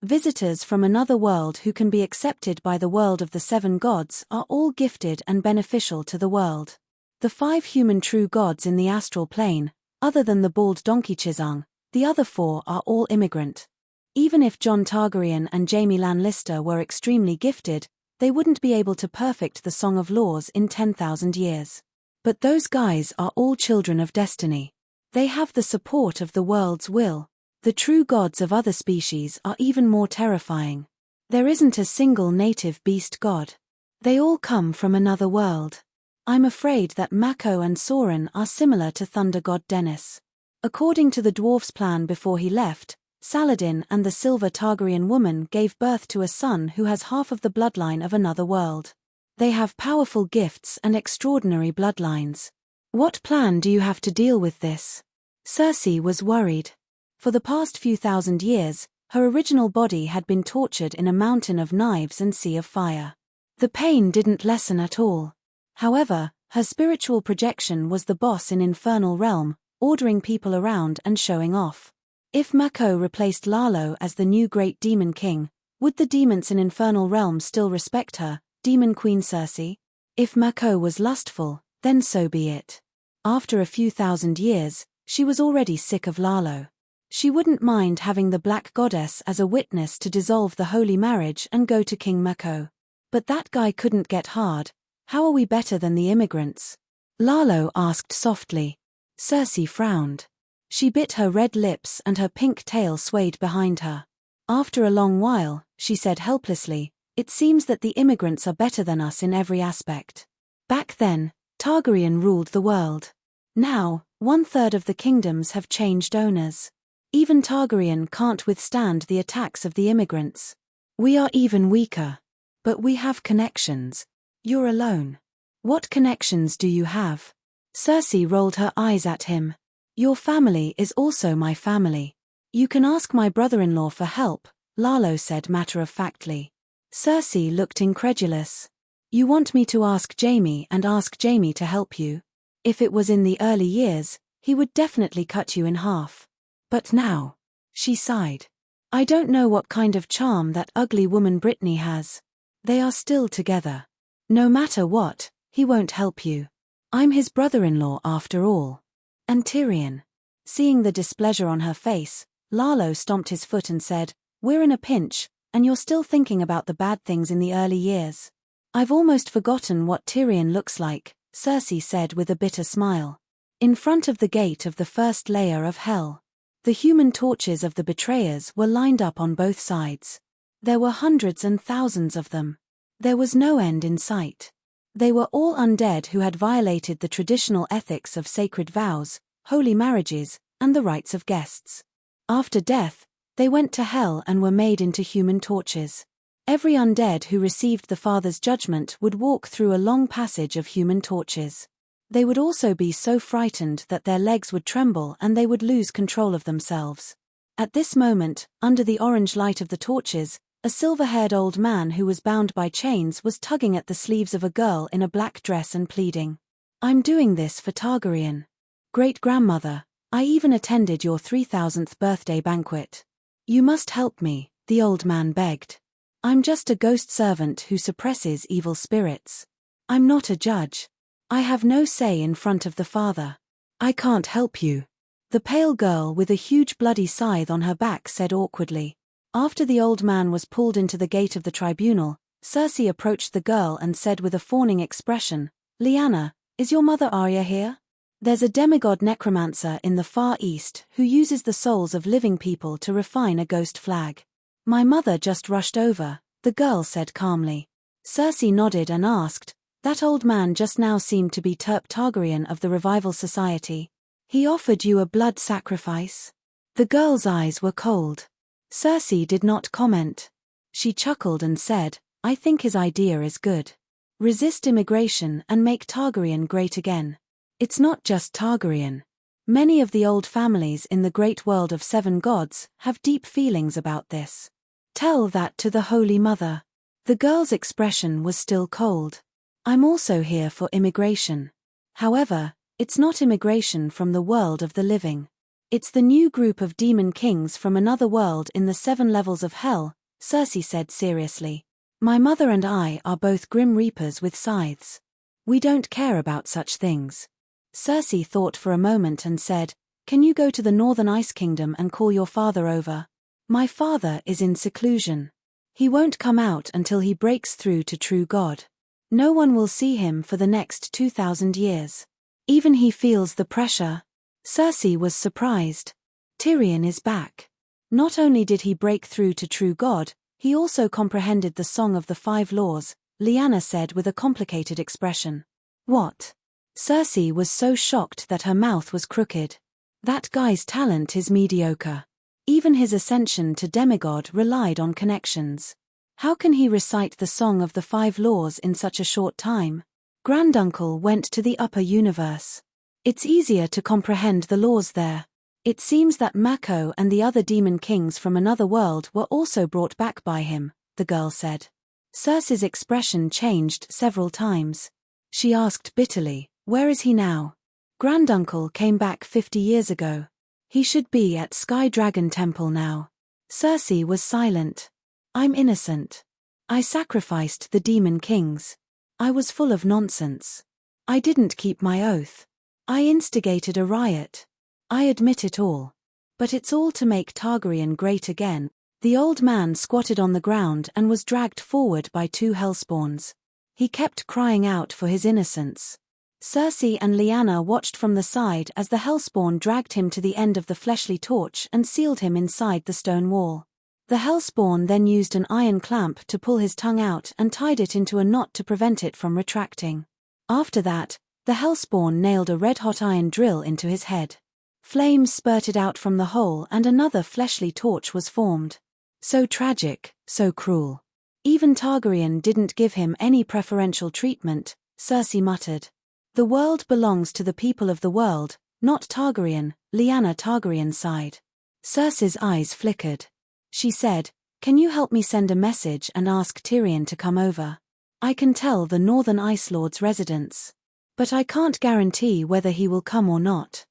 Visitors from another world who can be accepted by the world of the 7 gods are all gifted and beneficial to the world. The 5 human true gods in the astral plane, other than the bald donkey Chizang, the other 4 are all immigrant. Even if Jon Targaryen and Jaime Lannister were extremely gifted, they wouldn't be able to perfect the Song of Laws in 10,000 years. But those guys are all children of destiny. They have the support of the world's will. The true gods of other species are even more terrifying. There isn't a single native beast god. They all come from another world. I'm afraid that Mako and Soren are similar to Thunder God Dennis. According to the dwarf's plan before he left, Saladin and the Silver Targaryen woman gave birth to a son who has half of the bloodline of another world. They have powerful gifts and extraordinary bloodlines. What plan do you have to deal with this?" Circe was worried. For the past few thousand years, her original body had been tortured in a mountain of knives and sea of fire. The pain didn't lessen at all. However, her spiritual projection was the boss in infernal realm, ordering people around and showing off. If Mako replaced Lalo as the new great demon king, would the demons in infernal realm still respect her, Demon Queen Circe? If Mako was lustful, then so be it. After a few thousand years, she was already sick of Lalo. She wouldn't mind having the Black Goddess as a witness to dissolve the holy marriage and go to King Mako. But that guy couldn't get hard. How are we better than the immigrants? Lalo asked softly. Circe frowned. She bit her red lips and her pink tail swayed behind her. After a long while, she said helplessly, "It seems that the immigrants are better than us in every aspect. Back then, Targaryen ruled the world. Now, 1/3 of the kingdoms have changed owners. Even Targaryen can't withstand the attacks of the immigrants. We are even weaker. But we have connections. You're alone. What connections do you have?" Circe rolled her eyes at him. "Your family is also my family. You can ask my brother-in-law for help," Lalo said matter-of-factly. Circe looked incredulous. "You want me to ask Jaime and ask Jaime to help you? If it was in the early years, he would definitely cut you in half. But now?" She sighed. I don't know what kind of charm that ugly woman Brittany has. They are still together. No matter what, he won't help you. I'm his brother-in-law after all. And Tyrion. Seeing the displeasure on her face, Lalo stomped his foot and said, We're in a pinch, and you're still thinking about the bad things in the early years. I've almost forgotten what Tyrion looks like, Cersei said with a bitter smile. In front of the gate of the first layer of hell. The human torches of the betrayers were lined up on both sides. There were hundreds and thousands of them. There was no end in sight. They were all undead who had violated the traditional ethics of sacred vows, holy marriages, and the rights of guests. After death, they went to hell and were made into human torches. Every undead who received the Father's judgment would walk through a long passage of human torches. They would also be so frightened that their legs would tremble and they would lose control of themselves. At this moment, under the orange light of the torches, a silver-haired old man who was bound by chains was tugging at the sleeves of a girl in a black dress and pleading. I'm doing this for Targaryen. Great-grandmother, I even attended your 3000th birthday banquet. You must help me, the old man begged. I'm just a ghost servant who suppresses evil spirits. I'm not a judge. I have no say in front of the Father. I can't help you. The pale girl with a huge bloody scythe on her back said awkwardly. After the old man was pulled into the gate of the tribunal, Cersei approached the girl and said with a fawning expression, Lyanna, is your mother Arya here? There's a demigod necromancer in the Far East who uses the souls of living people to refine a ghost flag. My mother just rushed over, the girl said calmly. Cersei nodded and asked, That old man just now seemed to be Terp Targaryen of the Revival Society. He offered you a blood sacrifice? The girl's eyes were cold. Cersei did not comment. She chuckled and said, I think his idea is good. Resist immigration and make Targaryen great again. It's not just Targaryen. Many of the old families in the great world of 7 gods have deep feelings about this. Tell that to the Holy Mother. The girl's expression was still cold. I'm also here for immigration. However, it's not immigration from the world of the living. It's the new group of demon kings from another world in the 7 levels of hell, Cersei said seriously. My mother and I are both grim reapers with scythes. We don't care about such things. Cersei thought for a moment and said, Can you go to the Northern Ice Kingdom and call your father over? My father is in seclusion. He won't come out until he breaks through to true God. No one will see him for the next 2000 years. Even he feels the pressure. Cersei was surprised. Tyrion is back. Not only did he break through to true God, he also comprehended the Song of the 5 Laws, Lyanna said with a complicated expression. What? Cersei was so shocked that her mouth was crooked. That guy's talent is mediocre. Even his ascension to demigod relied on connections. How can he recite the Song of the 5 Laws in such a short time? Granduncle went to the upper universe. It's easier to comprehend the laws there. It seems that Mako and the other demon kings from another world were also brought back by him, the girl said. Cersei's expression changed several times. She asked bitterly, Where is he now? Granduncle came back 50 years ago. He should be at Sky Dragon Temple now. Cersei was silent. I'm innocent. I sacrificed the demon kings. I was full of nonsense. I didn't keep my oath. I instigated a riot. I admit it all. But it's all to make Targaryen great again. The old man squatted on the ground and was dragged forward by 2 hellspawns. He kept crying out for his innocence. Cersei and Lyanna watched from the side as the hellspawn dragged him to the end of the fleshly torch and sealed him inside the stone wall. The hellspawn then used an iron clamp to pull his tongue out and tied it into a knot to prevent it from retracting. After that, the hellspawn nailed a red-hot iron drill into his head. Flames spurted out from the hole and another fleshly torch was formed. So tragic, so cruel. Even Targaryen didn't give him any preferential treatment, Cersei muttered. The world belongs to the people of the world, not Targaryen, Lyanna Targaryen sighed. Cersei's eyes flickered. She said, Can you help me send a message and ask Tyrion to come over? I can tell the Northern Ice Lord's residence. But I can't guarantee whether he will come or not.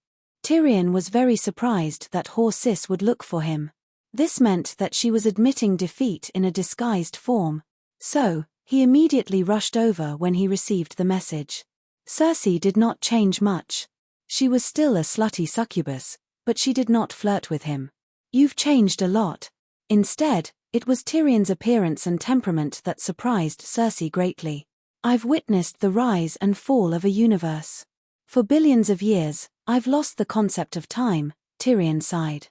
Tyrion was very surprised that Horse Sis would look for him. This meant that she was admitting defeat in a disguised form. So, he immediately rushed over when he received the message. Circe did not change much. She was still a slutty succubus, but she did not flirt with him. "You've changed a lot." Instead, it was Tyrion's appearance and temperament that surprised Circe greatly. "I've witnessed the rise and fall of a universe. For billions of years, I've lost the concept of time," Tyrion sighed.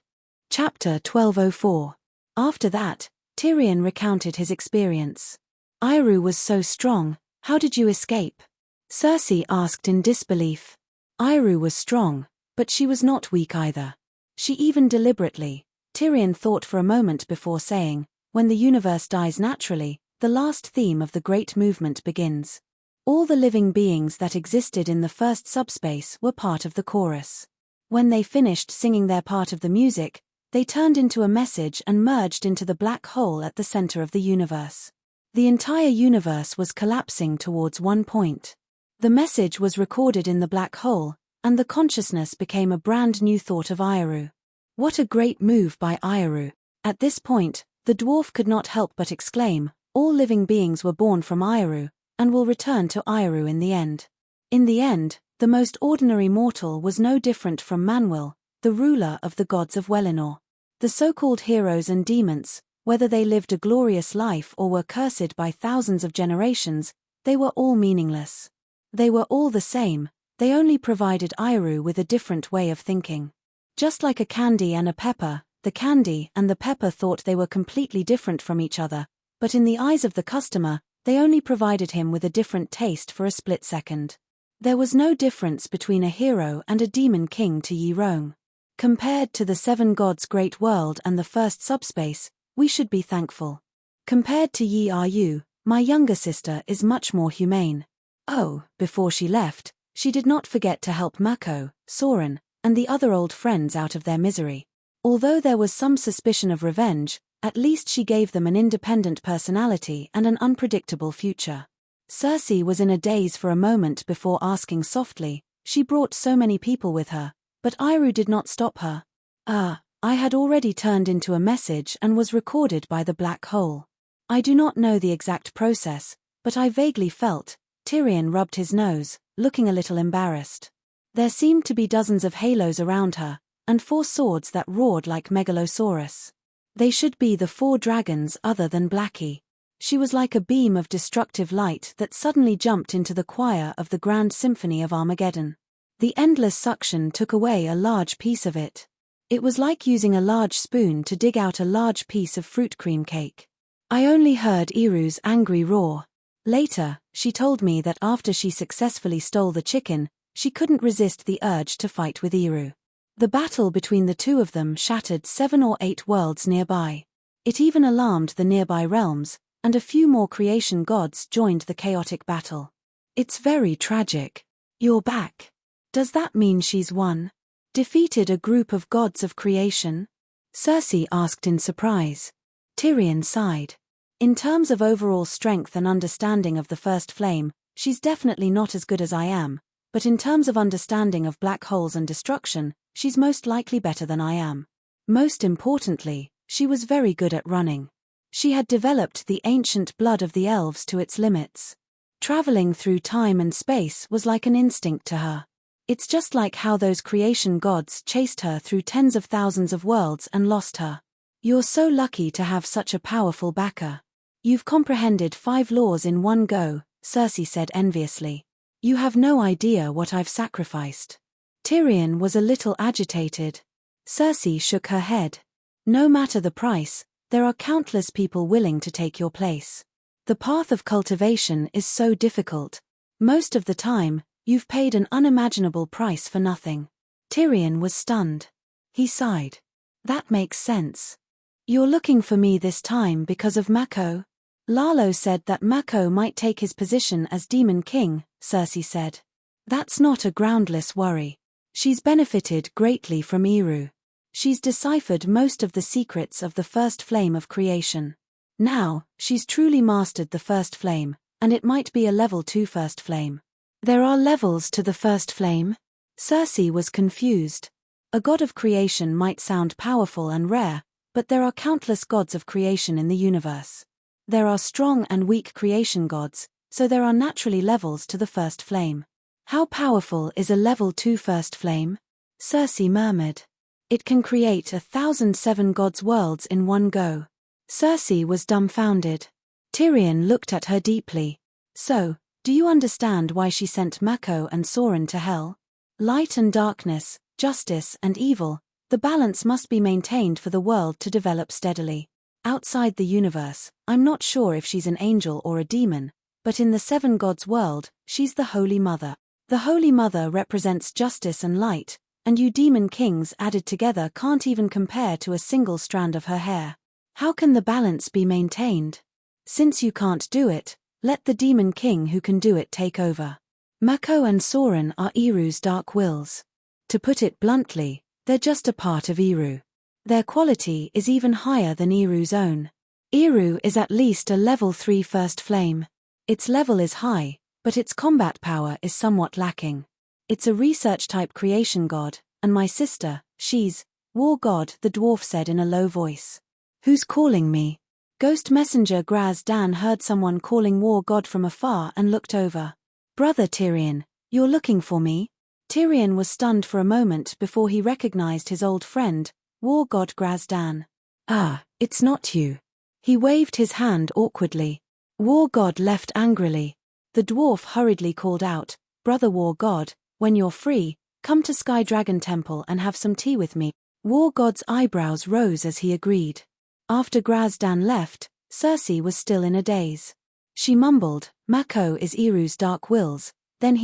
Chapter 1204. After that, Tyrion recounted his experience. "Iru was so strong, how did you escape?" Circe asked in disbelief. Iru was strong, but she was not weak either. She even deliberately, Tyrion thought for a moment before saying, "When the universe dies naturally, the last theme of the Great Movement begins." All the living beings that existed in the first subspace were part of the chorus. When they finished singing their part of the music, they turned into a message and merged into the black hole at the center of the universe. The entire universe was collapsing towards one point. The message was recorded in the black hole, and the consciousness became a brand new thought of Iru. What a great move by Iru! At this point, the dwarf could not help but exclaim, "All living beings were born from Iru, and will return to Iru in the end." In the end, the most ordinary mortal was no different from Manwë, the ruler of the gods of Welinor. The so-called heroes and demons, whether they lived a glorious life or were cursed by thousands of generations, they were all meaningless. They were all the same, they only provided Iru with a different way of thinking. Just like a candy and a pepper, the candy and the pepper thought they were completely different from each other, but in the eyes of the customer, they only provided him with a different taste for a split second. There was no difference between a hero and a demon king to Yi Rong. Compared to the seven gods' great world and the first subspace, we should be thankful. Compared to Yi Ru, my younger sister is much more humane. Oh, before she left, she did not forget to help Mako, Soren, and the other old friends out of their misery. Although there was some suspicion of revenge, at least she gave them an independent personality and an unpredictable future. Circe was in a daze for a moment before asking softly, "She brought so many people with her," but Iru did not stop her. I had already turned into a message and was recorded by the black hole. I do not know the exact process, but I vaguely felt." Tyrion rubbed his nose, looking a little embarrassed. There seemed to be dozens of halos around her, and 4 swords that roared like Megalosaurus. They should be the 4 dragons other than Blackie. She was like a beam of destructive light that suddenly jumped into the choir of the Grand Symphony of Armageddon. The endless suction took away a large piece of it. It was like using a large spoon to dig out a large piece of fruit cream cake. I only heard Iru's angry roar. Later, she told me that after she successfully stole the chicken, she couldn't resist the urge to fight with Iru. The battle between the two of them shattered 7 or 8 worlds nearby. It even alarmed the nearby realms, and a few more creation gods joined the chaotic battle. "It's very tragic. You're back. Does that mean she's won? Defeated a group of gods of creation?" Circe asked in surprise. Tyrion sighed. "In terms of overall strength and understanding of the first flame, she's definitely not as good as I am, but in terms of understanding of black holes and destruction, she's most likely better than I am. Most importantly, she was very good at running. She had developed the ancient blood of the elves to its limits. Traveling through time and space was like an instinct to her. It's just like how those creation gods chased her through tens of thousands of worlds and lost her. You're so lucky to have such a powerful backer. You've comprehended 5 laws in one go," Circe said enviously. "You have no idea what I've sacrificed." Tyrion was a little agitated. Circe shook her head. "No matter the price, there are countless people willing to take your place. The path of cultivation is so difficult. Most of the time, you've paid an unimaginable price for nothing." Tyrion was stunned. He sighed. "That makes sense. You're looking for me this time because of Mako?" "Lalo said that Mako might take his position as Demon King," Circe said. "That's not a groundless worry. She's benefited greatly from Iru. She's deciphered most of the secrets of the first flame of creation. Now, she's truly mastered the first flame, and it might be a level 2 first flame." "There are levels to the first flame?" Circe was confused. A god of creation might sound powerful and rare, but there are countless gods of creation in the universe. There are strong and weak creation gods, so there are naturally levels to the first flame. How powerful is a level 2 first flame? Circe murmured. It can create 1,007 gods' worlds in one go. Circe was dumbfounded. Tyrion looked at her deeply. So, do you understand why she sent Mako and Soren to hell? Light and darkness, justice and evil, the balance must be maintained for the world to develop steadily. Outside the universe, I'm not sure if she's an angel or a demon, but in the seven gods world, she's the Holy Mother. The Holy Mother represents justice and light, and you demon kings added together can't even compare to a single strand of her hair. How can the balance be maintained? Since you can't do it, let the demon king who can do it take over. Mako and Soren are Iru's dark wills. To put it bluntly, they're just a part of Iru. Their quality is even higher than Iru's own. Iru is at least a level 3 first flame. Its level is high, but its combat power is somewhat lacking. It's a research-type creation god, and my sister, she's war god, the dwarf said in a low voice. Who's calling me? Ghost messenger Graz Dan heard someone calling war god from afar and looked over. Brother Tyrion, you're looking for me? Tyrion was stunned for a moment before he recognized his old friend, war god Graz Dan. Ah, it's not you. He waved his hand awkwardly. War god left angrily. The dwarf hurriedly called out, Brother war god, when you're free, come to Sky Dragon Temple and have some tea with me. War god's eyebrows rose as he agreed. After Grazdan left, Circe was still in a daze. She mumbled, Mako is Iru's dark wills, then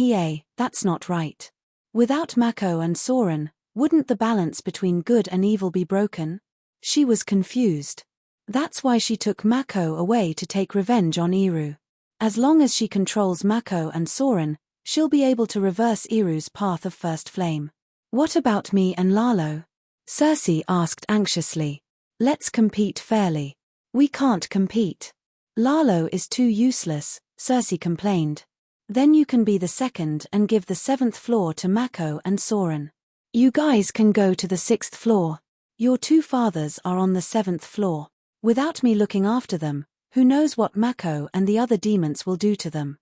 that's not right. Without Mako and Soren, wouldn't the balance between good and evil be broken? She was confused. That's why she took Mako away to take revenge on Iru. As long as she controls Mako and Soren, she'll be able to reverse Iru's path of first flame. What about me and Lalo? Circe asked anxiously. Let's compete fairly. We can't compete. Lalo is too useless, Circe complained. Then you can be the second and give the 7th floor to Mako and Soren. You guys can go to the 6th floor. Your two fathers are on the 7th floor. Without me looking after them, who knows what Mako and the other demons will do to them?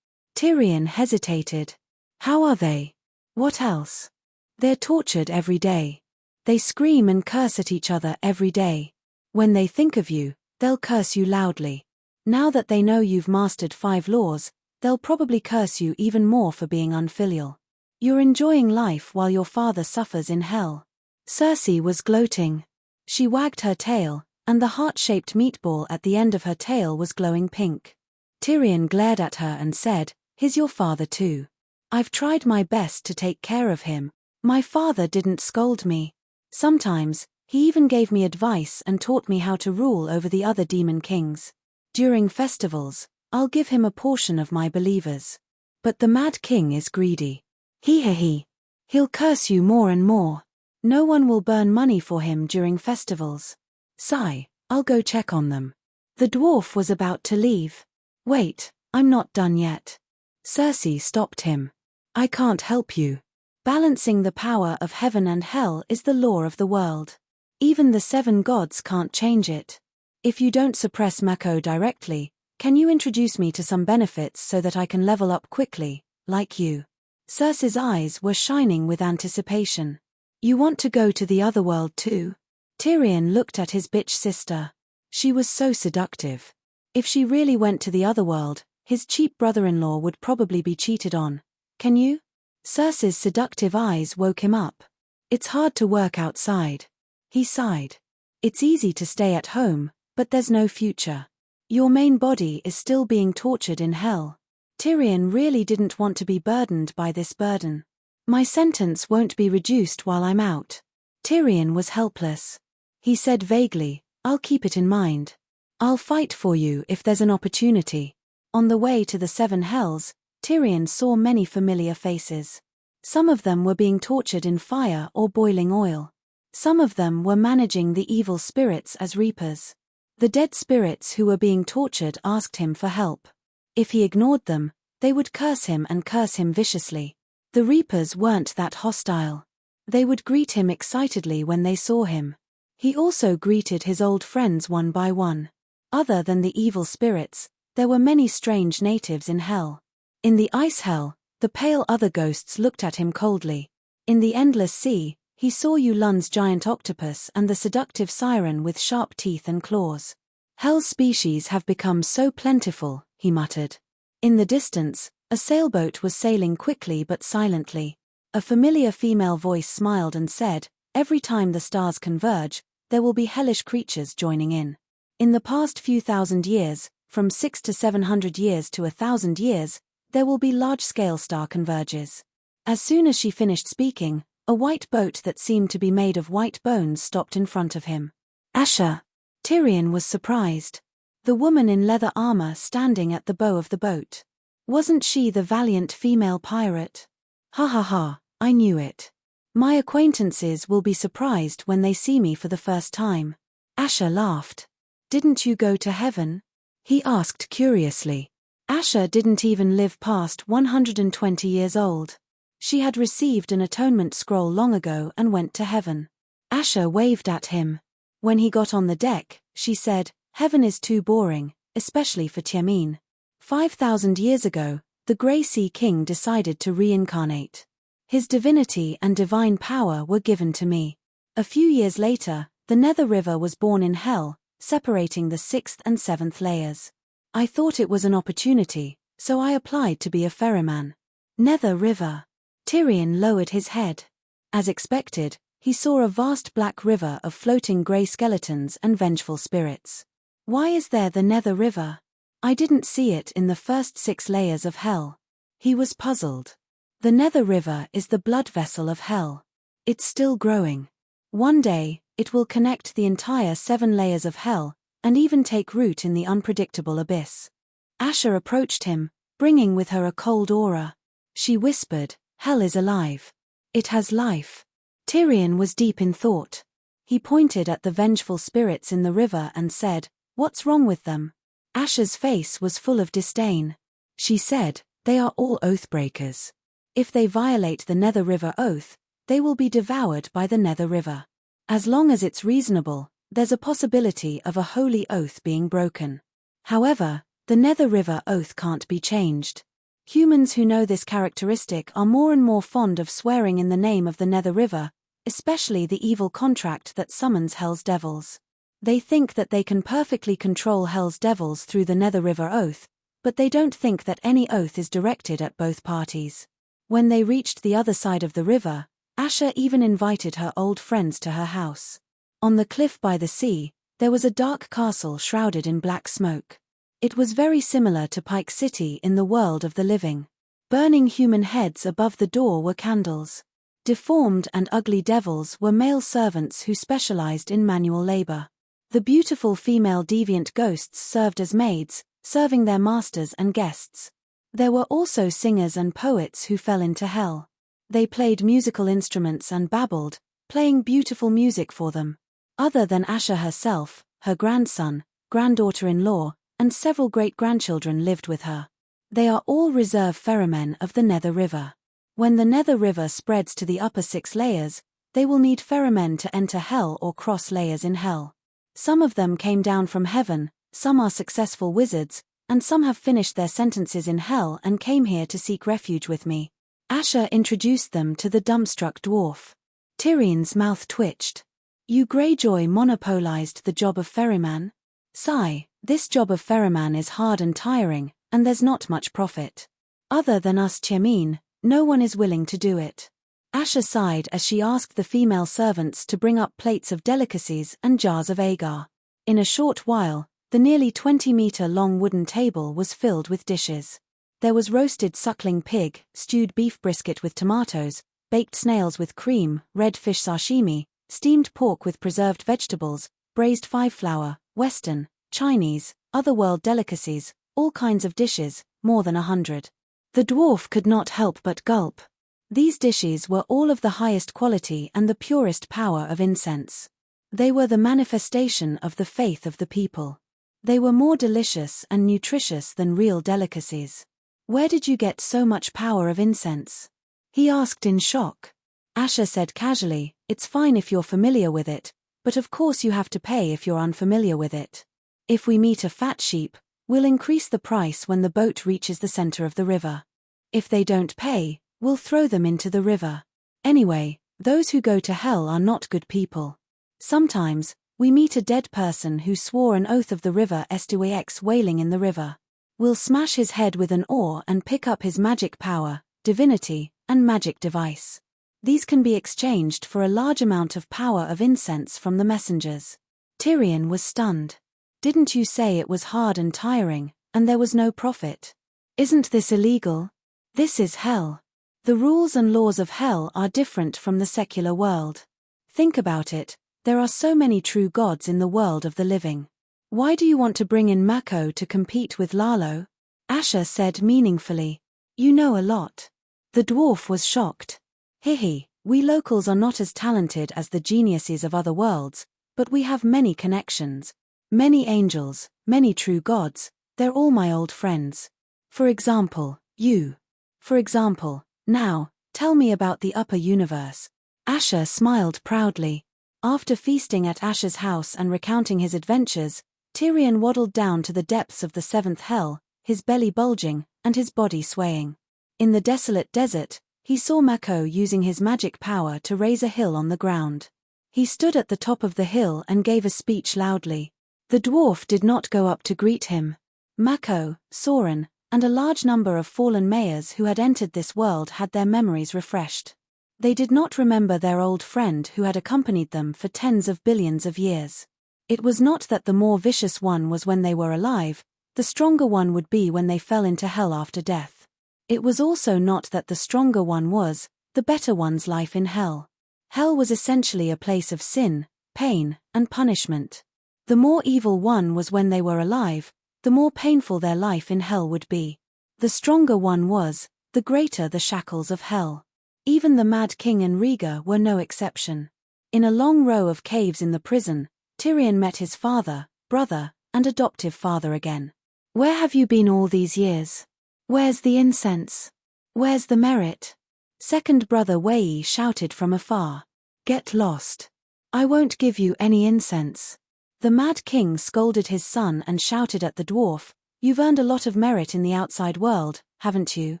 Tyrion hesitated. How are they? What else? They're tortured every day. They scream and curse at each other every day. When they think of you, they'll curse you loudly. Now that they know you've mastered 5 laws, they'll probably curse you even more for being unfilial. You're enjoying life while your father suffers in hell. Circe was gloating. She wagged her tail, and the heart-shaped meatball at the end of her tail was glowing pink. Tyrion glared at her and said, He's your father too. I've tried my best to take care of him. My father didn't scold me. Sometimes, he even gave me advice and taught me how to rule over the other demon kings. During festivals, I'll give him a portion of my believers. But the Mad King is greedy. He'll curse you more and more. No one will burn money for him during festivals. Sigh, I'll go check on them. The dwarf was about to leave. Wait, I'm not done yet. Circe stopped him. I can't help you. Balancing the power of heaven and hell is the law of the world. Even the 7 gods can't change it. If you don't suppress Mako directly, can you introduce me to some benefits so that I can level up quickly, like you? Circe's eyes were shining with anticipation. You want to go to the other world too? Tyrion looked at his bitch sister. She was so seductive. If she really went to the other world, his cheap brother-in-law would probably be cheated on. Can you? Circe's seductive eyes woke him up. It's hard to work outside. He sighed. It's easy to stay at home, but there's no future. Your main body is still being tortured in hell. Tyrion really didn't want to be burdened by this burden. My sentence won't be reduced while I'm out. Tyrion was helpless. He said vaguely, I'll keep it in mind. I'll fight for you if there's an opportunity. On the way to the 7 hells, Tyrion saw many familiar faces. Some of them were being tortured in fire or boiling oil. Some of them were managing the evil spirits as reapers. The dead spirits who were being tortured asked him for help. If he ignored them, they would curse him and curse him viciously. The reapers weren't that hostile. They would greet him excitedly when they saw him. He also greeted his old friends one by one. Other than the evil spirits, there were many strange natives in hell. In the ice hell, the pale other ghosts looked at him coldly. In the endless sea, he saw Yulun's giant octopus and the seductive siren with sharp teeth and claws. Hell's species have become so plentiful, he muttered. In the distance, a sailboat was sailing quickly but silently. A familiar female voice smiled and said, "Every time the stars converge, there will be hellish creatures joining in. In the past few thousand years, from 600 to 700 years to 1,000 years, there will be large-scale star converges." As soon as she finished speaking, a white boat that seemed to be made of white bones stopped in front of him. Asher! Tyrion was surprised. The woman in leather armor standing at the bow of the boat. Wasn't she the valiant female pirate? Ha ha ha, I knew it. My acquaintances will be surprised when they see me for the first time. Asher laughed. Didn't you go to heaven? He asked curiously. Asher didn't even live past 120 years old. She had received an atonement scroll long ago and went to heaven. Asher waved at him. When he got on the deck, she said, "Heaven is too boring, especially for Tiemin. 5,000 years ago, the Grey Sea King decided to reincarnate. His divinity and divine power were given to me. A few years later, the Nether River was born in Hell, separating the 6th and 7th layers. I thought it was an opportunity, so I applied to be a ferryman." Nether River. Tyrion lowered his head. As expected, he saw a vast black river of floating grey skeletons and vengeful spirits. Why is there the Nether River? I didn't see it in the first 6 layers of Hell. He was puzzled. The Nether River is the blood vessel of Hell. It's still growing. One day, it will connect the entire 7 layers of Hell, and even take root in the unpredictable abyss. Asher approached him, bringing with her a cold aura. She whispered, "Hell is alive. It has life." Tyrion was deep in thought. He pointed at the vengeful spirits in the river and said, "What's wrong with them?" Asher's face was full of disdain. She said, "They are all oathbreakers. If they violate the Nether River oath, they will be devoured by the Nether River. As long as it's reasonable, there's a possibility of a holy oath being broken. However, the Nether River oath can't be changed. Humans who know this characteristic are more and more fond of swearing in the name of the Nether River, especially the evil contract that summons Hell's devils. They think that they can perfectly control Hell's devils through the Nether River oath, but they don't think that any oath is directed at both parties." When they reached the other side of the river, Asher even invited her old friends to her house. On the cliff by the sea, there was a dark castle shrouded in black smoke. It was very similar to Pike City in the world of the living. Burning human heads above the door were candles. Deformed and ugly devils were male servants who specialized in manual labor. The beautiful female deviant ghosts served as maids, serving their masters and guests. There were also singers and poets who fell into hell. They played musical instruments and babbled, playing beautiful music for them. Other than Asher herself, her grandson, granddaughter-in-law, and several great-grandchildren lived with her. They are all reserve ferrymen of the Nether River. When the Nether River spreads to the upper 6 layers, they will need ferrymen to enter Hell or cross layers in Hell. Some of them came down from heaven, some are successful wizards, and some have finished their sentences in Hell and came here to seek refuge with me. Asher introduced them to the dumbstruck dwarf. Tyrion's mouth twitched. You Greyjoy monopolized the job of ferryman? Sigh, this job of ferryman is hard and tiring, and there's not much profit. Other than us Tiemin, no one is willing to do it. Asher sighed as she asked the female servants to bring up plates of delicacies and jars of agar. In a short while, the nearly 20-meter-long wooden table was filled with dishes. There was roasted suckling pig, stewed beef brisket with tomatoes, baked snails with cream, red fish sashimi, steamed pork with preserved vegetables, braised five-flour, Western, Chinese, otherworld delicacies, all kinds of dishes, more than 100. The dwarf could not help but gulp. These dishes were all of the highest quality and the purest power of incense. They were the manifestation of the faith of the people. They were more delicious and nutritious than real delicacies. Where did you get so much power of incense? He asked in shock. Asher said casually, it's fine if you're familiar with it, But of course you have to pay if you're unfamiliar with it. If we meet a fat sheep, we'll increase the price when the boat reaches the center of the river. If they don't pay, we'll throw them into the river. Anyway, those who go to hell are not good people. Sometimes, we meet a dead person who swore an oath of the river Styx wailing in the river. We'll smash his head with an oar and pick up his magic power, divinity, and magic device. These can be exchanged for a large amount of power of incense from the messengers. Tyrion was stunned. Didn't you say it was hard and tiring, and there was no profit? Isn't this illegal? This is hell. The rules and laws of hell are different from the secular world. Think about it, there are so many true gods in the world of the living. Why do you want to bring in Mako to compete with Lalo? Asher said meaningfully. You know a lot. The dwarf was shocked. Hihi, we locals are not as talented as the geniuses of other worlds, but we have many connections. Many angels, many true gods, they're all my old friends. For example, you. For example, now, tell me about the upper universe. Asher smiled proudly. After feasting at Asher's house and recounting his adventures, Tyrion waddled down to the depths of the seventh hell, his belly bulging, and his body swaying. In the desolate desert, he saw Mako using his magic power to raise a hill on the ground. He stood at the top of the hill and gave a speech loudly. The dwarf did not go up to greet him. Mako, Soren, and a large number of fallen mayors who had entered this world had their memories refreshed. They did not remember their old friend who had accompanied them for tens of billions of years. It was not that the more vicious one was when they were alive, the stronger one would be when they fell into hell after death. It was also not that the stronger one was, the better one's life in hell. Hell was essentially a place of sin, pain, and punishment. The more evil one was when they were alive, the more painful their life in hell would be. The stronger one was, the greater the shackles of hell. Even the Mad King and Rhaegar were no exception. In a long row of caves in the prison, Tyrion met his father, brother, and adoptive father again. Where have you been all these years? Where's the incense? Where's the merit? Second brother Wei shouted from afar. Get lost. I won't give you any incense. The Mad King scolded his son and shouted at the dwarf, You've earned a lot of merit in the outside world, haven't you?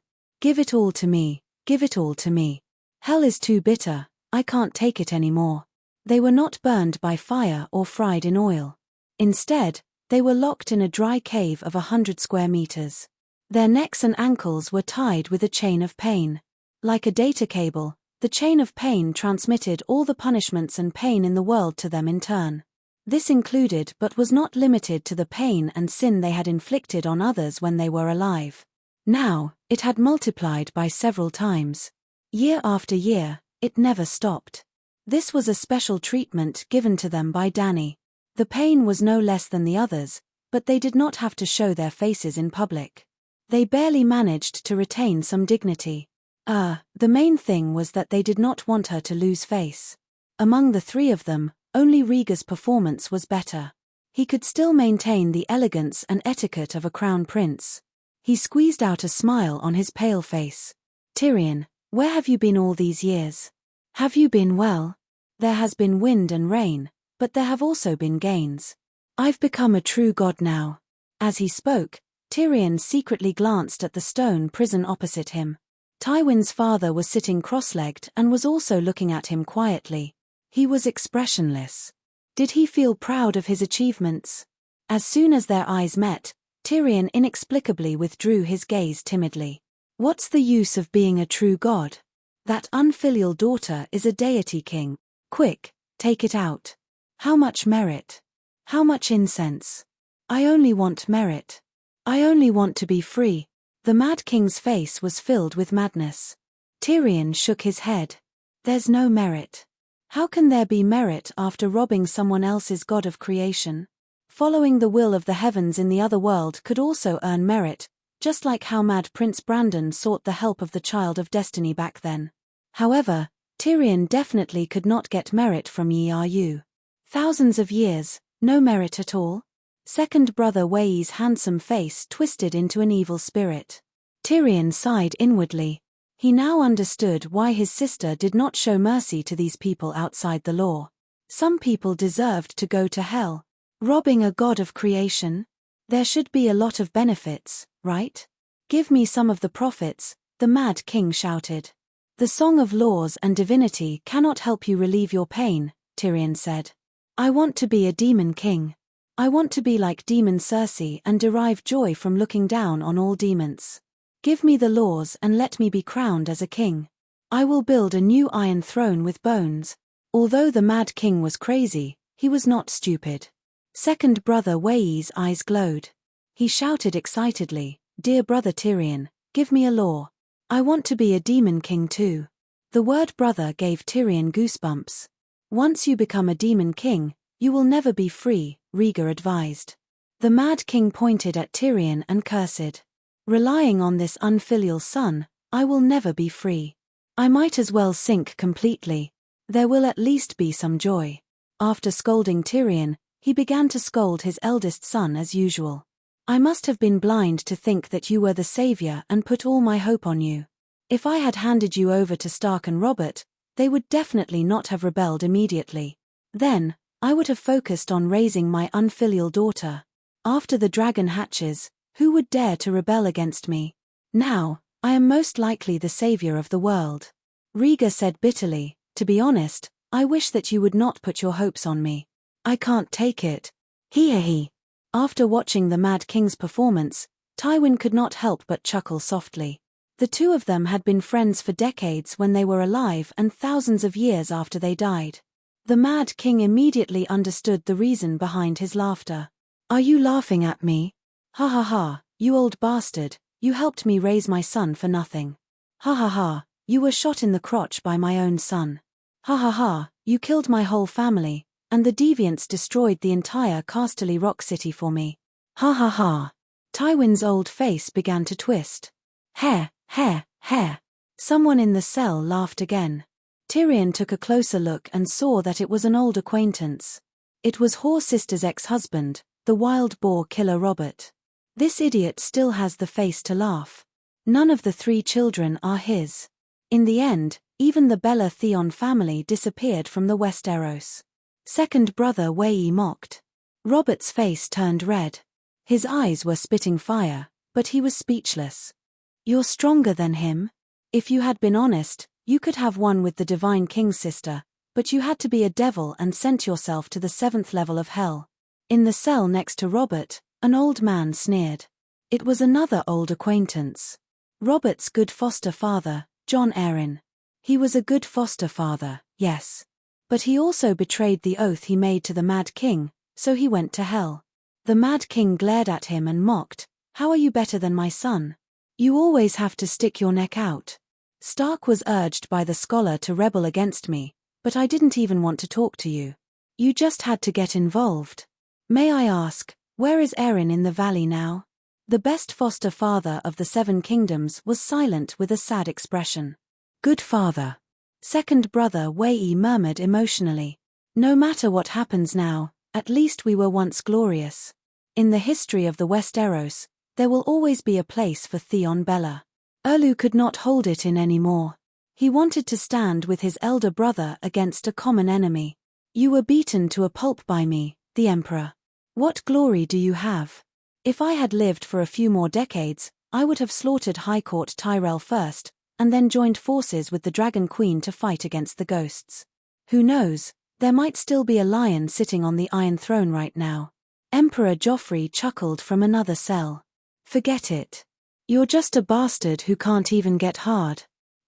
Give it all to me, give it all to me. Hell is too bitter, I can't take it anymore. They were not burned by fire or fried in oil. Instead, they were locked in a dry cave of 100 square meters. Their necks and ankles were tied with a chain of pain. Like a data cable, the chain of pain transmitted all the punishments and pain in the world to them in turn. This included but was not limited to the pain and sin they had inflicted on others when they were alive. Now, it had multiplied by several times. Year after year, it never stopped. This was a special treatment given to them by Dany. The pain was no less than the others, but they did not have to show their faces in public. They barely managed to retain some dignity. The main thing was that they did not want her to lose face. Among the three of them, only Rhaegar's performance was better. He could still maintain the elegance and etiquette of a crown prince. He squeezed out a smile on his pale face. Tyrion, where have you been all these years? Have you been well? There has been wind and rain, but there have also been gains. I've become a true god now. As he spoke, Tyrion secretly glanced at the stone prison opposite him. Tywin's father was sitting cross-legged and was also looking at him quietly. He was expressionless. Did he feel proud of his achievements? As soon as their eyes met, Tyrion inexplicably withdrew his gaze timidly. What's the use of being a true god? That unfilial daughter is a deity king. Quick, take it out. How much merit? How much incense? I only want merit. I only want to be free. The Mad King's face was filled with madness. Tyrion shook his head. There's no merit. How can there be merit after robbing someone else's god of creation? Following the will of the heavens in the other world could also earn merit, just like how Mad Prince Brandon sought the help of the Child of Destiny back then. However, Tyrion definitely could not get merit from Yu. Thousands of years, no merit at all? Second brother Wei's handsome face twisted into an evil spirit. Tyrion sighed inwardly. He now understood why his sister did not show mercy to these people outside the law. Some people deserved to go to hell. Robbing a god of creation? There should be a lot of benefits, right? Give me some of the profits, the Mad King shouted. The Song of Laws and Divinity cannot help you relieve your pain, Tyrion said. I want to be a demon king. I want to be like demon Circe and derive joy from looking down on all demons. Give me the laws and let me be crowned as a king. I will build a new iron throne with bones. Although the Mad King was crazy, he was not stupid. Second brother Wei's eyes glowed. He shouted excitedly, Dear brother Tyrion, give me a law. I want to be a demon king too. The word brother gave Tyrion goosebumps. Once you become a demon king, you will never be free, Rhaegar advised. The Mad King pointed at Tyrion and cursed. Relying on this unfilial son, I will never be free. I might as well sink completely. There will at least be some joy. After scolding Tyrion, he began to scold his eldest son as usual. I must have been blind to think that you were the savior and put all my hope on you. If I had handed you over to Stark and Robert, they would definitely not have rebelled immediately. Then, I would have focused on raising my unfilial daughter. After the dragon hatches, who would dare to rebel against me? Now, I am most likely the savior of the world. Rhaegar said bitterly, To be honest, I wish that you would not put your hopes on me. I can't take it. He. After watching the Mad King's performance, Tywin could not help but chuckle softly. The two of them had been friends for decades when they were alive and thousands of years after they died. The Mad King immediately understood the reason behind his laughter. Are you laughing at me? Ha ha ha, you old bastard, you helped me raise my son for nothing. Ha ha ha, you were shot in the crotch by my own son. Ha ha ha, you killed my whole family, and the deviants destroyed the entire Casterly Rock City for me. Ha ha ha. Tywin's old face began to twist. Hair. Someone in the cell laughed again. Tyrion took a closer look and saw that it was an old acquaintance. It was Whore Sister's ex-husband, the wild boar killer Robert. This idiot still has the face to laugh. None of the 3 children are his. In the end, even the Bella-Theon family disappeared from the Westeros. Second brother Wei mocked. Robert's face turned red. His eyes were spitting fire, but he was speechless. You're stronger than him? If you had been honest, you could have won with the Divine King's sister, but you had to be a devil and sent yourself to the 7th level of hell. In the cell next to Robert, an old man sneered. It was another old acquaintance. Robert's good foster father, Jon Arryn. He was a good foster father, yes. But he also betrayed the oath he made to the Mad King, so he went to hell. The Mad King glared at him and mocked, How are you better than my son? You always have to stick your neck out. Stark was urged by the scholar to rebel against me, but I didn't even want to talk to you. You just had to get involved. May I ask, where is Arryn in the valley now? The best foster father of the 7 kingdoms was silent with a sad expression. Good father. Second brother Wei murmured emotionally. No matter what happens now, at least we were once glorious. In the history of the Westeros, there will always be a place for Theon Bella. Erlu could not hold it in anymore. He wanted to stand with his elder brother against a common enemy. You were beaten to a pulp by me, the Emperor. What glory do you have? If I had lived for a few more decades, I would have slaughtered High Court Tyrell first, and then joined forces with the Dragon Queen to fight against the ghosts. Who knows, there might still be a lion sitting on the Iron Throne right now. Emperor Joffrey chuckled from another cell. Forget it. You're just a bastard who can't even get hard.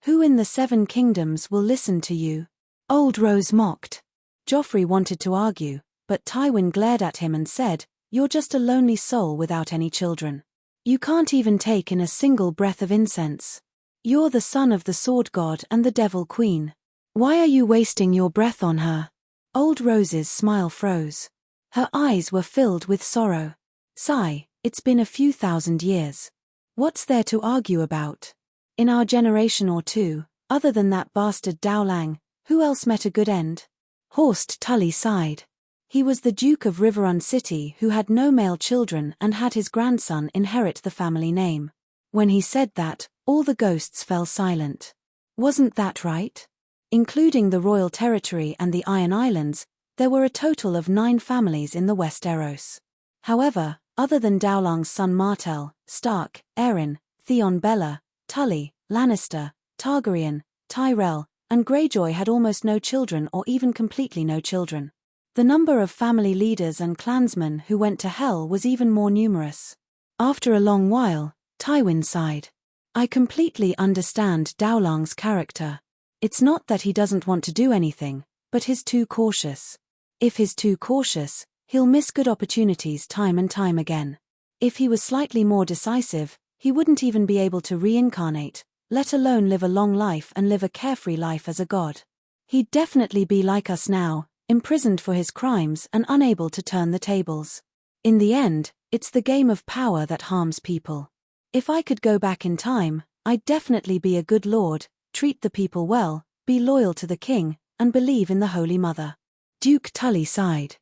Who in the 7 kingdoms will listen to you? Old Rose mocked. Joffrey wanted to argue, but Tywin glared at him and said, You're just a lonely soul without any children. You can't even take in a single breath of incense. You're the son of the Sword God and the Devil Queen. Why are you wasting your breath on her? Old Rose's smile froze. Her eyes were filled with sorrow. Sigh, it's been a few thousand years. What's there to argue about? In our generation or two, other than that bastard Dowling, who else met a good end? Horst Tully sighed. He was the Duke of Riverrun City who had no male children and had his grandson inherit the family name. When he said that, all the ghosts fell silent. Wasn't that right? Including the Royal Territory and the Iron Islands, There were a total of 9 families in the Westeros. However, other than Dowlang's son Martell, Stark, Aeron, Theon Bella, Tully, Lannister, Targaryen, Tyrell, and Greyjoy had almost no children or even completely no children. The number of family leaders and clansmen who went to hell was even more numerous. After a long while, Tywin sighed. I completely understand Dowlang's character. It's not that he doesn't want to do anything, but he's too cautious. If he's too cautious, he'll miss good opportunities time and time again. If he was slightly more decisive, he wouldn't even be able to reincarnate, let alone live a long life and live a carefree life as a god. He'd definitely be like us now, imprisoned for his crimes and unable to turn the tables. In the end, it's the game of power that harms people. If I could go back in time, I'd definitely be a good lord, treat the people well, be loyal to the king, and believe in the Holy Mother. Duke Tully sighed.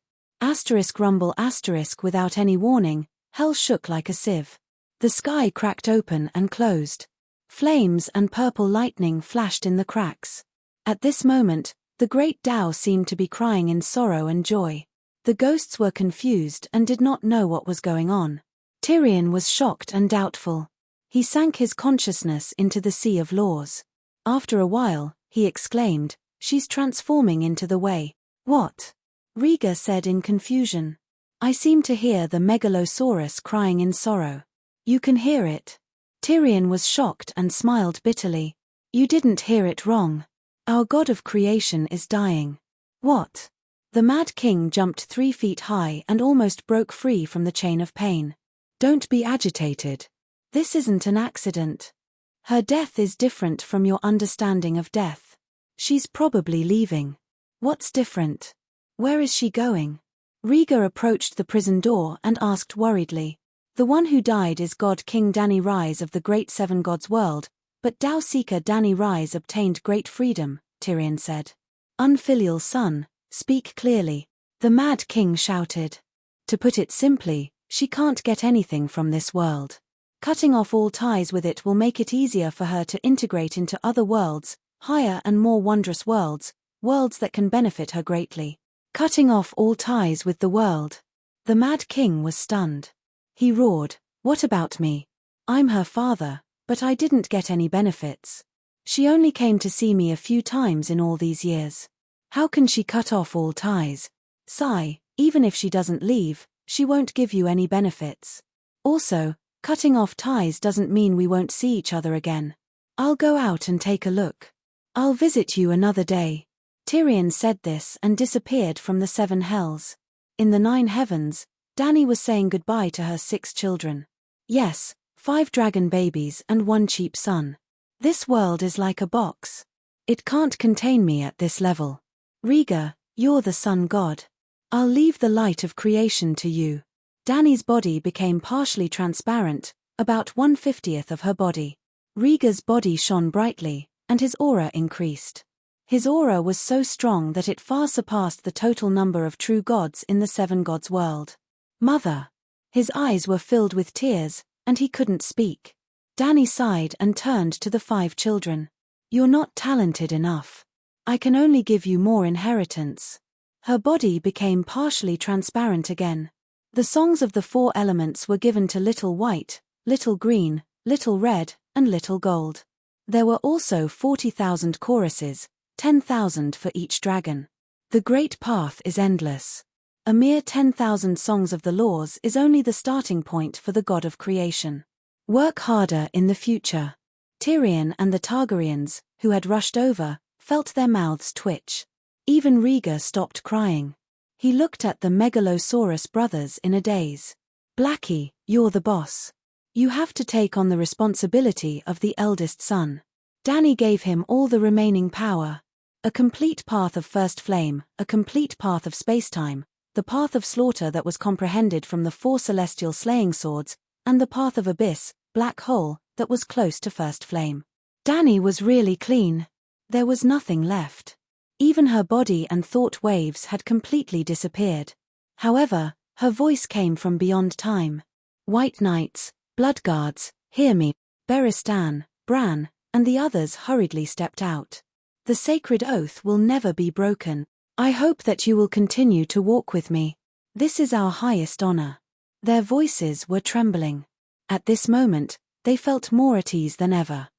Rumble without any warning, hell shook like a sieve. The sky cracked open and closed. Flames and purple lightning flashed in the cracks. At this moment, the great Tao seemed to be crying in sorrow and joy. The ghosts were confused and did not know what was going on. Tyrion was shocked and doubtful. He sank his consciousness into the sea of laws. After a while, he exclaimed, "She's transforming into the way." "What?" Rhaegar said in confusion. "I seem to hear the Megalosaurus crying in sorrow." "You can hear it." Tyrion was shocked and smiled bitterly. "You didn't hear it wrong. Our god of creation is dying." "What?" The Mad King jumped 3 feet high and almost broke free from the chain of pain. "Don't be agitated. This isn't an accident. Her death is different from your understanding of death. She's probably leaving." "What's different? Where is she going?" Rhaegar approached the prison door and asked worriedly. "The one who died is God King Dany Rise of the Great Seven Gods world, but Tao Seeker Dany Rise obtained great freedom," Tyrion said. "Unfilial son, speak clearly," the Mad King shouted. "To put it simply, she can't get anything from this world. Cutting off all ties with it will make it easier for her to integrate into other worlds, higher and more wondrous worlds, worlds that can benefit her greatly." Cutting off all ties with the world. The Mad King was stunned. He roared, "What about me? I'm her father, but I didn't get any benefits. She only came to see me a few times in all these years. How can she cut off all ties? Sigh, even if she doesn't leave, she won't give you any benefits. Also, cutting off ties doesn't mean we won't see each other again. I'll go out and take a look. I'll visit you another day." Tyrion said this and disappeared from the 7 hells. In the 9 heavens, Dany was saying goodbye to her 6 children. Yes, 5 dragon babies and 1 cheap son. This world is like a box. It can't contain me at this level. Rhaegar, you're the sun god. I'll leave the light of creation to you. Dany's body became partially transparent, about 1/50th of her body. Rhaegar's body shone brightly, and his aura increased. His aura was so strong that it far surpassed the total number of true gods in the 7 gods world. "Mother." His eyes were filled with tears, and he couldn't speak. Dany sighed and turned to the 5 children. "You're not talented enough. I can only give you more inheritance." Her body became partially transparent again. The songs of the 4 elements were given to Little White, Little Green, Little Red, and Little Gold. There were also 40,000 choruses, 10,000 for each dragon. The great path is endless. A mere 10,000 songs of the laws is only the starting point for the god of creation. Work harder in the future. Tyrion and the Targaryens, who had rushed over, felt their mouths twitch. Even Rhaegar stopped crying. He looked at the Megalosaurus brothers in a daze. "Blackie, you're the boss. You have to take on the responsibility of the eldest son." Dany gave him all the remaining power. A complete path of first flame, a complete path of spacetime, the path of slaughter that was comprehended from the 4 celestial slaying swords, and the path of abyss, black hole, that was close to first flame. Dany was really clean. There was nothing left. Even her body and thought waves had completely disappeared. However, her voice came from beyond time. White Knights, Bloodguards, hear me. Beristan, Bran, and the others hurriedly stepped out. The sacred oath will never be broken. I hope that you will continue to walk with me. This is our highest honor. Their voices were trembling. At this moment, they felt more at ease than ever.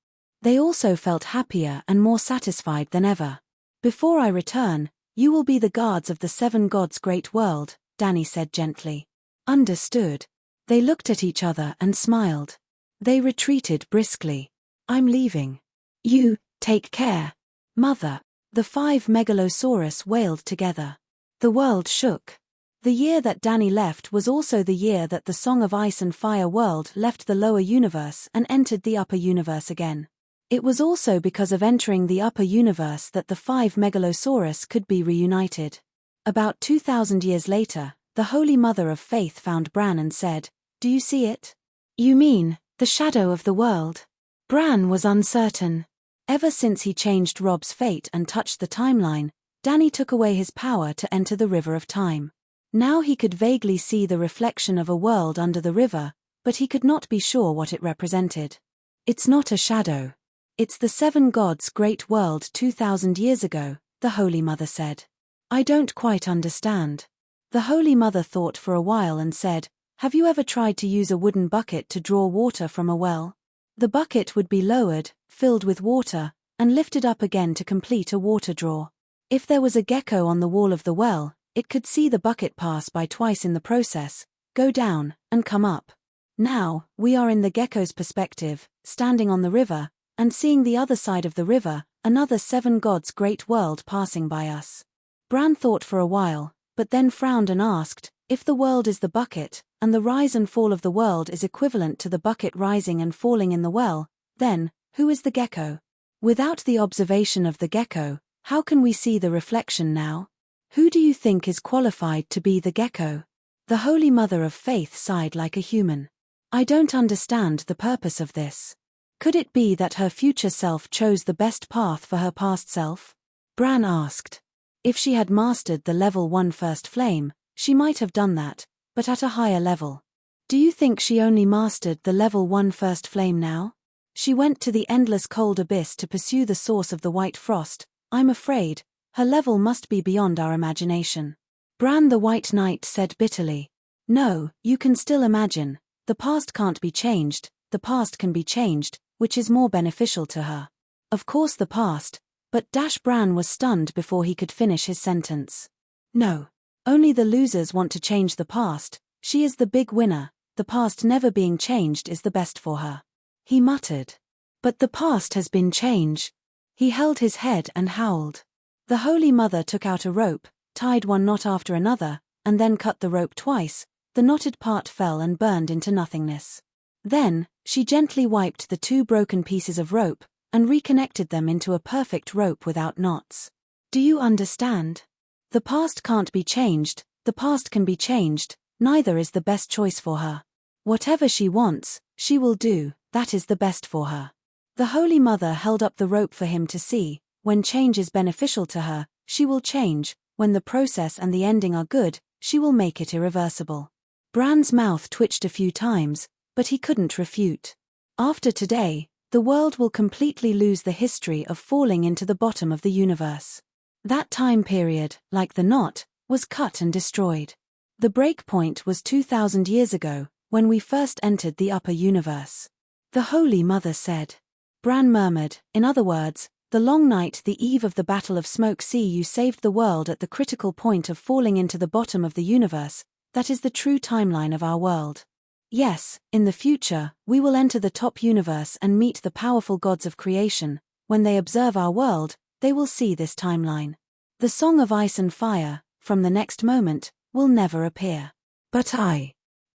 They also felt happier and more satisfied than ever. Before I return, you will be the guards of the 7 gods' great world, Danny said gently. Understood. They looked at each other and smiled. They retreated briskly. I'm leaving. You, take care. Mother. The 5 megalosaurus wailed together. The world shook. The year that Danny left was also the year that the Song of Ice and Fire world left the lower universe and entered the upper universe again. It was also because of entering the upper universe that the 5 megalosaurus could be reunited. About 2,000 years later, the Holy Mother of Faith found Bran and said, "Do you see it? You mean, the shadow of the world?" Bran was uncertain. Ever since he changed Rob's fate and touched the timeline, Danny took away his power to enter the river of time. Now he could vaguely see the reflection of a world under the river, but he could not be sure what it represented. It's not a shadow. It's the 7 gods' great world 2,000 years ago, the Holy Mother said. I don't quite understand. The Holy Mother thought for a while and said, "Have you ever tried to use a wooden bucket to draw water from a well? The bucket would be lowered, filled with water, and lifted up again to complete a water draw. If there was a gecko on the wall of the well, it could see the bucket pass by twice in the process, go down, and come up. Now, we are in the gecko's perspective, standing on the river, and seeing the other side of the river, another 7 gods' great world passing by us." Bran thought for a while, but then frowned and asked, if the world is the bucket, and the rise and fall of the world is equivalent to the bucket rising and falling in the well, then, who is the gecko? Without the observation of the gecko, how can we see the reflection now? Who do you think is qualified to be the gecko? The Holy Mother of Faith sighed like a human. I don't understand the purpose of this. Could it be that her future self chose the best path for her past self? Bran asked. If she had mastered the level 1 first flame, she might have done that, but at a higher level. Do you think she only mastered the level 1 first flame now? She went to the endless cold abyss to pursue the source of the white frost. I'm afraid, her level must be beyond our imagination. Bran the White Knight said bitterly. No, you can still imagine. The past can't be changed, the past can be changed, which is more beneficial to her. Of course the past, but Bran was stunned before he could finish his sentence. No. Only the losers want to change the past, she is the big winner, the past never being changed is the best for her. He muttered. But the past has been changed. He held his head and howled. The Holy Mother took out a rope, tied one knot after another, and then cut the rope twice. The knotted part fell and burned into nothingness. Then, she gently wiped the 2 broken pieces of rope, and reconnected them into a perfect rope without knots. Do you understand? The past can't be changed, the past can be changed, neither is the best choice for her. Whatever she wants, she will do, that is the best for her. The Holy Mother held up the rope for him to see. When change is beneficial to her, she will change. When the process and the ending are good, she will make it irreversible. Bran's mouth twitched a few times, but he couldn't refute. After today, the world will completely lose the history of falling into the bottom of the universe. That time period, like the knot, was cut and destroyed. The breakpoint was 2,000 years ago, when we first entered the upper universe. The Holy Mother said. Bran murmured, in other words, the long night, the eve of the Battle of Smoke Sea, you saved the world at the critical point of falling into the bottom of the universe. That is the true timeline of our world. Yes, in the future, we will enter the top universe and meet the powerful gods of creation. When they observe our world, they will see this timeline. The Song of Ice and Fire, from the next moment, will never appear. But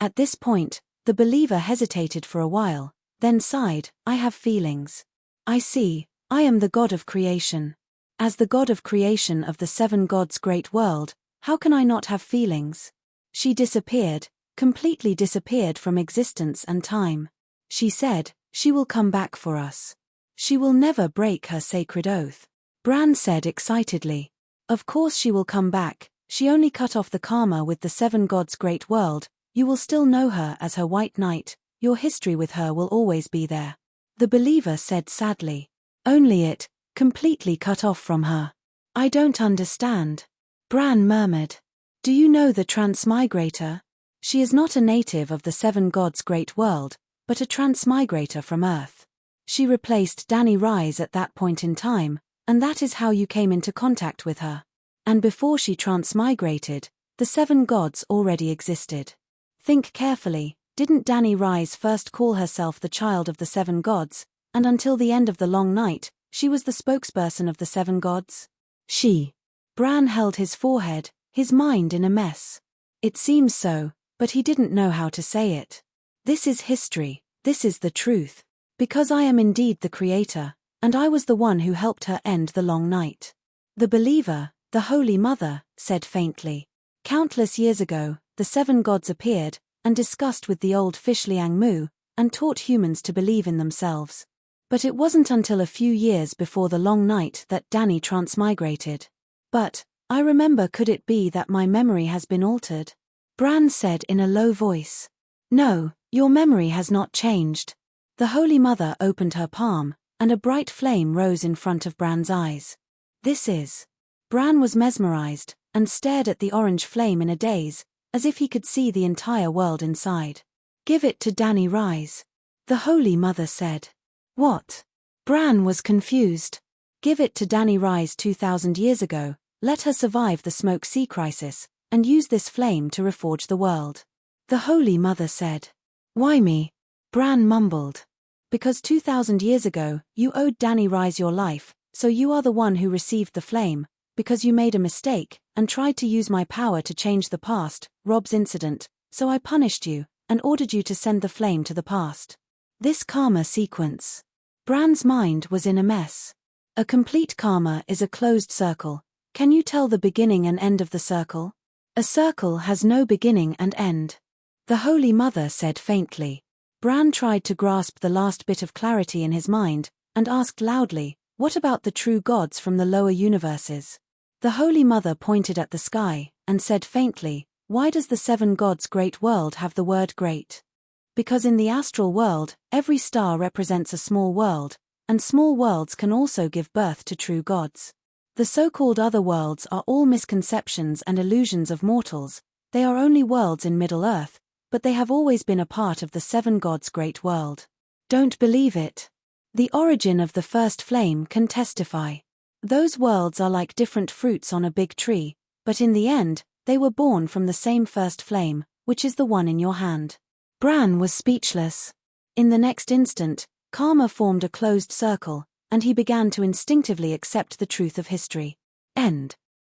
At this point, the believer hesitated for a while, then sighed, I have feelings. I see, I am the God of creation. As the God of creation of the 7 gods' great world, how can I not have feelings? She disappeared, completely disappeared from existence and time. She said, she will come back for us. She will never break her sacred oath. Bran said excitedly. Of course she will come back, she only cut off the karma with the 7 gods' great world, you will still know her as her White Knight, your history with her will always be there. The believer said sadly. Only it, completely cut off from her. I don't understand. Bran murmured. Do you know the transmigrator? She is not a native of the Seven Gods' great world, but a transmigrator from Earth. She replaced Dany Rise at that point in time, and that is how you came into contact with her. And before she transmigrated, the Seven Gods already existed. Think carefully, didn't Dany Rise first call herself the child of the Seven Gods, and until the end of the long night, she was the spokesperson of the Seven Gods? Bran held his forehead, his mind in a mess. It seems so, but he didn't know how to say it. This is history, this is the truth. Because I am indeed the creator, and I was the one who helped her end the long night. The believer, the Holy Mother, said faintly. Countless years ago, the Seven Gods appeared, and discussed with the old fish Liang Mu, and taught humans to believe in themselves. But it wasn't until a few years before the long night that Dany transmigrated. But, I remember, could it be that my memory has been altered? Bran said in a low voice. No, your memory has not changed. The Holy Mother opened her palm, and a bright flame rose in front of Bran's eyes. This is. Bran was mesmerized, and stared at the orange flame in a daze, as if he could see the entire world inside. Give it to Dany Rise. The Holy Mother said. What? Bran was confused. Give it to Dany Rise 2,000 years ago, let her survive the Smoke Sea crisis, and use this flame to reforge the world. The Holy Mother said. Why me? Bran mumbled. Because 2,000 years ago, you owed Dany Rise your life, so you are the one who received the flame, because you made a mistake, and tried to use my power to change the past, Rob's incident, so I punished you, and ordered you to send the flame to the past. This karma sequence. Bran's mind was in a mess. A complete karma is a closed circle. Can you tell the beginning and end of the circle? A circle has no beginning and end. The Holy Mother said faintly. Bran tried to grasp the last bit of clarity in his mind, and asked loudly, what about the true gods from the lower universes? The Holy Mother pointed at the sky, and said faintly, why does the Seven Gods' great world have the word great? Because in the astral world, every star represents a small world, and small worlds can also give birth to true gods. The so-called other worlds are all misconceptions and illusions of mortals, they are only worlds in Middle-earth, but they have always been a part of the Seven Gods' great world. Don't believe it? The origin of the first flame can testify. Those worlds are like different fruits on a big tree, but in the end, they were born from the same first flame, which is the one in your hand. Bran was speechless. In the next instant, karma formed a closed circle, and he began to instinctively accept the truth of history. End.